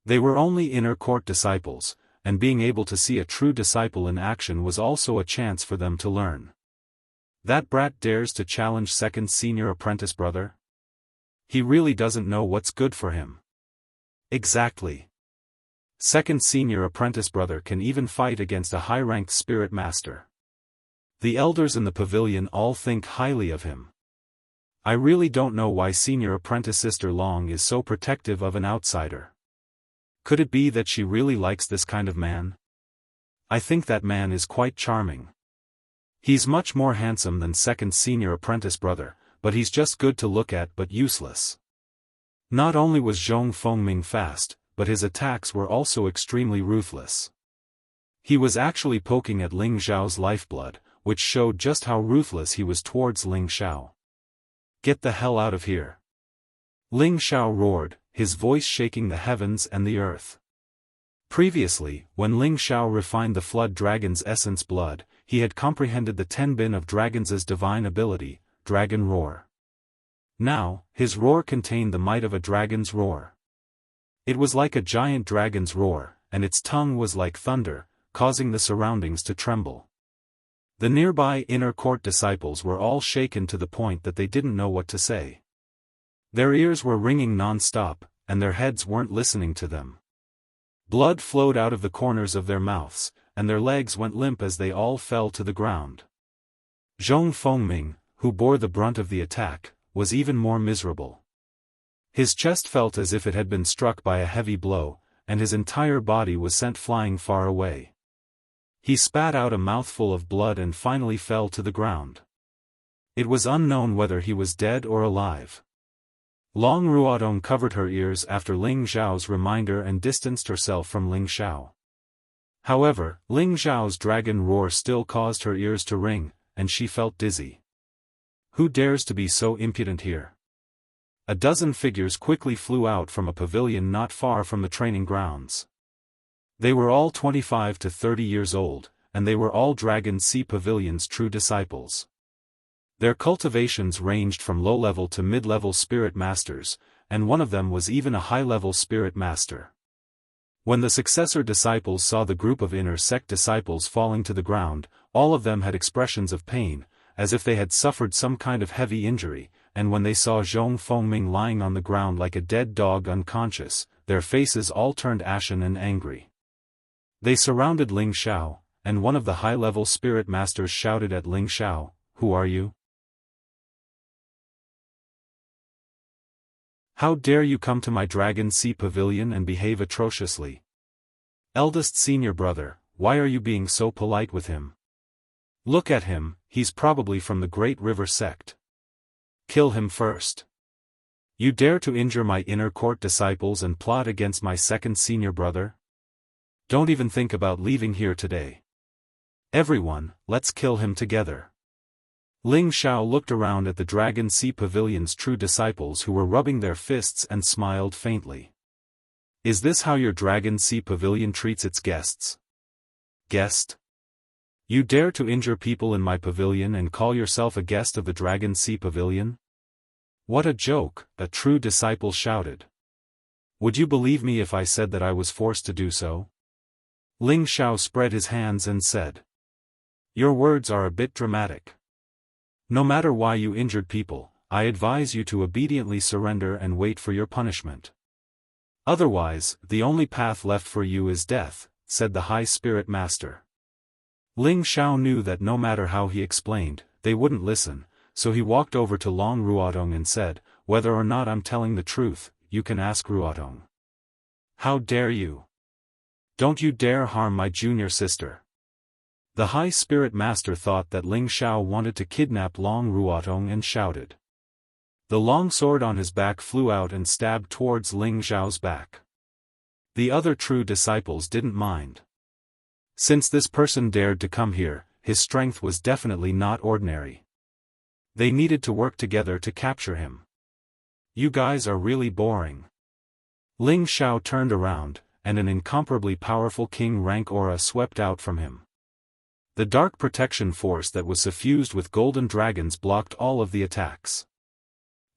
They were only inner court disciples, and being able to see a true disciple in action was also a chance for them to learn. That brat dares to challenge second senior apprentice brother? He really doesn't know what's good for him. Exactly. Second senior apprentice brother can even fight against a high-ranked spirit master. The elders in the pavilion all think highly of him. I really don't know why senior apprentice Sister Long is so protective of an outsider. Could it be that she really likes this kind of man? I think that man is quite charming. He's much more handsome than second senior apprentice brother, but he's just good to look at but useless. Not only was Zhong Fengming fast, but his attacks were also extremely ruthless. He was actually poking at Ling Xiao's lifeblood, which showed just how ruthless he was towards Ling Xiao. Get the hell out of here! Ling Xiao roared, his voice shaking the heavens and the earth. Previously, when Ling Xiao refined the flood dragon's essence blood, he had comprehended the tenbin of dragon's divine ability, dragon roar. Now, his roar contained the might of a dragon's roar. It was like a giant dragon's roar, and its tongue was like thunder, causing the surroundings to tremble. The nearby inner court disciples were all shaken to the point that they didn't know what to say. Their ears were ringing non-stop, and their heads weren't listening to them. Blood flowed out of the corners of their mouths, and their legs went limp as they all fell to the ground. Zhong Fengming, who bore the brunt of the attack, was even more miserable. His chest felt as if it had been struck by a heavy blow, and his entire body was sent flying far away. He spat out a mouthful of blood and finally fell to the ground. It was unknown whether he was dead or alive. Long Ruodong covered her ears after Ling Xiao's reminder and distanced herself from Ling Xiao. However, Ling Xiao's dragon roar still caused her ears to ring, and she felt dizzy. Who dares to be so impudent here? A dozen figures quickly flew out from a pavilion not far from the training grounds. They were all 25 to 30 years old, and they were all Dragon Sea Pavilion's true disciples. Their cultivations ranged from low-level to mid-level spirit masters, and one of them was even a high-level spirit master. When the successor disciples saw the group of inner sect disciples falling to the ground, all of them had expressions of pain, as if they had suffered some kind of heavy injury, and when they saw Zhong Fengming lying on the ground like a dead dog unconscious, their faces all turned ashen and angry. They surrounded Ling Xiao, and one of the high-level spirit masters shouted at Ling Xiao, "Who are you? How dare you come to my Dragon Sea Pavilion and behave atrociously? Eldest senior brother, why are you being so polite with him? Look at him, he's probably from the Great River sect. Kill him first. You dare to injure my inner court disciples and plot against my second senior brother? Don't even think about leaving here today. Everyone, let's kill him together." Ling Xiao looked around at the Dragon Sea Pavilion's true disciples who were rubbing their fists and smiled faintly. Is this how your Dragon Sea Pavilion treats its guests? Guest? You dare to injure people in my pavilion and call yourself a guest of the Dragon Sea Pavilion? What a joke, a true disciple shouted. Would you believe me if I said that I was forced to do so? Ling Xiao spread his hands and said. Your words are a bit dramatic. No matter why you injured people, I advise you to obediently surrender and wait for your punishment. Otherwise, the only path left for you is death, said the High Spirit Master. Ling Xiao knew that no matter how he explained, they wouldn't listen, so he walked over to Long Ruodong and said, whether or not I'm telling the truth, you can ask Ruodong. How dare you? Don't you dare harm my junior sister. The High Spirit Master thought that Ling Xiao wanted to kidnap Long Ruotong and shouted. The long sword on his back flew out and stabbed towards Ling Xiao's back. The other true disciples didn't mind. Since this person dared to come here, his strength was definitely not ordinary. They needed to work together to capture him. You guys are really boring. Ling Xiao turned around, and an incomparably powerful king-rank aura swept out from him. The dark protection force that was suffused with golden dragons blocked all of the attacks.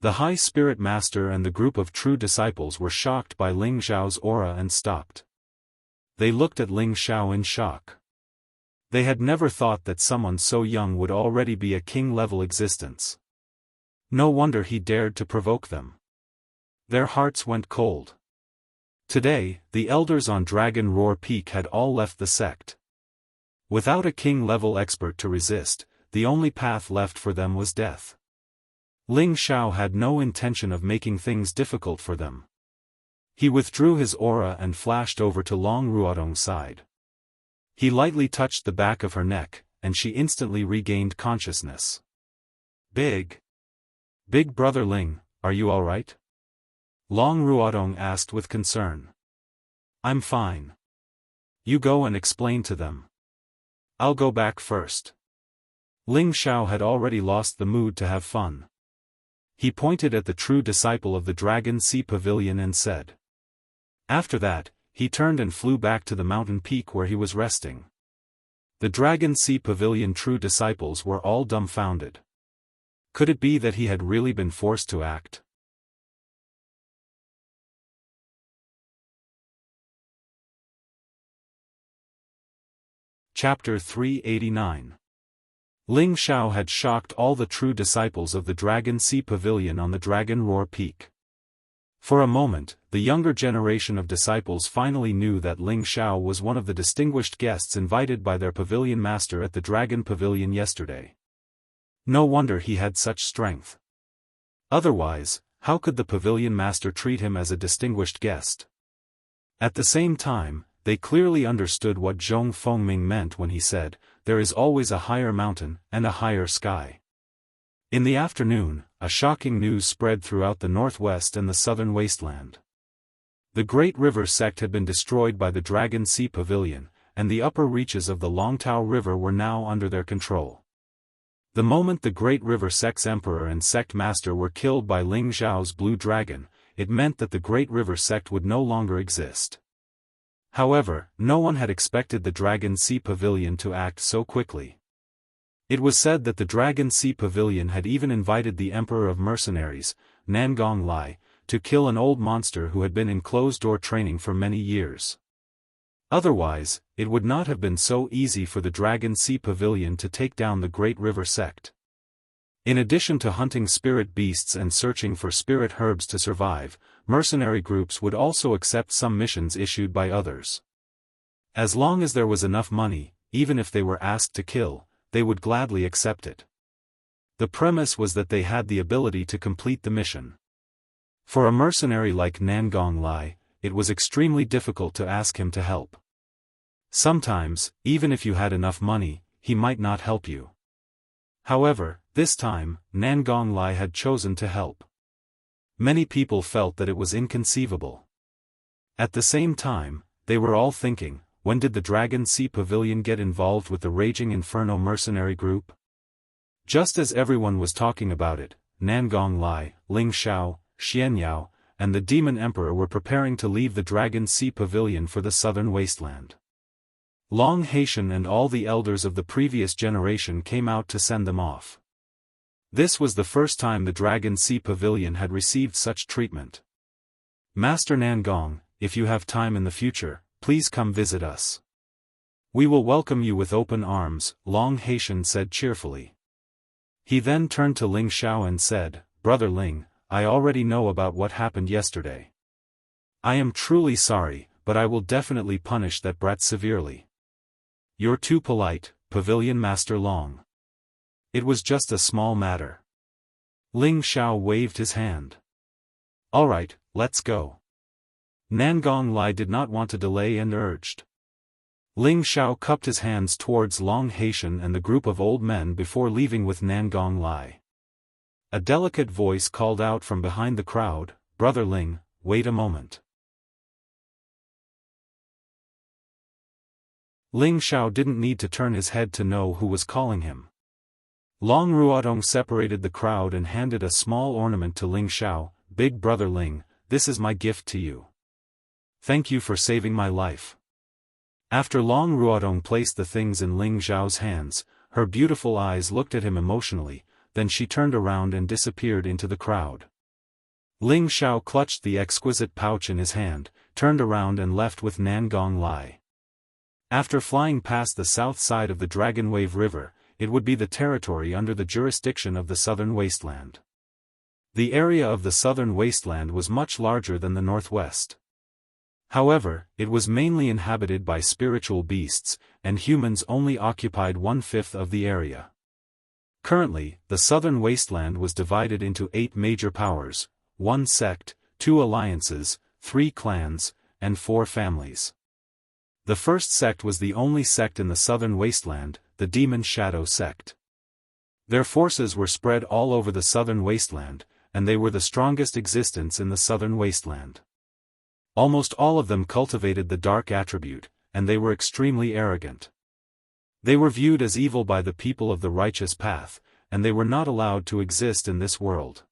The High Spirit Master and the group of true disciples were shocked by Ling Xiao's aura and stopped. They looked at Ling Xiao in shock. They had never thought that someone so young would already be a king-level existence. No wonder he dared to provoke them. Their hearts went cold. Today, the elders on Dragon Roar Peak had all left the sect. Without a king-level expert to resist, the only path left for them was death. Ling Xiao had no intention of making things difficult for them. He withdrew his aura and flashed over to Long Ruotong's side. He lightly touched the back of her neck, and she instantly regained consciousness. Big Brother Ling, are you alright? Long Ruotong asked with concern. I'm fine. You go and explain to them. I'll go back first. Ling Xiao had already lost the mood to have fun. He pointed at the true disciple of the Dragon Sea Pavilion and said. After that, he turned and flew back to the mountain peak where he was resting. The Dragon Sea Pavilion true disciples were all dumbfounded. Could it be that he had really been forced to act? Chapter 389. Ling Xiao had shocked all the true disciples of the Dragon Sea Pavilion on the Dragon Roar Peak. For a moment, the younger generation of disciples finally knew that Ling Xiao was one of the distinguished guests invited by their pavilion master at the Dragon Pavilion yesterday. No wonder he had such strength. Otherwise, how could the pavilion master treat him as a distinguished guest? At the same time, they clearly understood what Zhong Fengming meant when he said, "There is always a higher mountain and a higher sky." In the afternoon, a shocking news spread throughout the northwest and the southern wasteland. The Great River sect had been destroyed by the Dragon Sea Pavilion, and the upper reaches of the Longtao River were now under their control. The moment the Great River sect's emperor and sect master were killed by Ling Xiao's blue dragon, it meant that the Great River sect would no longer exist. However, no one had expected the Dragon Sea Pavilion to act so quickly. It was said that the Dragon Sea Pavilion had even invited the Emperor of Mercenaries, Nangong Lai, to kill an old monster who had been in closed-door training for many years. Otherwise, it would not have been so easy for the Dragon Sea Pavilion to take down the Great River sect. In addition to hunting spirit beasts and searching for spirit herbs to survive, mercenary groups would also accept some missions issued by others. As long as there was enough money, even if they were asked to kill, they would gladly accept it. The premise was that they had the ability to complete the mission. For a mercenary like Nangong Lai, it was extremely difficult to ask him to help. Sometimes, even if you had enough money, he might not help you. However, this time, Nangong Lai had chosen to help. Many people felt that it was inconceivable. At the same time, they were all thinking, when did the Dragon Sea Pavilion get involved with the Raging Inferno mercenary group? Just as everyone was talking about it, Nangong Lai, Ling Xiao, Xianyao, and the Demon Emperor were preparing to leave the Dragon Sea Pavilion for the southern wasteland. Long Haitian and all the elders of the previous generation came out to send them off. This was the first time the Dragon Sea Pavilion had received such treatment. Master Nangong, if you have time in the future, please come visit us. We will welcome you with open arms, Long Haitian said cheerfully. He then turned to Ling Xiao and said, Brother Ling, I already know about what happened yesterday. I am truly sorry, but I will definitely punish that brat severely. You're too polite, Pavilion Master Long. It was just a small matter. Ling Xiao waved his hand. Alright, let's go. Nangong Lai did not want to delay and urged. Ling Xiao cupped his hands towards Long Haitian and the group of old men before leaving with Nangong Lai. A delicate voice called out from behind the crowd, "Brother Ling, wait a moment." Ling Xiao didn't need to turn his head to know who was calling him. Long Ruodong separated the crowd and handed a small ornament to Ling Xiao. "Big brother Ling, this is my gift to you. Thank you for saving my life." After Long Ruodong placed the things in Ling Xiao's hands, her beautiful eyes looked at him emotionally, then she turned around and disappeared into the crowd. Ling Xiao clutched the exquisite pouch in his hand, turned around and left with Nangong Lai. After flying past the south side of the Dragon Wave River, it would be the territory under the jurisdiction of the Southern Wasteland. The area of the Southern Wasteland was much larger than the Northwest. However, it was mainly inhabited by spiritual beasts, and humans only occupied 1/5 of the area. Currently, the Southern Wasteland was divided into 8 major powers, 1 sect, 2 alliances, 3 clans, and 4 families. The first sect was the only sect in the Southern Wasteland, the Demon Shadow sect. Their forces were spread all over the Southern Wasteland, and they were the strongest existence in the Southern Wasteland. Almost all of them cultivated the dark attribute, and they were extremely arrogant. They were viewed as evil by the people of the righteous path, and they were not allowed to exist in this world.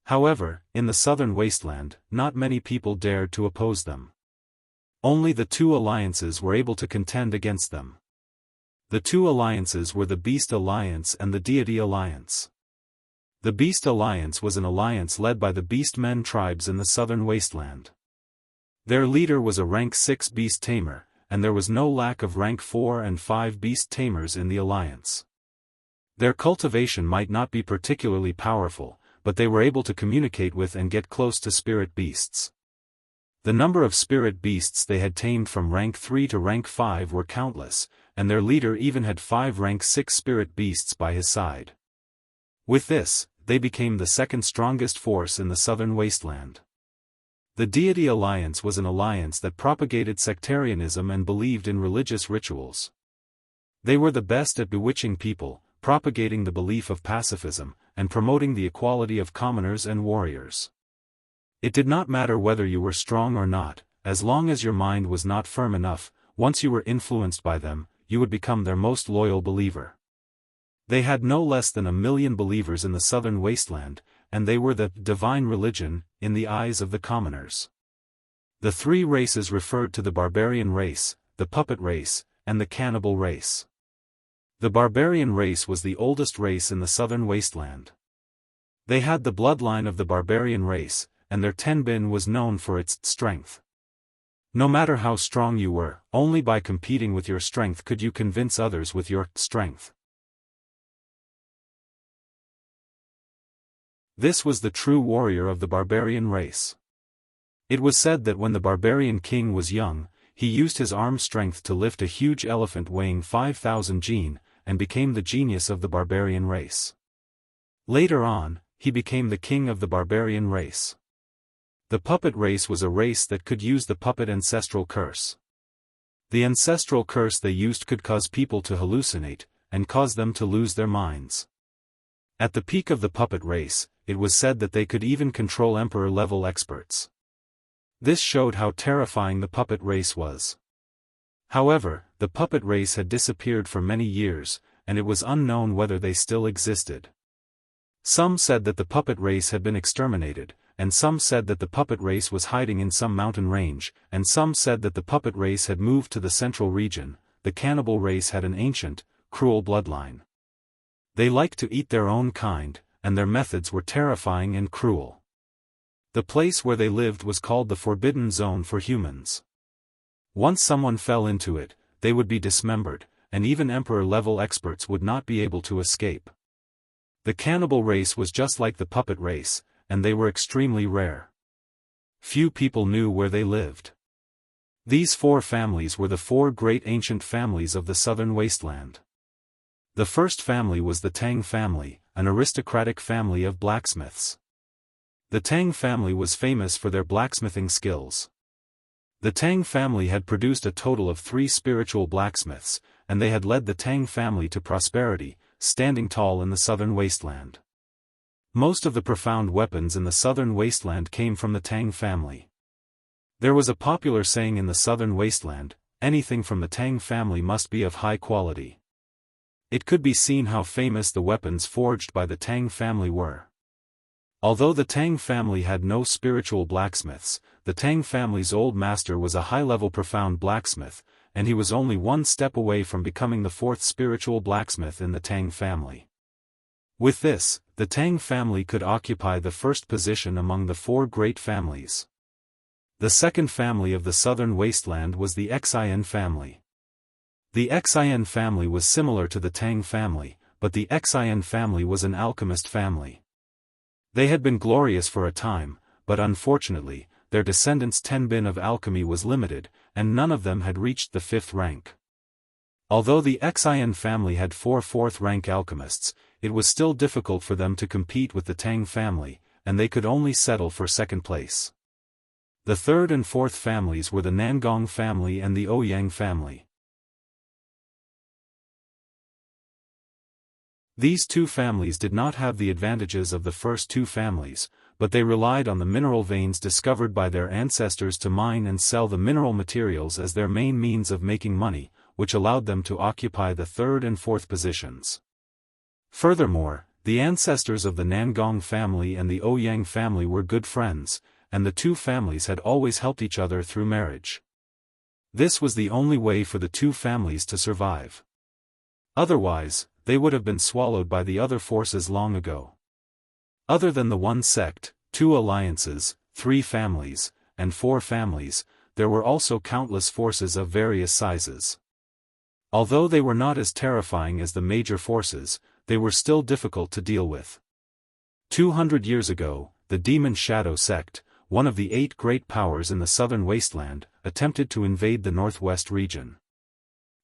However, in the Southern Wasteland, not many people dared to oppose them. Only the 2 alliances were able to contend against them. The 2 alliances were the Beast Alliance and the Deity Alliance. The Beast Alliance was an alliance led by the Beastmen tribes in the Southern Wasteland. Their leader was a rank 6 beast tamer, and there was no lack of rank 4 and 5 beast tamers in the alliance. Their cultivation might not be particularly powerful, but they were able to communicate with and get close to spirit beasts. The number of spirit beasts they had tamed from rank 3 to rank 5 were countless, and their leader even had 5 rank 6 spirit beasts by his side. With this, they became the second strongest force in the Southern Wasteland. The Deity Alliance was an alliance that propagated sectarianism and believed in religious rituals. They were the best at bewitching people, propagating the belief of pacifism, and promoting the equality of commoners and warriors. It did not matter whether you were strong or not, as long as your mind was not firm enough. Once you were influenced by them, you would become their most loyal believer. They had no less than 1 million believers in the Southern Wasteland, and they were the divine religion in the eyes of the commoners. The 3 races referred to the barbarian race, the puppet race, and the cannibal race. The barbarian race was the oldest race in the Southern Wasteland. They had the bloodline of the barbarian race, and their tenbin was known for its strength. No matter how strong you were, only by competing with your strength could you convince others with your strength. This was the true warrior of the barbarian race. It was said that when the barbarian king was young, he used his arm strength to lift a huge elephant weighing 5,000 jin, and became the genius of the barbarian race. Later on, he became the king of the barbarian race. The puppet race was a race that could use the puppet ancestral curse. The ancestral curse they used could cause people to hallucinate, and cause them to lose their minds. At the peak of the puppet race, it was said that they could even control emperor-level experts. This showed how terrifying the puppet race was. However, the puppet race had disappeared for many years, and it was unknown whether they still existed. Some said that the puppet race had been exterminated, and some said that the puppet race was hiding in some mountain range, and some said that the puppet race had moved to the central region. The cannibal race had an ancient, cruel bloodline. They liked to eat their own kind, and their methods were terrifying and cruel. The place where they lived was called the Forbidden Zone for humans. Once someone fell into it, they would be dismembered, and even emperor-level experts would not be able to escape. The cannibal race was just like the puppet race, and they were extremely rare. Few people knew where they lived. These 4 families were the 4 great ancient families of the Southern Wasteland. The first family was the Tang family, an aristocratic family of blacksmiths. The Tang family was famous for their blacksmithing skills. The Tang family had produced a total of 3 spiritual blacksmiths, and they had led the Tang family to prosperity, standing tall in the southern wasteland. Most of the profound weapons in the southern wasteland came from the Tang family. There was a popular saying in the southern wasteland, anything from the Tang family must be of high quality. It could be seen how famous the weapons forged by the Tang family were. Although the Tang family had no spiritual blacksmiths, the Tang family's old master was a high-level profound blacksmith, and he was only one step away from becoming the 4th spiritual blacksmith in the Tang family. With this, the Tang family could occupy the 1st position among the 4 great families. The second family of the southern wasteland was the Xian family. The Xian family was similar to the Tang family, but the Xian family was an alchemist family. They had been glorious for a time, but unfortunately, their descendants' tenbin of alchemy was limited, and none of them had reached the 5th rank. Although the Xian family had 4 4th-rank alchemists, it was still difficult for them to compete with the Tang family, and they could only settle for 2nd place. The 3rd and 4th families were the Nangong family and the Ouyang family. These 2 families did not have the advantages of the first 2 families, but they relied on the mineral veins discovered by their ancestors to mine and sell the mineral materials as their main means of making money, which allowed them to occupy the 3rd and 4th positions. Furthermore, the ancestors of the Nangong family and the Ouyang family were good friends, and the 2 families had always helped each other through marriage. This was the only way for the 2 families to survive. Otherwise, they would have been swallowed by the other forces long ago. Other than the 1 sect, 2 alliances, 3 families, and 4 families, there were also countless forces of various sizes. Although they were not as terrifying as the major forces, they were still difficult to deal with. 200 years ago, the Demon Shadow sect, one of the 8 great powers in the southern wasteland, attempted to invade the northwest region.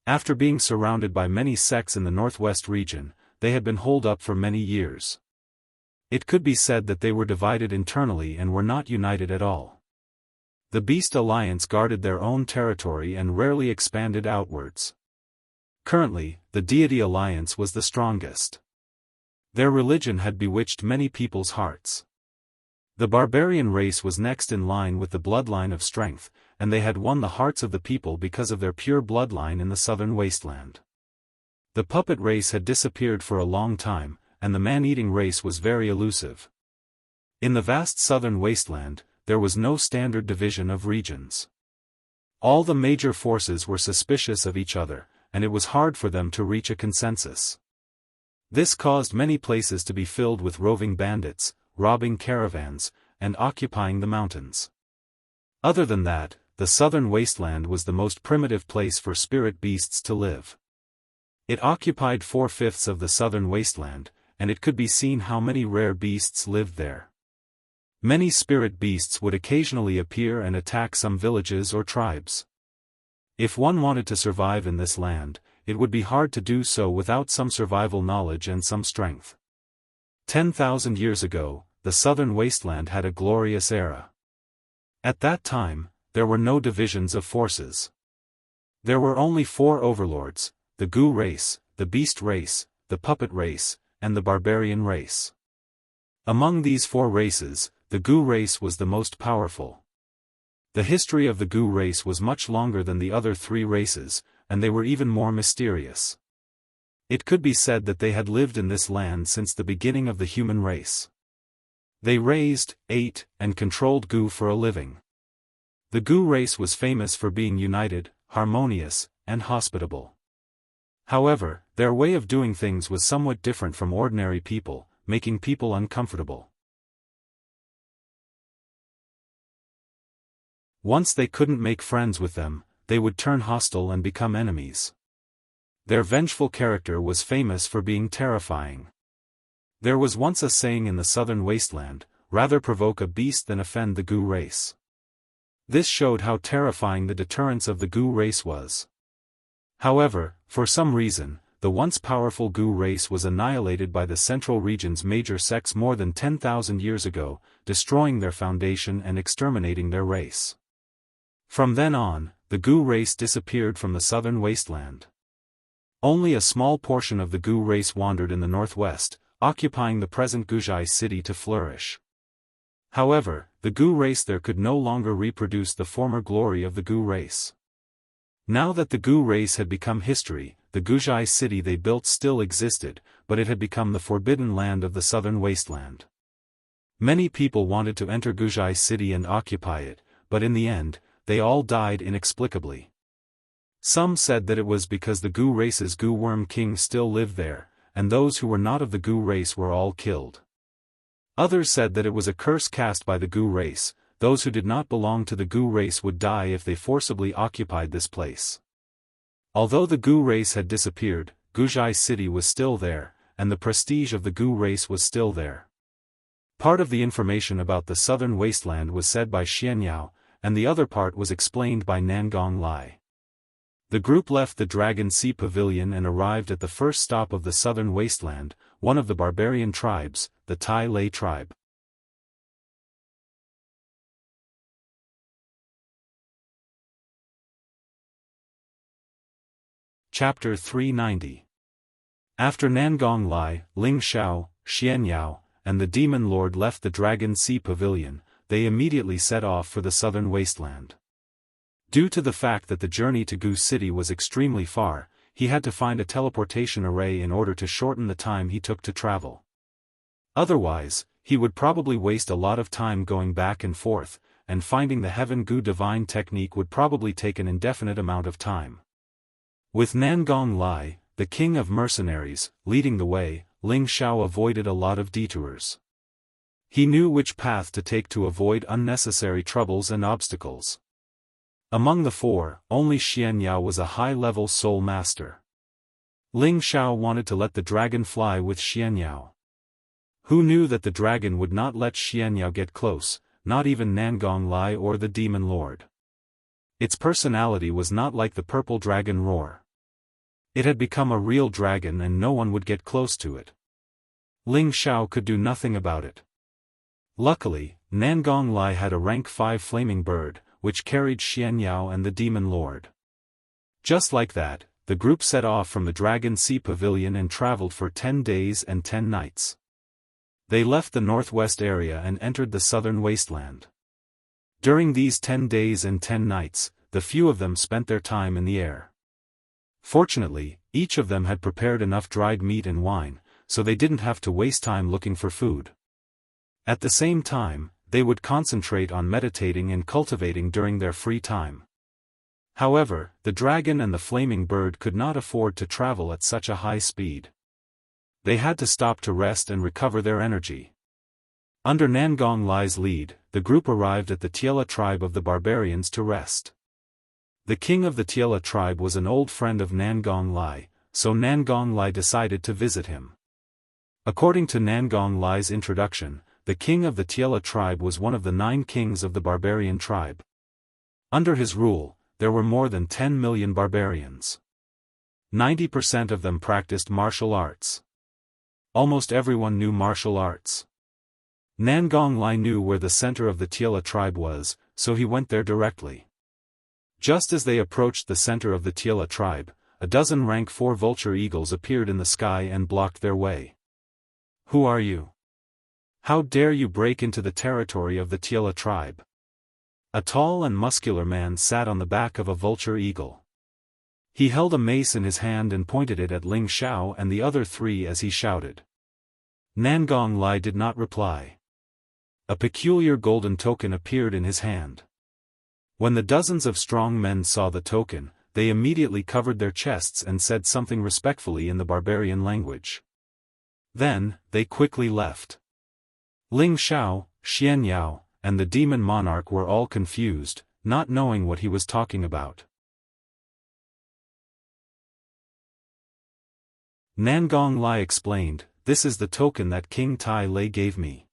After being surrounded by many sects in the northwest region, they had been holed up for many years. It could be said that they were divided internally and were not united at all. The Beast Alliance guarded their own territory and rarely expanded outwards. Currently, the Deity Alliance was the strongest. Their religion had bewitched many people's hearts. The barbarian race was next in line with the bloodline of strength, and they had won the hearts of the people because of their pure bloodline in the southern wasteland. The puppet race had disappeared for a long time, and the man-eating race was very elusive. In the vast southern wasteland, there was no standard division of regions. All the major forces were suspicious of each other, and it was hard for them to reach a consensus. This caused many places to be filled with roving bandits, robbing caravans, and occupying the mountains. Other than that, the southern wasteland was the most primitive place for spirit beasts to live. It occupied 4/5 of the southern wasteland, and it could be seen how many rare beasts lived there. Many spirit beasts would occasionally appear and attack some villages or tribes. If one wanted to survive in this land, it would be hard to do so without some survival knowledge and some strength. 10,000 years ago, the southern wasteland had a glorious era. At that time, there were no divisions of forces. There were only 4 overlords, the Gu race, the Beast race, the Puppet race, and the Barbarian race. Among these 4 races, the Gu race was the most powerful. The history of the Gu race was much longer than the other 3 races, and they were even more mysterious. It could be said that they had lived in this land since the beginning of the human race. They raised, ate, and controlled Gu for a living. The Gu race was famous for being united, harmonious, and hospitable. However, their way of doing things was somewhat different from ordinary people, making people uncomfortable. Once they couldn't make friends with them, they would turn hostile and become enemies. Their vengeful character was famous for being terrifying. There was once a saying in the southern wasteland, rather provoke a beast than offend the Gu race. This showed how terrifying the deterrence of the Gu race was. However, for some reason, the once powerful Gu race was annihilated by the central region's major sects more than 10,000 years ago, destroying their foundation and exterminating their race. From then on, the Gu race disappeared from the southern wasteland. Only a small portion of the Gu race wandered in the northwest, occupying the present Guzhai city to flourish. However, the Gu race there could no longer reproduce the former glory of the Gu race. Now that the Gu race had become history, the Guzhai city they built still existed, but it had become the forbidden land of the southern wasteland. Many people wanted to enter Guzhai city and occupy it, but in the end, they all died inexplicably. Some said that it was because the Gu race's Gu worm king still lived there, and those who were not of the Gu race were all killed. Others said that it was a curse cast by the Gu race. Those who did not belong to the Gu race would die if they forcibly occupied this place. Although the Gu race had disappeared, Guzhai city was still there, and the prestige of the Gu race was still there. Part of the information about the southern wasteland was said by Xianxia, and the other part was explained by Nangong Lai. The group left the Dragon Sea Pavilion and arrived at the first stop of the southern wasteland, one of the barbarian tribes, the Tai Lei tribe. Chapter 390. After Nangong Lai, Ling Xiao, Xianyao, and the Demon Lord left the Dragon Sea Pavilion, they immediately set off for the southern wasteland. Due to the fact that the journey to Gu City was extremely far, he had to find a teleportation array in order to shorten the time he took to travel. Otherwise, he would probably waste a lot of time going back and forth, and finding the Heaven Gu divine technique would probably take an indefinite amount of time. With Nangong Lai, the king of mercenaries, leading the way, Ling Xiao avoided a lot of detours. He knew which path to take to avoid unnecessary troubles and obstacles. Among the four, only Xianyao was a high-level soul master. Ling Xiao wanted to let the dragon fly with Xianyao. Who knew that the dragon would not let Xianyao get close, not even Nangong Lai or the Demon Lord. Its personality was not like the purple dragon roar. It had become a real dragon and no one would get close to it. Ling Xiao could do nothing about it. Luckily, Nangong Lai had a rank 5 flaming bird, which carried Xianyao and the Demon Lord. Just like that, the group set off from the Dragon Sea Pavilion and traveled for 10 days and 10 nights. They left the northwest area and entered the southern wasteland. During these 10 days and 10 nights, the few of them spent their time in the air. Fortunately, each of them had prepared enough dried meat and wine, so they didn't have to waste time looking for food. At the same time, they would concentrate on meditating and cultivating during their free time. However, the dragon and the flaming bird could not afford to travel at such a high speed. They had to stop to rest and recover their energy. Under Nangong Lai's lead, the group arrived at the Tiela tribe of the barbarians to rest. The king of the Tiela tribe was an old friend of Nangong Lai, so Nangong Lai decided to visit him. According to Nangong Lai's introduction, the king of the Tiela tribe was one of the 9 kings of the barbarian tribe. Under his rule, there were more than 10 million barbarians. 90% of them practiced martial arts. Almost everyone knew martial arts. Nangong Lai knew where the center of the Tiela tribe was, so he went there directly. Just as they approached the center of the Tiela tribe, a dozen rank 4 vulture eagles appeared in the sky and blocked their way. "Who are you? How dare you break into the territory of the Tiela tribe?" A tall and muscular man sat on the back of a vulture eagle. He held a mace in his hand and pointed it at Ling Xiao and the other 3 as he shouted. Nangong Lai did not reply. A peculiar golden token appeared in his hand. When the dozens of strong men saw the token, they immediately covered their chests and said something respectfully in the barbarian language. Then, they quickly left. Ling Xiao, Xianyao, and the demon monarch were all confused, not knowing what he was talking about. Nangong Lai explained, "This is the token that King Tai Lei gave me.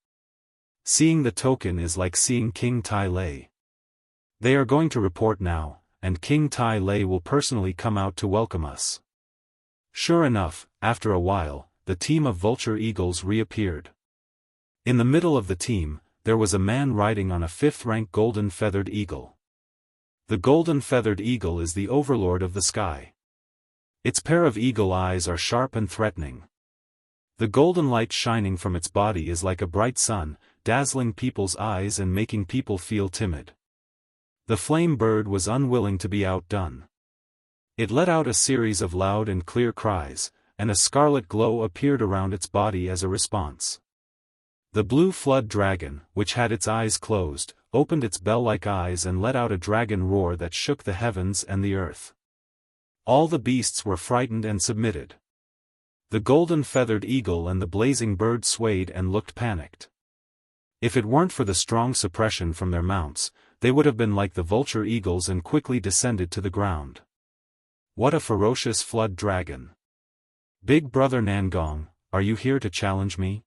Seeing the token is like seeing King Tai Lei. They are going to report now, and King Tai Lei will personally come out to welcome us." Sure enough, after a while, the team of vulture eagles reappeared. In the middle of the team, there was a man riding on a 5th-rank golden feathered eagle. The golden feathered eagle is the overlord of the sky. Its pair of eagle eyes are sharp and threatening. The golden light shining from its body is like a bright sun, dazzling people's eyes and making people feel timid. The flame bird was unwilling to be outdone. It let out a series of loud and clear cries, and a scarlet glow appeared around its body as a response. The blue flood dragon, which had its eyes closed, opened its bell-like eyes and let out a dragon roar that shook the heavens and the earth. All the beasts were frightened and submitted. The golden-feathered eagle and the blazing bird swayed and looked panicked. If it weren't for the strong suppression from their mounts, they would have been like the vulture eagles and quickly descended to the ground. What a ferocious flood dragon! Big brother Nangong, are you here to challenge me?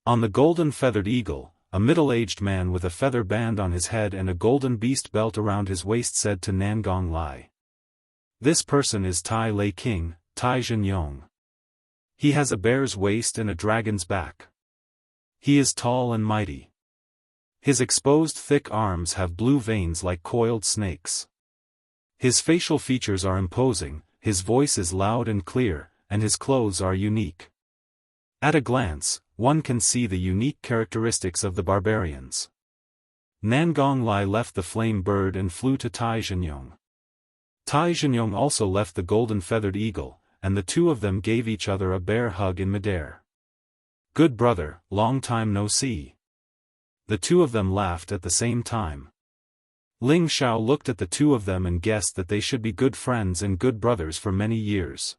On the golden-feathered eagle, a middle-aged man with a feather band on his head and a golden beast belt around his waist said to Nangong Lai. This person is Tai Lei King, Tai Zhenyong. He has a bear's waist and a dragon's back. He is tall and mighty. His exposed thick arms have blue veins like coiled snakes. His facial features are imposing, his voice is loud and clear, and his clothes are unique. At a glance, one can see the unique characteristics of the barbarians. Nangong Lai left the flame bird and flew to Tai Zhenyong. Tai Zhenyong also left the golden-feathered eagle, and the two of them gave each other a bear hug in midair. Good brother, long time no see. The two of them laughed at the same time. Ling Xiao looked at the two of them and guessed that they should be good friends and good brothers for many years.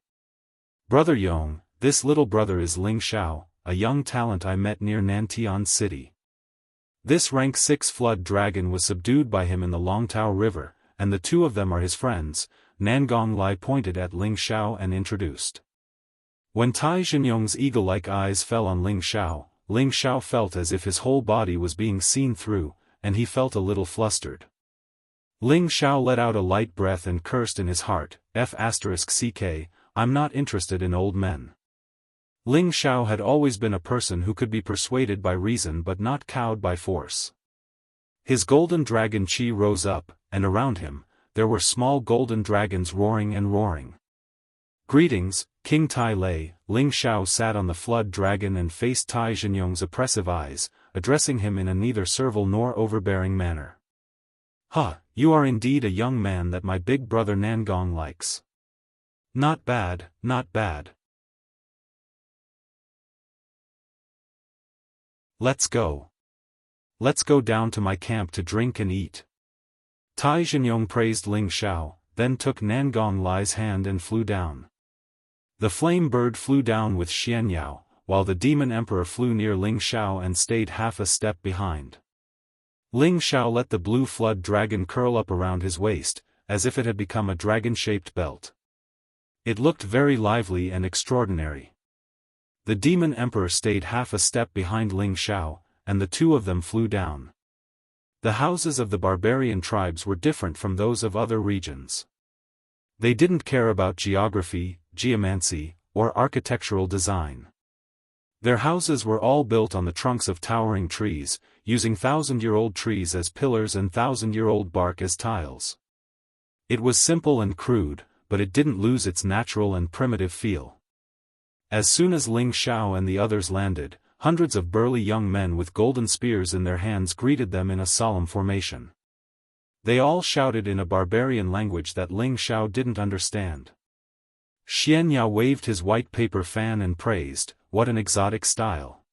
Brother Yong, this little brother is Ling Xiao, a young talent I met near Nantian City. This rank 6 flood dragon was subdued by him in the Longtao River, and the two of them are his friends. Nangong Lai pointed at Ling Xiao and introduced. When Tai Zhenyong's eagle-like eyes fell on Ling Xiao felt as if his whole body was being seen through, and he felt a little flustered. Ling Xiao let out a light breath and cursed in his heart, F***ck, I'm not interested in old men. Ling Xiao had always been a person who could be persuaded by reason but not cowed by force. His golden dragon chi rose up, and around him, there were small golden dragons roaring and roaring. Greetings, King Tai Lei. Ling Xiao sat on the flood dragon and faced Tai Zhenyong's oppressive eyes, addressing him in a neither servile nor overbearing manner. You are indeed a young man that my big brother Nangong likes. Not bad, not bad. Let's go. Let's go down to my camp to drink and eat. Tai Zhenyong praised Ling Xiao, then took Nangong Lai's hand and flew down. The flame bird flew down with Xianyao, while the demon emperor flew near Ling Xiao and stayed half a step behind. Ling Xiao let the blue flood dragon curl up around his waist, as if it had become a dragon-shaped belt. It looked very lively and extraordinary. The demon emperor stayed half a step behind Ling Xiao, and the two of them flew down. The houses of the barbarian tribes were different from those of other regions. They didn't care about geography, geomancy, or architectural design. Their houses were all built on the trunks of towering trees, using thousand-year-old trees as pillars and thousand-year-old bark as tiles. It was simple and crude, but it didn't lose its natural and primitive feel. As soon as Ling Xiao and the others landed, hundreds of burly young men with golden spears in their hands greeted them in a solemn formation. They all shouted in a barbarian language that Ling Xiao didn't understand. Xianyao waved his white paper fan and praised, "What an exotic style.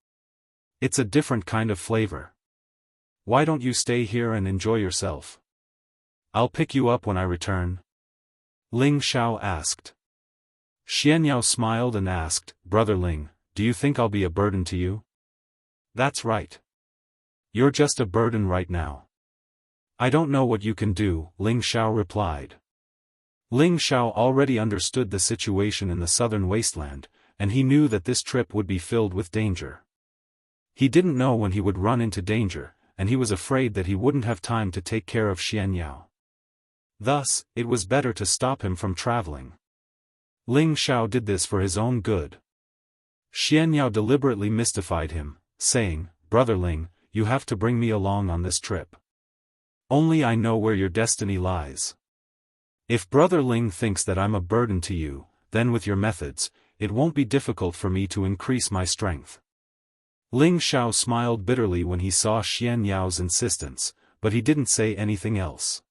It's a different kind of flavor. Why don't you stay here and enjoy yourself? I'll pick you up when I return." Ling Xiao asked. Xianyao smiled and asked, "Brother Ling, do you think I'll be a burden to you?" "That's right. You're just a burden right now." "I don't know what you can do," Ling Xiao replied. Ling Xiao already understood the situation in the southern wasteland, and he knew that this trip would be filled with danger. He didn't know when he would run into danger, and he was afraid that he wouldn't have time to take care of Xianyao. Thus, it was better to stop him from traveling. Ling Xiao did this for his own good. Xianyao deliberately mystified him, saying, "Brother Ling, you have to bring me along on this trip." Only I know where your destiny lies. If Brother Ling thinks that I'm a burden to you, then with your methods, it won't be difficult for me to increase my strength. Ling Xiao smiled bitterly when he saw Xianyao's insistence, but he didn't say anything else.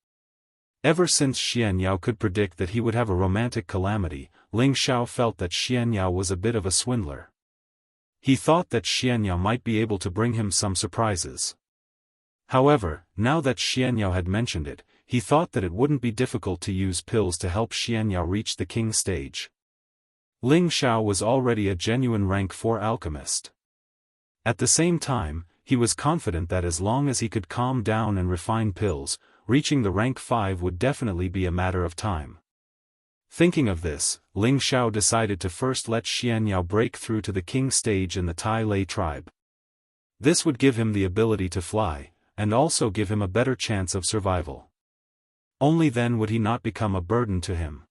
Ever since Xianyao could predict that he would have a romantic calamity, Ling Xiao felt that Xianyao was a bit of a swindler. He thought that Xianyao might be able to bring him some surprises. However, now that Xianyao had mentioned it, he thought that it wouldn't be difficult to use pills to help Xianyao reach the king stage. Ling Xiao was already a genuine rank 4 alchemist. At the same time, he was confident that as long as he could calm down and refine pills, reaching the rank 5 would definitely be a matter of time. Thinking of this, Ling Xiao decided to first let Xianyao break through to the king stage in the Tai Lei tribe. This would give him the ability to fly, and also give him a better chance of survival. Only then would he not become a burden to him.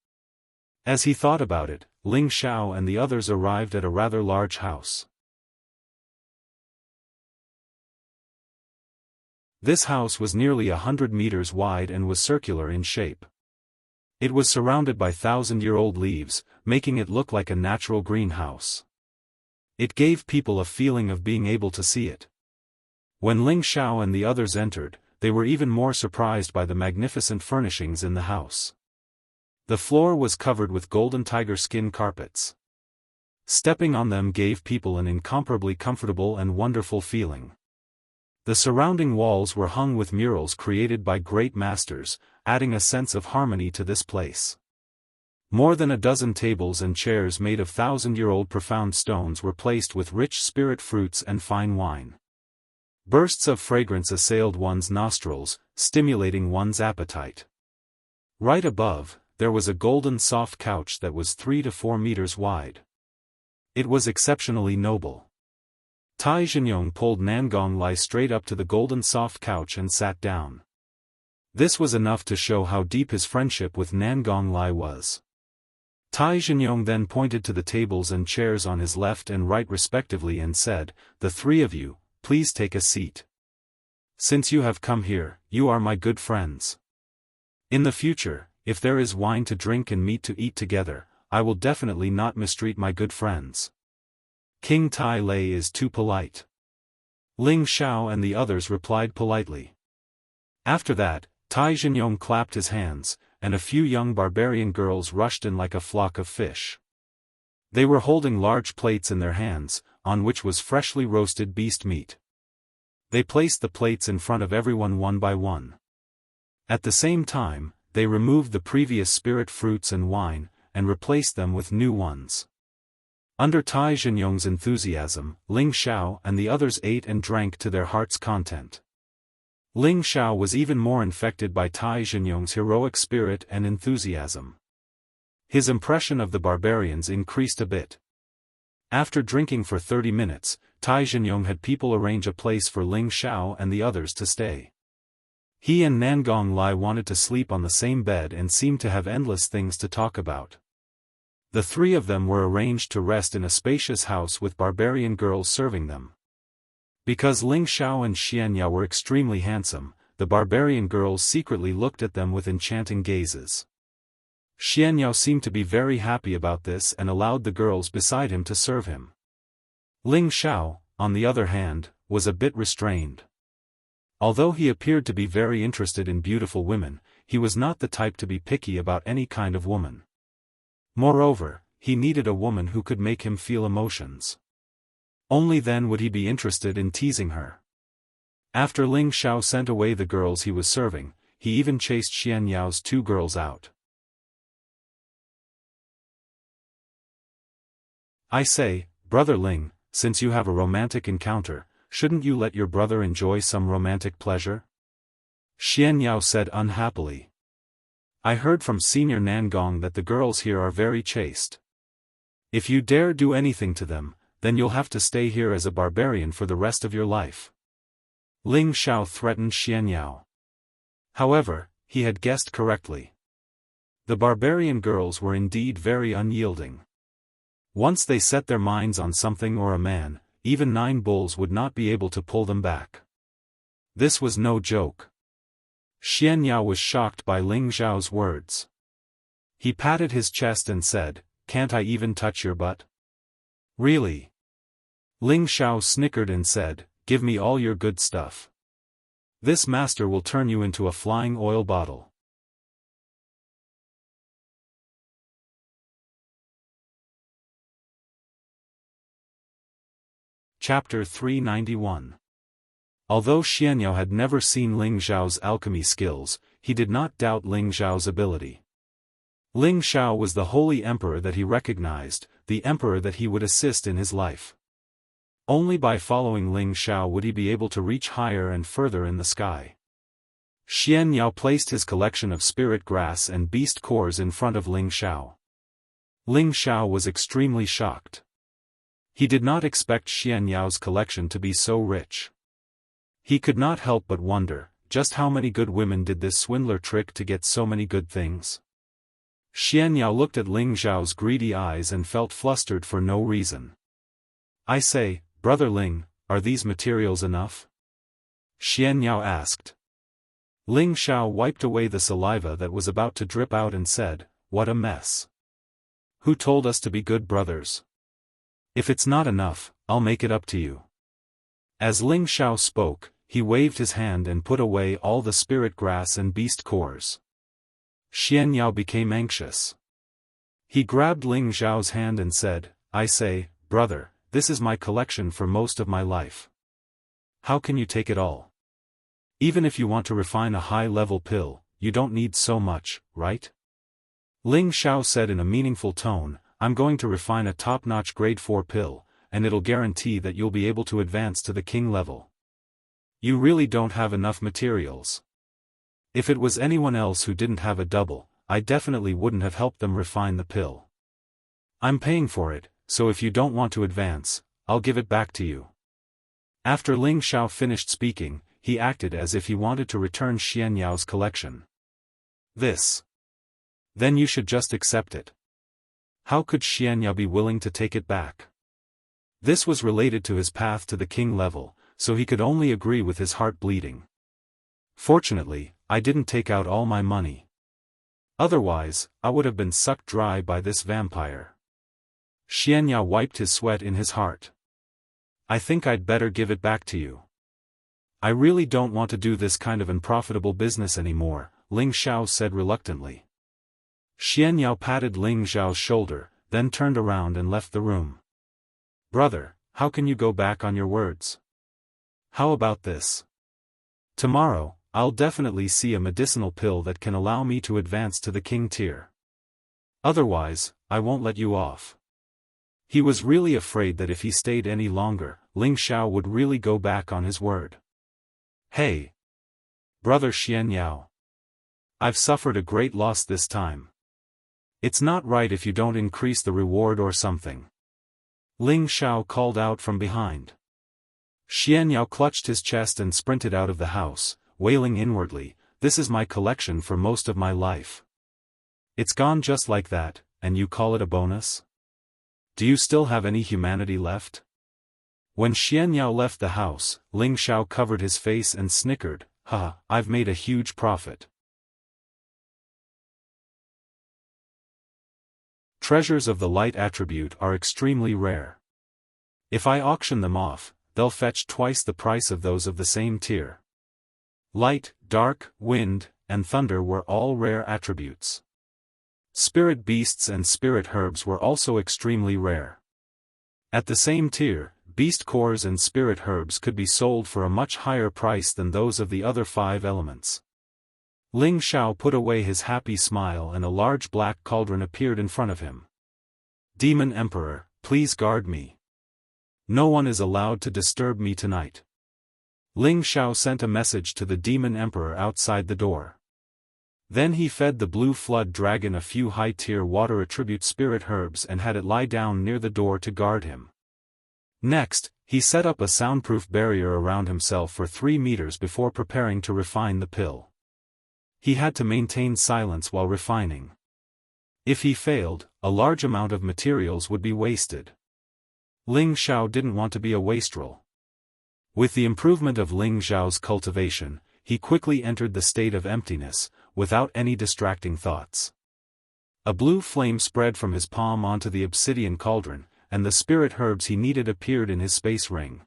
As he thought about it, Ling Xiao and the others arrived at a rather large house. This house was nearly 100 meters wide and was circular in shape. It was surrounded by 1,000-year-old leaves, making it look like a natural greenhouse. It gave people a feeling of being able to see it. When Ling Xiao and the others entered, they were even more surprised by the magnificent furnishings in the house. The floor was covered with golden tiger skin carpets. Stepping on them gave people an incomparably comfortable and wonderful feeling. The surrounding walls were hung with murals created by great masters, adding a sense of harmony to this place. More than a dozen tables and chairs made of 1,000-year-old profound stones were placed with rich spirit fruits and fine wine. Bursts of fragrance assailed one's nostrils, stimulating one's appetite. Right above, there was a golden soft couch that was 3 to 4 meters wide. It was exceptionally noble. Tai Jianyong pulled Nangong Lai straight up to the golden soft couch and sat down. This was enough to show how deep his friendship with Nangong Lai was. Tai Jianyong then pointed to the tables and chairs on his left and right respectively and said, "The three of you, please take a seat. Since you have come here, you are my good friends. In the future, if there is wine to drink and meat to eat together, I will definitely not mistreat my good friends. King Tai Lei is too polite." Ling Xiao and the others replied politely. After that, Tai Jianyong clapped his hands, and a few young barbarian girls rushed in like a flock of fish. They were holding large plates in their hands, on which was freshly roasted beast meat. They placed the plates in front of everyone one by one. At the same time, they removed the previous spirit fruits and wine, and replaced them with new ones. Under Tai Jianyong's enthusiasm, Ling Xiao and the others ate and drank to their heart's content. Ling Xiao was even more infected by Tai Jianyong's heroic spirit and enthusiasm. His impression of the barbarians increased a bit. After drinking for 30 minutes, Tai Jianyong had people arrange a place for Ling Xiao and the others to stay. He and Nangong Lai wanted to sleep on the same bed and seemed to have endless things to talk about. The three of them were arranged to rest in a spacious house with barbarian girls serving them. Because Ling Xiao and Xianyao were extremely handsome, the barbarian girls secretly looked at them with enchanting gazes. Xianyao seemed to be very happy about this and allowed the girls beside him to serve him. Ling Xiao, on the other hand, was a bit restrained. Although he appeared to be very interested in beautiful women, he was not the type to be picky about any kind of woman. Moreover, he needed a woman who could make him feel emotions. Only then would he be interested in teasing her. After Ling Xiao sent away the girls he was serving, he even chased Xianyao's 2 girls out. "I say, Brother Ling, since you have a romantic encounter, shouldn't you let your brother enjoy some romantic pleasure?" Xianyao said unhappily. "I heard from Senior Nangong that the girls here are very chaste. If you dare do anything to them, then you'll have to stay here as a barbarian for the rest of your life." Ling Xiao threatened Xianyao. However, he had guessed correctly. The barbarian girls were indeed very unyielding. Once they set their minds on something or a man, even 9 bulls would not be able to pull them back. This was no joke. Xianxia was shocked by Ling Xiao's words. He patted his chest and said, "Can't I even touch your butt?" "Really?" Ling Xiao snickered and said, "Give me all your good stuff. This master will turn you into a flying oil bottle." Chapter 391. Although Xianxia had never seen Ling Xiao's alchemy skills, he did not doubt Ling Xiao's ability. Ling Xiao was the holy emperor that he recognized, the emperor that he would assist in his life. Only by following Ling Xiao would he be able to reach higher and further in the sky. Xianxia placed his collection of spirit grass and beast cores in front of Ling Xiao. Ling Xiao was extremely shocked. He did not expect Xianxiao's collection to be so rich. He could not help but wonder, just how many good women did this swindler trick to get so many good things? Xianxia looked at Ling Xiao's greedy eyes and felt flustered for no reason. "I say, Brother Ling, are these materials enough?" Xianxia asked. Ling Xiao wiped away the saliva that was about to drip out and said, "What a mess. Who told us to be good brothers? If it's not enough, I'll make it up to you." As Ling Xiao spoke, he waved his hand and put away all the spirit grass and beast cores. Xianxia became anxious. He grabbed Ling Xiao's hand and said, "I say, brother, this is my collection for most of my life. How can you take it all? Even if you want to refine a high-level pill, you don't need so much, right?" Ling Xiao said in a meaningful tone, "I'm going to refine a top-notch grade 4 pill, and it'll guarantee that you'll be able to advance to the king level. You really don't have enough materials. If it was anyone else who didn't have a double, I definitely wouldn't have helped them refine the pill. I'm paying for it, so if you don't want to advance, I'll give it back to you." After Ling Xiao finished speaking, he acted as if he wanted to return Xianxiao's collection. Then you should just accept it. How could Xianxia be willing to take it back? This was related to his path to the king level, so he could only agree with his heart bleeding. "Fortunately, I didn't take out all my money. Otherwise, I would have been sucked dry by this vampire." Xianxia wiped his sweat in his heart. "I think I'd better give it back to you. I really don't want to do this kind of unprofitable business anymore," Ling Xiao said reluctantly. Xianxia patted Ling Xiao's shoulder, then turned around and left the room. "Brother, how can you go back on your words? How about this? Tomorrow, I'll definitely see a medicinal pill that can allow me to advance to the king tier. Otherwise, I won't let you off." He was really afraid that if he stayed any longer, Ling Xiao would really go back on his word. "Hey, Brother Xianxiao. I've suffered a great loss this time. It's not right if you don't increase the reward or something." Ling Xiao called out from behind. Xianxiao clutched his chest and sprinted out of the house, wailing inwardly, "This is my collection for most of my life. It's gone just like that, and you call it a bonus? Do you still have any humanity left?" When Xianxiao left the house, Ling Xiao covered his face and snickered, "Ha, I've made a huge profit." Treasures of the light attribute are extremely rare. If I auction them off, they'll fetch twice the price of those of the same tier. Light, dark, wind, and thunder were all rare attributes. Spirit beasts and spirit herbs were also extremely rare. At the same tier, beast cores and spirit herbs could be sold for a much higher price than those of the other 5 elements. Ling Xiao put away his happy smile and a large black cauldron appeared in front of him. "Demon Emperor, please guard me. No one is allowed to disturb me tonight." Ling Xiao sent a message to the Demon Emperor outside the door. Then he fed the blue flood dragon a few high-tier water attribute spirit herbs and had it lie down near the door to guard him. Next, he set up a soundproof barrier around himself for 3 meters before preparing to refine the pill. He had to maintain silence while refining. If he failed, a large amount of materials would be wasted. Ling Xiao didn't want to be a wastrel. With the improvement of Ling Xiao's cultivation, he quickly entered the state of emptiness, without any distracting thoughts. A blue flame spread from his palm onto the obsidian cauldron, and the spirit herbs he needed appeared in his space ring.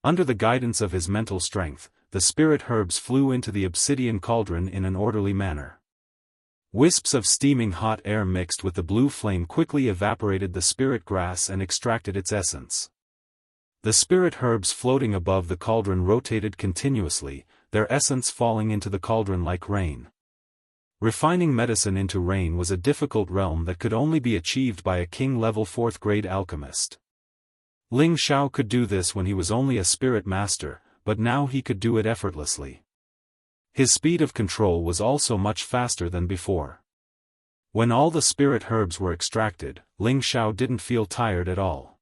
Under the guidance of his mental strength, the spirit herbs flew into the obsidian cauldron in an orderly manner. Wisps of steaming hot air mixed with the blue flame quickly evaporated the spirit grass and extracted its essence. The spirit herbs floating above the cauldron rotated continuously, their essence falling into the cauldron like rain. Refining medicine into rain was a difficult realm that could only be achieved by a king-level 4th-grade alchemist. Ling Xiao could do this when he was only a spirit master, but now he could do it effortlessly. His speed of control was also much faster than before. When all the spirit herbs were extracted, Ling Xiao didn't feel tired at all.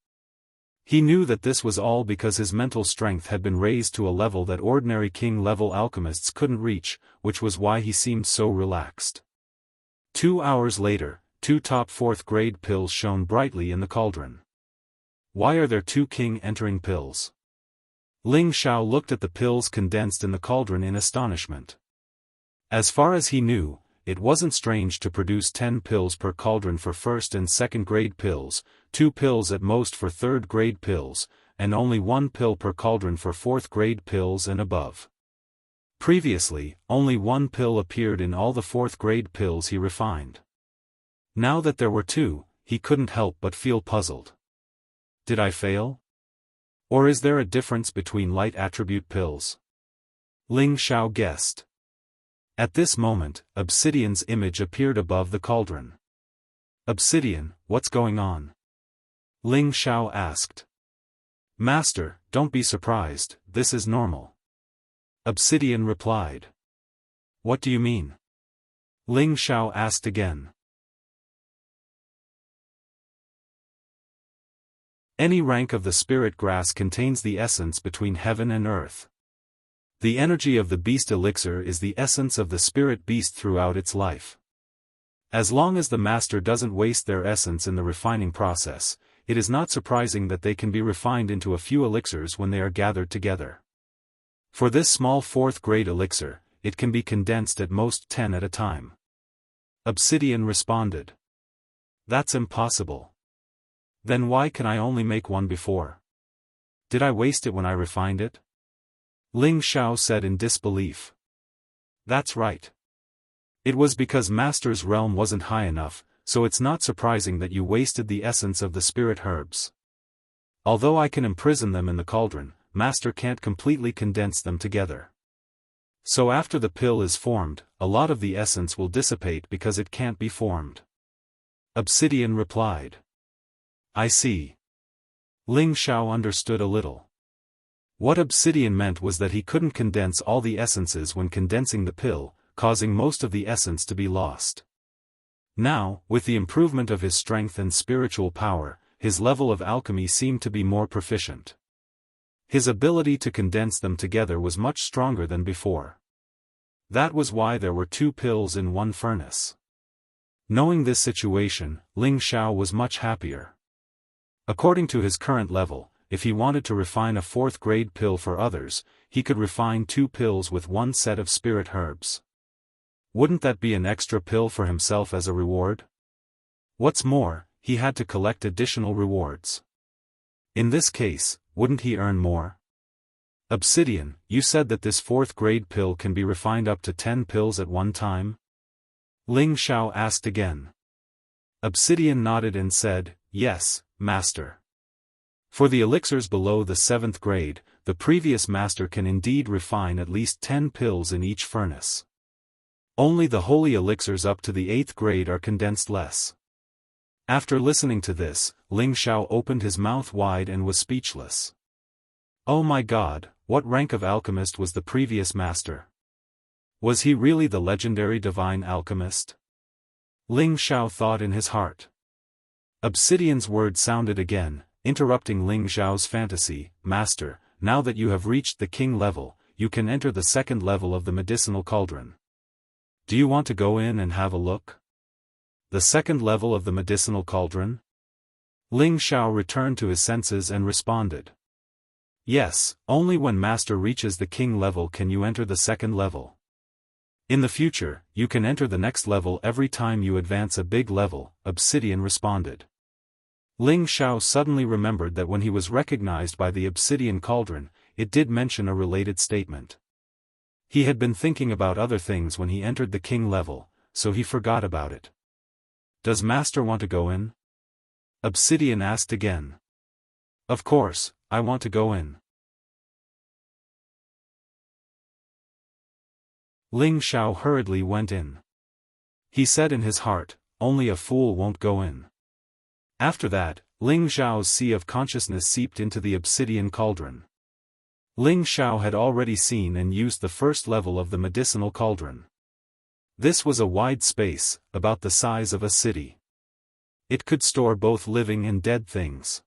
He knew that this was all because his mental strength had been raised to a level that ordinary king-level alchemists couldn't reach, which was why he seemed so relaxed. 2 hours later, 2 top 4th-grade pills shone brightly in the cauldron. Why are there 2 king-entering pills? Ling Xiao looked at the pills condensed in the cauldron in astonishment. As far as he knew, it wasn't strange to produce 10 pills per cauldron for 1st and 2nd-grade pills, 2 pills at most for 3rd-grade pills, and only 1 pill per cauldron for 4th-grade pills and above. Previously, only 1 pill appeared in all the 4th-grade pills he refined. Now that there were 2, he couldn't help but feel puzzled. Did I fail? Or is there a difference between light attribute pills? Ling Xiao guessed. At this moment, Obsidian's image appeared above the cauldron. Obsidian, what's going on? Ling Xiao asked. Master, don't be surprised, this is normal. Obsidian replied. What do you mean? Ling Xiao asked again. Any rank of the spirit grass contains the essence between heaven and earth. The energy of the beast elixir is the essence of the spirit beast throughout its life. As long as the master doesn't waste their essence in the refining process, it is not surprising that they can be refined into a few elixirs when they are gathered together. For this small 4th-grade elixir, it can be condensed at most 10 at a time. Obsidian responded. That's impossible. Then why can I only make 1 before? Did I waste it when I refined it? Ling Xiao said in disbelief. That's right. It was because Master's realm wasn't high enough, so it's not surprising that you wasted the essence of the spirit herbs. Although I can imprison them in the cauldron, Master can't completely condense them together. So after the pill is formed, a lot of the essence will dissipate because it can't be formed. Obsidian replied. I see. Ling Xiao understood a little. What Obsidian meant was that he couldn't condense all the essences when condensing the pill, causing most of the essence to be lost. Now, with the improvement of his strength and spiritual power, his level of alchemy seemed to be more proficient. His ability to condense them together was much stronger than before. That was why there were 2 pills in 1 furnace. Knowing this situation, Ling Xiao was much happier. According to his current level, if he wanted to refine a 4th-grade pill for others, he could refine 2 pills with 1 set of spirit herbs. Wouldn't that be an extra pill for himself as a reward? What's more, he had to collect additional rewards. In this case, wouldn't he earn more? Obsidian, you said that this 4th-grade pill can be refined up to 10 pills at one time? Ling Xiao asked again. Obsidian nodded and said, yes, Master. For the elixirs below the 7th grade, the previous master can indeed refine at least 10 pills in each furnace. Only the holy elixirs up to the 8th grade are condensed less. After listening to this, Ling Xiao opened his mouth wide and was speechless. Oh my God, what rank of alchemist was the previous master? Was he really the legendary divine alchemist? Ling Xiao thought in his heart. Obsidian's word sounded again, interrupting Ling Xiao's fantasy. Master, now that you have reached the king level, you can enter the 2nd level of the medicinal cauldron. Do you want to go in and have a look? The 2nd level of the medicinal cauldron? Ling Xiao returned to his senses and responded. Yes, only when Master reaches the king level can you enter the second level. In the future, you can enter the next level every time you advance a big level, Obsidian responded. Ling Xiao suddenly remembered that when he was recognized by the obsidian cauldron, it did mention a related statement. He had been thinking about other things when he entered the king level, so he forgot about it. Does Master want to go in? Obsidian asked again. Of course, I want to go in. Ling Xiao hurriedly went in. He said in his heart, only a fool won't go in. After that, Ling Xiao's sea of consciousness seeped into the obsidian cauldron. Ling Xiao had already seen and used the first level of the medicinal cauldron. This was a wide space, about the size of a city. It could store both living and dead things.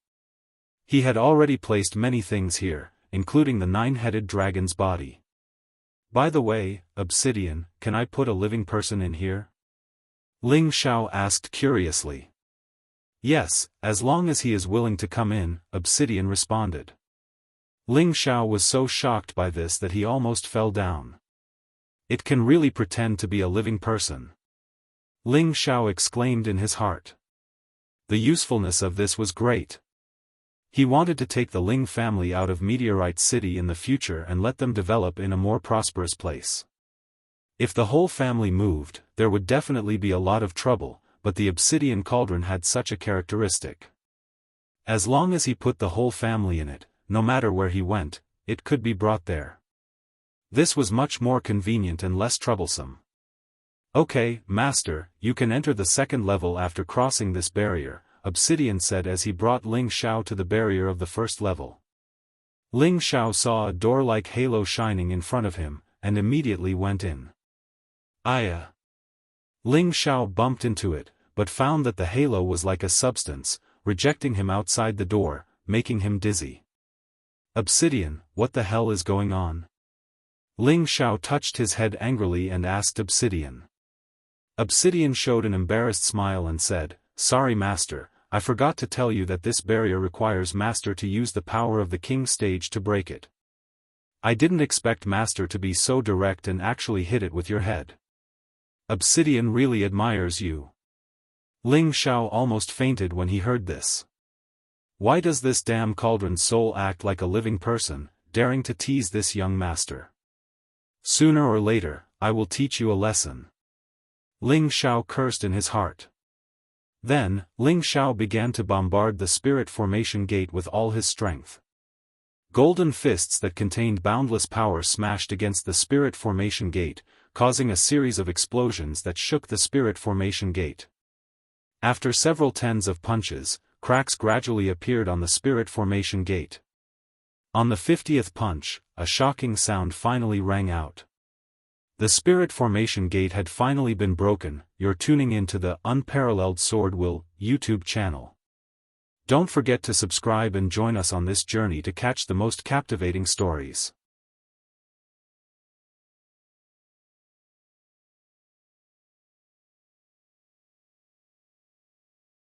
He had already placed many things here, including the 9-headed dragon's body. By the way, Obsidian, can I put a living person in here? Ling Xiao asked curiously. Yes, as long as he is willing to come in, Obsidian responded. Ling Xiao was so shocked by this that he almost fell down. It can really pretend to be a living person. Ling Xiao exclaimed in his heart. The usefulness of this was great. He wanted to take the Ling family out of Meteorite City in the future and let them develop in a more prosperous place. If the whole family moved, there would definitely be a lot of trouble, but the obsidian cauldron had such a characteristic. As long as he put the whole family in it, no matter where he went, it could be brought there. This was much more convenient and less troublesome. Okay, Master, you can enter the second level after crossing this barrier, Obsidian said as he brought Ling Xiao to the barrier of the first level. Ling Xiao saw a door-like halo shining in front of him, and immediately went in. Aya! Ling Xiao bumped into it, but found that the halo was like a substance, rejecting him outside the door, making him dizzy. Obsidian, what the hell is going on? Ling Xiao touched his head angrily and asked Obsidian. Obsidian showed an embarrassed smile and said, Sorry Master, I forgot to tell you that this barrier requires Master to use the power of the King stage to break it. I didn't expect Master to be so direct and actually hit it with your head. Obsidian really admires you. Ling Xiao almost fainted when he heard this. Why does this damn cauldron soul act like a living person, daring to tease this young master? Sooner or later, I will teach you a lesson. Ling Xiao cursed in his heart. Then, Ling Xiao began to bombard the spirit formation gate with all his strength. Golden fists that contained boundless power smashed against the spirit formation gate, causing a series of explosions that shook the spirit formation gate. After several tens of punches, cracks gradually appeared on the spirit formation gate. On the 50th punch, a shocking sound finally rang out. The spirit formation gate had finally been broken. You're tuning into the Unparalleled SwordWill YouTube channel. Don't forget to subscribe and join us on this journey to catch the most captivating stories.